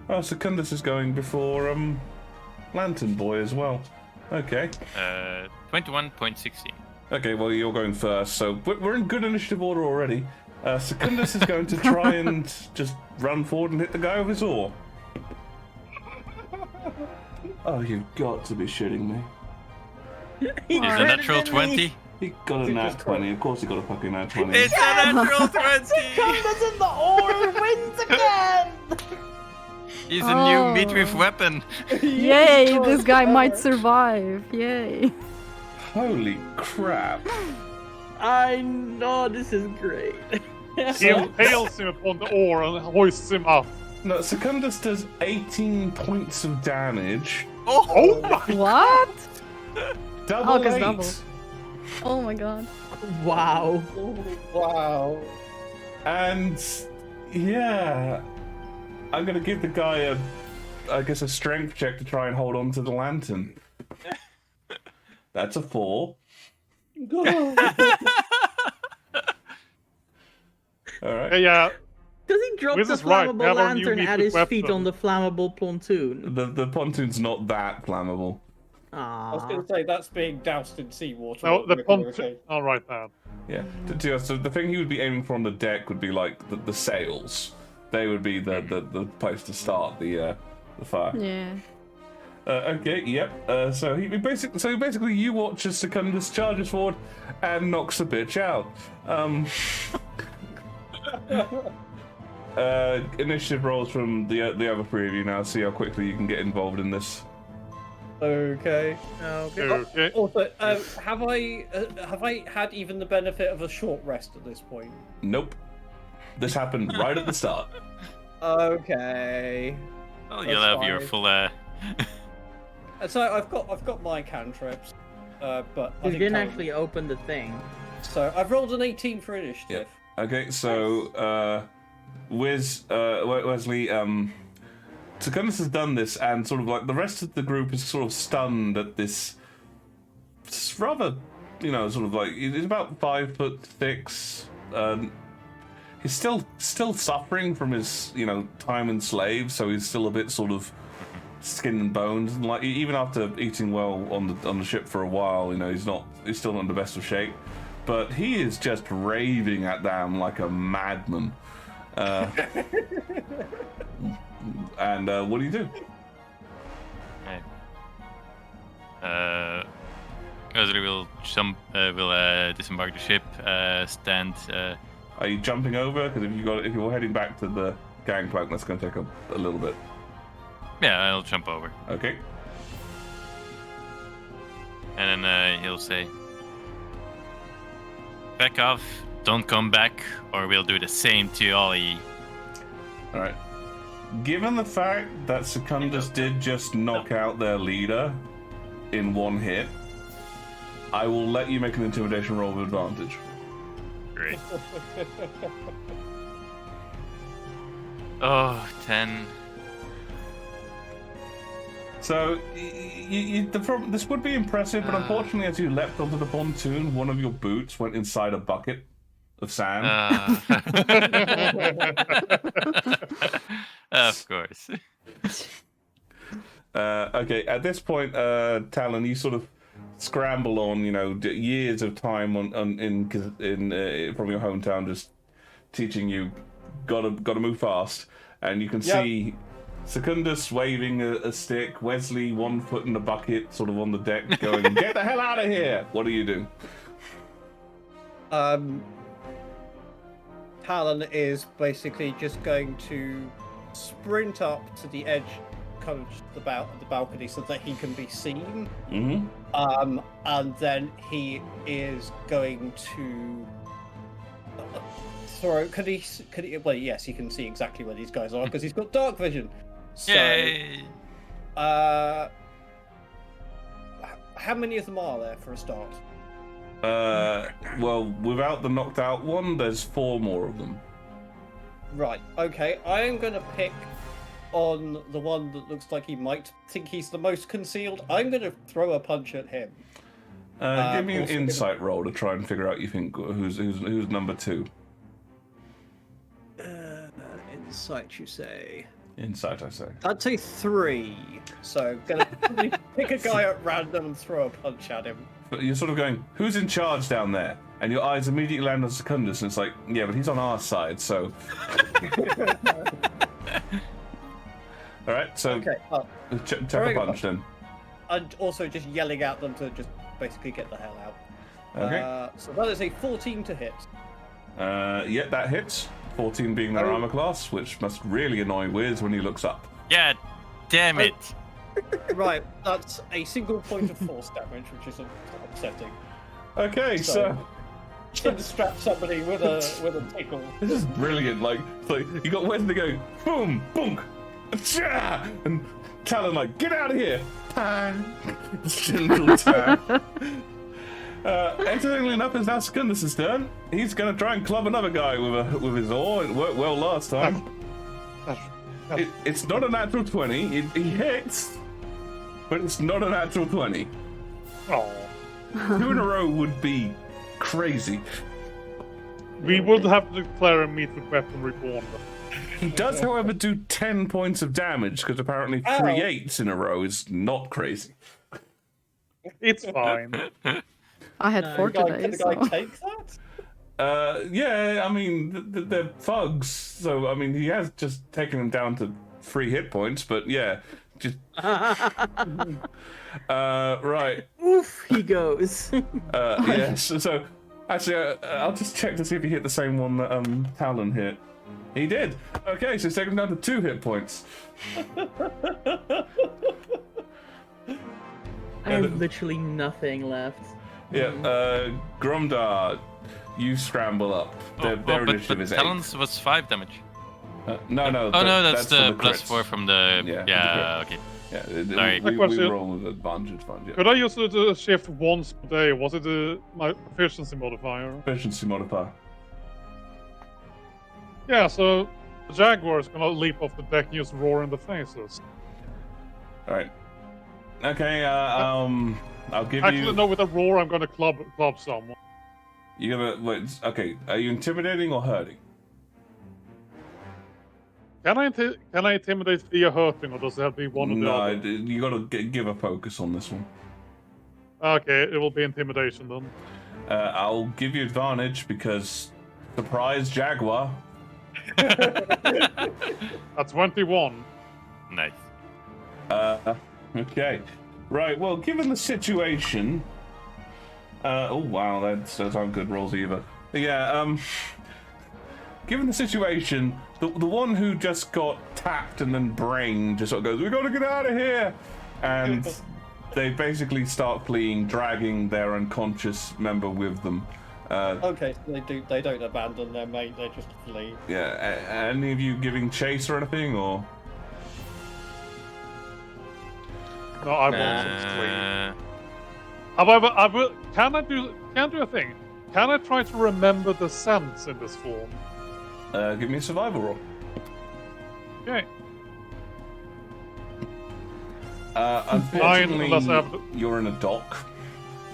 Oh, Secundus is going before Lantern Boy as well. Okay. 21.16. Okay, well, you're going first, so we're in good initiative order already. Secundus is going to try and just run forward and hit the guy with his oar. Oh, you've got to be shitting me. Is a natural 20? He got a nat 20. Of course he got a fucking nat 20. It's a natural 20! Secundus in the oar wins again! He's a new midriff weapon. Yay, this guy might survive. Yay. Holy crap. I know, this is great. He impales him upon the oar and hoists him up. No, Secundus does 18 points of damage. Oh my! What? Double Oh, 'cause eight. double. Oh my god. Wow. Wow. And yeah, I'm gonna give the guy a strength check to try and hold on to the lantern. That's a 4. All right. Yeah, Does he drop Wiz the is right, flammable never knew lantern me at to his feet weapon. on the flammable pontoon? The pontoon's not that flammable. I was Aww. going to say that's being doused in seawater. no, the Rick, pontoon. All right then. Yeah. So the thing he would be aiming for on the deck would be like the sails. They would be the place to start the fire. Yeah. Okay. Yep. So basically you watch as Secundus charges forward and knocks the bitch out. Initiative rolls from the other 3 of you now. See how quickly you can get involved in this. Okay. Okay. Also, have I had even the benefit of a short rest at this point? Nope. This happened right at the start. Okay. Well, That's you'll have your fine. full. So I've got my cantrips, but I You didn't count actually open the thing. them. So I've rolled an 18 for initiative. Okay. So Wesley, Secundus has done this, and sort of like the rest of the group is sort of stunned at this rather, sort of like he's about 5'6". He's still suffering from his, time enslaved, so he's still a bit sort of skin and bones. And like even after eating well on the ship for a while, he's still not in the best of shape. But he is just raving at them like a madman. And what do you do? Wesley will disembark the ship, stand. Are you jumping over? Because if you're heading back to the gangplank, that's going to take a little bit. Yeah, I'll jump over. Okay. And then he'll say, "Back off, don't come back, or we'll do the same to all of ye." All right. Given the fact that Secundus did just knock out their leader in one hit, I will let you make an intimidation roll with advantage. Great. Oh, 10. So, this would be impressive, but unfortunately, as you leapt onto the pontoon, one of your boots went inside a bucket of sand. Of course. Okay, at this point, Talon, you sort of scramble on, years of time in from your hometown, just teaching you gotta move fast, and you can see Secundus waving a stick, Wesley 1 foot in the bucket, sort of on the deck, going, "Get the hell out of here!" What do you do? Talon is basically just going to sprint up to the edge, kind of just about the balcony, so that he can be seen. Mm-hmm. And then he is going to throw. Could he? Well, yes, he can see exactly where these guys are because he's got dark vision. So, Yay! how many of them are there for a start? Well, without the knocked out one, there's 4 more of them. Right. Okay. I am going to pick on the one that looks like he might think he's the most concealed. I'm going to throw a punch at him. Give me an also insight roll to try and figure out you think who's number 2. Insight, you say? Insight, I say. I'd say 3. So, gonna probably pick a guy at random and throw a punch at him. you're sort of going, who's in charge down there? And your eyes immediately land on Secundus, and it's like, yeah, but he's on our side, so. All right, so Okay. check a punch then. And also just yelling at them to just basically get the hell out. Okay. So that is a 14 to hit. Yeah, that hits. 14 being their armor class, which must really annoy Wiz when he looks up. Yeah, damn it. Right, that's a single point of force damage, which is upsetting. Okay, so chin strap somebody with a tickle. this is brilliant. Like you got Wesley going, boom, boom, cha, and Talon like, get out of here. Gentle tap. Interestingly enough, it's now Secundus' turn. He's going to try and club another guy with his oar. It worked well last time. It's not a natural 20. He hits, but it's not a natural 20. Oh. 2 in a row would be crazy. We would have to declare a meet with weapon reborn. He does, however, do 10 points of damage because apparently 3 8s in a row is not crazy. It's fine. I had 4 today, Can the so... guy take that? Yeah, I mean, they're thugs, so I mean, he has just taken them down to 3 hit points, but yeah, just. Right. Oof, he goes. Yes, so actually, I'll just check to see if he hit the same one that Talon hit. He did. Okay, so he's taken him down to 2 hit points. I have literally nothing left. Yeah, Gromdar, you scramble up. Their initiative is 8. Talon's was 5 damage. No. Oh no, that's for the crits. +4 from the. Yeah, Okay. Yeah, Sorry. we roll with advantage. Yeah. Could I use the shift once per day? Was it my efficiency modifier? Efficiency modifier. Yeah, so the Jaguar is gonna leap off the deck and just roar in the faces. Alright. Okay, I'll give Actually, you... no, with a roar, I'm gonna club someone. You gonna... Wait, okay, are you intimidating or hurting? Can I intimidate via hurting, or does it have to be one or the No, other? you gotta give a focus on this one. Okay, it will be intimidation then. I'll give you advantage because... Surprise Jaguar. At 21. Nice. Okay. Right, well, given the situation... oh, wow, those aren't good rolls either. Yeah, given the situation, the one who just got tapped and then brained just sort of goes, we gotta get out of here! And they basically start fleeing, dragging their unconscious member with them. Okay, so they don't abandon their mate, they just flee. Yeah, any of you giving chase or anything, or...? No, I won't flee. However, I will. Can I do a thing? Can I try to remember the scents in this form? Give me a survival roll. Okay. Unfortunately, unless I have to- you're in a dock,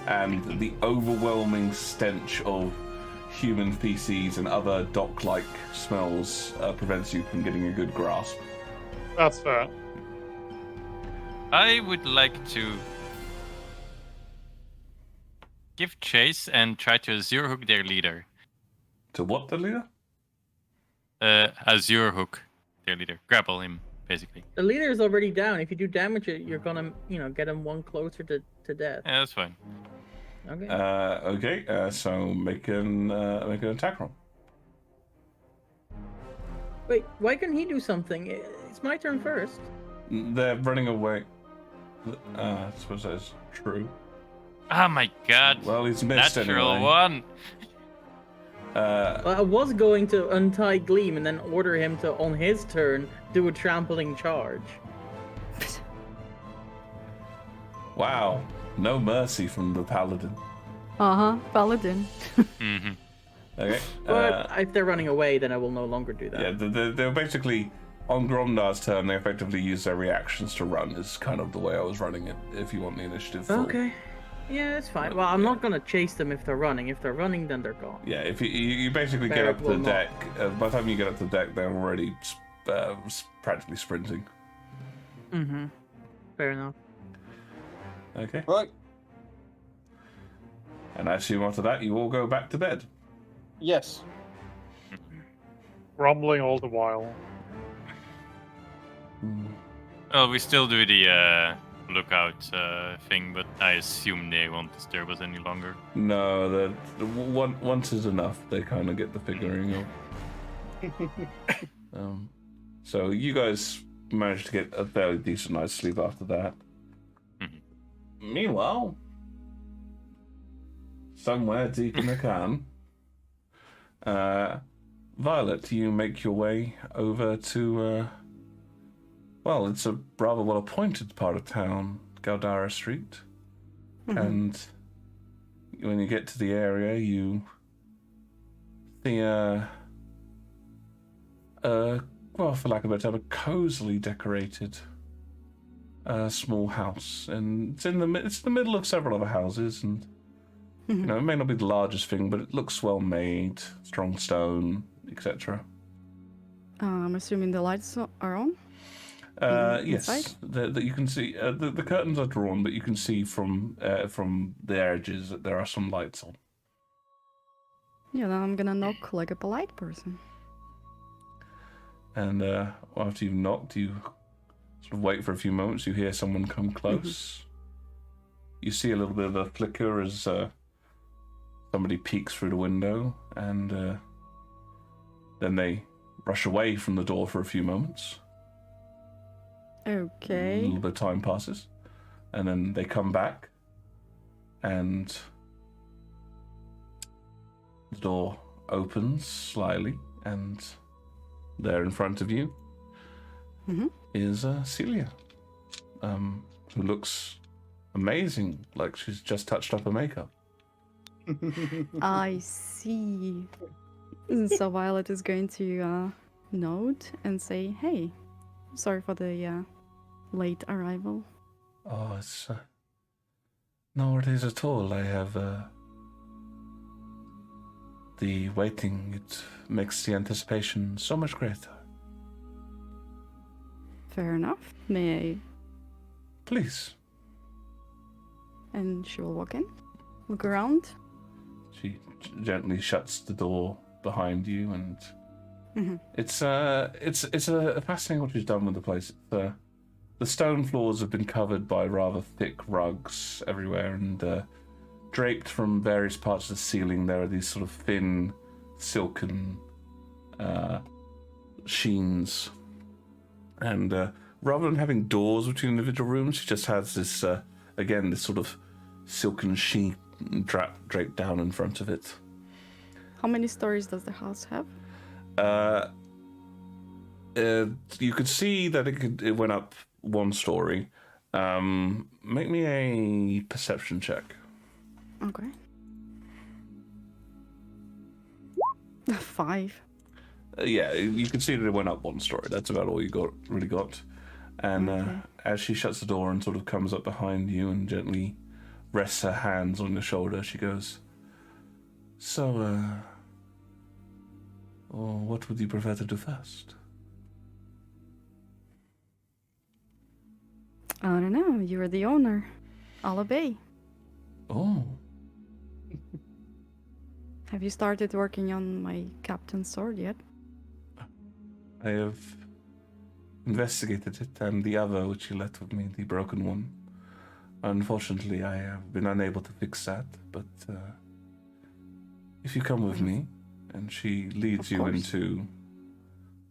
and the overwhelming stench of human feces and other dock-like smells prevents you from getting a good grasp. That's fair. I would like to give chase and try to Azure hook their leader. To what, the leader? Azure hook their leader. Grapple him, basically. The leader is already down. If you do damage it, you're gonna, get him one closer to death. Yeah, that's fine. Okay. Okay, so make an attack roll. Wait, why couldn't he do something? It's my turn first. They're running away. I suppose that's true. Oh my god. Well, he's missed Natural anyway. one. I was going to untie Gleam and then order him to, on his turn, do a trampling charge. Wow, no mercy from the paladin. Paladin. Mm-hmm. Okay. But if they're running away, then I will no longer do that. Yeah, they're basically on Gromdar's turn. They effectively use their reactions to run. Is kind of the way I was running it. If you want the initiative. Full. Okay. Yeah, it's fine. Well, I'm not gonna chase them if they're running. If they're running, then they're gone. Yeah, if you basically get Fair, up to the well, deck, by the time you get up to the deck, they're already practically sprinting. Mm-hmm. Fair enough. Okay. Right. And I assume after that, you all go back to bed. Yes. Grumbling all the while. Well, we still do the lookout thing, but I assume they won't disturb us any longer. No, once is enough. They kind of get the figuring of. So you guys managed to get a fairly decent night's sleep after that. Meanwhile, somewhere deep in the can, Violet, you make your way over to, well, it's a rather well-appointed part of town, Galdara Street. And when you get to the area, you see well, for lack of a better term, a cozily decorated small house, and it's in the middle of several other houses, and you know, it may not be the largest thing, but it looks well made, strong stone, etc. I'm assuming the lights are on. Yes, inside? that you can see. The curtains are drawn, but you can see from the edges that there are some lights on. Yeah, then I'm gonna knock like a polite person. And after you've knocked, you sort of wait for a few moments. You hear someone come close. You see a little bit of a flicker as somebody peeks through the window, and then they rush away from the door for a few moments. A Okay. little bit of time passes, and then they come back, and the door opens slightly, and there in front of you is Celia, who looks amazing, like she's just touched up her makeup. I see. So Violet is going to note and say, "Hey, sorry for the late arrival." Oh, it's no worries at all. I have the waiting. It makes the anticipation so much greater. Fair enough. May I? Please. And she will walk in, look around. She gently shuts the door behind you, and it's a fascinating what she's done with the place. The stone floors have been covered by rather thick rugs everywhere, and draped from various parts of the ceiling there are these sort of thin, silken sheens. And rather than having doors between individual rooms, she just has this, again, this sort of silken sheen draped down in front of it. How many stories does the house have? You could see that it went up one story. Make me a perception check. Okay. 5. Yeah, you can see that it went up one story. That's about all you really got. And as she shuts the door and sort of comes up behind you and gently rests her hands on your shoulder, she goes, "So, what would you prefer to do first?" I don't know. You're the owner. I'll obey. Oh, Have you started working on my captain's sword yet? I have investigated it, and the other which you left with me, the broken one. Unfortunately, I have been unable to fix that, but if you come with me, and she leads you into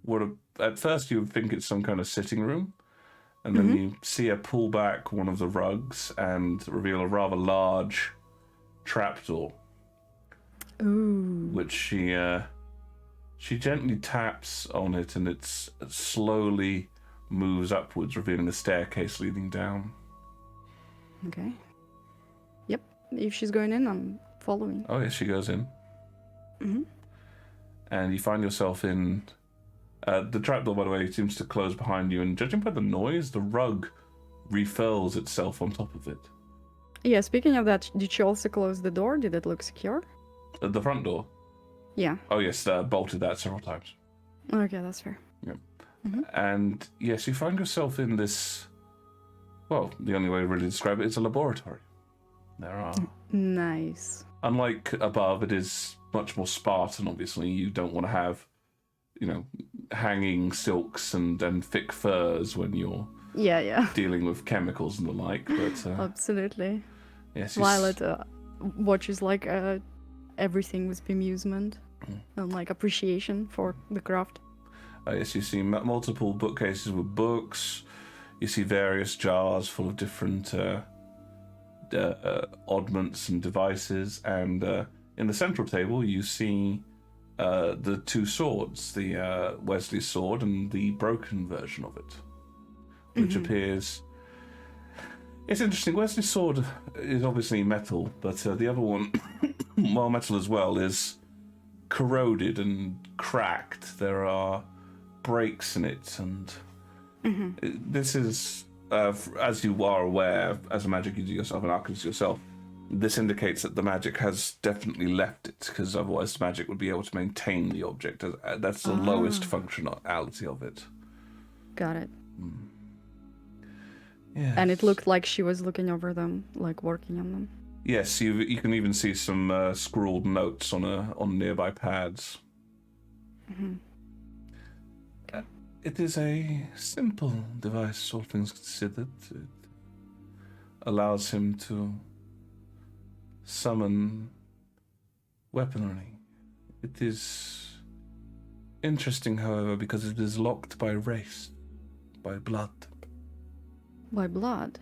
what at first you would think it's some kind of sitting room, and then you see her pull back one of the rugs and reveal a rather large trapdoor, Ooh. which she gently taps on it, and it slowly moves upwards, revealing a staircase leading down. Okay. Yep. If she's going in, I'm following. Oh yes, she goes in. And you find yourself in the trapdoor, by the way, seems to close behind you, and judging by the noise, the rug refurls itself on top of it. Yeah, speaking of that, did she also close the door? Did it look secure? The front door. Yeah. Oh yes, bolted that several times. Okay, that's fair. Yep. And yes, you find yourself in this. Well, the only way to really describe it is a laboratory. There are Nice. unlike above, it is much more Spartan. Obviously, you don't want to have, hanging silks and thick furs when you're Yeah. dealing with chemicals and the like. But Absolutely. yes, Violet watches like everything with bemusement and like appreciation for the craft. Yes, you see multiple bookcases with books. You see various jars full of different oddments and devices, and in the central table you see the two swords, the Wesley sword and the broken version of it, which appears... It's interesting. Wesley's sword is obviously metal, but the other one, while metal as well, is corroded and cracked. There are breaks in it, and this is, as you are aware, as a magic user yourself, an arcanist yourself, this indicates that the magic has definitely left it, because otherwise the magic would be able to maintain the object. That's the lowest functionality of it. Got it. Yes. And it looked like she was looking over them, like working on them. Yes, you can even see some scrawled notes on nearby pads. It is a simple device, all things considered. It allows him to summon weaponry. It is interesting, however, because it is locked by race, by blood. By blood?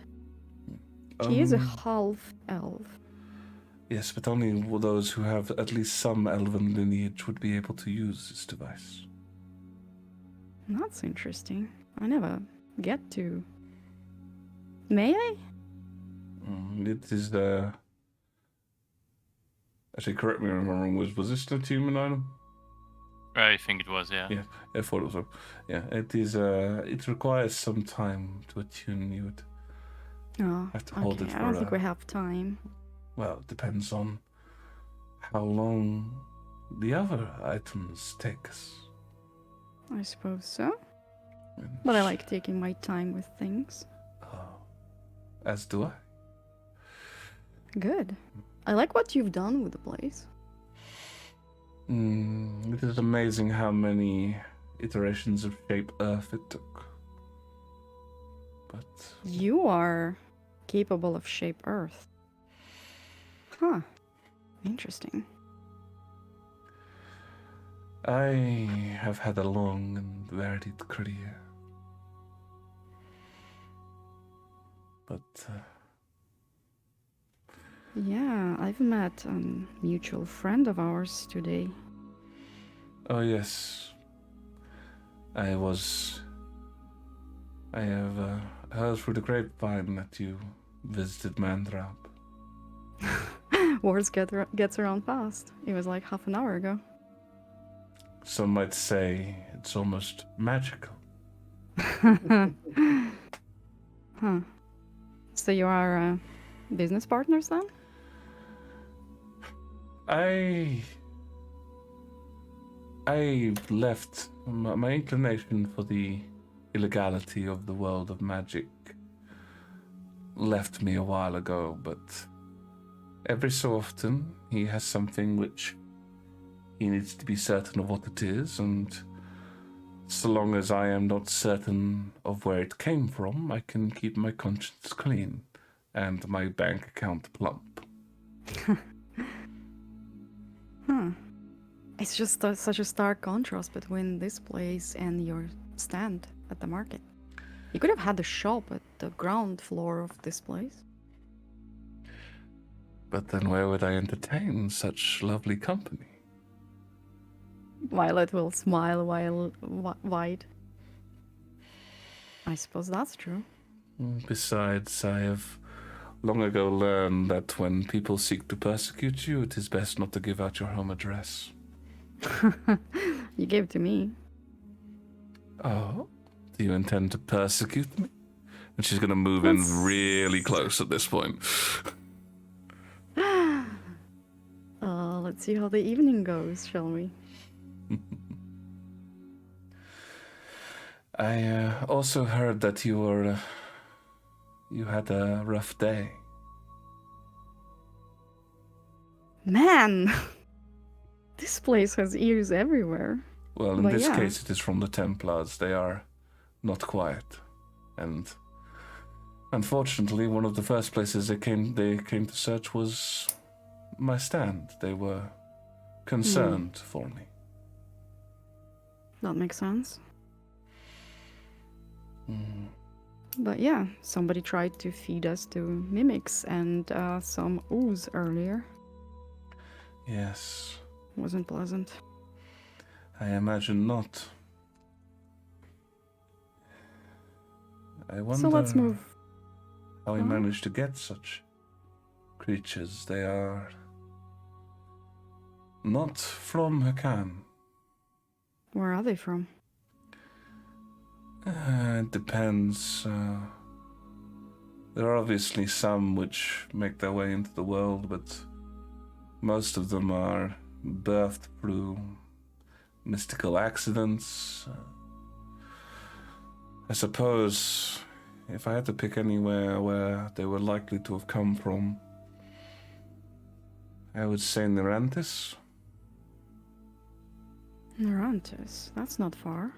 He is a half-elf. Yes, but only those who have at least some elven lineage would be able to use this device. That's interesting. I never get to. May I? It is actually, correct me if I'm wrong. Was this an attunement item? I think it was, yeah. Yeah, I thought it was. Yeah, it is. It requires some time to attune. You would have to hold it for. I don't think we have time. Well, it depends on how long the other items take us. I suppose so. But I like taking my time with things. Oh, as do I. Good. I like what you've done with the place. It is amazing how many iterations of Shape Earth it took. But You are capable of Shape Earth. Huh. Interesting. I have had a long and varied career. But Yeah, I've met a mutual friend of ours today. oh yes, I have heard through the grapevine that you visited Mandrap. Wars gets around fast. It was like half an hour ago. Some might say it's almost magical. Huh. So you are business partners then? I left my inclination for the illegality of the world of magic left me a while ago, but every so often he has something which he needs to be certain of what it is, and so long as I am not certain of where it came from, I can keep my conscience clean and my bank account plump. Huh. It's just such a stark contrast between this place and your stand at the market. You could have had the shop at the ground floor of this place. But then where would I entertain such lovely company? Violet will smile wide. I suppose that's true. Besides, I have long ago learned that when people seek to persecute you, it is best not to give out your home address. You gave it to me. Oh? Do you intend to persecute me? And she's going to move in really close at this point. Let's see how the evening goes, shall we? I also heard that you had a rough day. Man! This place has ears everywhere. Well, in But this yeah. case, it is from the Templars. They are not quiet, and unfortunately, one of the first places they came to search was my stand. They were concerned for me. That makes sense. Mm. But yeah, somebody tried to feed us to mimics and some ooze earlier. Yes, Wasn't pleasant. I imagine not. I wonder So let's move. how he on. managed to get such creatures. They are not from Hakan. Where are they from? It depends. There are obviously some which make their way into the world, but most of them are birthed through mystical accidents. I suppose if I had to pick anywhere where they were likely to have come from, I would say Nerantis. Nerantis. That's not far.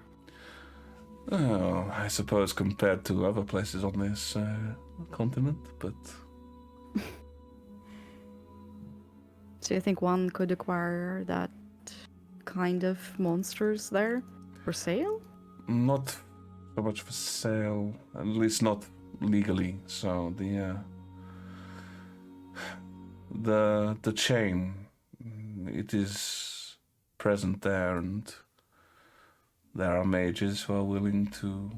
Oh, I suppose compared to other places on this continent, but So you think one could acquire that kind of monsters there for sale? not so much for sale, at least not legally. So the chain, it is present there, and there are mages who are willing to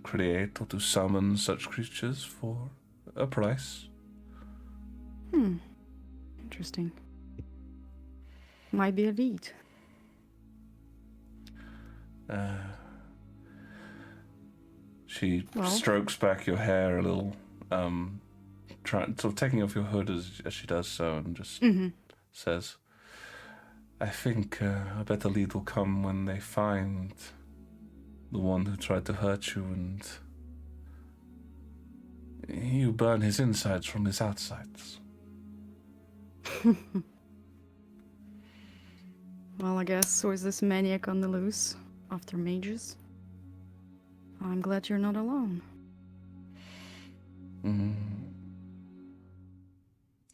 create or to summon such creatures for a price. Interesting. Might be a lead. She Well. strokes back your hair a little, sort of taking off your hood as she does so, and just says, I think a better lead will come when they find the one who tried to hurt you, and you burn his insides from his outsides. Well, I guess so is this maniac on the loose after mages. I'm glad you're not alone.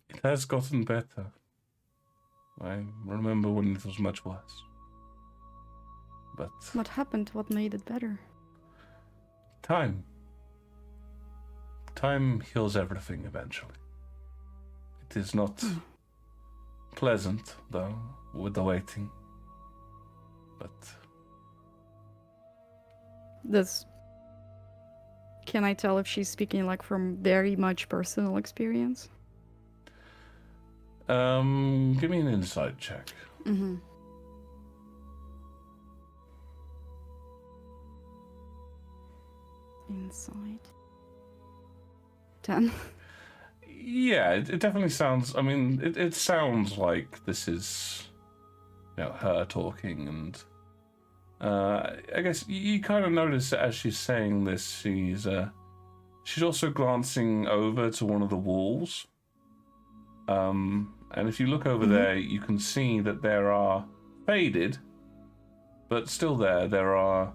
It has gotten better. I remember when it was much worse. But What happened? What made it better? time. Time heals everything eventually. It is not pleasant, though, with the waiting. But Can I tell if she's speaking like from very much personal experience? give me an insight check. Inside. 10. Yeah, it definitely sounds. I mean, it sounds like this is, her talking, and I guess you kind of notice that as she's saying this, she's also glancing over to one of the walls. And if you look over there, you can see that there are faded, but still there are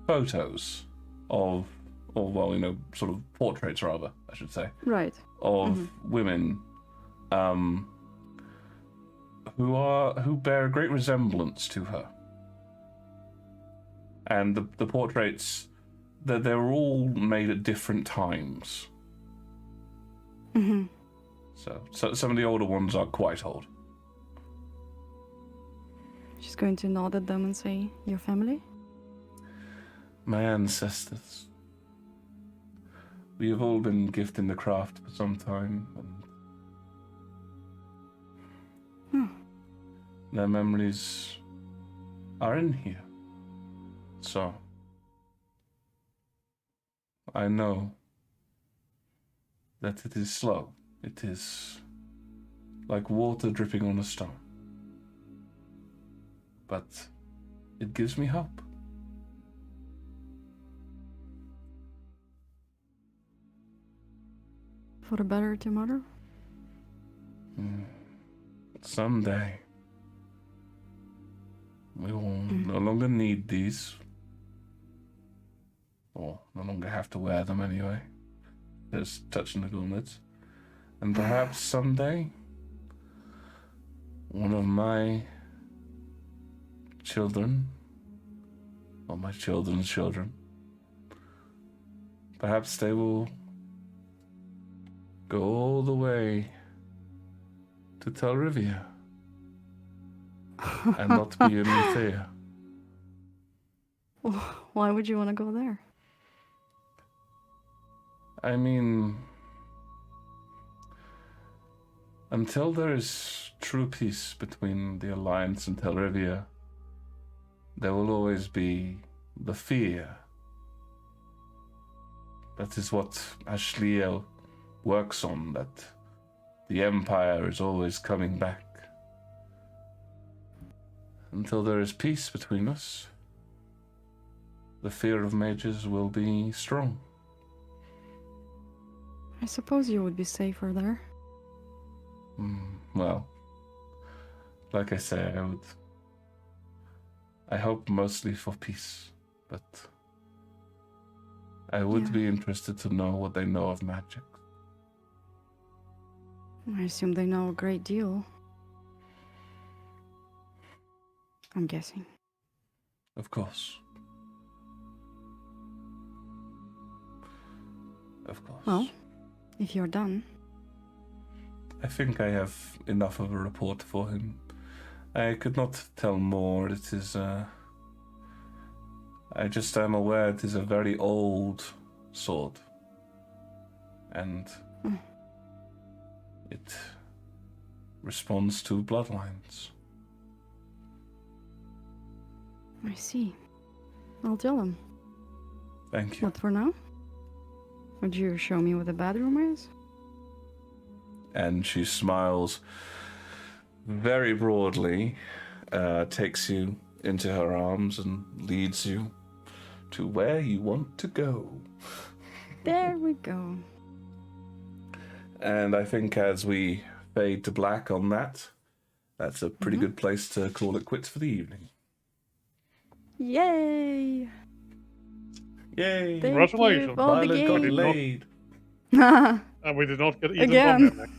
photos of, sort of portraits rather, I should say, Right. of women who bear a great resemblance to her. And the portraits, they're all made at different times. So some of the older ones are quite old. She's going to nod at them and say, your family? My ancestors. We have all been gifted in the craft for some time, and their memories are in here. So I know that it is slow. It is like water dripping on a stone. But it gives me hope. For a better tomorrow? someday we will no longer need these. Or no longer have to wear them anyway. Just touching the gauntlets. And perhaps someday one of my children, or my children's children, perhaps they will go all the way to Telrivia and not be in Luthea. Why would you want to go there? I mean, until there is true peace between the Alliance and Telrivia, there will always be the fear. That is what Ashliel works on, that the Empire is always coming back. Until there is peace between us, the fear of mages will be strong. I suppose you would be safer there. Well, like I say, I hope mostly for peace, but I would be interested to know what they know of magic. I assume they know a great deal. I'm guessing. Of course. Of course. Well, if you're done. I think I have enough of a report for him. I could not tell more. It is, I just am aware it is a very old sword. And it responds to bloodlines. I see. I'll tell him. Thank you. But for now, would you show me what the bedroom is? And she smiles very broadly, takes you into her arms and leads you to where you want to go. There we go. And I think as we fade to black on that, that's a pretty good place to call it quits for the evening. Yay! Yay! Thank Congratulations. you for the Violet got game. laid. And we did not get either Again. from him.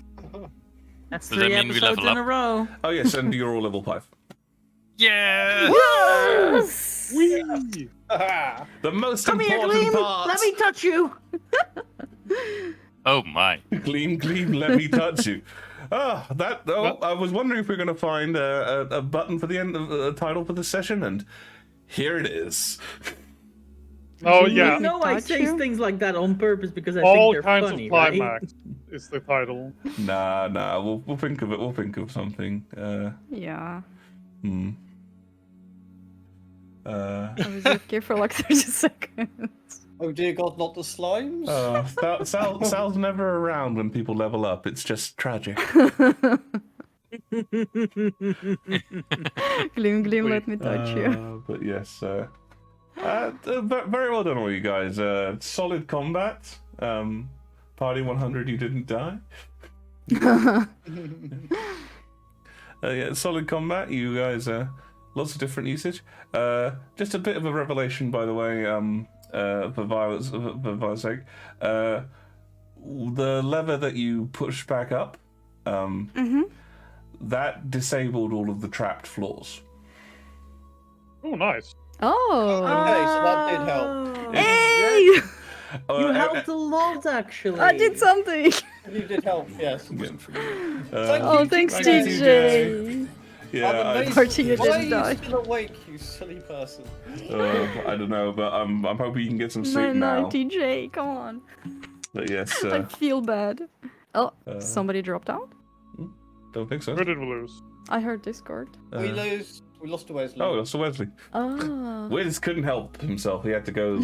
That's Does that 3 mean we episodes level in a up? row. Oh yes, and you're all level 5. Yeah! Yes! Whee! The most Come here, important Gleam! part. Let me touch you! Oh my. Gleam, gleam, let me touch you. I was wondering if we are going to find a button for the end of the title for the session, and here it is. Oh You yeah, know I Touch say you? things like that on purpose because I all think they're kinds funny, of right? climax is the title. Nah, we'll think of it. We'll think of something. Yeah. Uh, I was AFK for like 30 seconds. Oh dear God, not the slimes. Sal's never around when people level up. It's just tragic. Gleam, gleam, let me touch you. But yes, very well done, all you guys. Solid combat. Party 100, you didn't die. Yeah, solid combat. You guys, lots of different usage. Just a bit of a revelation, by the way. For Violet's sake, the lever that you push back up, that disabled all of the trapped floors. Oh, nice. Oh! Okay, so that did help. Hey! You helped a lot, actually. I did something! You did help, yes. Oh, thanks, Thank you, TJ! Yeah, Party, you Why are didn't you die. still awake, you silly person? I don't know, but I'm hoping you can get some sleep No, now. TJ, come on. But yes, I feel bad. Oh, somebody dropped out? don't think so. Where did we lose? I heard Discord. We lost to Wesley. Oh, that's Wesley. Oh. Wiz couldn't help himself. He had to go.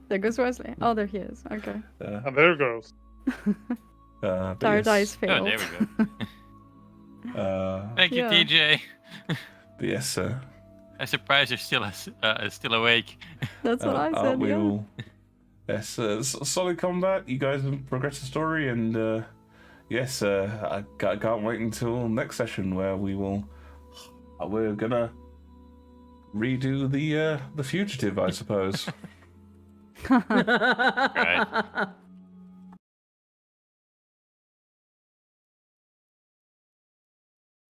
There goes Wesley. Oh, there he is. Okay. And there it goes. But Tired yes, eyes Oh, failed. there we go. Thank you, Yeah. TJ. But yes, sir. I'm surprised you're still awake. That's what I said. Aren't we Yeah. all? Yes, solid combat. You guys have progressed the story, and yes, I can't wait until next session where we're gonna redo the fugitive, I suppose. Right.